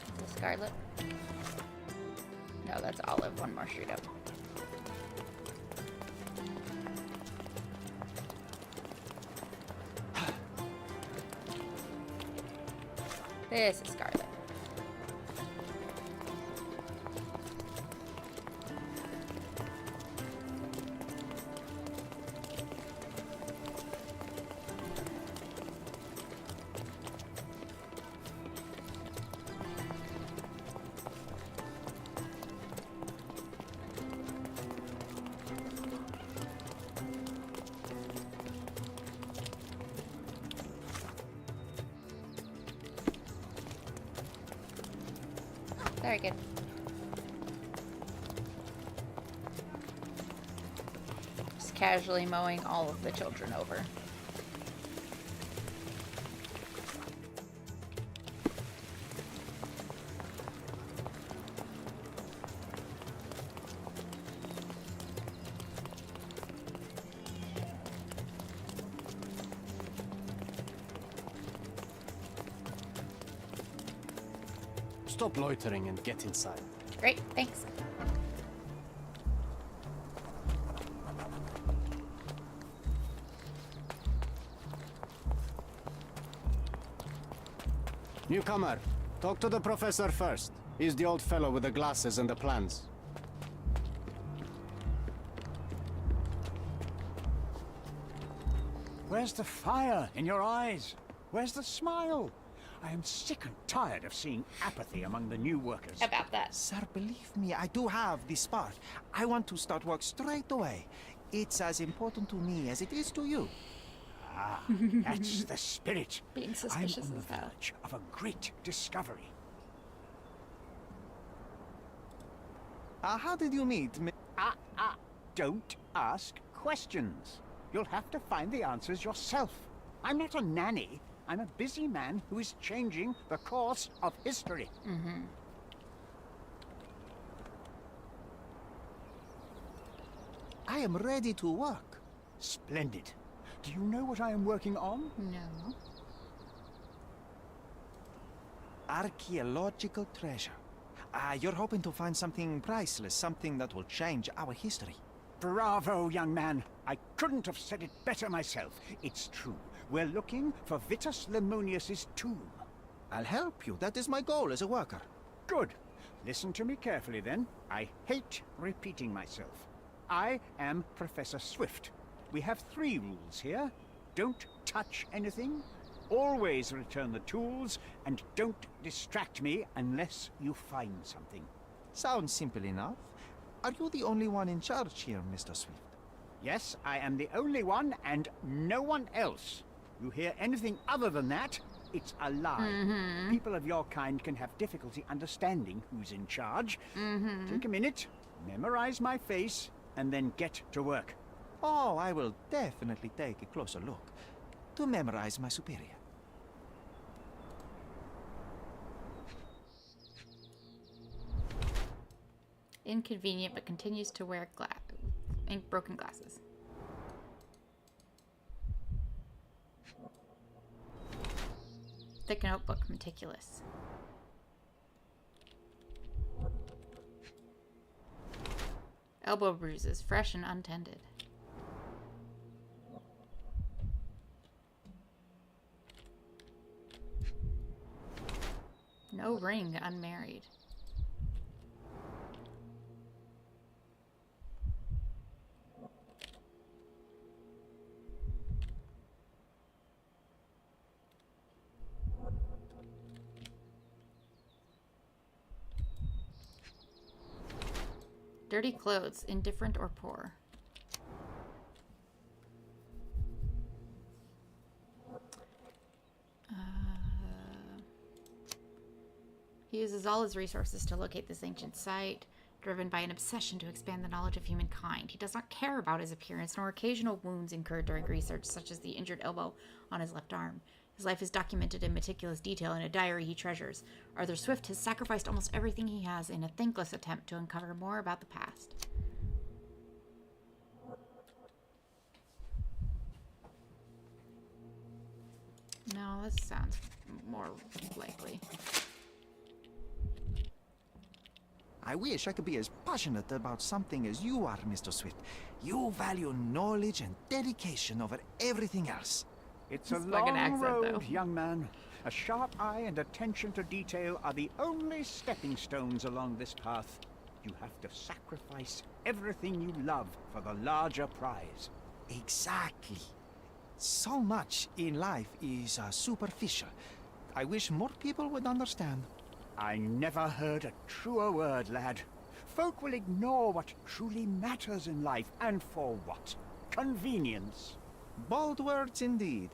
Is this Scarlet? No, that's Olive. One more street up. This is Scarlet. Very good. Just casually mowing all of the children over. stop loitering and get inside. Great, thanks. Newcomer, talk to the professor first. He's the old fellow with the glasses and the plans. Where's the fire in your eyes? Where's the smile? I am sick and tired of seeing apathy among the new workers. About that. Sir, believe me, I do have the spark. I want to start work straight away. It's as important to me as it is to you. Ah, that's the spirit. Being suspicious I'm on as the hell. verge of a great discovery. How did you meet me? Don't ask questions. You'll have to find the answers yourself. I'm not a nanny. I'm a busy man who is changing the course of history. Mm-hmm. I am ready to work. Splendid. Do you know what I am working on? No. Archaeological treasure. You're hoping to find something priceless, something that will change our history. Bravo, young man. I couldn't have said it better myself. It's true. We're looking for Vitus Lemonius's tomb. I'll help you. That is my goal as a worker. Good. Listen to me carefully, then. I hate repeating myself. I am Professor Swift. We have 3 rules here. Don't touch anything. Always return the tools, and don't distract me unless you find something. Sounds simple enough. Are you the only one in charge here, Mr. Swift? Yes, I am the only one, and no one else. You hear anything other than that, it's a lie. Mm-hmm. People of your kind can have difficulty understanding who's in charge. Mm-hmm. Take a minute, memorize my face, and then get to work. Oh, I will definitely take a closer look to memorize my superior. Inconvenient, but continues to wear broken glasses. Thick notebook, meticulous. Elbow bruises, fresh and untended. No ring, unmarried. Dirty clothes, indifferent or poor. He uses all his resources to locate this ancient site, driven by an obsession to expand the knowledge of humankind. He does not care about his appearance, nor occasional wounds incurred during research, such as the injured elbow on his left arm. His life is documented in meticulous detail in a diary he treasures. Arthur Swift has sacrificed almost everything he has in a thankless attempt to uncover more about the past. No, this sounds more likely. I wish I could be as passionate about something as you are, Mr. Swift. You value knowledge and dedication over everything else. It's a long road, young man. A sharp eye and attention to detail are the only stepping stones along this path. You have to sacrifice everything you love for the larger prize. Exactly. So much in life is superficial. I wish more people would understand. I never heard a truer word, lad. Folk will ignore what truly matters in life, and for what? Convenience. Bold words indeed.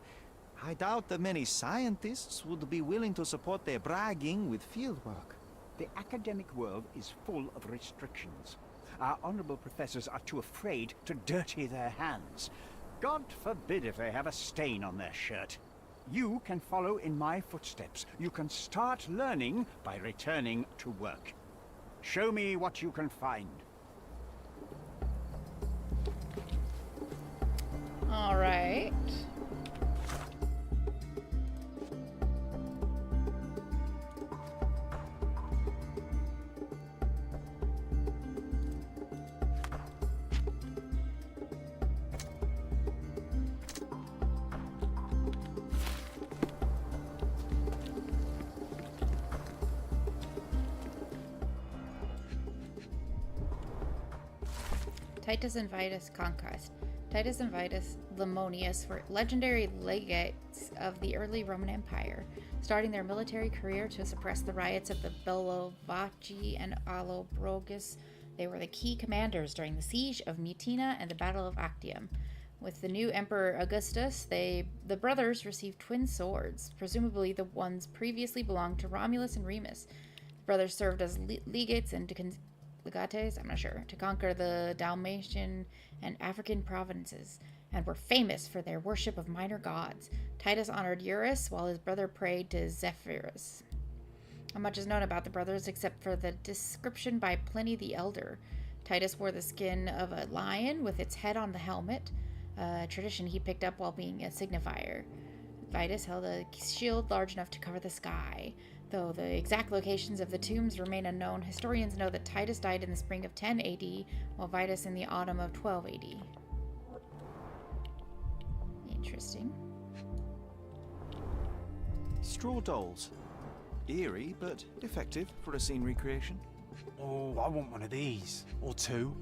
I doubt that many scientists would be willing to support their bragging with fieldwork. The academic world is full of restrictions. Our honorable professors are too afraid to dirty their hands. God forbid if they have a stain on their shirt. You can follow in my footsteps. You can start learning by returning to work. Show me what you can find. All right. Titus and Vitus conquest. Titus and Vitus Lemonius were legendary legates of the early Roman Empire, starting their military career to suppress the riots of the Bellovaci and Allobrogus. They were the key commanders during the siege of Mutina and the Battle of Actium. With the new Emperor Augustus, the brothers received twin swords, presumably the ones previously belonged to Romulus and Remus. The brothers served as legates and legates, I'm not sure, to conquer the Dalmatian and African provinces. and were famous for their worship of minor gods. Titus honored Eurus, while his brother prayed to Zephyrus. Not much is known about the brothers except for the description by Pliny the Elder. Titus wore the skin of a lion with its head on the helmet, a tradition he picked up while being a signifier. Vitus held a shield large enough to cover the sky. Though the exact locations of the tombs remain unknown, historians know that Titus died in the spring of 10 AD, while Vitus in the autumn of 12 AD. Interesting. Straw dolls. Eerie, but effective for a scene recreation. Oh, I want one of these. Or two.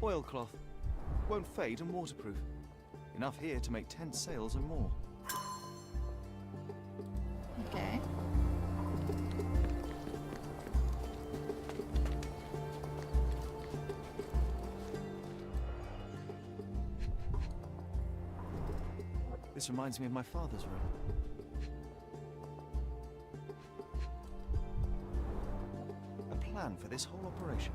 Oilcloth. Won't fade and waterproof. Enough here to make 10 sails and more. Okay. This reminds me of my father's room. A plan for this whole operation.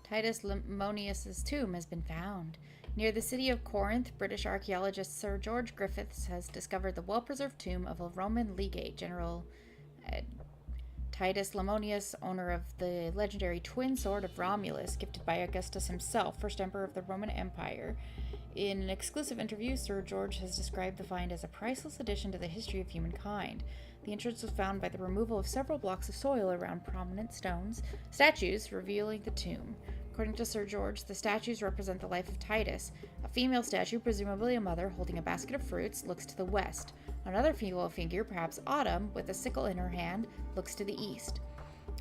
Titus Lemonius's tomb has been found. Near the city of Corinth, British archaeologist Sir George Griffiths has discovered the well-preserved tomb of a Roman legate, General Titus Lemonius, owner of the legendary twin sword of Romulus, gifted by Augustus himself, first emperor of the Roman Empire. In an exclusive interview, Sir George has described the find as a priceless addition to the history of humankind. The entrance was found by the removal of several blocks of soil around prominent statues revealing the tomb. According to Sir George, the statues represent the life of Titus. A female statue, presumably a mother holding a basket of fruits, looks to the west. Another female figure, perhaps Autumn, with a sickle in her hand, looks to the east.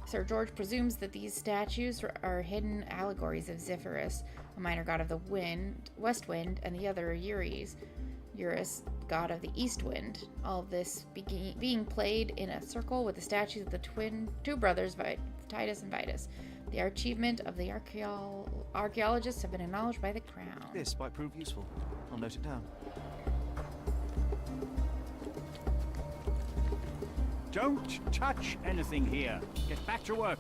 Sir George presumes that these statues are hidden allegories of Zephyrus, a minor god of the west wind, and the other Eurus, god of the east wind. All of this being played in a circle with the statues of the two brothers, Titus and Vitus. The achievement of the archaeologists have been acknowledged by the crown. This might prove useful. I'll note it down. Don't touch anything here. Get back to work.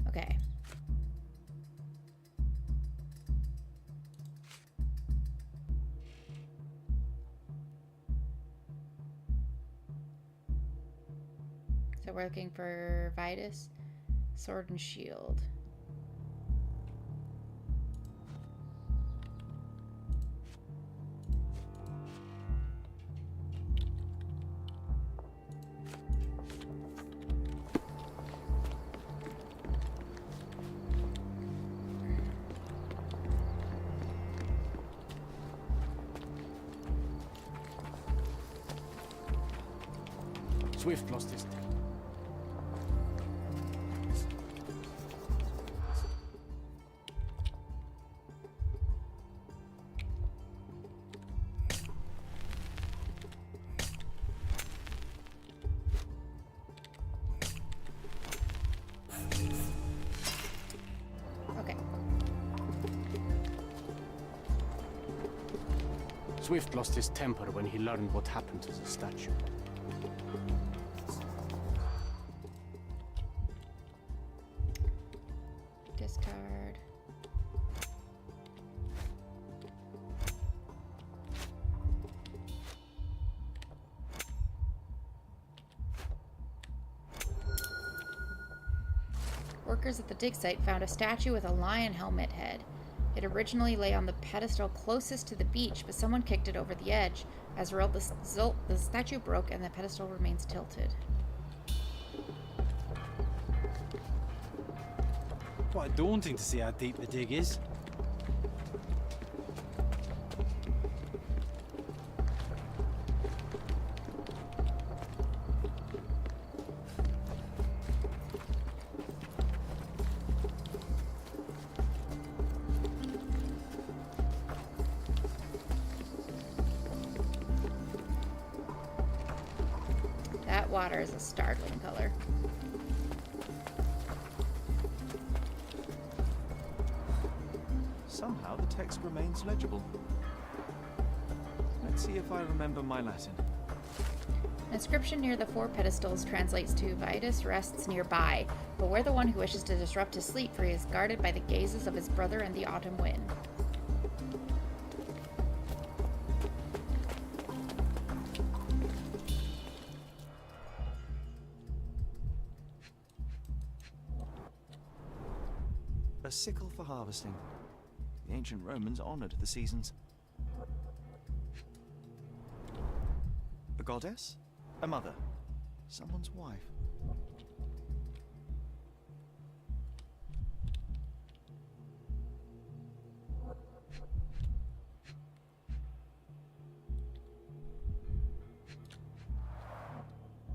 Okay. So we're looking for Vitus. Sword and shield. Swift lost his tail. Okay. Swift lost his temper when he learned what happened to the statue. Discard. Workers at the dig site found a statue with a lion helmet head. It originally lay on the pedestal closest to the beach, but someone kicked it over the edge. As a result, the statue broke and the pedestal remains tilted. Quite daunting to see how deep the dig is. That water is a startling color. Somehow the text remains legible. Let's see if I remember my Latin. An inscription near the 4 pedestals translates to Vitus rests nearby. Beware the one who wishes to disrupt his sleep, for he is guarded by the gazes of his brother and the autumn wind. A sickle for harvesting. The ancient Romans honored the seasons. A goddess? A mother? Someone's wife?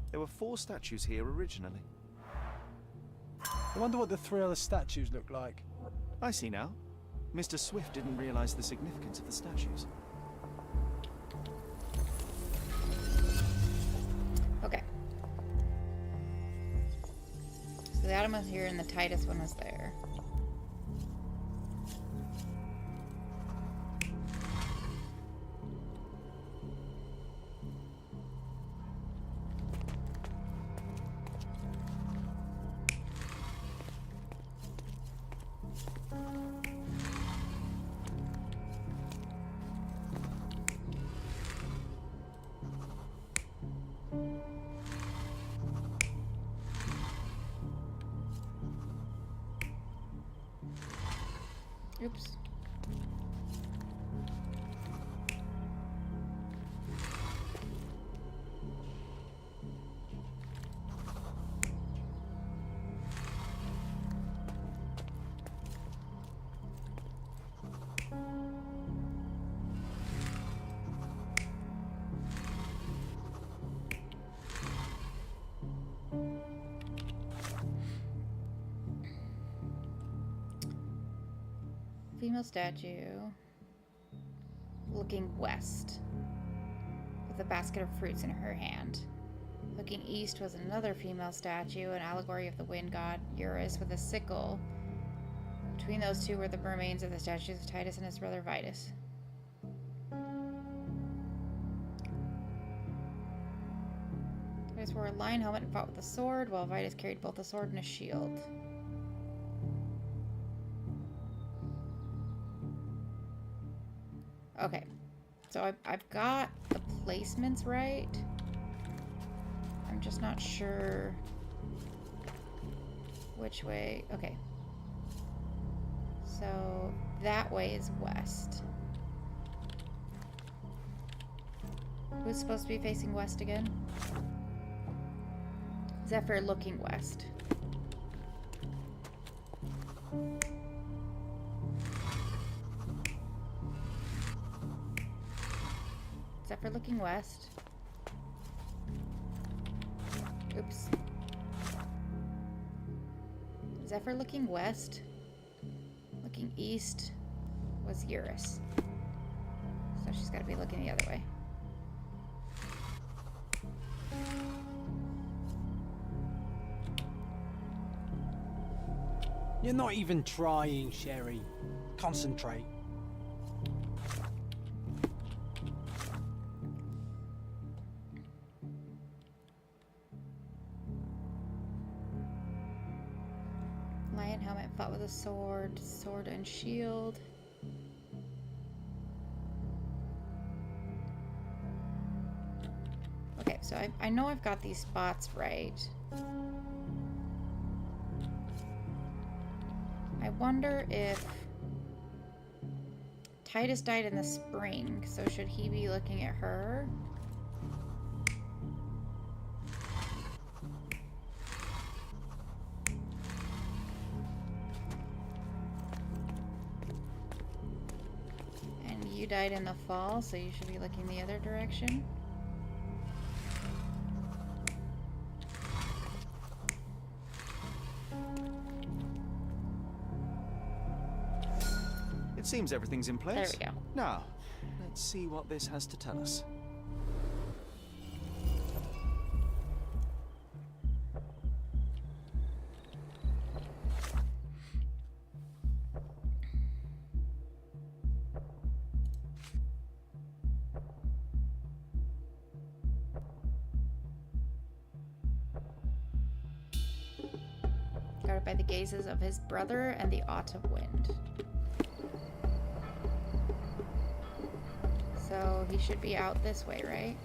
There were 4 statues here originally. I wonder what the 3 other statues look like. I see now. Mr. Swift didn't realize the significance of the statues. Okay. So the Adam was here and the Titus one was there. Oops. Female statue looking west with a basket of fruits in her hand. Looking east was another female statue, an allegory of the wind god Eurus with a sickle. Between those two were the remains of the statues of Titus and his brother Vitus. Titus wore a lion helmet and fought with a sword, while Vitus carried both a sword and a shield. Okay, so I've got the placements right. I'm just not sure which way. Okay. So that way is west. Who's supposed to be facing west again? Zephyr looking west. Zephyr looking west. Oops. Zephyr looking west. Looking east was Eurus. So she's got to be looking the other way. You're not even trying, Sherry. Concentrate. Lion helmet fought with a sword and shield. Okay, so I know I've got these spots right. I wonder if Titus died in the spring, so should he be looking at her? And you died in the fall, so you should be looking the other direction. It seems everything's in place. There we go. Now, let's see what this has to tell us. guarded by the gazes of his brother and the autumn wind. So he should be out this way, right?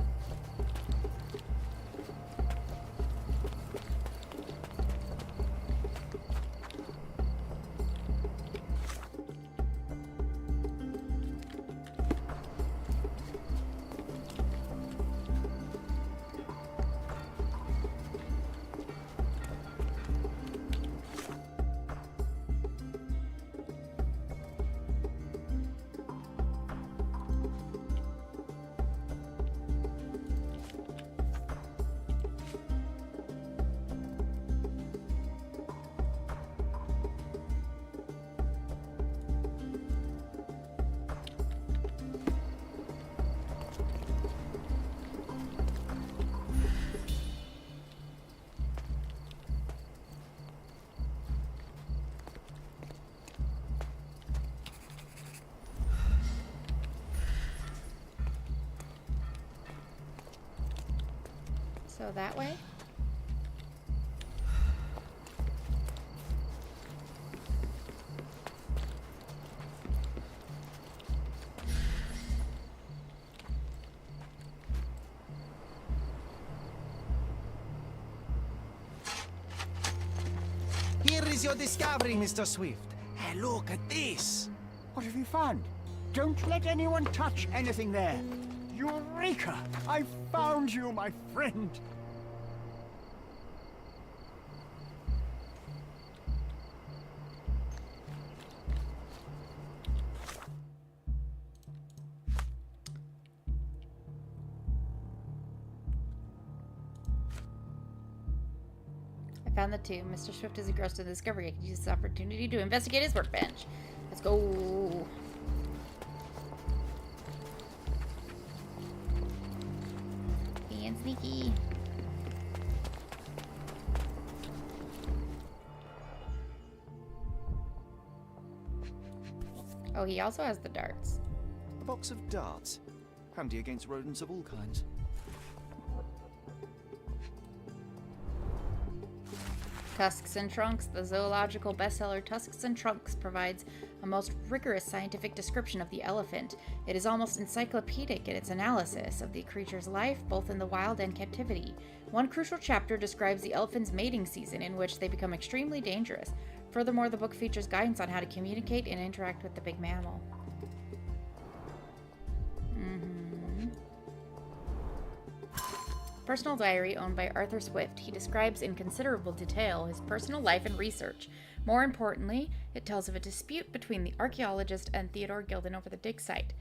So that way? Here is your discovery, Mr. Swift. Hey, look at this. What have you found? Don't let anyone touch anything there. Eureka! I found you, my friend. I found the tomb. Mr. Swift is engrossed in the discovery. I can use this opportunity to investigate his workbench. Let's go. Being sneaky. Oh, he also has the darts. A box of darts. Handy against rodents of all kinds. Tusks and Trunks. The zoological bestseller Tusks and Trunks provides a most rigorous scientific description of the elephant. It is almost encyclopedic in its analysis of the creature's life, both in the wild and captivity. One crucial chapter describes the elephant's mating season, in which they become extremely dangerous. Furthermore, the book features guidance on how to communicate and interact with the big mammal. Personal diary owned by Arthur Swift. He describes in considerable detail his personal life and research. More importantly, it tells of a dispute between the archaeologist and Theodore Gilden over the dig site.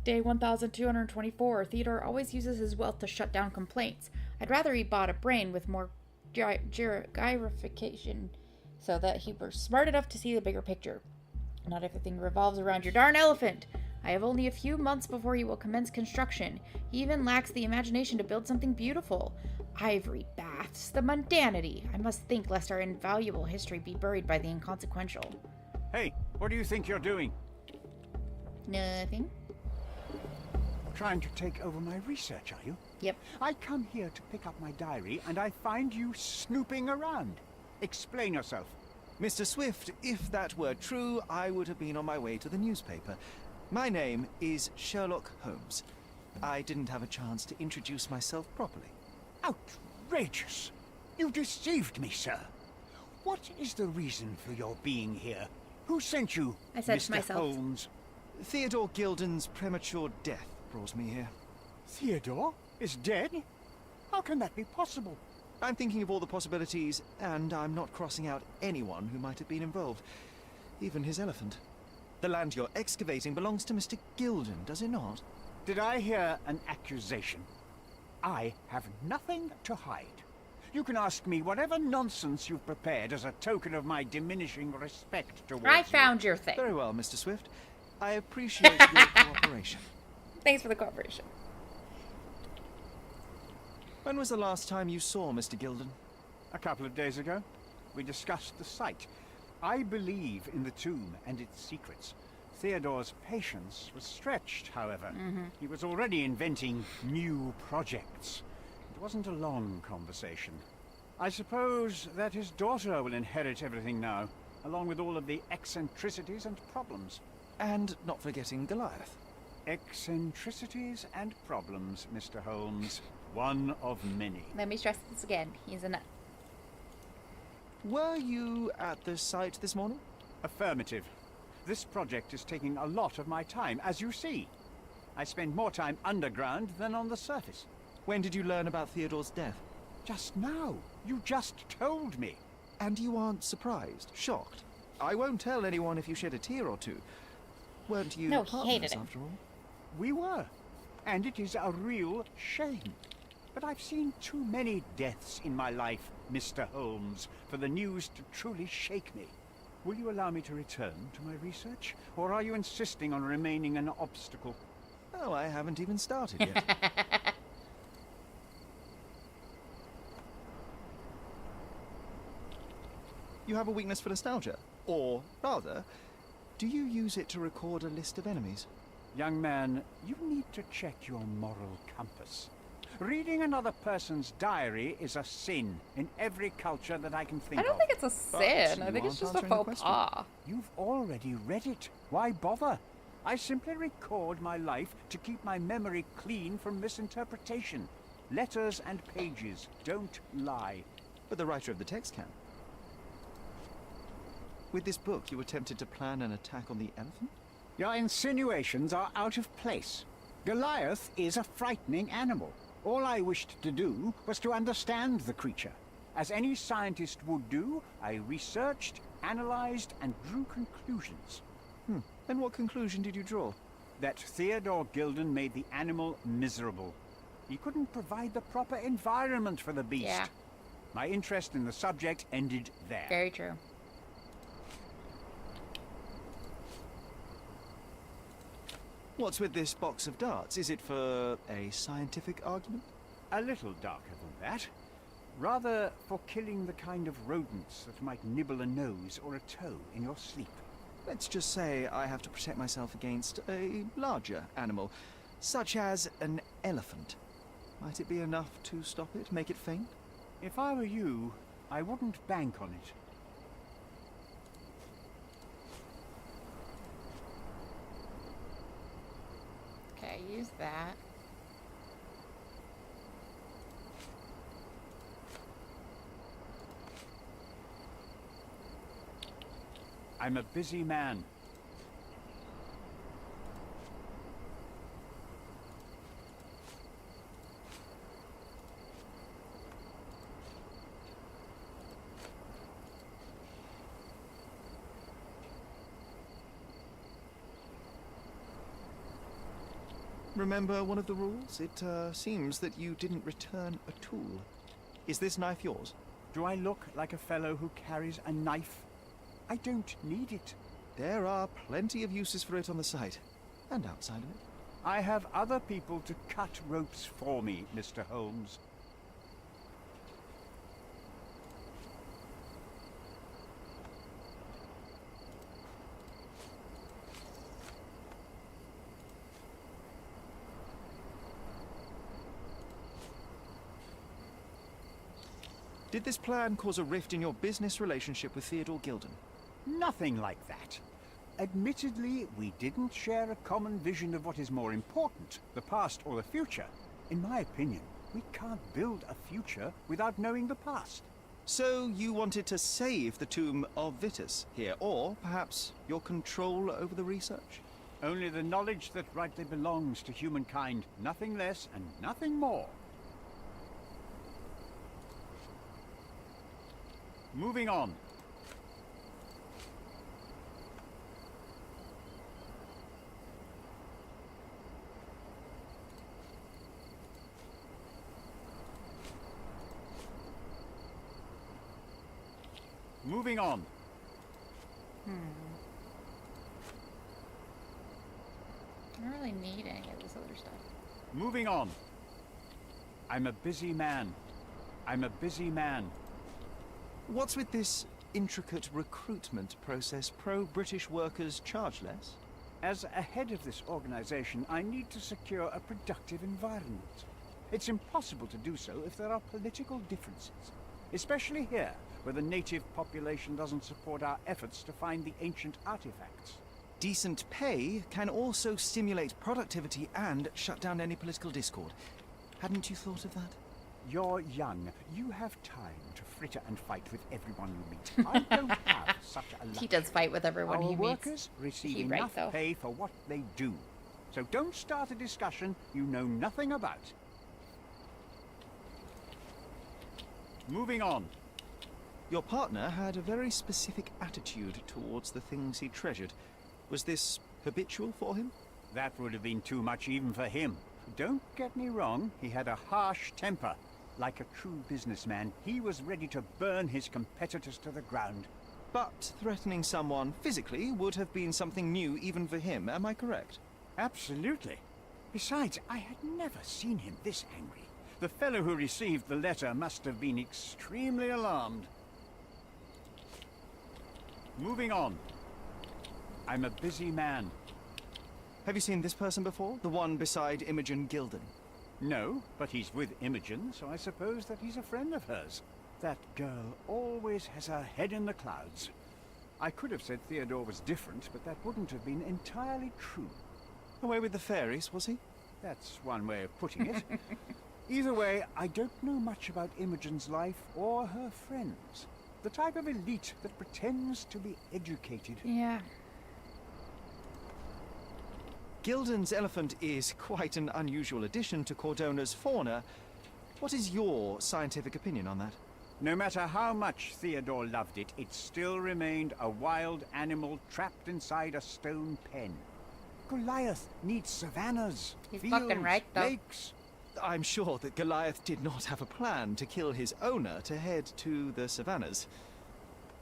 Day 1224. Theodore always uses his wealth to shut down complaints. I'd rather he bought a brain with more gyrification so that he were smart enough to see the bigger picture. Not everything revolves around your darn elephant. I have only a few months before he will commence construction. He even lacks the imagination to build something beautiful. Ivory baths, the mundanity. I must think lest our invaluable history be buried by the inconsequential. Hey, what do you think you're doing? Nothing. Trying to take over my research, are you? Yep. I come here to pick up my diary, and I find you snooping around. Explain yourself. Mr. Swift, if that were true, I would have been on my way to the newspaper. My name is Sherlock Holmes. I didn't have a chance to introduce myself properly. Outrageous! You deceived me, sir. What is the reason for your being here? Who sent you, I said Mr. to myself. Holmes? Theodore Gilden's premature death brought me here. Theodore is dead? How can that be possible? I'm thinking of all the possibilities, and I'm not crossing out anyone who might have been involved. Even his elephant. The land you're excavating belongs to Mr. Gilden, does it not? Did I hear an accusation? I have nothing to hide. You can ask me whatever nonsense you've prepared as a token of my diminishing respect towards I found your thing. Very well, Mr. Swift. I appreciate your cooperation. Thanks for the cooperation. When was the last time you saw Mr. Gilden? A couple of days ago. We discussed the site. I believe in the tomb and its secrets. Theodore's patience was stretched, however. He was already inventing new projects. It wasn't a long conversation. I suppose that his daughter will inherit everything now, along with all of the eccentricities and problems. And not forgetting Goliath. Eccentricities and problems, Mr. Holmes. One of many. Let me stress this again. He's a nut. Were you at the site this morning? Affirmative. This project is taking a lot of my time, as you see. I spend more time underground than on the surface. When did you learn about Theodore's death? Just now. You just told me. And you aren't surprised, shocked? I won't tell anyone if you shed a tear or two. Weren't you No, he partners hated it. after all? We were. And it is a real shame. But I've seen too many deaths in my life, Mr. Holmes, for the news to truly shake me. Will you allow me to return to my research? Or are you insisting on remaining an obstacle? Oh, I haven't even started yet. You have a weakness for nostalgia? Or, rather, do you use it to record a list of enemies? Young man, you need to check your moral compass. Reading another person's diary is a sin in every culture that I can think of. I don't think it's a sin. I think it's just a faux pas. You've already read it. Why bother? I simply record my life to keep my memory clean from misinterpretation. Letters and pages don't lie. But the writer of the text can. With this book, you attempted to plan an attack on the elephant? Your insinuations are out of place. Goliath is a frightening animal. All I wished to do was to understand the creature. As any scientist would do, I researched, analyzed, and drew conclusions. And what conclusion did you draw? That Theodore Gilden made the animal miserable. He couldn't provide the proper environment for the beast. Yeah. My interest in the subject ended there. Very true. What's with this box of darts? Is it for a scientific argument? A little darker than that. Rather for killing the kind of rodents that might nibble a nose or a toe in your sleep. Let's just say I have to protect myself against a larger animal, such as an elephant. Might it be enough to stop it, make it faint? If I were you, I wouldn't bank on it. Okay, use that. I'm a busy man. Remember one of the rules? It seems that you didn't return a tool. Is this knife yours? Do I look like a fellow who carries a knife? I don't need it. There are plenty of uses for it on the site, and outside of it. I have other people to cut ropes for me, Mr. Holmes. Did this plan cause a rift in your business relationship with Theodore Gilden? Nothing like that. Admittedly, we didn't share a common vision of what is more important, the past or the future. In my opinion, we can't build a future without knowing the past. So you wanted to save the tomb of Vitus here, or perhaps your control over the research? Only the knowledge that rightly belongs to humankind, nothing less and nothing more. Moving on. Moving on. I don't really need any of this other stuff. Moving on. I'm a busy man. I'm a busy man. What's with this intricate recruitment process? Pro-British workers charge less? As a head of this organization, I need to secure a productive environment. It's impossible to do so if there are political differences. especially here, where the native population doesn't support our efforts to find the ancient artifacts. Decent pay can also stimulate productivity and shut down any political discord. Hadn't you thought of that? You're young. You have time to fritter and fight with everyone you meet. I don't have such a luxury. He does fight with everyone Our he meets. workers receive He right, enough though. pay for what they do. So don't start a discussion you know nothing about. Moving on. Your partner had a very specific attitude towards the things he treasured. Was this habitual for him? That would have been too much even for him. Don't get me wrong, he had a harsh temper. Like a true businessman, he was ready to burn his competitors to the ground. But threatening someone physically would have been something new even for him, am I correct? Absolutely. Besides, I had never seen him this angry. The fellow who received the letter must have been extremely alarmed. Moving on. I'm a busy man. Have you seen this person before? The one beside Imogen Gilden? No, but he's with Imogen, so I suppose that he's a friend of hers. That girl always has her head in the clouds. I could have said Theodore was different, but that wouldn't have been entirely true. Away with the fairies, was he? That's one way of putting it. Either way, I don't know much about Imogen's life or her friends. The type of elite that pretends to be educated. Yeah. Gilden's elephant is quite an unusual addition to Cordona's fauna. What is your scientific opinion on that? No matter how much Theodore loved it, it still remained a wild animal trapped inside a stone pen. Goliath needs savannas, He's fields, fucking right, though. lakes. I'm sure that Goliath did not have a plan to kill his owner to head to the savannas.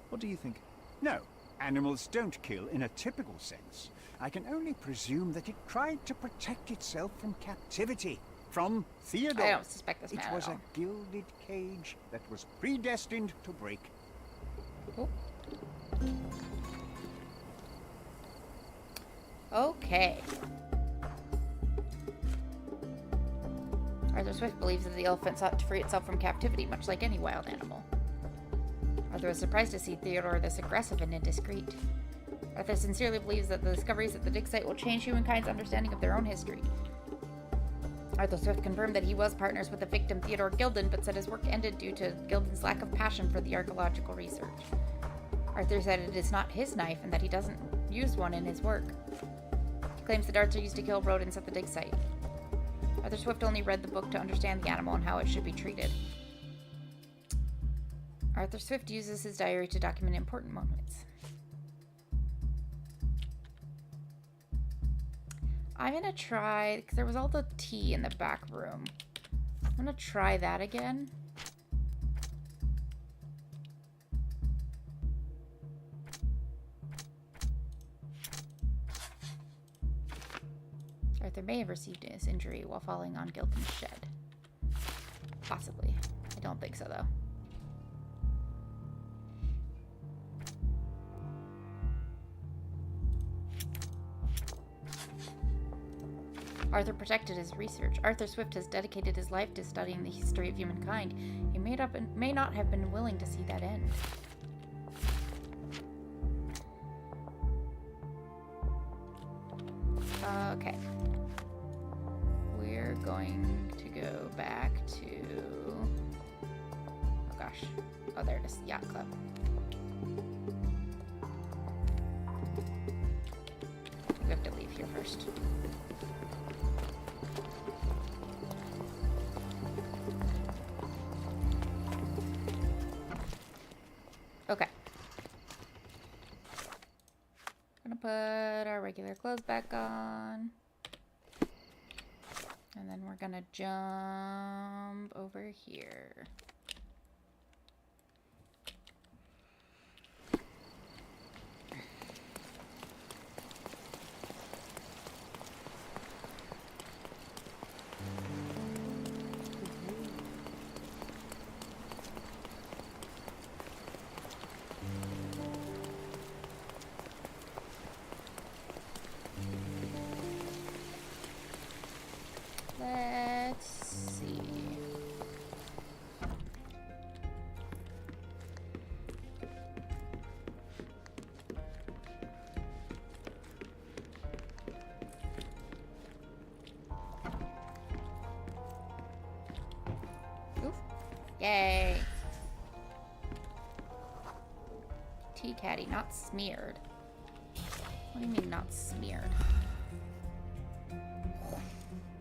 What do you think? No, animals don't kill in a typical sense. I can only presume that it tried to protect itself from captivity. From Theodore. I don't suspect this man It was at a all. gilded cage that was predestined to break. Oh. Okay. Arthur Swift believes that the elephant sought to free itself from captivity, much like any wild animal. Arthur was surprised to see Theodore this aggressive and indiscreet. Arthur sincerely believes that the discoveries at the dig site will change humankind's understanding of their own history. Arthur Swift confirmed that he was partners with the victim Theodore Gilden, but said his work ended due to Gilden's lack of passion for the archaeological research. Arthur said it is not his knife and that he doesn't use one in his work. He claims that Arthur used to kill rodents at the dig site. Arthur Swift only read the book to understand the animal and how it should be treated. Arthur Swift uses his diary to document important moments. I'm gonna try, because there was all the tea in the back room. I'm gonna try that again. Arthur may have received his injury while falling on Gilden's shed. Possibly. I don't think so, though. Arthur protected his research. Arthur Swift has dedicated his life to studying the history of humankind. He may not have been willing to see that end. Okay. We're going to go back to... Oh gosh. Oh, there it is. Yacht Club. We have to leave here first. Okay. Gonna put our regular clothes back on. And then we're gonna jump over here. Let's see. Yay. Tea caddy, not smeared. What do you mean not smeared?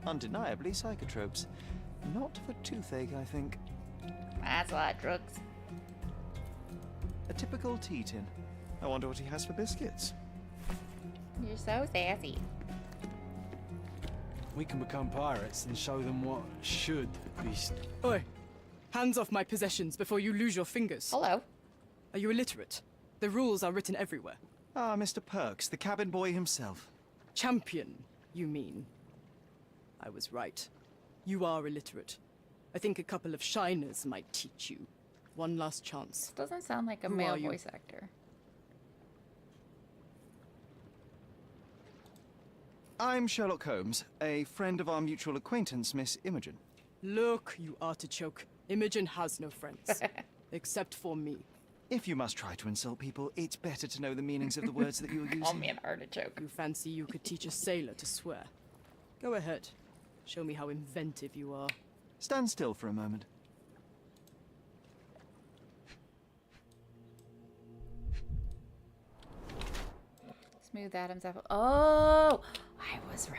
Undeniably psychotropes. Not for toothache, I think. That's a lot of drugs. A typical tea tin. I wonder what he has for biscuits. You're so sassy. We can become pirates and show them what should be. Oi! Hands off my possessions before you lose your fingers. Hello. Are you illiterate? The rules are written everywhere. Ah, Mr. Perks, the cabin boy himself. Champion, you mean? I was right. You are illiterate. I think a couple of shiners might teach you. One last chance. Doesn't sound like a Who male are you? voice actor. I'm Sherlock Holmes, a friend of our mutual acquaintance, Miss Imogen. Look, you artichoke. Imogen has no friends. Except for me. If you must try to insult people, it's better to know the meanings of the words that you're using. Call me an artichoke. You fancy you could teach a sailor to swear? Go ahead. Show me how inventive you are. Stand still for a moment. Smooth Adams apple. Oh, I was right.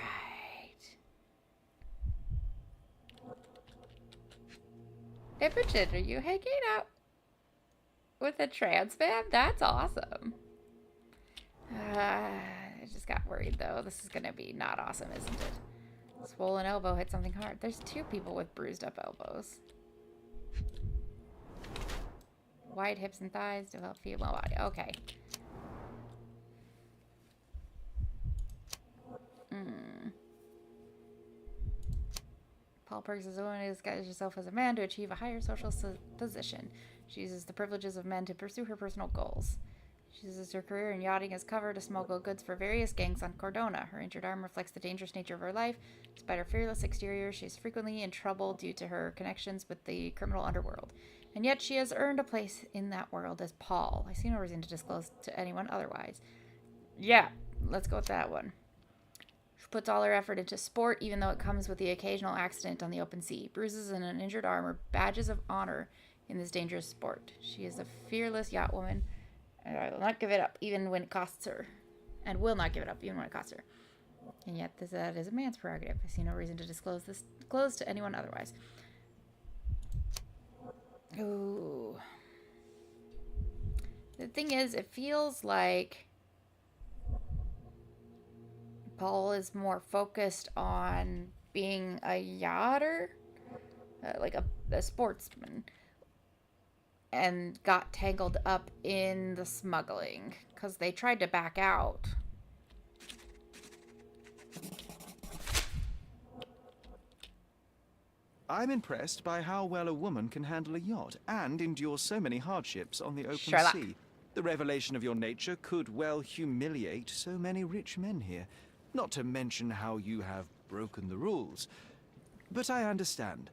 Imogen, are you hanging out with a trans man? That's awesome. I just got worried though. This is gonna be not awesome, isn't it? Swollen elbow hit something hard. There's two people with bruised up elbows. Wide hips and thighs, develop female body. Okay. Paul Perks is a woman who disguises herself as a man to achieve a higher social position. She uses the privileges of men to pursue her personal goals. She uses her career in yachting as cover to smuggle goods for various gangs on Cordona. Her injured arm reflects the dangerous nature of her life. Despite her fearless exterior, she is frequently in trouble due to her connections with the criminal underworld. And yet she has earned a place in that world as Paul. I see no reason to disclose to anyone otherwise. Yeah, let's go with that one. She puts all her effort into sport, even though it comes with the occasional accident on the open sea. Bruises and an injured arm are badges of honor in this dangerous sport. She is a fearless yacht woman, and I will not give it up, even when it costs her. And will not give it up, even when it costs her. And yet, that is a man's prerogative. I see no reason to disclose to anyone otherwise. Ooh. The thing is, it feels like Paul is more focused on being a yachter, like a sportsman, and got tangled up in the smuggling because they tried to back out. I'm impressed by how well a woman can handle a yacht and endure so many hardships on the open Sherlock. sea. The revelation of your nature could well humiliate so many rich men here. Not to mention how you have broken the rules. But I understand.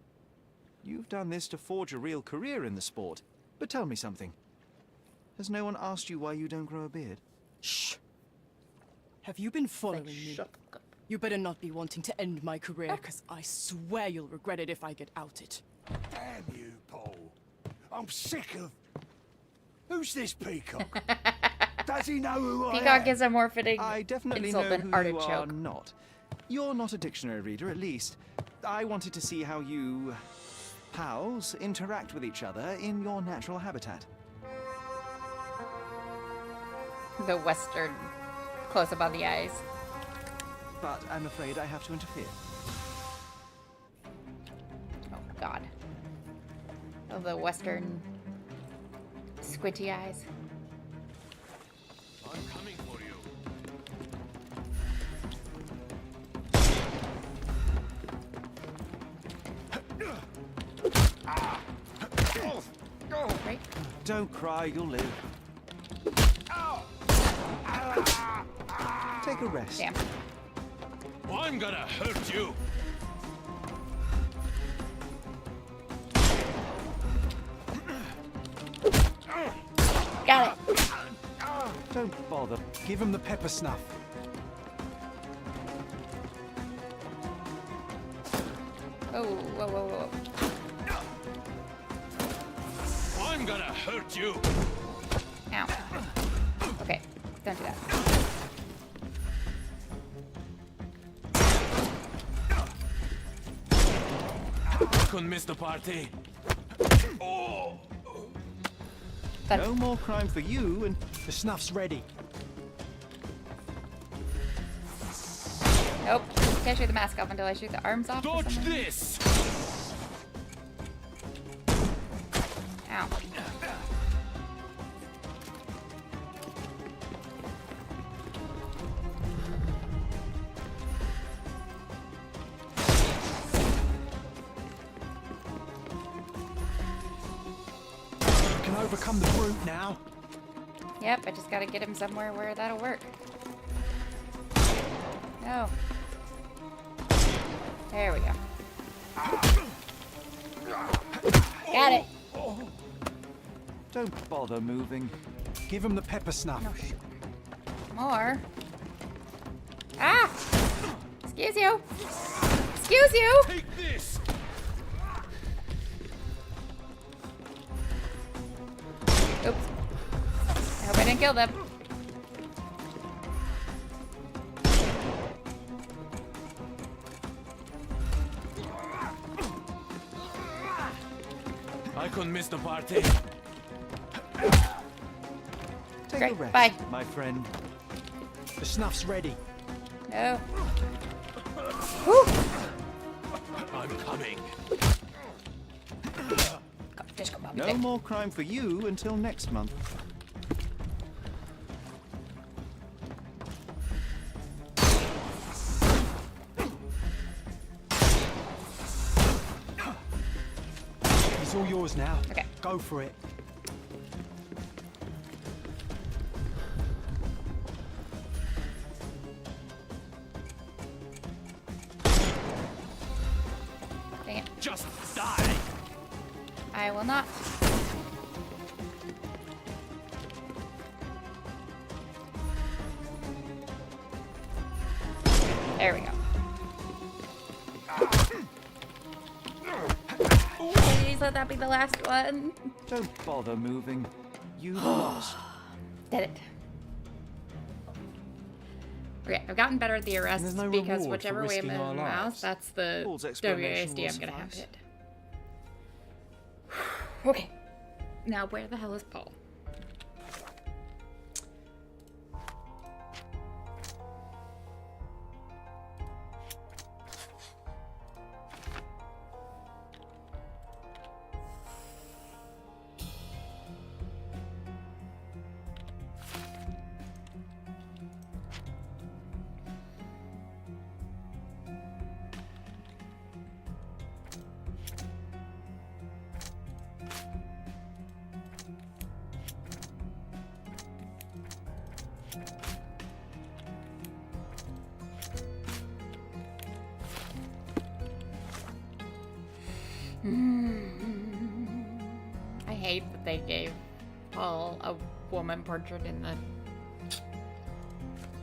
You've done this to forge a real career in the sport. But tell me something. Has no one asked you why you don't grow a beard? Shh! Have you been following me? You better not be wanting to end my career, because I swear you'll regret it if I get outed. Damn you, Paul. I'm sick of... Who's this peacock? Does he know who I am? Peacock is a more fitting I definitely insult know than who artichoke. you are not. You're not a dictionary reader, at least. I wanted to see how you... pals interact with each other in your natural habitat. The Western close-up on the eyes. But I'm afraid I have to interfere. Oh, God. Oh, the Western squinty eyes. I'm coming for you. Right? Don't cry, you'll live. Take a rest. Damn. I'm gonna hurt you. Got it. Don't bother. Give him the pepper snuff. Oh, whoa, whoa, whoa. I'm gonna hurt you. Ow. Okay, don't do that. Couldn't miss the party. Oh. No more crime for you, and the snuff's ready. Nope. Can't shoot the mask off until I shoot the arms off. Dodge this! Ow. You can overcome the brute now. Yep, I just gotta get him somewhere where that'll work. No. There we go. Got it. don't bother moving. Give him the pepper snuff. No, more. Ah! Excuse you. Excuse you. Take this. Oops. I hope I didn't kill them. I couldn't miss the party. Take Great, a rest, bye. my friend. The snuff's ready. No. Woo! I'm coming. Just come on, No more crime for you until next month. It's all yours now. Okay. Go for it. Dang it. Just die. I will not. There we go. Please let that be the last one. Don't bother moving. You lost. Did it. Okay, I've gotten better at the arrests There's no because reward for whichever way I risking move our my mouse, lives. that's the Paul's explanation WASD will I'm gonna have suffice. hit. Okay. Now where the hell is Paul? I hate that they gave Paul a woman portrait in the...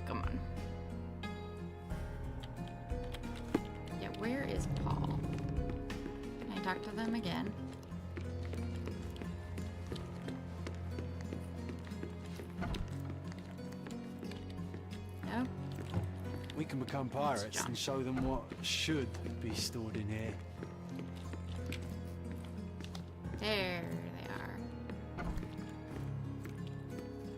Come on. Yeah, where is Paul? Can I talk to them again? No? We can become pirates and show them what should be stored in here. There they are.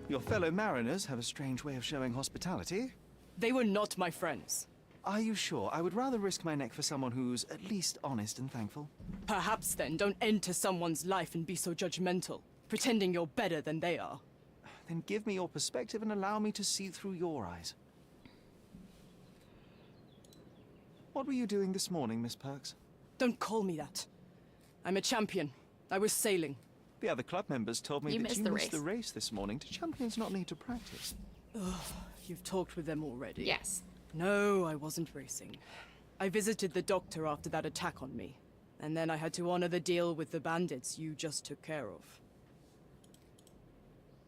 Your fellow mariners have a strange way of showing hospitality. They were not my friends. Are you sure? I would rather risk my neck for someone who's at least honest and thankful. Perhaps then don't enter someone's life and be so judgmental, pretending you're better than they are. Then give me your perspective and allow me to see through your eyes. What were you doing this morning, Miss Perks? Don't call me that. I'm a champion. I was sailing. The other club members told me You that missed you the missed race. the race this morning. Do champions not need to practice? Ugh, you've talked with them already. Yes. No, I wasn't racing. I visited the doctor after that attack on me. And then I had to honor the deal with the bandits you just took care of.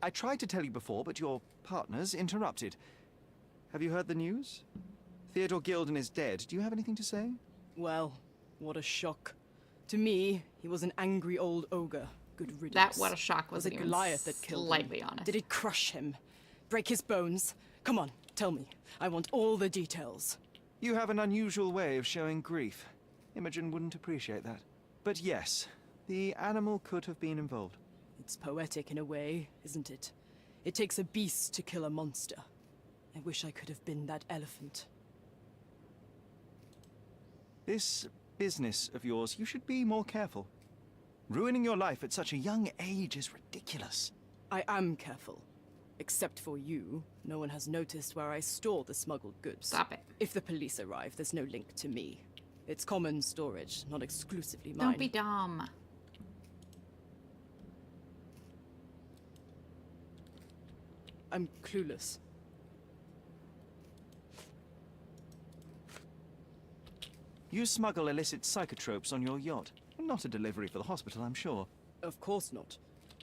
I tried to tell you before, but your partners interrupted. Have you heard the news? Theodore Gilden is dead. Do you have anything to say? Well, what a shock. To me, he was an angry old ogre. Good riddance. That what a shock Was wasn't it even Goliath that killed him? slightly honest. Did it crush him? Break his bones? Come on, tell me. I want all the details. You have an unusual way of showing grief. Imogen wouldn't appreciate that. But yes, the animal could have been involved. It's poetic in a way, isn't it? It takes a beast to kill a monster. I wish I could have been that elephant. This business of yours, you should be more careful. Ruining your life at such a young age is ridiculous. I am careful. Except for you, no one has noticed where I store the smuggled goods. Stop it. If the police arrive, there's no link to me. It's common storage, not exclusively mine. Don't be dumb. I'm clueless. You smuggle illicit psychotropes on your yacht. Not a delivery for the hospital, I'm sure. Of course not.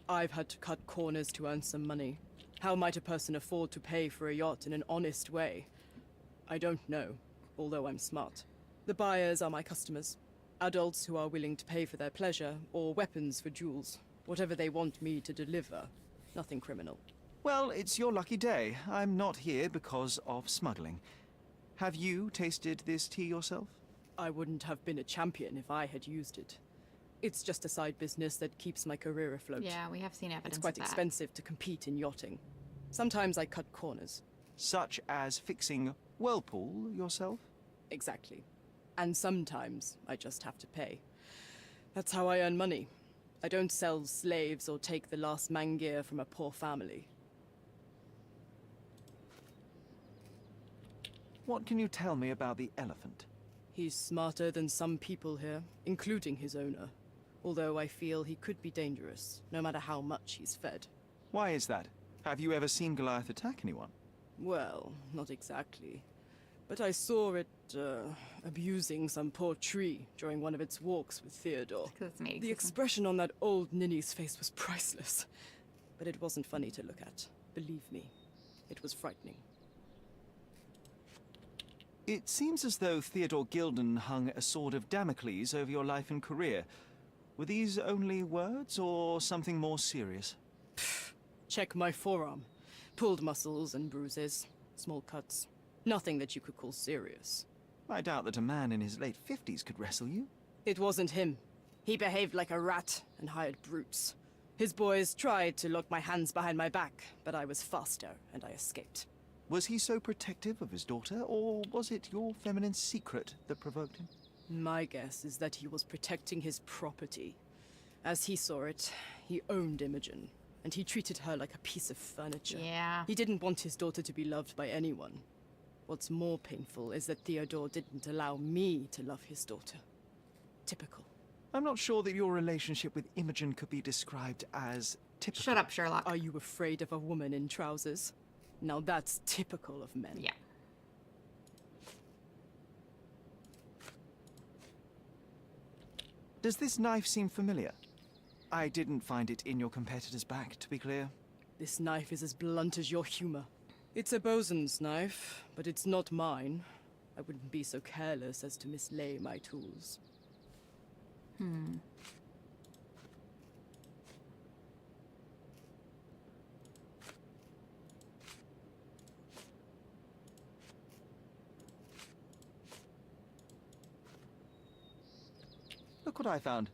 I've had to cut corners to earn some money. How might a person afford to pay for a yacht in an honest way? I don't know, although I'm smart. The buyers are my customers. Adults who are willing to pay for their pleasure, or weapons for jewels. Whatever they want me to deliver. Nothing criminal. Well, it's your lucky day. I'm not here because of smuggling. Have you tasted this tea yourself? I wouldn't have been a champion if I had used it. It's just a side business that keeps my career afloat. Yeah, we have seen evidence It's quite of that. expensive to compete in yachting. Sometimes I cut corners. Such as fixing Whirlpool yourself? Exactly. And sometimes I just have to pay. That's how I earn money. I don't sell slaves or take the last mangear from a poor family. What can you tell me about the elephant? He's smarter than some people here, including his owner. Although I feel he could be dangerous, no matter how much he's fed. Why is that? Have you ever seen Goliath attack anyone? Well, not exactly. But I saw it, abusing some poor tree during one of its walks with Theodore. The expression on that old ninny's face was priceless. But it wasn't funny to look at. Believe me, it was frightening. It seems as though Theodore Gilden hung a sword of Damocles over your life and career. Were these only words, or something more serious? Check my forearm. Pulled muscles and bruises. Small cuts. Nothing that you could call serious. I doubt that a man in his late 50s could wrestle you. It wasn't him. He behaved like a rat and hired brutes. His boys tried to lock my hands behind my back, but I was faster and I escaped. Was he so protective of his daughter, or was it your feminine secret that provoked him? My guess is that he was protecting his property. As he saw it, he owned Imogen, and he treated her like a piece of furniture. Yeah. He didn't want his daughter to be loved by anyone. What's more painful is that Theodore didn't allow me to love his daughter. Typical. I'm not sure that your relationship with Imogen could be described as typical. Shut up, Sherlock. Are you afraid of a woman in trousers? Now that's typical of men. Yeah. Does this knife seem familiar? I didn't find it in your competitor's back, to be clear. This knife is as blunt as your humor. It's a bosun's knife, but it's not mine. I wouldn't be so careless as to mislay my tools. Look what I found.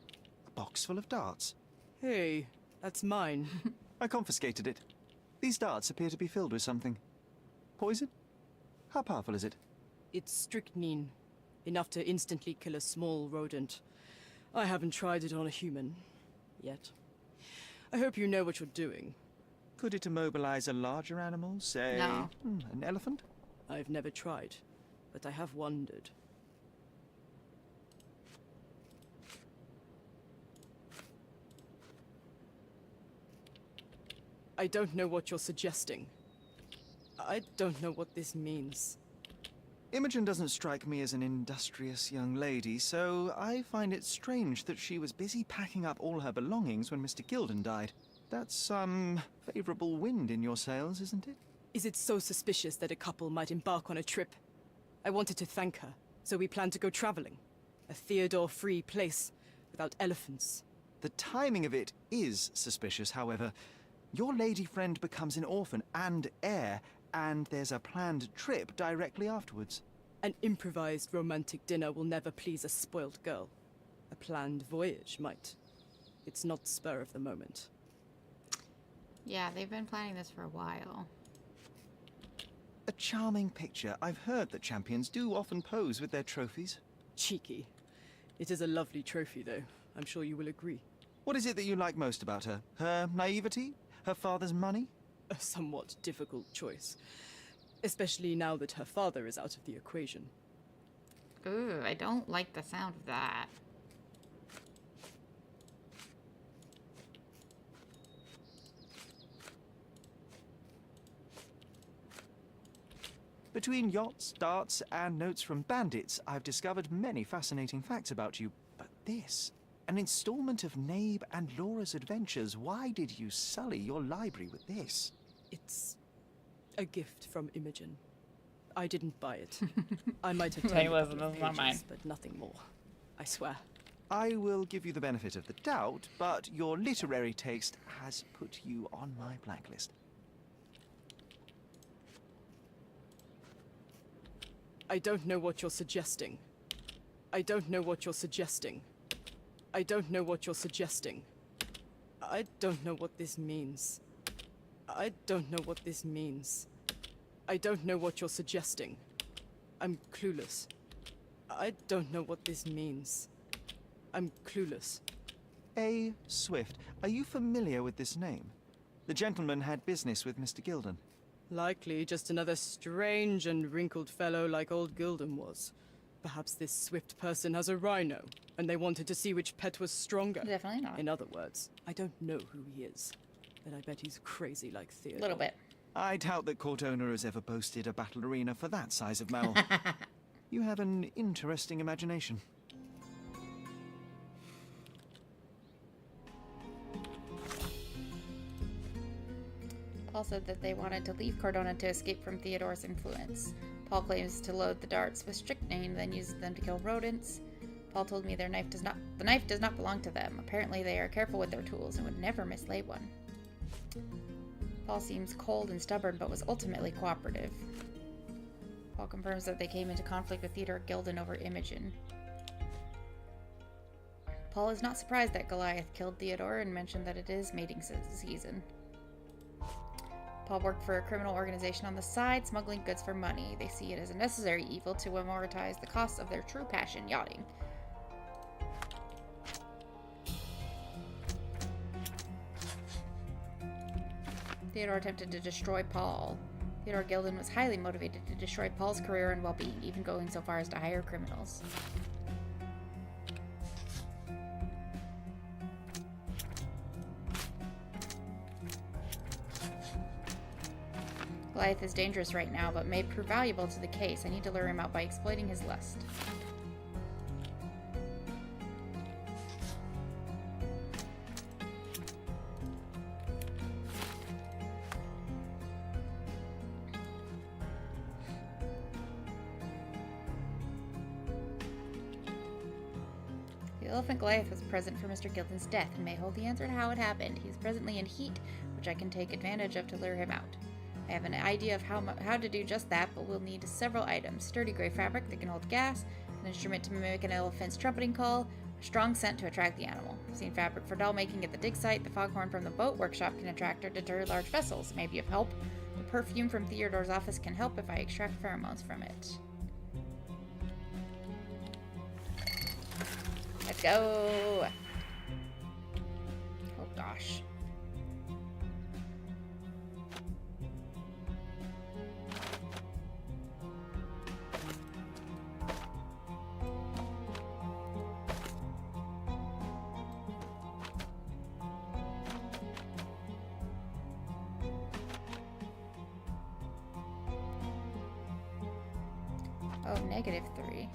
A box full of darts. Hey, that's mine. I confiscated it. These darts appear to be filled with something. Poison? How powerful is it? It's strychnine. Enough to instantly kill a small rodent. I haven't tried it on a human. Yet. I hope you know what you're doing. Could it immobilize a larger animal, say, No. An elephant? I've never tried, but I have wondered. I don't know what you're suggesting. I don't know what this means. Imogen doesn't strike me as an industrious young lady, so I find it strange that she was busy packing up all her belongings when Mr. Gilden died. That's some favorable wind in your sails, isn't it? Is it so suspicious that a couple might embark on a trip? I wanted to thank her, so we planned to go traveling. A Theodore-free place, without elephants. The timing of it is suspicious, however. Your lady friend becomes an orphan and heir, and there's a planned trip directly afterwards. An improvised romantic dinner will never please a spoiled girl. A planned voyage might. It's not spur of the moment. Yeah, they've been planning this for a while. A charming picture. I've heard that champions do often pose with their trophies. Cheeky. It is a lovely trophy, though. I'm sure you will agree. What is it that you like most about her? Her naivety? Her father's money? A somewhat difficult choice. Especially now that her father is out of the equation. Ooh, I don't like the sound of that. Between yachts, darts, and notes from bandits, I've discovered many fascinating facts about you. But this, an installment of Nabe and Laura's adventures. Why did you sully your library with this? It's a gift from Imogen. I didn't buy it. I might have Hey, turned a listen, couple of this is not pages, mine. but nothing more. I swear. I will give you the benefit of the doubt, but your literary taste has put you on my blacklist. I don't know what you're suggesting. I don't know what you're suggesting. I don't know what you're suggesting. I don't know what this means. I don't know what this means. I don't know what you're suggesting. I'm clueless. I don't know what this means. I'm clueless. A. Swift. Are you familiar with this name? The gentleman had business with Mr. Gilden. Likely just another strange and wrinkled fellow like old Gilden was. Perhaps this Swift person has a rhino, and they wanted to see which pet was stronger. Definitely not. In other words, I don't know who he is, but I bet he's crazy like Theodore. A little bit. I doubt that court owner has ever boasted a battle arena for that size of mammal. You have an interesting imagination. Paul said that they wanted to leave Cardona to escape from Theodore's influence. Paul claims to load the darts with strychnine, then uses them to kill rodents. Paul told me the knife does not belong to them. Apparently they are careful with their tools and would never mislay one. Paul seems cold and stubborn, but was ultimately cooperative. Paul confirms that they came into conflict with Theodore Gilden over Imogen. Paul is not surprised that Goliath killed Theodore and mentioned that it is mating season. Paul worked for a criminal organization on the side, smuggling goods for money. They see it as a necessary evil to amortize the costs of their true passion, yachting. Theodore attempted to destroy Paul. Theodore Gilden was highly motivated to destroy Paul's career and well-being, even going so far as to hire criminals. Goliath is dangerous right now, but may prove valuable to the case. I need to lure him out by exploiting his lust. The elephant Goliath was present for Mr. Gilden's death and may hold the answer to how it happened. He is presently in heat, which I can take advantage of to lure him out. I have an idea of how to do just that, but we'll need several items. Sturdy gray fabric that can hold gas, an instrument to mimic an elephant's trumpeting call, a strong scent to attract the animal. I've seen fabric for doll making at the dig site. The foghorn from the boat workshop can attract or deter large vessels. It may be of help. The perfume from Theodore's office can help if I extract pheromones from it. Let's go! Oh gosh. Oh, -3. -3.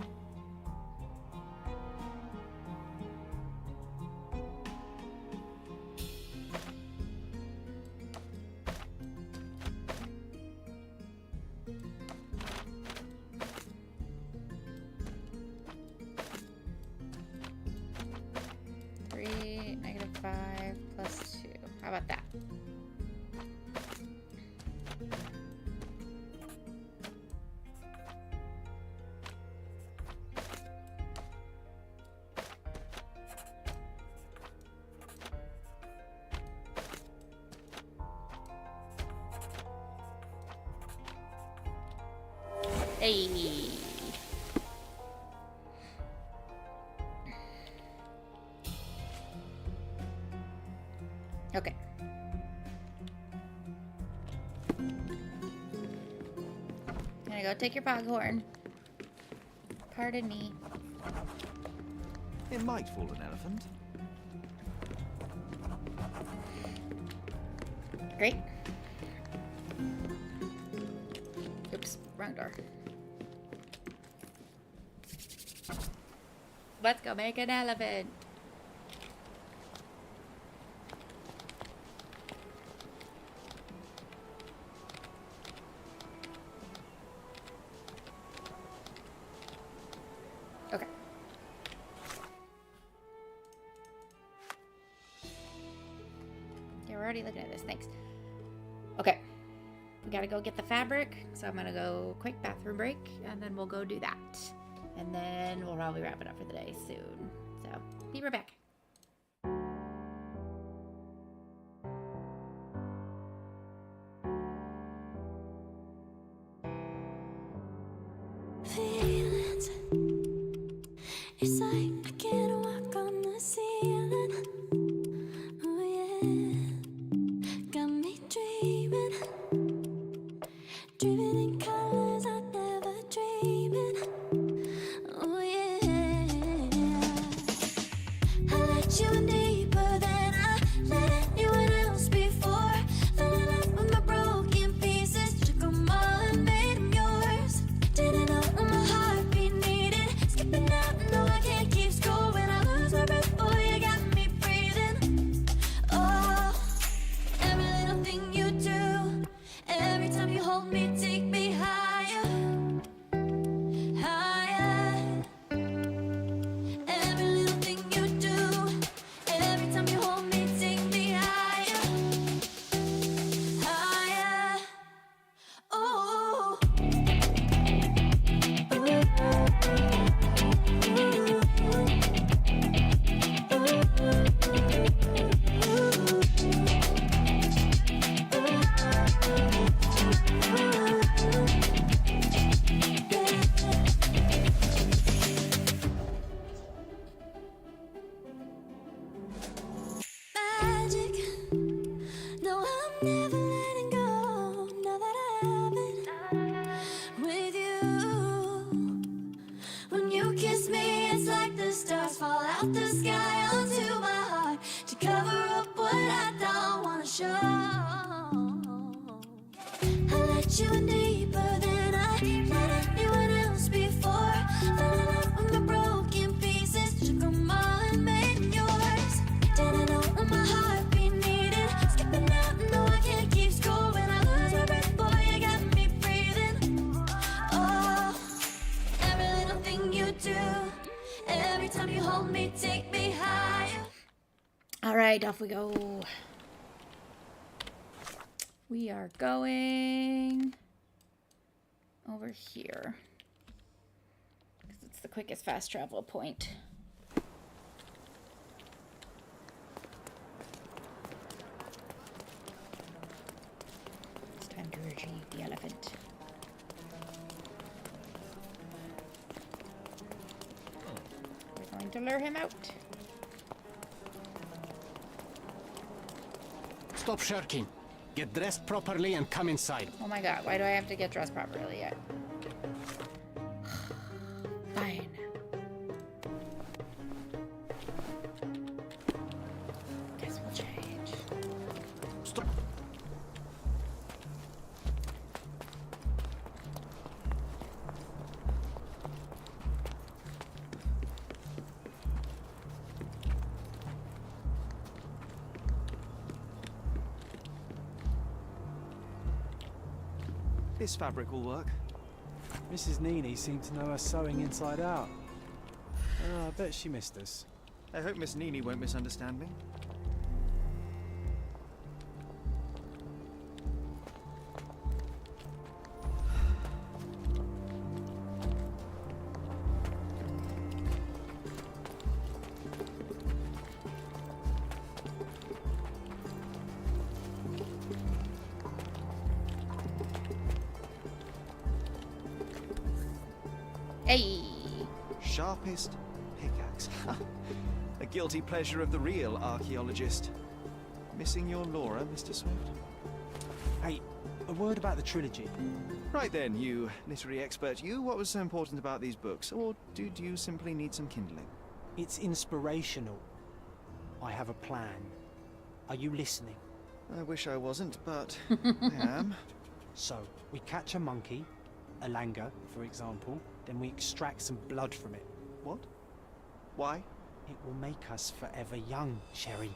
Hey. Okay. Gonna go take your foghorn. Pardon me. It might fool an elephant. Great. Oops, wrong door. Let's go make an elephant. Okay. Yeah, we're already looking at this. Thanks. Okay. We gotta go get the fabric, so I'm gonna go quick bathroom break, and then we'll go do that. And then we'll probably wrap it up for the day soon. So, be right back. Feelings. It's like I can't walk on the ceiling. Oh yeah, got me dreaming, dreaming in colors I never dreamed. Oh yeah, I let you in deeper than I let anyone else before. Fell in love with my broken pieces, took 'em all and made 'em yours. Didn't know what my heartbeat needed, skipping out, no I can't keep score. When I lose my breath, boy, you got me breathing. Oh, every little thing you do, every time you hold me, take me higher, higher. Every little thing you do, every time you hold me, take me higher, higher. Oh. Magic. No, I'm never letting go. Now that I have it with you. When you kiss me, it's like the stars fall out the sky onto my heart to cover up what I don't wanna show. I let you in deeper than I let anyone else before. Fell in love with my broken pieces, took 'em all and made 'em yours. Didn't know what my heartbeat needed, skipping out, no I can't keep score. When I lose my breath, boy, you got me breathing. Oh, every little thing you do, every time you hold me, take me higher. All right, off we go. We are going over here because it's the quickest fast travel point. It's time to retrieve the elephant. We're going to lure him out. Stop shirking. Get dressed properly and come inside. Oh my god, why do I have to get dressed properly yet? Fine. Guess we'll change. Stop. This fabric will work. Mrs. Nini seemed to know her sewing inside out. I bet she missed us. I hope Miss Nini won't misunderstand me. Hey! Sharpest pickaxe. A guilty pleasure of the real archaeologist. Missing your Laura, Mr. Swift? Hey, a word about the trilogy. Right then, you literary expert. What was so important about these books? Or did you simply need some kindling? It's inspirational. I have a plan. Are you listening? I wish I wasn't, but I am. So, we catch a monkey, a langur, for example, then we extract some blood from it. What? Why? It will make us forever young, Sherry.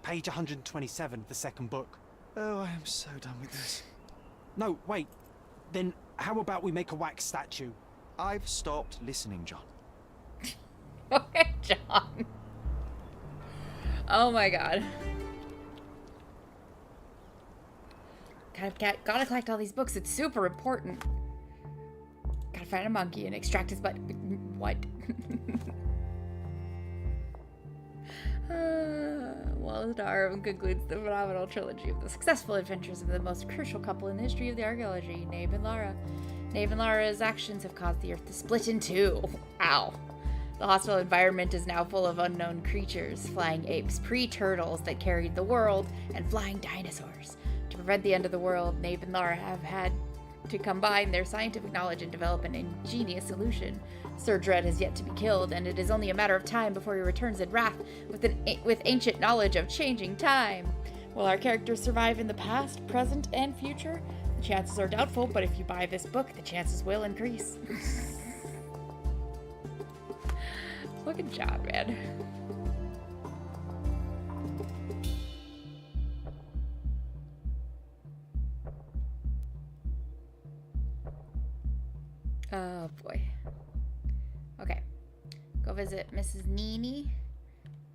Page 127 of the second book. Oh, I am so done with this. No, wait. Then how about we make a wax statue? I've stopped listening, John. Okay, John. Oh my god. Gotta collect all these books. It's super important. Gotta find a monkey and extract his butt. What? Wallace Darwin concludes the phenomenal trilogy of the successful adventures of the most crucial couple in the history of the archaeology, Nave and Lara. Nave and Lara's actions have caused the Earth to split in two. Ow. The hostile environment is now full of unknown creatures, flying apes, pre-turtles that carried the world, and flying dinosaurs. To prevent the end of the world, Nave and Lara have had to combine their scientific knowledge and develop an ingenious solution. Sir Dread has yet to be killed, and it is only a matter of time before he returns in wrath with ancient knowledge of changing time. Will our characters survive in the past, present, and future? The chances are doubtful, but if you buy this book, the chances will increase. Fucking job, man. Oh boy. Okay. Go visit Mrs. Nini.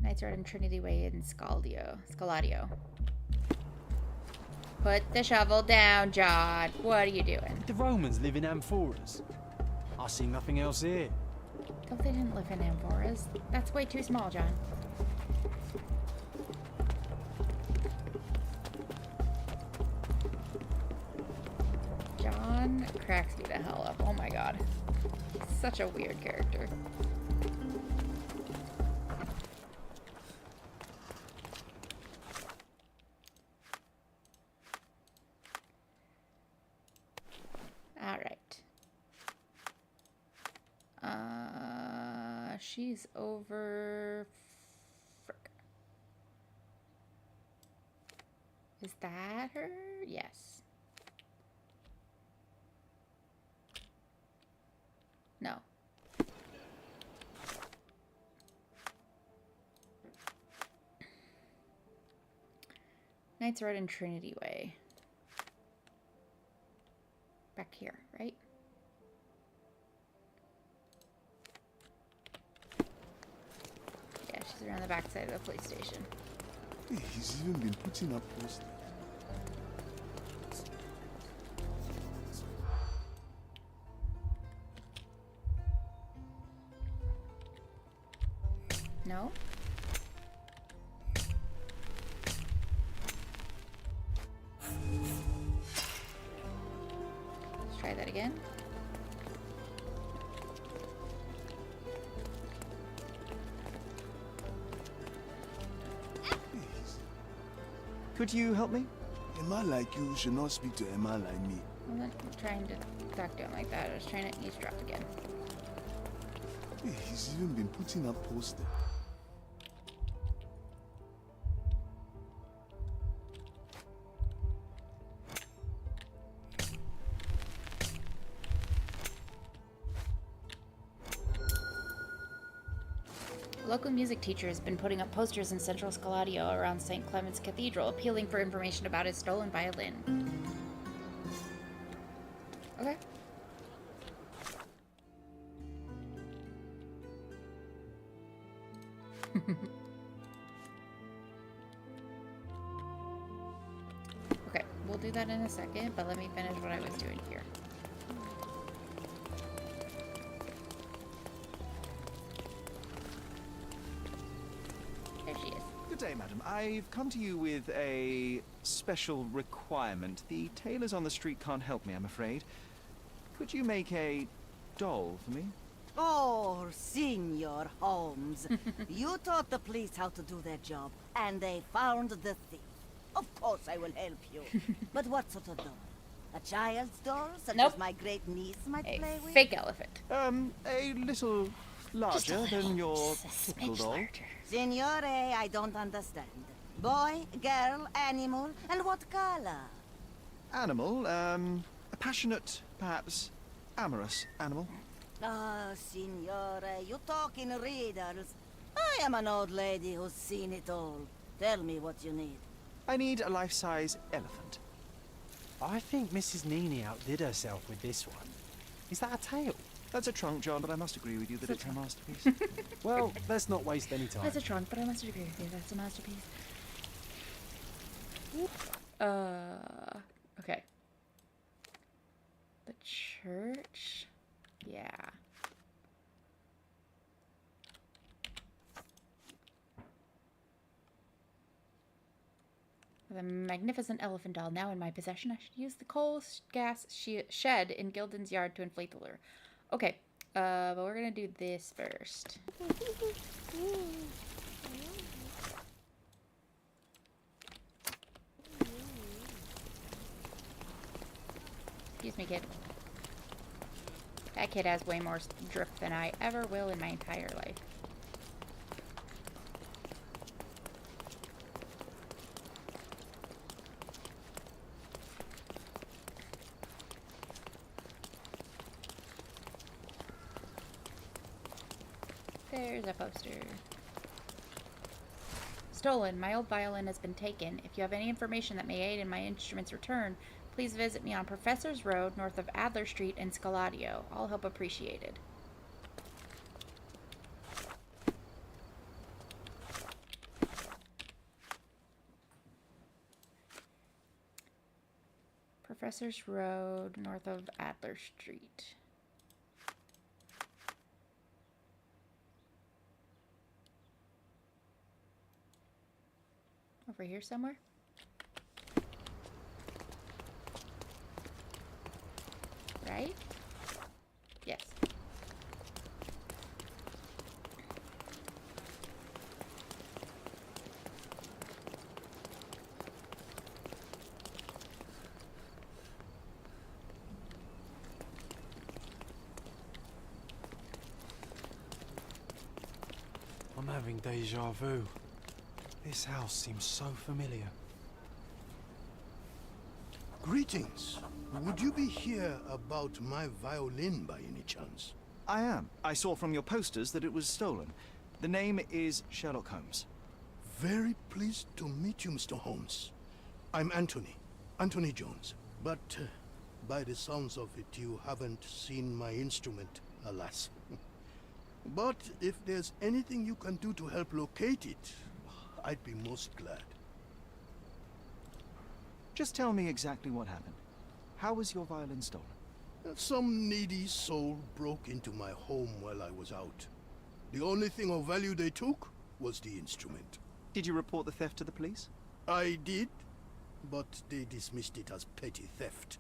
Knights Road and Trinity Way in Scaladio. Put the shovel down, John. What are you doing? The Romans live in amphoras. I see nothing else here. Oh, they didn't live in amphoras. That's way too small, John. John cracks me the hell up. Oh my god. He's such a weird character. Alright. She's over... Frick. Is that her? Yes. No. Knights Road and Trinity Way. Back here, right? Yeah, she's around the back side of the police station. Hey, he's even been putting up posters. No? Let's try that again. Could you help me? Emma like you should not speak to Emma like me. I wasn't trying to talk to him like that. I was trying to eavesdrop again. Hey, he's even been putting up posters. A local music teacher has been putting up posters in central Scaladio around St. Clement's Cathedral, appealing for information about his stolen violin. Okay. Okay, we'll do that in a second, but let me finish what I was doing here. There she is. Good day, madam. I've come to you with a special requirement. The tailors on the street can't help me, I'm afraid. Could you make a doll for me? Oh, Senor Holmes. You taught the police how to do their job, and they found the thief. Of course I will help you. But what sort of doll? A child's doll, such Nope. as my great niece might play with? Fake elephant. A little larger than your typical doll. Signore, I don't understand. Boy, girl, animal, and what color? Animal, a passionate, perhaps amorous animal. Ah, signore, you talk in riddles. I am an old lady who's seen it all. Tell me what you need. I need a life-size elephant. I think Mrs. Nini outdid herself with this one. Is that a tail? That's a trunk, John, but I must agree with you that it's a masterpiece. Well, let's not waste any time. That's a trunk, but I must agree with you. That's a masterpiece. Okay. The church? Yeah. The magnificent elephant doll now in my possession. I should use the coal gas shed in Gilden's yard to inflate the lure. Okay, but we're gonna do this first. Excuse me, kid. That kid has way more drift than I ever will in my entire life. There's a poster. Stolen. My old violin has been taken. If you have any information that may aid in my instrument's return, please visit me on Professor's Road, north of Adler Street in Scaladio. All help appreciated. Professor's Road, north of Adler Street. Over here somewhere? Right? Yes. I'm having deja vu. This house seems so familiar. Greetings. Would you be here about my violin by any chance? I am. I saw from your posters that it was stolen. The name is Sherlock Holmes. Very pleased to meet you, Mr. Holmes. I'm Anthony Jones. But by the sounds of it, you haven't seen my instrument, alas. But if there's anything you can do to help locate it, I'd be most glad. Just tell me exactly what happened. How was your violin stolen? Some needy soul broke into my home while I was out. The only thing of value they took was the instrument. Did you report the theft to the police? I did, but they dismissed it as petty theft.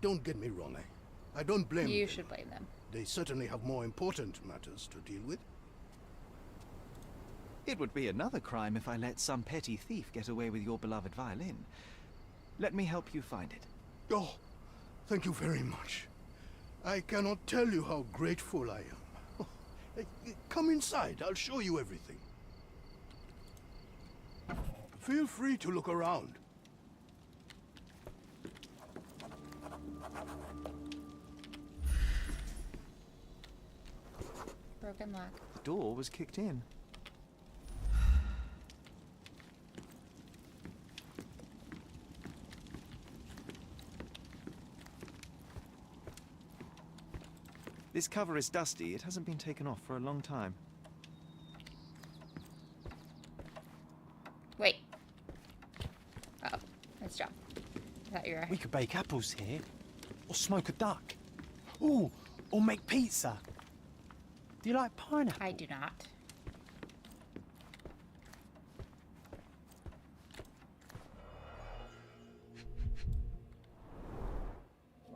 Don't get me wrong, I don't blame them. You should blame them. They certainly have more important matters to deal with. It would be another crime if I let some petty thief get away with your beloved violin. Let me help you find it. Oh, thank you very much. I cannot tell you how grateful I am. Come inside, I'll show you everything. Feel free to look around. Broken lock. The door was kicked in. This cover is dusty. It hasn't been taken off for a long time. Wait. Oh, nice job. I thought you were... We could bake apples here, or smoke a duck. Ooh, or make pizza. Do you like pineapple? I do not.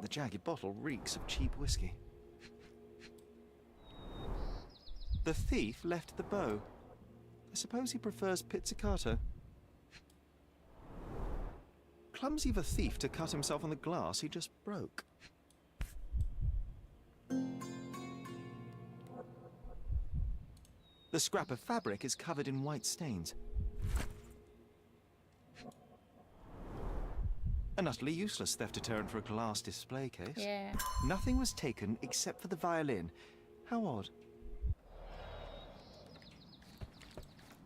The jagged bottle reeks of cheap whiskey. The thief left the bow. I suppose he prefers pizzicato. Clumsy of a thief to cut himself on the glass he just broke. The scrap of fabric is covered in white stains. An utterly useless theft deterrent for a glass display case. Yeah. Nothing was taken except for the violin. How odd.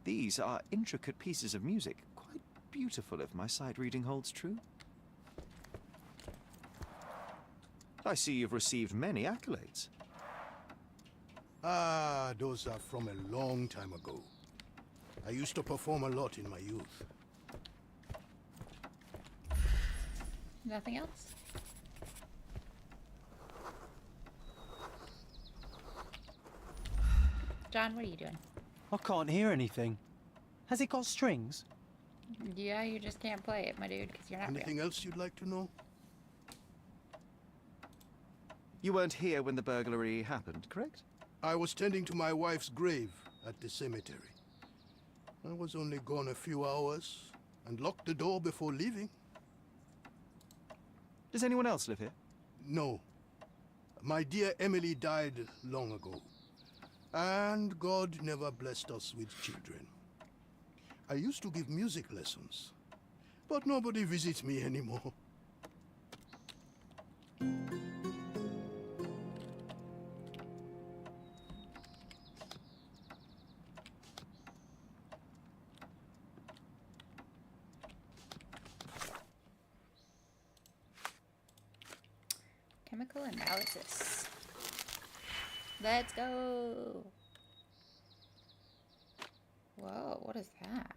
These are intricate pieces of music, quite beautiful if my sight reading holds true. I see you've received many accolades. Ah, those are from a long time ago. I used to perform a lot in my youth. Nothing else? John, what are you doing? I can't hear anything. Has it got strings? Yeah, you just can't play it, my dude, because you're not Anything real. else you'd like to know? You weren't here when the burglary happened, correct? I was tending to my wife's grave at the cemetery. I was only gone a few hours and locked the door before leaving. Does anyone else live here? No. My dear Emily died long ago. And God never blessed us with children. I used to give music lessons, but nobody visits me anymore. Chemical analysis. Let's go. Whoa, what is that?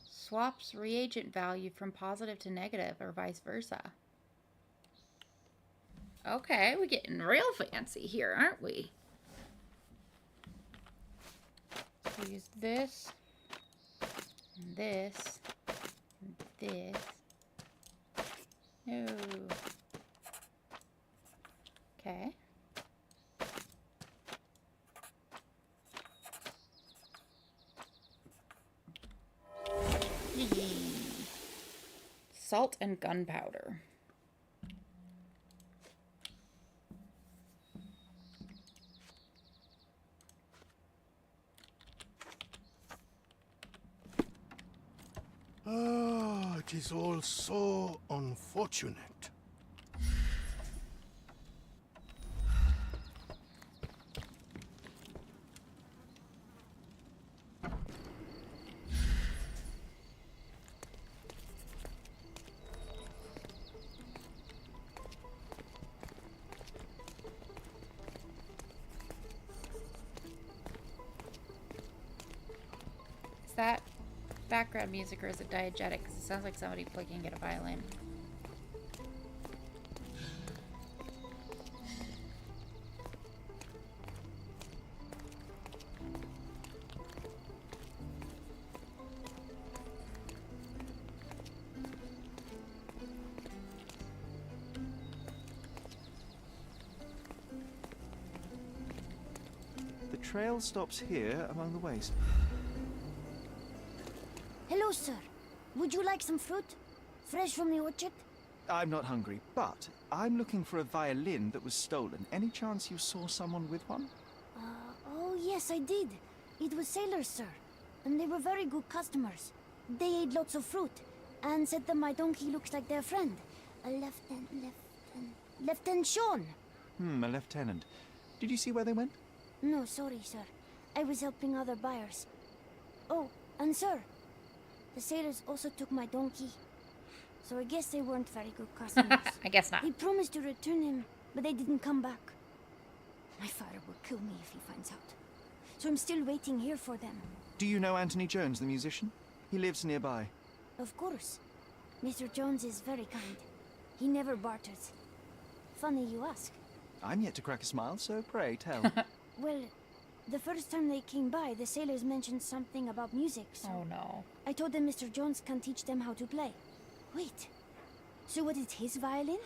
Swaps reagent value from positive to negative or vice versa. Okay, we're getting real fancy here, aren't we? So use this, and this, and this. No. Okay. Salt and gunpowder. Ah, it is all so unfortunate. Is that background music or is it diegetic? Because it sounds like somebody plugging at a violin. The trail stops here among the waste. Hello, sir. Would you like some fruit? Fresh from the orchard? I'm not hungry, but I'm looking for a violin that was stolen. Any chance you saw someone with one? Oh, yes, I did. It was sailors, sir. And they were very good customers. They ate lots of fruit and said that my donkey looks like their friend. Lieutenant Sean. A lieutenant. Did you see where they went? No, sorry, sir. I was helping other buyers. Oh, and sir, the sailors also took my donkey. So I guess they weren't very good customers. I guess not. They promised to return him, but they didn't come back. My father will kill me if he finds out. So I'm still waiting here for them. Do you know Anthony Jones, the musician? He lives nearby. Of course. Mr. Jones is very kind. He never barters. Funny you ask. I'm yet to crack a smile, so pray tell. Well, the first time they came by, the sailors mentioned something about music, so... Oh no. I told them Mr. Jones can teach them how to play. Wait. So was it his violin?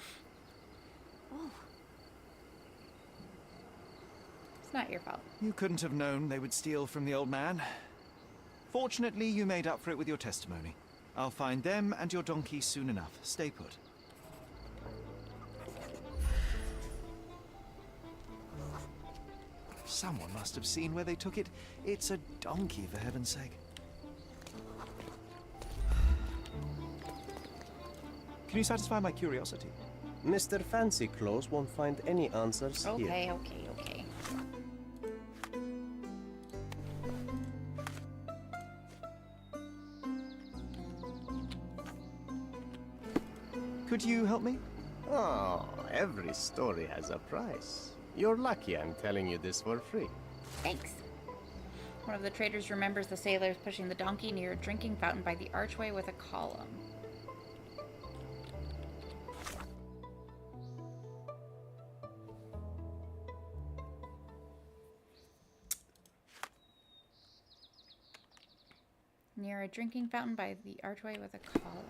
Oh. It's not your fault. You couldn't have known they would steal from the old man. Fortunately, you made up for it with your testimony. I'll find them and your donkey soon enough. Stay put. Someone must have seen where they took it. It's a donkey, for heaven's sake. Can you satisfy my curiosity? Mr. Fancy Clothes won't find any answers here. Okay. Could you help me? Oh, every story has a price. You're lucky I'm telling you this for free. Thanks. One of the traders remembers the sailors pushing the donkey near a drinking fountain by the archway with a column. Near a drinking fountain by the archway with a column.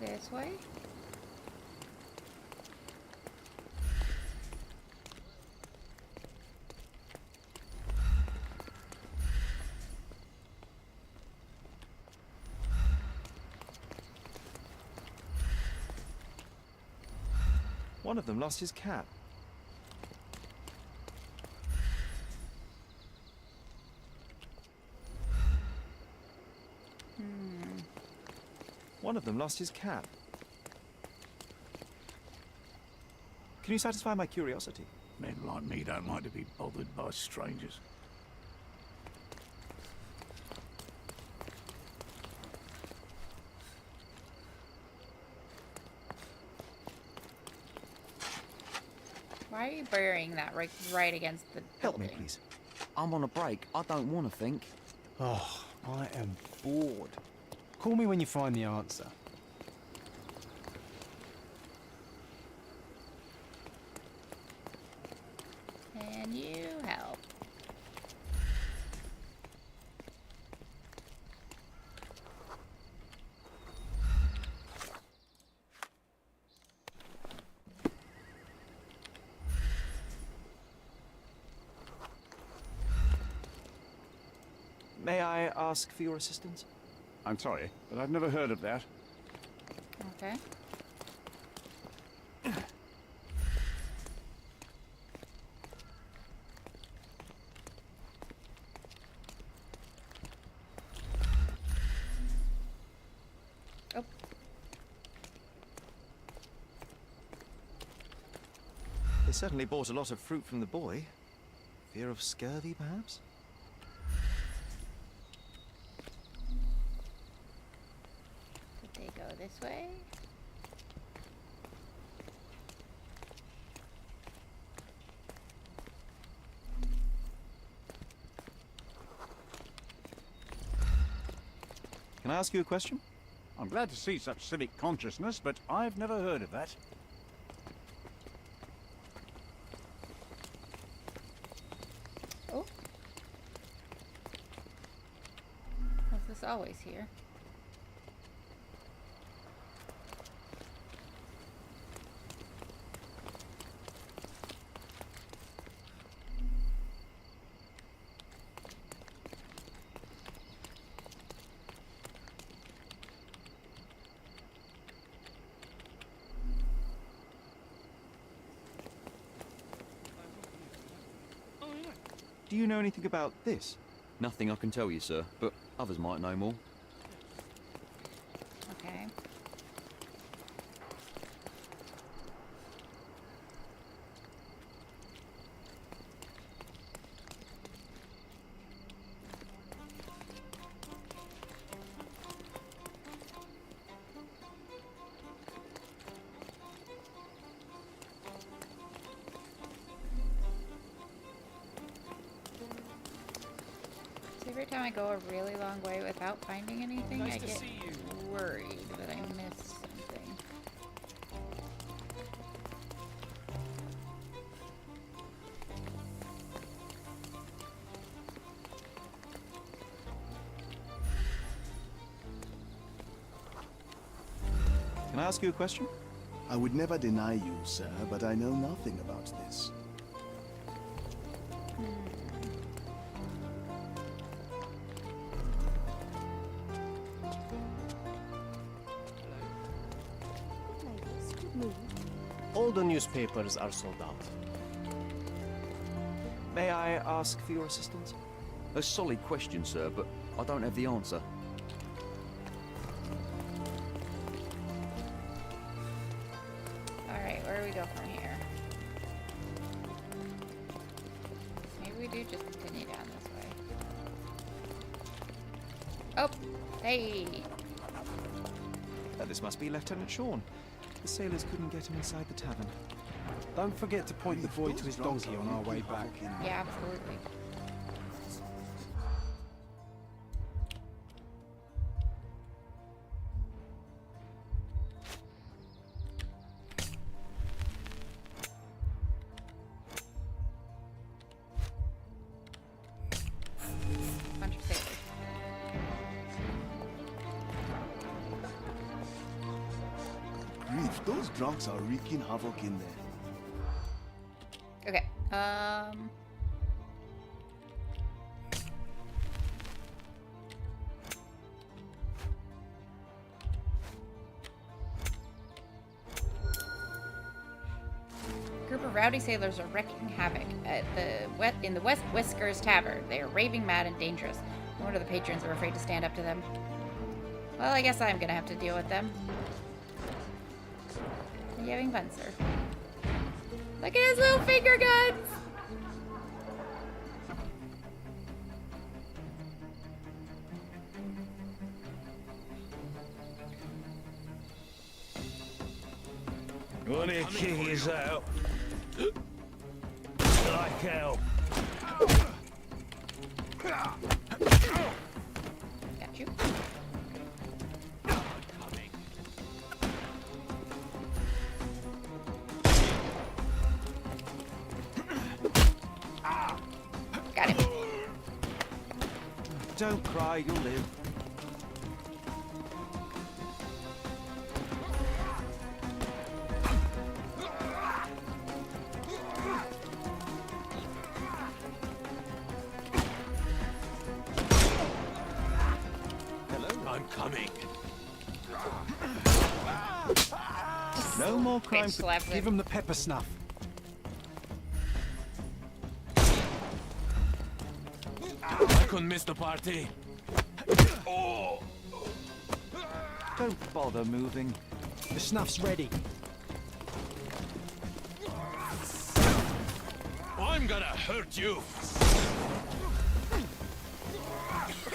This way? One of them lost his cap. One of them lost his cap. Can you satisfy my curiosity? Men like me don't like to be bothered by strangers. Why are you burying that right against the Help building? me, please. I'm on a break. I don't want to think. Oh, I am bored. Call me when you find the answer. Can you help? May I ask for your assistance? I'm sorry, but I've never heard of that. Okay. Oh. They certainly bought a lot of fruit from the boy. Fear of scurvy, perhaps? Did they go this way? Can I ask you a question? I'm glad to see such civic consciousness, but I've never heard of that. Oh. Was this always here? Do you know anything about this? Nothing I can tell you, sir, but others might know more. Okay. So every time I go a really long way without finding anything, Nice I to get see you. worried that I missed something. Can I ask you a question? I would never deny you, sir, but I know nothing about this. All the newspapers are sold out. May I ask for your assistance? A solid question, sir, but I don't have the answer. Alright, where do we go from here? Maybe we do just continue down this way. Oh! Hey! This must be Lieutenant Sean. The sailors couldn't get him inside the tavern. Don't forget to point the boy to his donkey on our way back. Yeah, absolutely. Bunch of sailors. Grief, those drunks are wreaking havoc in there. Okay, group of rowdy sailors are wreaking havoc at in the West Whiskers Tavern. They are raving mad and dangerous. No wonder the patrons are afraid to stand up to them. Well, I guess I'm gonna have to deal with them. Are you having fun, sir? Look at his little finger guns! One of your kickies out. Like hell. Got you. Got him. Don't cry, you'll live. I'm coming. No more crime. Give him the pepper snuff. I couldn't miss the party. Oh. Don't bother moving. The snuff's ready. I'm gonna hurt you.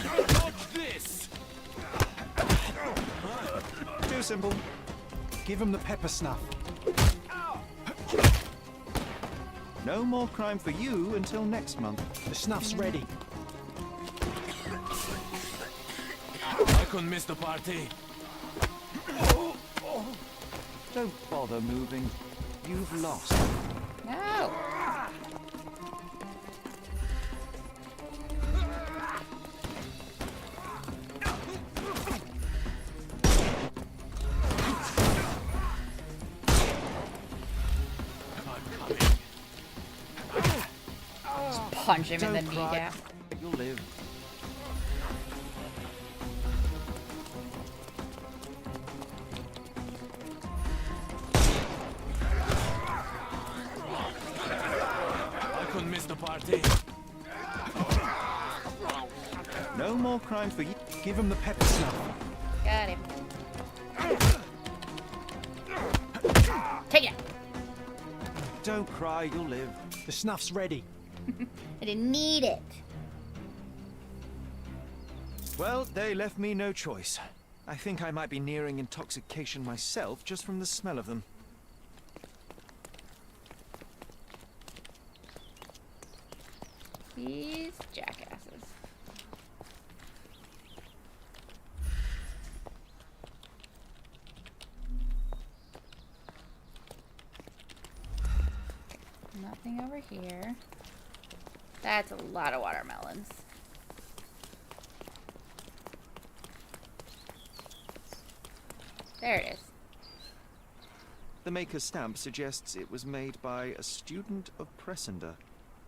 Dodge this. Too simple. Give him the pepper snuff. No more crime for you until next month. The snuff's ready. I couldn't miss the party. Don't bother moving. You've lost. No! Just punch him in the kneecap. You'll live. I couldn't miss the party. No more crime for you. Give him the pepper snuff. Got him. Take it! Don't cry, you'll live. The snuff's ready. I didn't need it. Well, they left me no choice. I think I might be nearing intoxication myself just from the smell of them. These jackasses. Nothing over here. That's a lot of watermelons. There it is. The maker's stamp suggests it was made by a student of Pressender.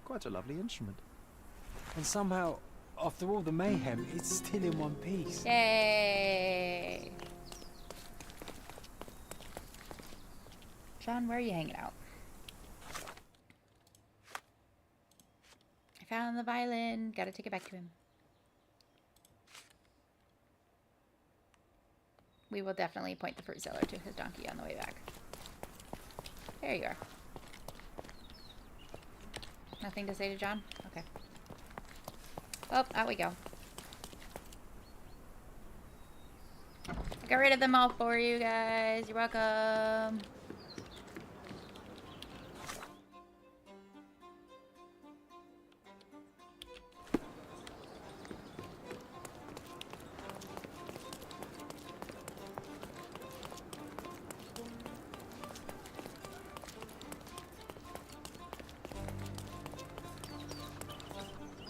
Quite a lovely instrument. And somehow, after all the mayhem, it's still in one piece. Yay! John, where are you hanging out? I found the violin. Gotta take it back to him. We will definitely point the fruit seller to his donkey on the way back. There you are. Nothing to say to John? Okay. Oh, out we go. I got rid of them all for you guys. You're welcome.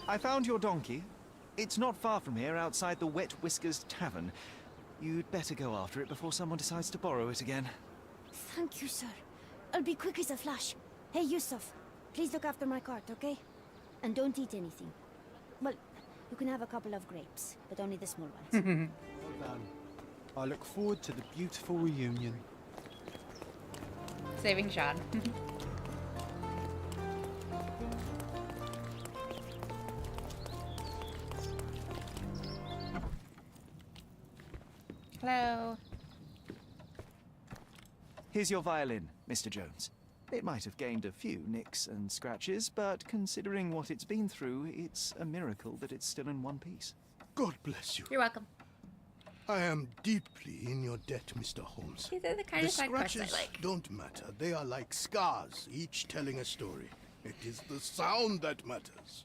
I found your donkey. It's not far from here, outside the Wet Whiskers Tavern. You'd better go after it before someone decides to borrow it again. Thank you, sir. I'll be quick as a flash. Hey, Yusuf, please look after my cart, okay? And don't eat anything. Well, you can have a couple of grapes, but only the small ones. Well done. I look forward to the beautiful reunion. Saving Sean. Hello. Here's your violin, Mr. Jones. It might have gained a few nicks and scratches, but considering what it's been through, it's a miracle that it's still in one piece. God bless you. You're welcome. I am deeply in your debt, Mr. Holmes. These are the kind of side quests I scratches like. don't matter. They are like scars, each telling a story. It is the sound that matters.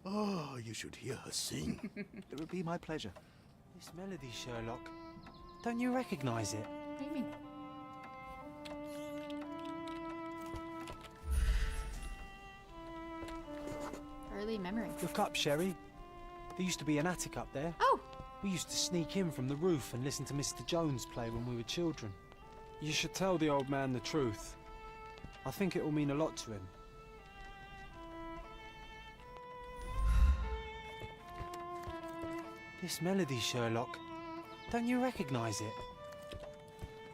Oh, you should hear her sing. It would be my pleasure. This melody, Sherlock. Don't you recognize it? What do you mean? Early memory. Look up, Sherry. There used to be an attic up there. Oh! We used to sneak in from the roof and listen to Mr. Jones play when we were children. You should tell the old man the truth. I think it will mean a lot to him. This melody, Sherlock. Don't you recognize it?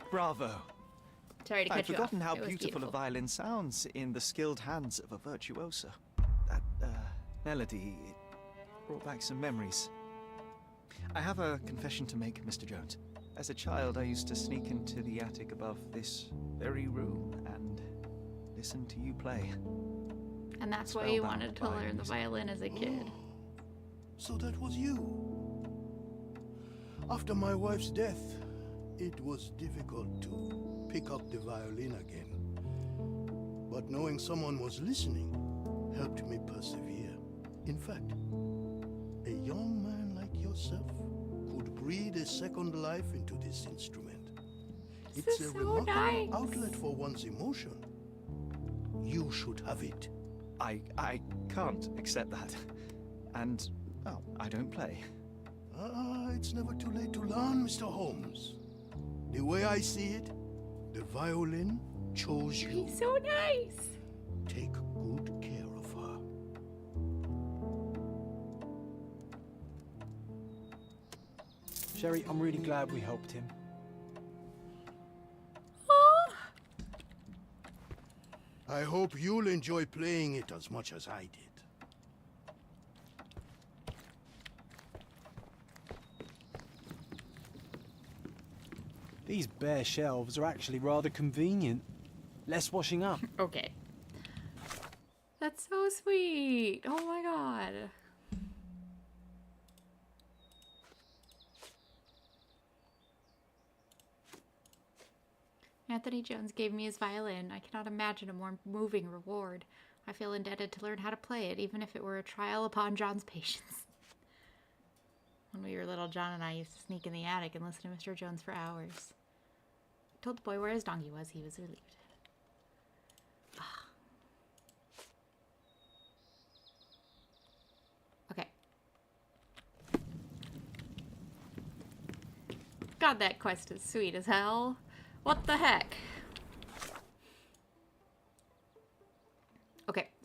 Bravo. Sorry to cut I'd you off. forgotten how It was beautiful a violin sounds in the skilled hands of a virtuoso. That melody, it brought back some memories. I have a confession to make, Mr. Jones. As a child, I used to sneak into the attic above this very room and listen to you play. And that's why you wanted to learn the violin as a kid. So that was you. After my wife's death, it was difficult to pick up the violin again. But knowing someone was listening helped me persevere. In fact, a young man like yourself could breathe a second life into this instrument. It's a remarkable outlet for one's emotion. You should have it. I can't accept that. And, well, I don't play. It's never too late to learn, Mr. Holmes. The way I see it, the violin chose you. He's so nice. Take good care of her. Sherry, I'm really glad we helped him. I hope you'll enjoy playing it as much as I did. These bare shelves are actually rather convenient. Less washing up. Okay. That's so sweet. Oh my god. Anthony Jones gave me his violin. I cannot imagine a more moving reward. I feel indebted to learn how to play it, even if it were a trial upon John's patience. When we were little, John and I used to sneak in the attic and listen to Mr. Jones for hours. I told the boy where his donkey was. He was relieved. Okay. God, that quest is sweet as hell. What the heck?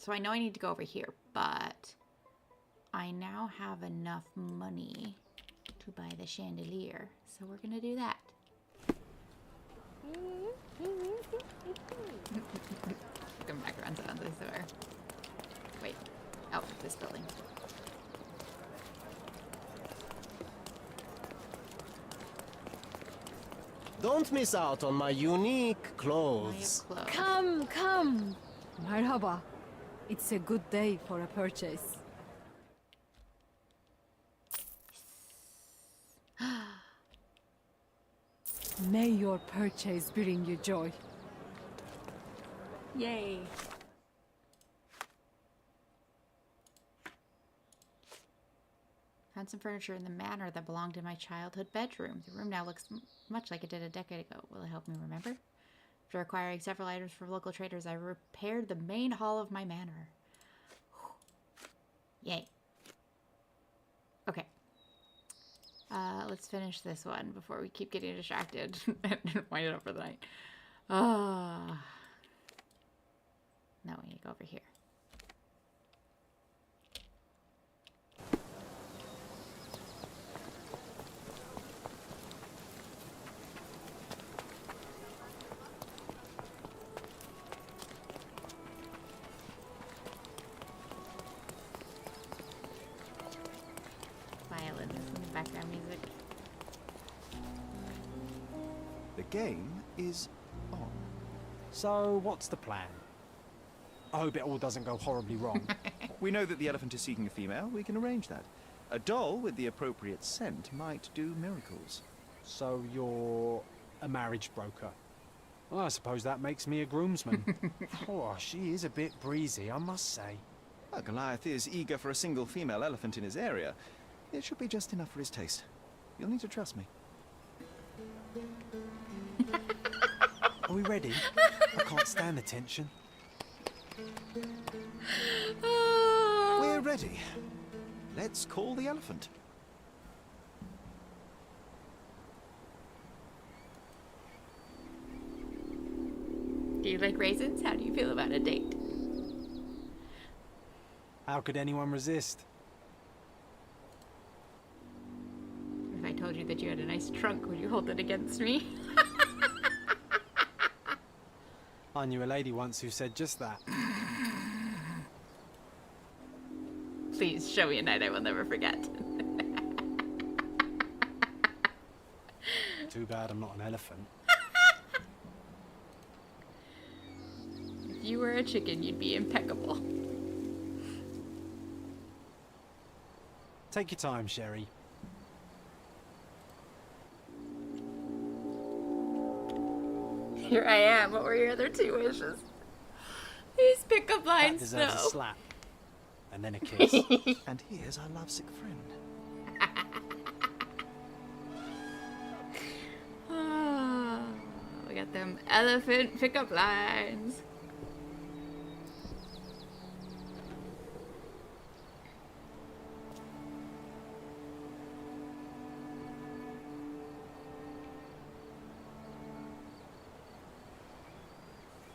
So I know I need to go over here, but I now have enough money to buy the chandelier. So we're gonna do that. Some background sounds, I swear. Wait. Oh, this building. Don't miss out on my unique clothes. Come, come. Marhaba. It's a good day for a purchase. May your purchase bring you joy. Yay. Found some furniture in the manor that belonged in my childhood bedroom. The room now looks much like it did a decade ago. Will it help me remember? After acquiring several items from local traders, I repaired the main hall of my manor. Yay. Okay. Let's finish this one before we keep getting distracted and wind it up for the night. Now we need to go over here. Violin is in the background music. The game is on. So, what's the plan? I hope it all doesn't go horribly wrong. We know that the elephant is seeking a female. We can arrange that. A doll with the appropriate scent might do miracles. So you're a marriage broker? Well, I suppose that makes me a groomsman. Oh, she is a bit breezy, I must say. Well, Goliath is eager for a single female elephant in his area. It should be just enough for his taste. You'll need to trust me. Are we ready? I can't stand the tension. We're ready. Let's call the elephant. Do you like raisins? How do you feel about a date? How could anyone resist? If I told you that you had a nice trunk, would you hold it against me? I knew a lady once who said just that. Please show me a night I will never forget. Too bad I'm not an elephant. If you were a chicken, you'd be impeccable. Take your time, Sherry. Here I am. What were your other two wishes? These pickup lines, That deserves though. a slap. And then a kiss. And here's our lovesick friend. We got them elephant pickup lines.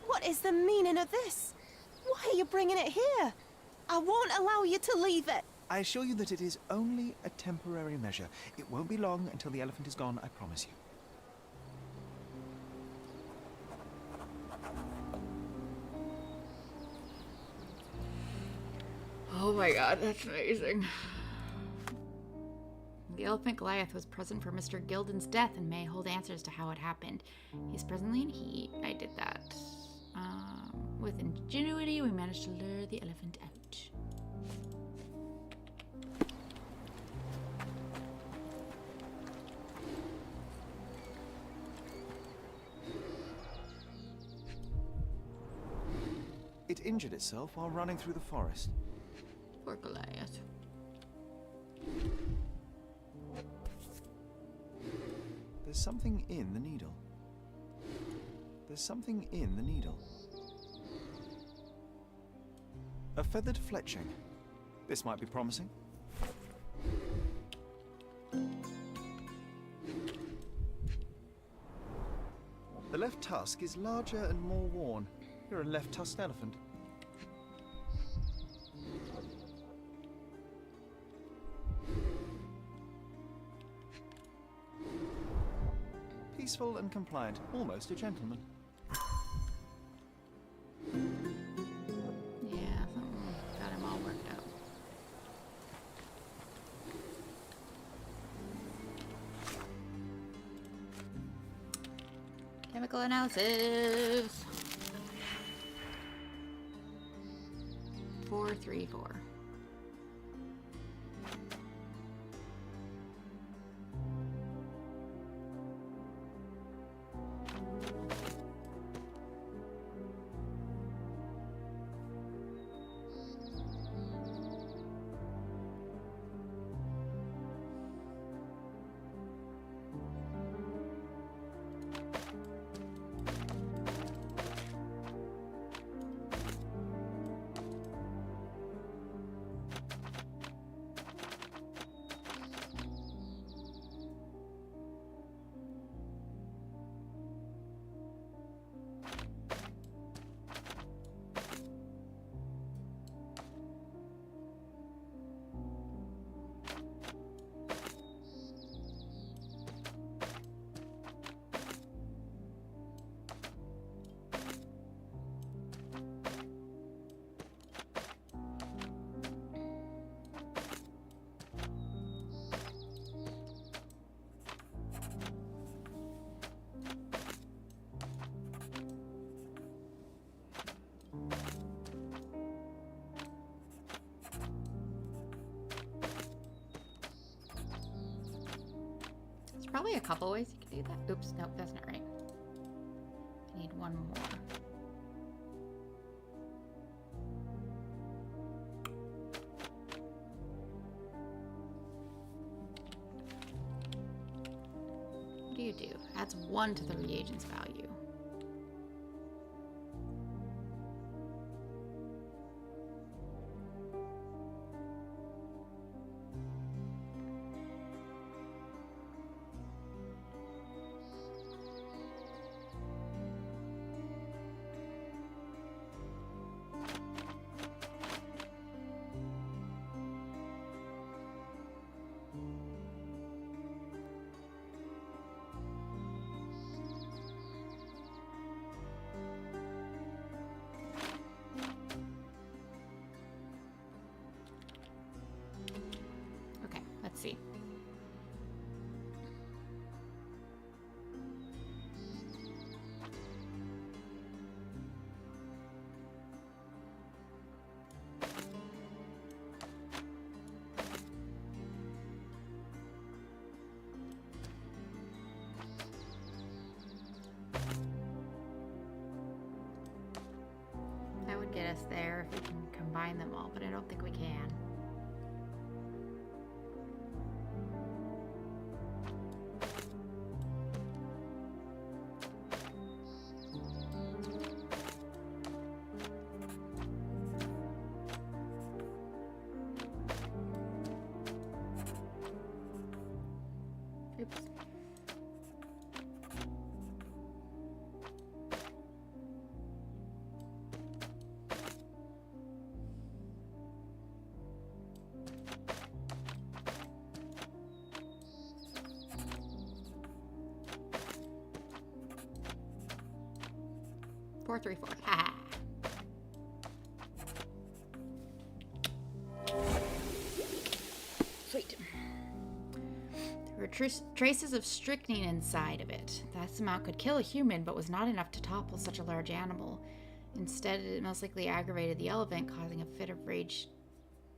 What is the meaning of this? Why are you bringing it here? I won't allow you to leave it. I assure you that it is only a temporary measure. It won't be long until the elephant is gone, I promise you. Oh my god, that's amazing. The elephant Goliath was present for Mr. Gilden's death and may hold answers to how it happened. He's presently in heat. I did that. With ingenuity, we managed to lure the elephant out. It injured itself while running through the forest. Poor Goliath. There's something in the needle. There's something in the needle. A feathered fletching. This might be promising. The left tusk is larger and more worn. You're a left-tusked elephant. Peaceful and compliant, almost a gentleman. Yeah, something got him all worked out. Chemical analysis. 434. Probably a couple ways you can do that. Oops, nope, that's not right. I need one more. What do you do? Adds 1 to the reagent's value. Let's see. That would get us there if we can combine them all, but I don't think we can. Oops. Four, 3, 4. Ha. Sweet. There were traces of strychnine inside of it. That amount could kill a human, but was not enough to topple such a large animal. Instead, it most likely aggravated the elephant, causing a fit of rage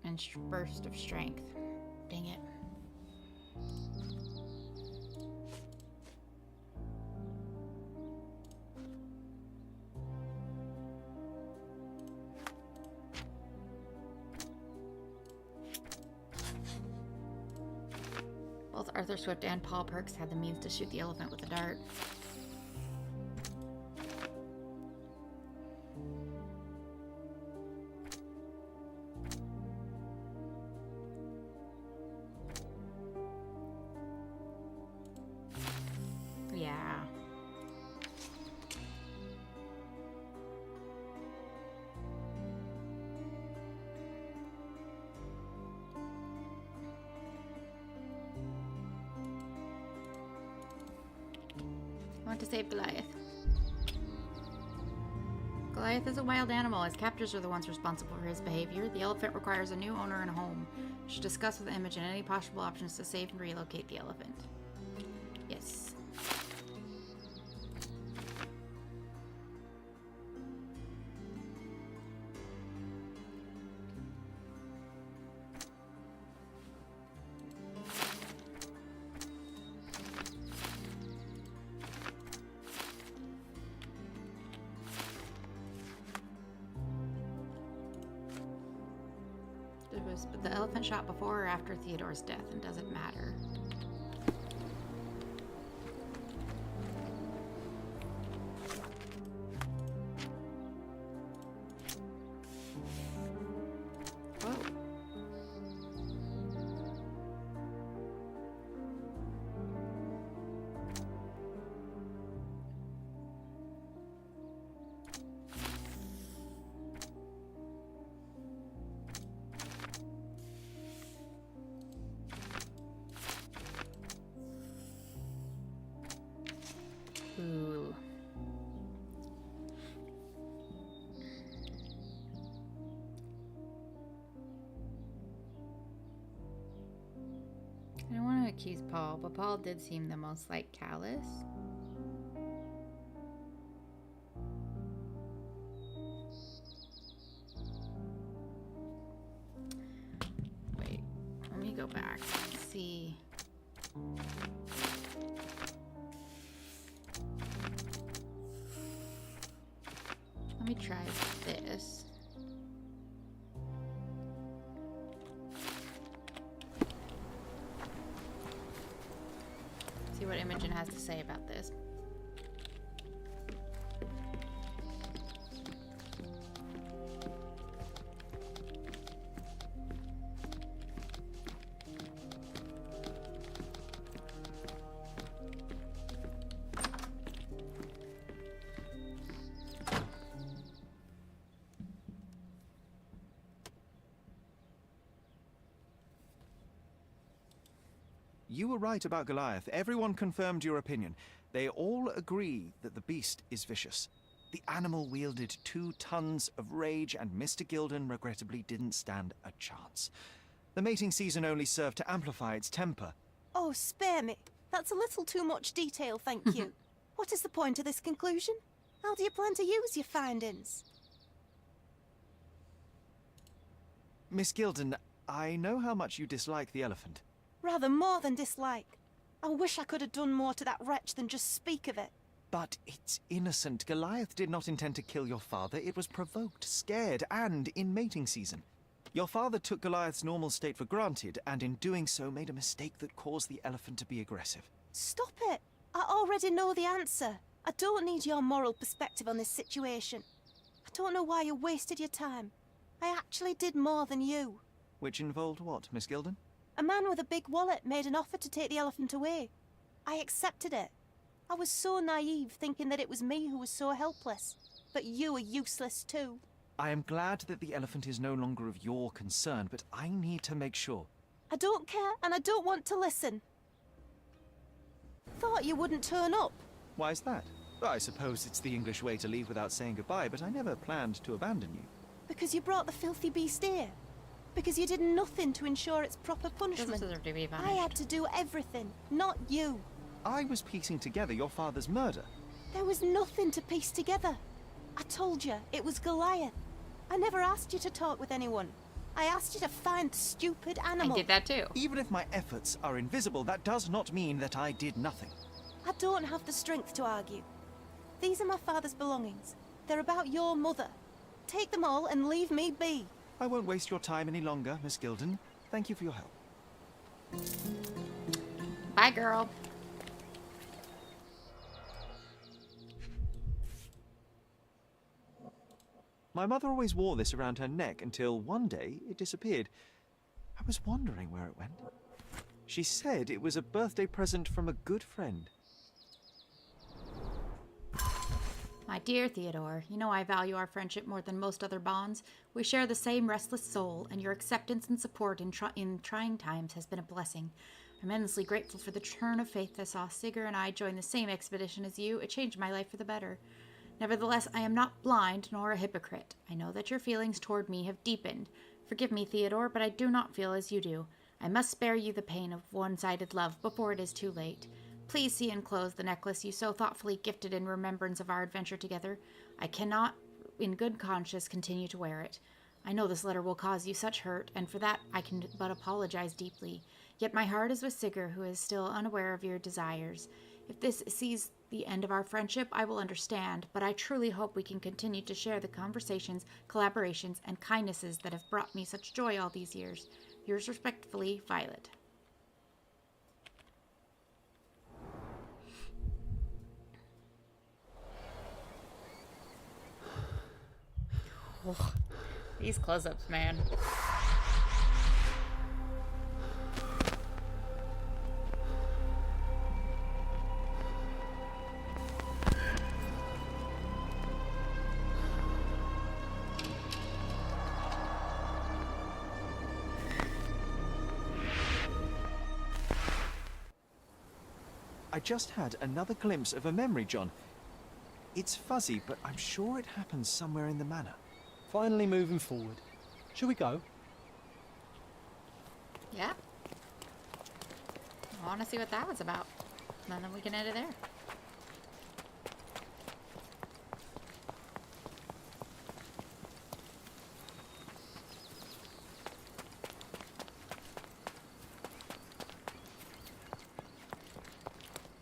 and burst of strength. Dang it. Both Arthur Swift and Paul Perks had the means to shoot the elephant with a dart. Yeah. to save Goliath. Goliath is a wild animal. His captors are the ones responsible for his behavior. The elephant requires a new owner and a home. You should discuss with Imogen any possible options to save and relocate the elephant. Yes. Was the elephant shot before or after Theodore's death, and does it matter? Whoa. Ooh. I don't want to accuse Paul, but Paul did seem the most like callous. Wait, let me go back and see. Let me try this. See what Imogen has to say about this. You were right about Goliath. Everyone confirmed your opinion. They all agree that the beast is vicious. The animal wielded 2 tons of rage, and Mr. Gilden regrettably didn't stand a chance. The mating season only served to amplify its temper. Oh, spare me. That's a little too much detail, thank you. What is the point of this conclusion? How do you plan to use your findings? Miss Gilden, I know how much you dislike the elephant. Rather more than dislike. I wish I could have done more to that wretch than just speak of it. But it's innocent. Goliath did not intend to kill your father. It was provoked, scared, and in mating season. Your father took Goliath's normal state for granted, and in doing so made a mistake that caused the elephant to be aggressive. Stop it! I already know the answer. I don't need your moral perspective on this situation. I don't know why you wasted your time. I actually did more than you. Which involved what, Miss Gilden? A man with a big wallet made an offer to take the elephant away. I accepted it. I was so naive, thinking that it was me who was so helpless. But you are useless too. I am glad that the elephant is no longer of your concern, but I need to make sure. I don't care, and I don't want to listen. Thought you wouldn't turn up. Why's that? I suppose it's the English way to leave without saying goodbye, but I never planned to abandon you. Because you brought the filthy beast here. Because you did nothing to ensure its proper punishment. Doesn't deserve to be punished. I had to do everything, not you. I was piecing together your father's murder. There was nothing to piece together. I told you, it was Goliath. I never asked you to talk with anyone. I asked you to find the stupid animal. I did that too. Even if my efforts are invisible, that does not mean that I did nothing. I don't have the strength to argue. These are my father's belongings. They're about your mother. Take them all and leave me be. I won't waste your time any longer, Miss Gilden. Thank you for your help. Bye, girl. My mother always wore this around her neck until one day it disappeared. I was wondering where it went. She said it was a birthday present from a good friend. My dear Theodore, you know I value our friendship more than most other bonds. We share the same restless soul, and your acceptance and support in trying times has been a blessing. I'm endlessly grateful for the turn of faith I saw Sigurd and I join the same expedition as you. It changed my life for the better. Nevertheless, I am not blind nor a hypocrite. I know that your feelings toward me have deepened. Forgive me, Theodore, but I do not feel as you do. I must spare you the pain of one-sided love before it is too late. Please see enclosed the necklace you so thoughtfully gifted in remembrance of our adventure together. I cannot, in good conscience, continue to wear it. I know this letter will cause you such hurt, and for that I can but apologize deeply. Yet my heart is with Sigurd, who is still unaware of your desires. If this sees the end of our friendship, I will understand, but I truly hope we can continue to share the conversations, collaborations, and kindnesses that have brought me such joy all these years. Yours respectfully, Violet. Oh, these close-ups, man. I just had another glimpse of a memory, John. It's fuzzy, but I'm sure it happens somewhere in the manor. Finally moving forward. Shall we go? Yeah. I want to see what that was about. And then we can end it there.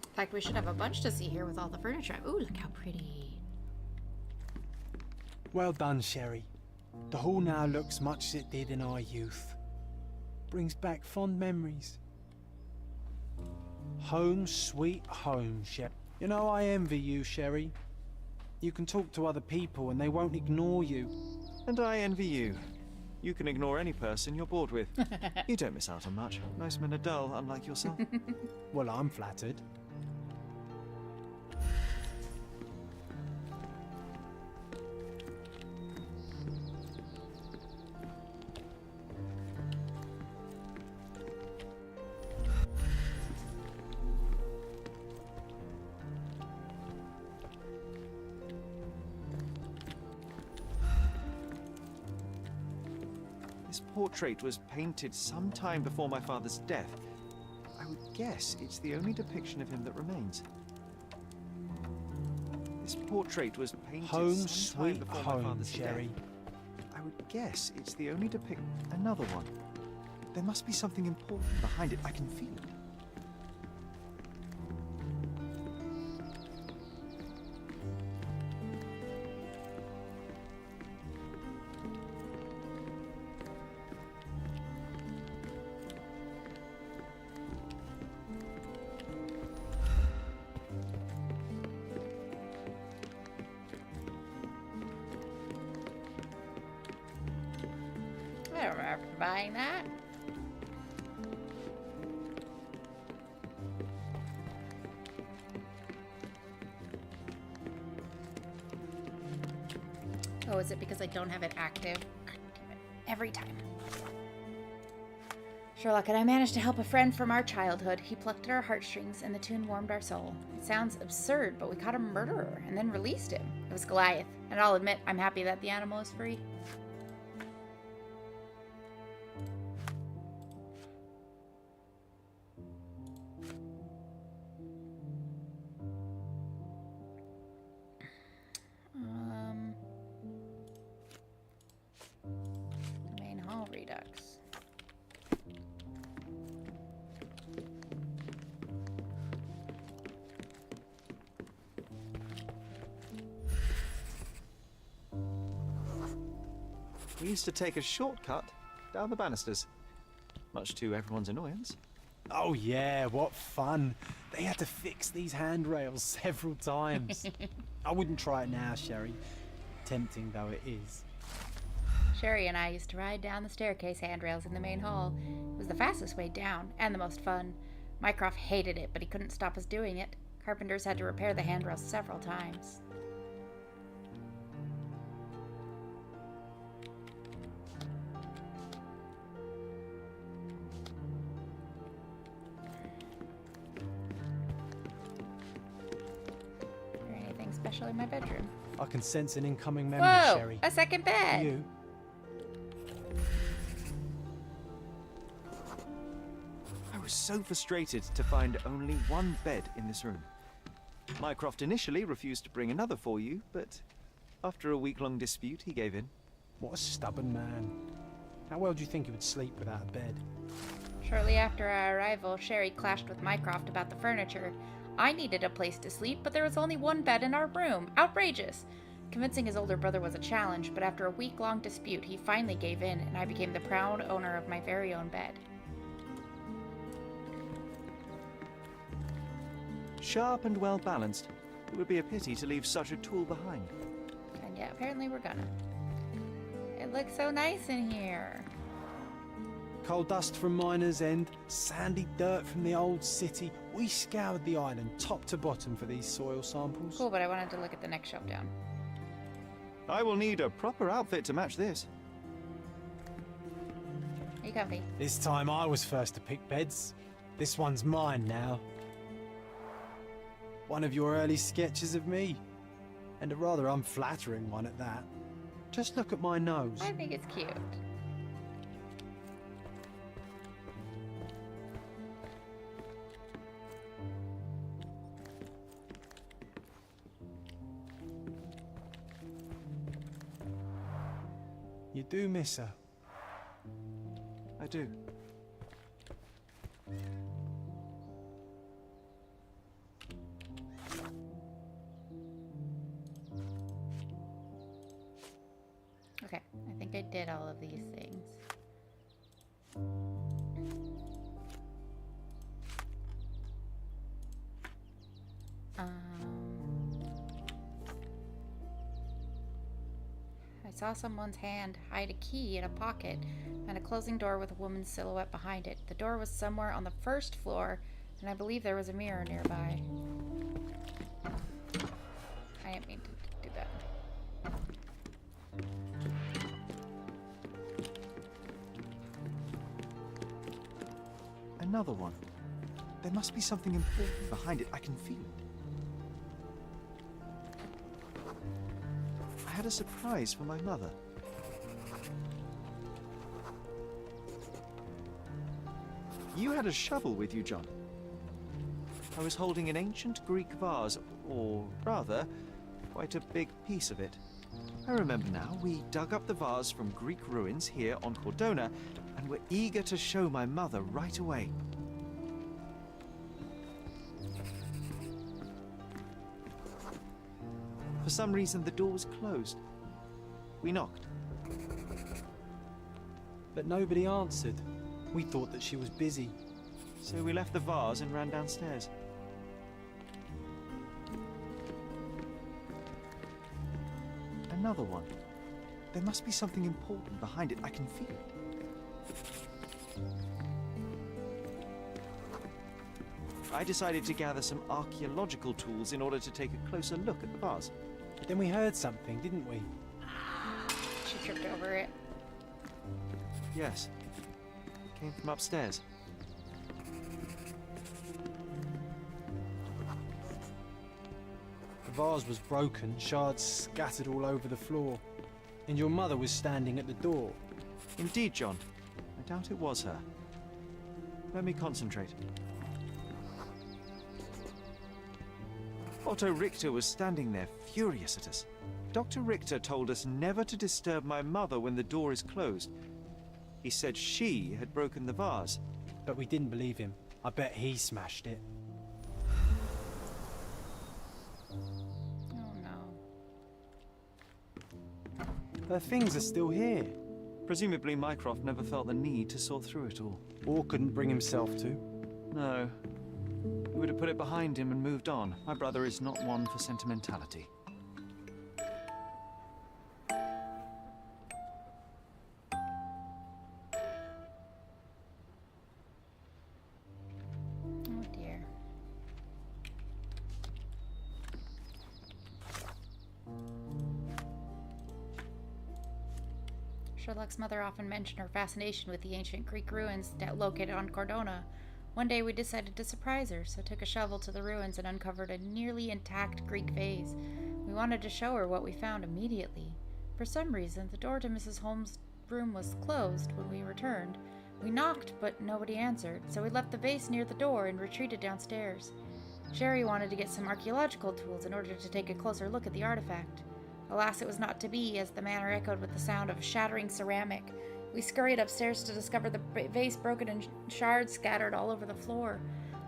In fact, we should have a bunch to see here with all the furniture. Ooh, look how pretty. Well done, Sherry. The hall now looks much as it did in our youth. Brings back fond memories. Home, sweet home, Sherry. You know, I envy you, Sherry. You can talk to other people and they won't ignore you. And I envy you. You can ignore any person you're bored with. You don't miss out on much. Most men are dull, unlike yourself. Well, I'm flattered. This portrait was painted some time before my father's death. I would guess it's the only depiction of him that remains. This portrait was painted Home, some time sweet before my home, father's Sherry. death. I would guess it's the only another one. There must be something important behind it. I can feel it. I don't remember buying that. Oh, is it because I don't have it active? Every time. Sherlock and I managed to help a friend from our childhood. He plucked at our heartstrings and the tune warmed our soul. It sounds absurd, but we caught a murderer and then released him. It was Goliath, and I'll admit I'm happy that the animal is free. Main hall redux. We used to take a shortcut down the banisters, much to everyone's annoyance. Oh yeah, what fun. They had to fix these handrails several times. I wouldn't try it now, Sherry. Tempting though it is. Sherry and I used to ride down the staircase handrails in the main hall. It was the fastest way down, and the most fun. Mycroft hated it, but he couldn't stop us doing it. Carpenters had to repair the handrails several times. especially my bedroom. I can sense an incoming memory, Whoa! Sherry. A second bed! You? I was so frustrated to find only one bed in this room. Mycroft initially refused to bring another for you, but after a week-long dispute, he gave in. What a stubborn man. How well do you think he would sleep without a bed? Shortly after our arrival, Sherry clashed with Mycroft about the furniture. I needed a place to sleep, but there was only one bed in our room. Outrageous! Convincing his older brother was a challenge, but after a week-long dispute, he finally gave in, and I became the proud owner of my very own bed. Sharp and well-balanced. It would be a pity to leave such a tool behind. And yeah, apparently we're gonna. It looks so nice in here. Coal dust from Miner's End, sandy dirt from the old city. We scoured the island top to bottom for these soil samples. Cool, but I wanted to look at the next shelf down. I will need a proper outfit to match this. Are you comfy? This time I was first to pick beds. This one's mine now. One of your early sketches of me. And a rather unflattering one at that. Just look at my nose. I think it's cute. You do miss her. I do. Okay, I think I did all of these things. I saw someone's hand hide a key in a pocket and a closing door with a woman's silhouette behind it. The door was somewhere on the first floor, and I believe there was a mirror nearby. I didn't mean to do that. Another one. There must be something important behind it. I can feel it. I had a surprise for my mother. You had a shovel with you, John. I was holding an ancient Greek vase, or rather, quite a big piece of it. I remember now, we dug up the vase from Greek ruins here on Cordona, and were eager to show my mother right away. For some reason, the door was closed. We knocked. But nobody answered. We thought that she was busy. So we left the vase and ran downstairs. Another one. There must be something important behind it. I can feel it. I decided to gather some archaeological tools in order to take a closer look at the vase. But then we heard something, didn't we? She tripped over it. Yes. It came from upstairs. The vase was broken, shards scattered all over the floor. And your mother was standing at the door. Indeed, John. I doubt it was her. Let me concentrate. Otto Richter was standing there, furious at us. Dr. Richter told us never to disturb my mother when the door is closed. He said she had broken the vase. But we didn't believe him. I bet he smashed it. Oh no. Her things are still here. Presumably Mycroft never felt the need to sort through it all. Or couldn't bring himself to. No. He would have put it behind him and moved on. My brother is not one for sentimentality. Oh dear. Sherlock's mother often mentioned her fascination with the ancient Greek ruins located on Cordona. One day we decided to surprise her, so took a shovel to the ruins and uncovered a nearly intact Greek vase. We wanted to show her what we found immediately. For some reason, the door to Mrs. Holmes' room was closed when we returned. We knocked, but nobody answered, so we left the vase near the door and retreated downstairs. Sherry wanted to get some archaeological tools in order to take a closer look at the artifact. Alas, it was not to be, as the manor echoed with the sound of shattering ceramic. We scurried upstairs to discover the vase broken and shards scattered all over the floor.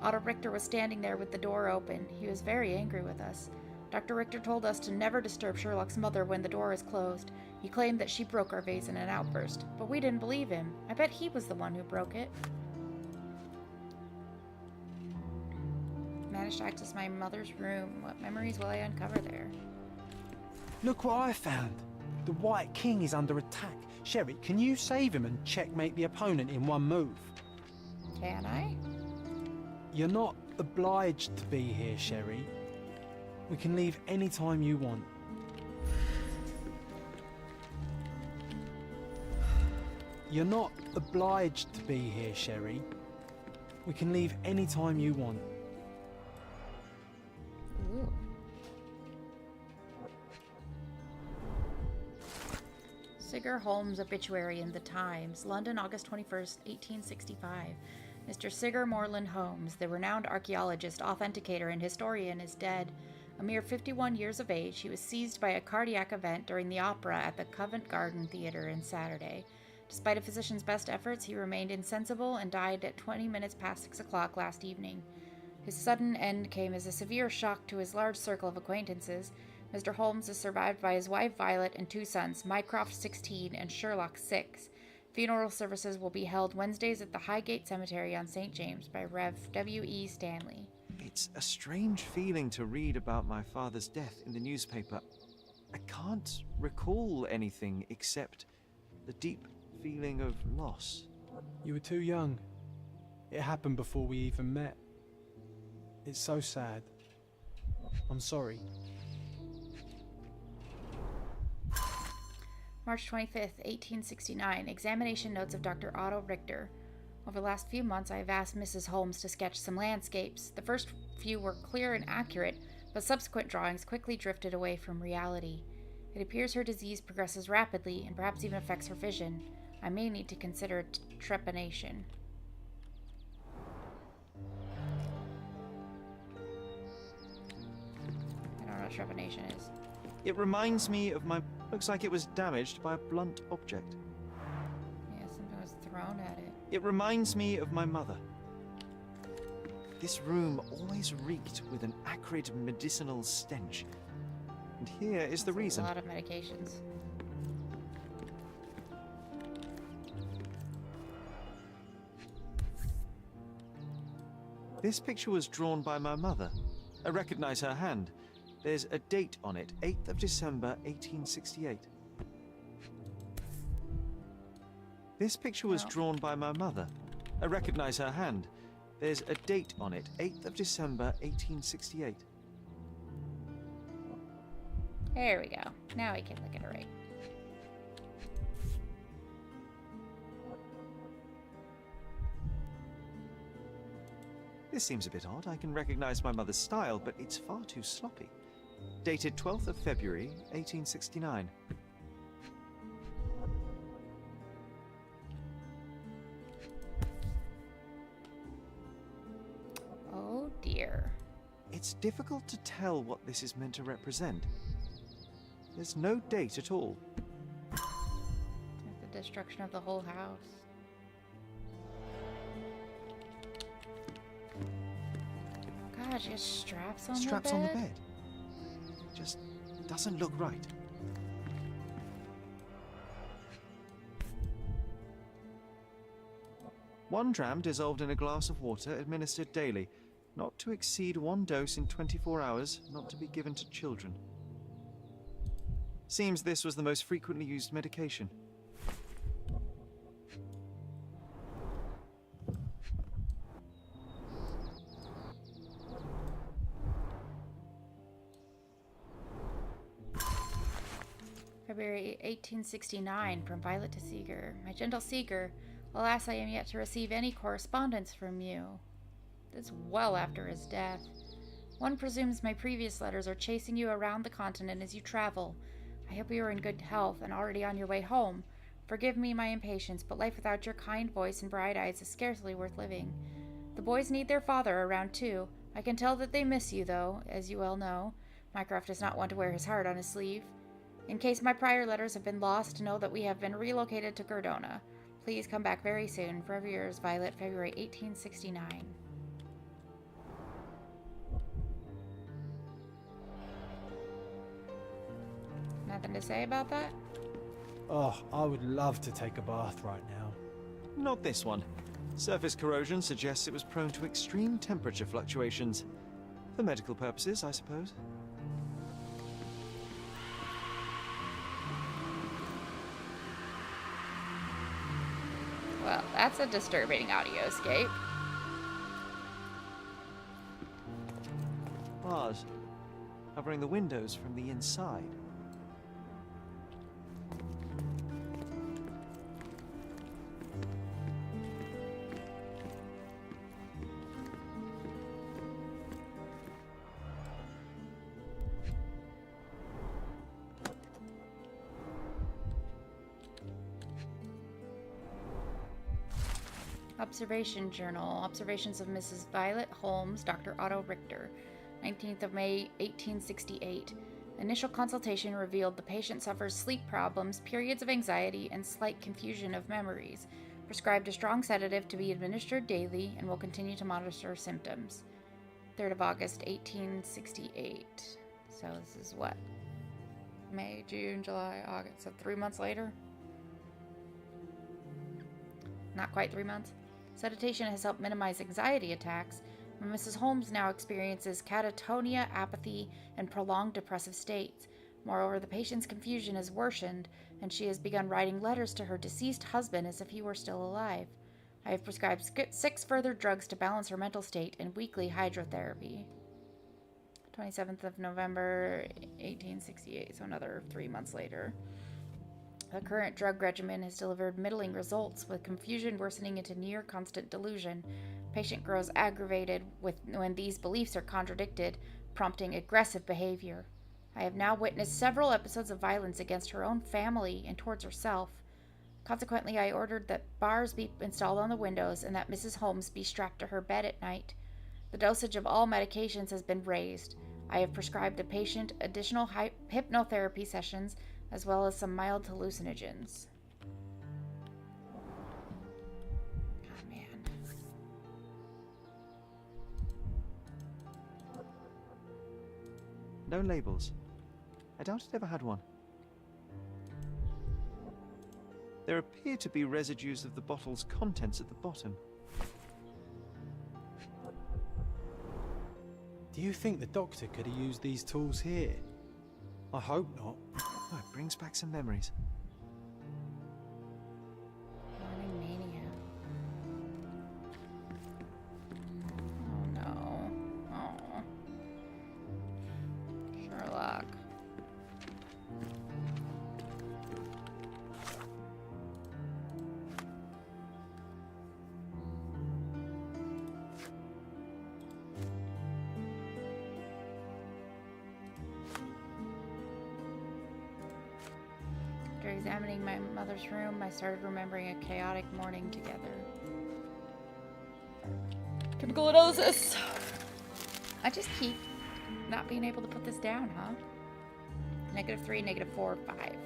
Otto Richter was standing there with the door open. He was very angry with us. Dr. Richter told us to never disturb Sherlock's mother when the door is closed. He claimed that she broke our vase in an outburst, but we didn't believe him. I bet he was the one who broke it. Managed to access my mother's room. What memories will I uncover there? Look what I found. The White King is under attack. Sherry, can you save him and checkmate the opponent in one move? Can I? You're not obliged to be here, Sherry. We can leave any time you want. You're not obliged to be here, Sherry. We can leave any time you want. Ooh. Sigurd Holmes' obituary in the Times, London, August 21st, 1865. Mr. Sigurd Moreland Holmes, the renowned archaeologist, authenticator, and historian, is dead. A mere 51 years of age, he was seized by a cardiac event during the opera at the Covent Garden Theatre on Saturday. Despite a physician's best efforts, he remained insensible and died at 20 minutes past 6 o'clock last evening. His sudden end came as a severe shock to his large circle of acquaintances. Mr. Holmes is survived by his wife Violet and two sons, Mycroft 16 and Sherlock 6. Funeral services will be held Wednesdays at the Highgate Cemetery on St. James by Rev. W.E. Stanley. It's a strange feeling to read about my father's death in the newspaper. I can't recall anything except the deep feeling of loss. You were too young. It happened before we even met. It's so sad. I'm sorry. March 25th, 1869. Examination notes of Dr. Otto Richter. Over the last few months, I have asked Mrs. Holmes to sketch some landscapes. The first few were clear and accurate, but subsequent drawings quickly drifted away from reality. It appears her disease progresses rapidly and perhaps even affects her vision. I may need to consider trepanation. I don't know what trepanation is. It reminds me of my... Looks like it was damaged by a blunt object. Yeah, something was thrown at it. It reminds me of my mother. This room always reeked with an acrid medicinal stench. And here is the reason. A lot of medications. This picture was drawn by my mother. I recognize her hand. There's a date on it, 8th of December, 1868. This picture was drawn by my mother. I recognize her hand. There's a date on it, 8th of December, 1868. There we go. Now we can look at it right. This seems a bit odd. I can recognize my mother's style, but it's far too sloppy. Dated 12th of February, 1869. Oh dear. It's difficult to tell what this is meant to represent. There's no date at all. The destruction of the whole house. God, just straps on the bed? Straps on the bed. Just doesn't look right. One dram dissolved in a glass of water administered daily, not to exceed 1 dose in 24 hours, not to be given to children. Seems this was the most frequently used medication. February 1869, from Violet to Seeger. My gentle Seeger, alas, I am yet to receive any correspondence from you. This well after his death. One presumes my previous letters are chasing you around the continent as you travel. I hope you are in good health and already on your way home. Forgive me my impatience, but life without your kind voice and bright eyes is scarcely worth living. The boys need their father around too. I can tell that they miss you, though, as you well know. Mycroft is not one to wear his heart on his sleeve. In case my prior letters have been lost, know that we have been relocated to Gordona. Please come back very soon. Forever yours, Violet, February 1869. Nothing to say about that? Oh, I would love to take a bath right now. Not this one. Surface corrosion suggests it was prone to extreme temperature fluctuations. For medical purposes, I suppose. Well, that's a disturbing audio escape. Bars covering the windows from the inside. Observation Journal. Observations of Mrs. Violet Holmes, Dr. Otto Richter. 19th of May, 1868. Initial consultation revealed the patient suffers sleep problems, periods of anxiety, and slight confusion of memories. Prescribed a strong sedative to be administered daily and will continue to monitor symptoms. 3rd of August, 1868. So this is what? May, June, July, August. So 3 months later? Not quite 3 months. Sedation has helped minimize anxiety attacks, and Mrs. Holmes now experiences catatonia, apathy, and prolonged depressive states. Moreover, the patient's confusion has worsened, and she has begun writing letters to her deceased husband as if he were still alive. I have prescribed 6 further drugs to balance her mental state and weekly hydrotherapy. 27th of November, 1868, so another 3 months later. The current drug regimen has delivered middling results, with confusion worsening into near constant delusion. Patient grows aggravated when these beliefs are contradicted, prompting aggressive behavior. I have now witnessed several episodes of violence against her own family and towards herself. Consequently, I ordered that bars be installed on the windows and that Mrs. Holmes be strapped to her bed at night. The dosage of all medications has been raised. I have prescribed the patient additional hypnotherapy sessions, as well as some mild hallucinogens. Oh, man. No labels. I doubt it ever had one. There appear to be residues of the bottle's contents at the bottom. Do you think the doctor could have used these tools here? I hope not. Oh, it brings back some memories. Morning mania. Oh no. Oh. Sherlock. After examining my mother's room, I started remembering a chaotic morning together. Chemical analysis! I just keep not being able to put this down, huh? -3, -4, 5.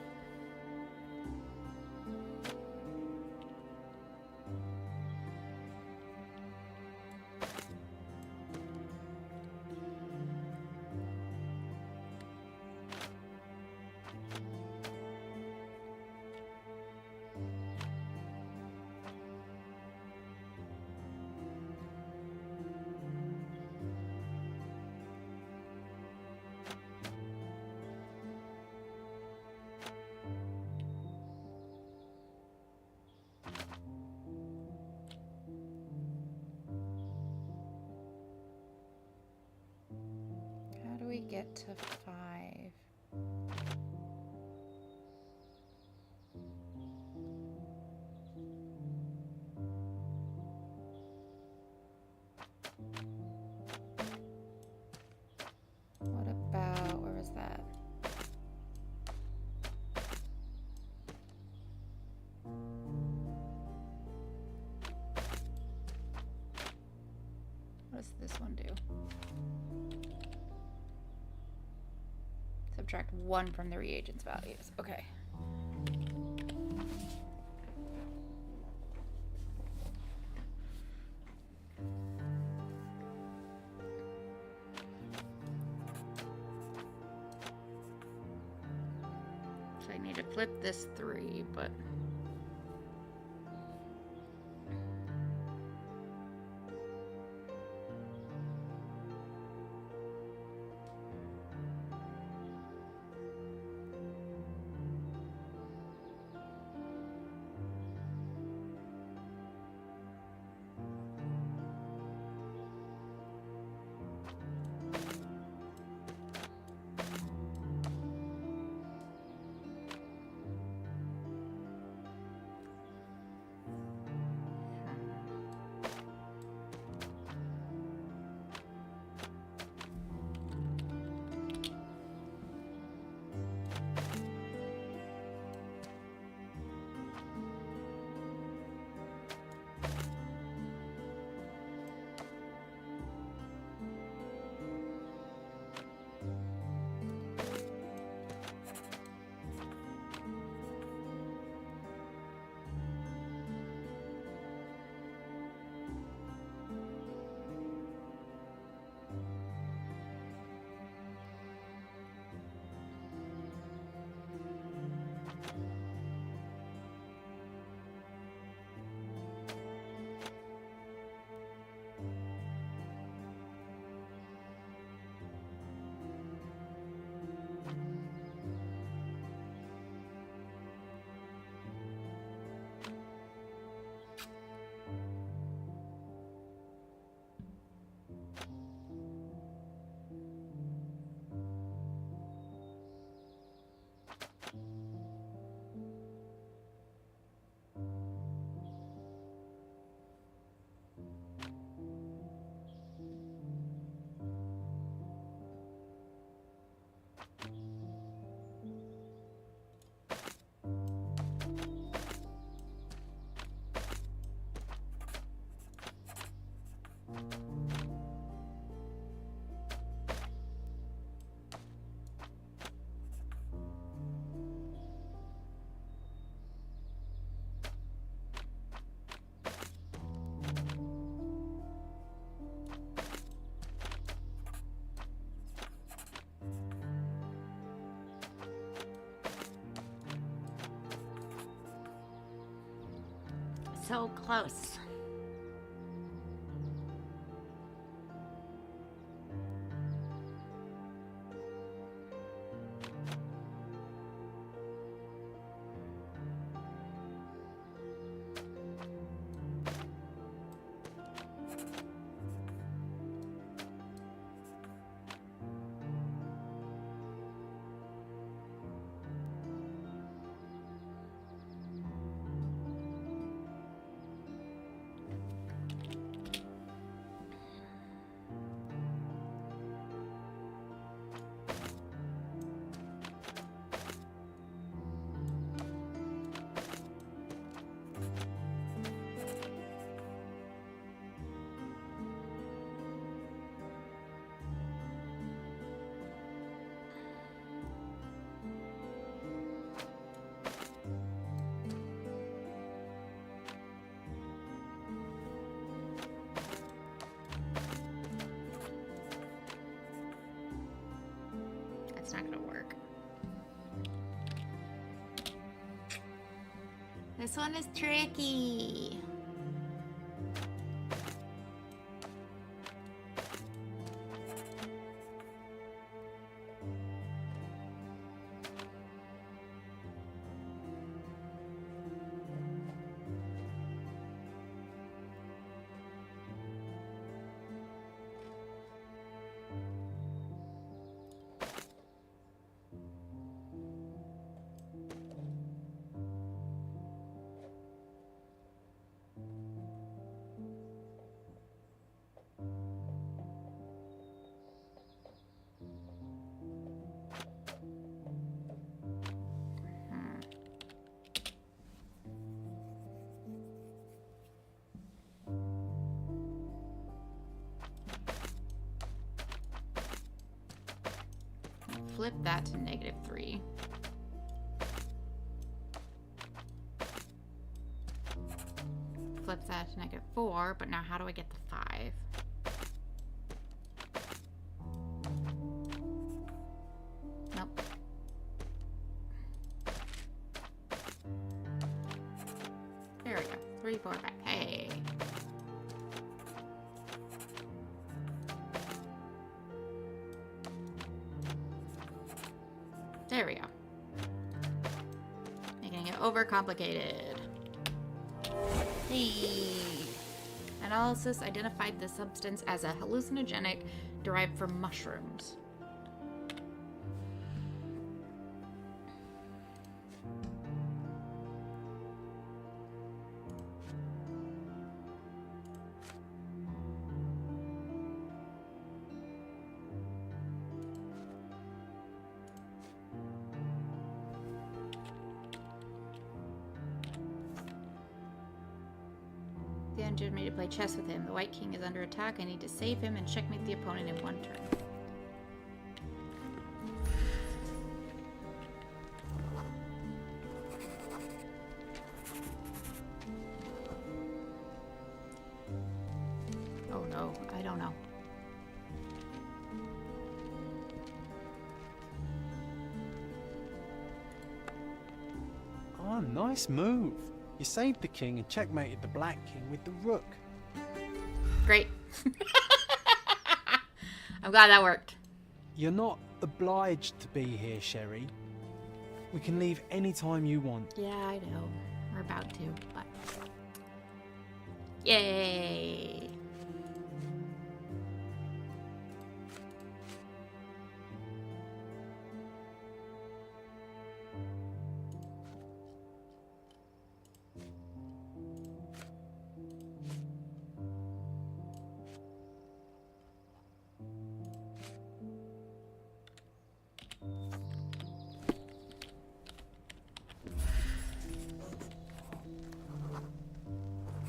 How do we get to 5? What does this one do? Subtract 1 from the reagent's values. Okay. So I need to flip this 3, but... So close. It's not gonna work. This one is tricky. flip that to -3. Flip that to -4, but now how do I get the 5? Nope. There we go. 3, 4, 5. Hey. There we go. Making it overcomplicated. Hey. Analysis identified the substance as a hallucinogenic derived from mushrooms. The engine made to play chess with him. The White King is under attack. I need to save him and checkmate the opponent in 1 turn. Oh no, I don't know. Oh, nice move. You saved the king and checkmated the Black King with the rook. Great. I'm glad that worked. You're not obliged to be here, Sherry. We can leave any time you want. Yeah, I know. We're about to, but... Yay!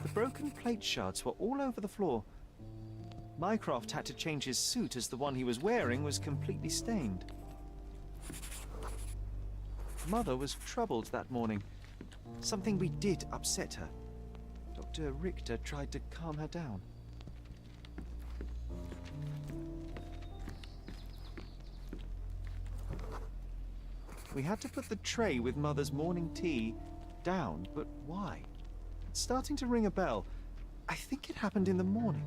The broken plate shards were all over the floor. Mycroft had to change his suit as the one he was wearing was completely stained. Mother was troubled that morning. Something we did upset her. Dr. Richter tried to calm her down. We had to put the tray with Mother's morning tea down, but why? It's starting to ring a bell. I think it happened in the morning.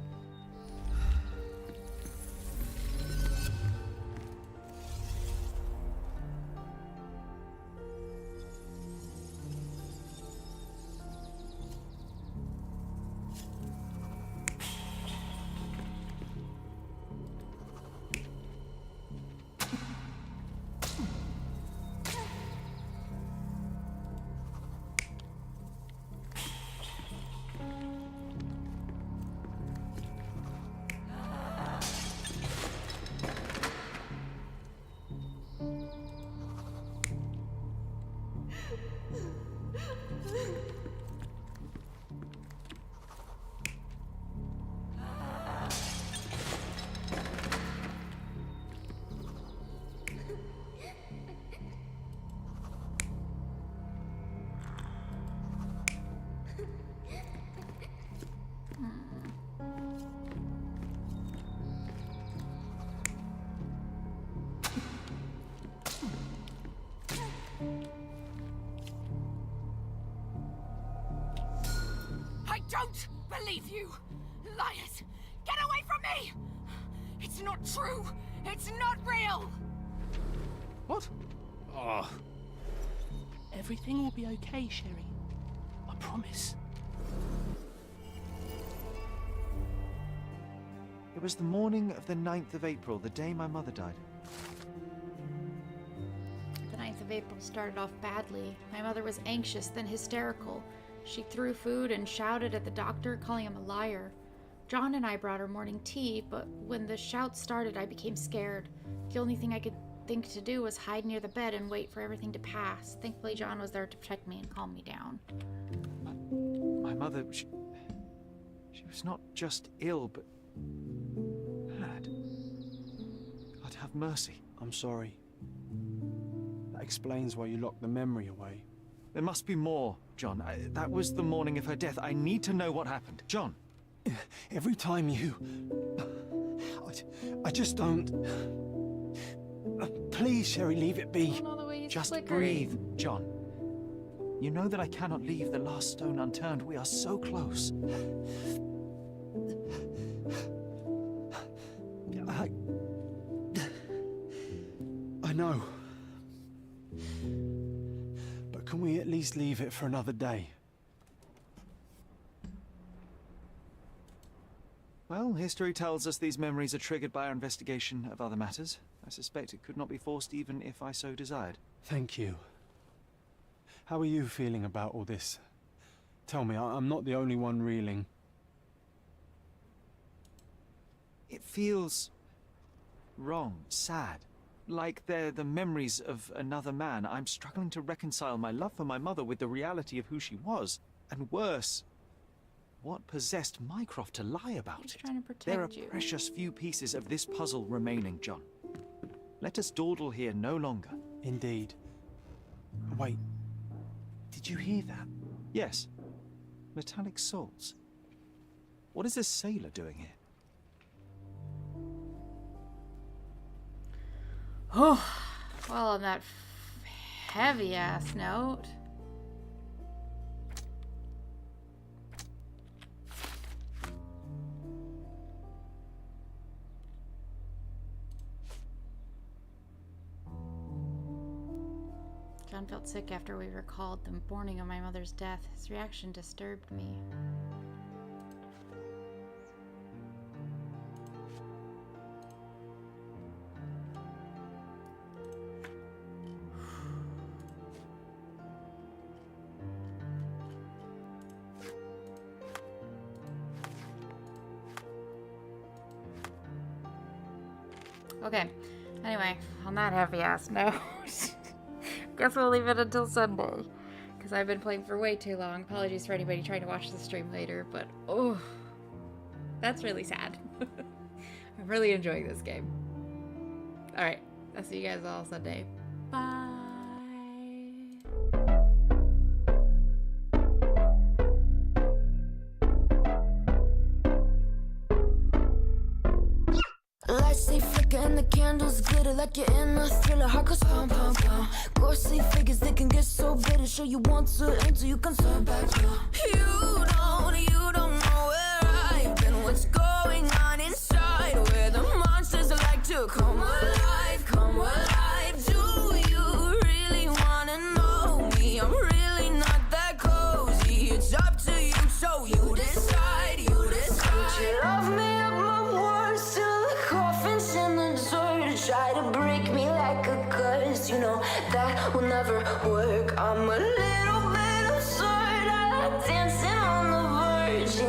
I don't believe you! Liars! Get away from me! It's not true! It's not real! What? Oh. Everything will be okay, Sherry. I promise. It was the morning of the 9th of April, the day my mother died. The 9th of April started off badly. My mother was anxious, then hysterical. She threw food and shouted at the doctor, calling him a liar. John and I brought her morning tea, but when the shouts started, I became scared. The only thing I could think to do was hide near the bed and wait for everything to pass. Thankfully, John was there to protect me and calm me down. My mother, she was not just ill, but mad. God have mercy. I'm sorry. That explains why you locked the memory away. There must be more, John. That was the morning of her death. I need to know what happened. John! Every time you... I just don't... Please, Sherry, leave it be. Just breathe, John. You know that I cannot leave the last stone unturned. We are so close. I know. But can we at least leave it for another day? Well, history tells us these memories are triggered by our investigation of other matters. I suspect it could not be forced even if I so desired. Thank you. How are you feeling about all this? Tell me, I'm not the only one reeling. It feels wrong, sad. Like they're the memories of another man. I'm struggling to reconcile my love for my mother with the reality of who she was. And worse, what possessed Mycroft to lie about it? Trying to protect There are you. precious few pieces of this puzzle remaining, John. Let us dawdle here no longer. Indeed. Wait, did you hear that? Yes. Metallic salts. What is this sailor doing here? Oh, well, on that heavy-ass note... John felt sick after we recalled the morning of my mother's death. His reaction disturbed me. Okay, anyway, on that heavy-ass note, guess we'll leave it until Sunday, because I've been playing for way too long. Apologies for anybody trying to watch the stream later, but oh, that's really sad. I'm really enjoying this game. Alright, I'll see you guys all Sunday. Bye! Lights they flicker and the candles glitter like you're in a thriller. Heart goes pound, pound, pound. Ghostly figures, they can get so bitter. Sure you want to enter, you can turn back now. You don't know where I've been. What's going on inside? Where the monsters like to come alive, come alive. Do you really wanna know me? I'm really not that cozy. It's up to you, so you decide, you decide. Would you love me up my words till the coffin's in the dirt? Try to break me like a curse, you know that will never work. I'm a little bit absurd. I like dancing on the verge.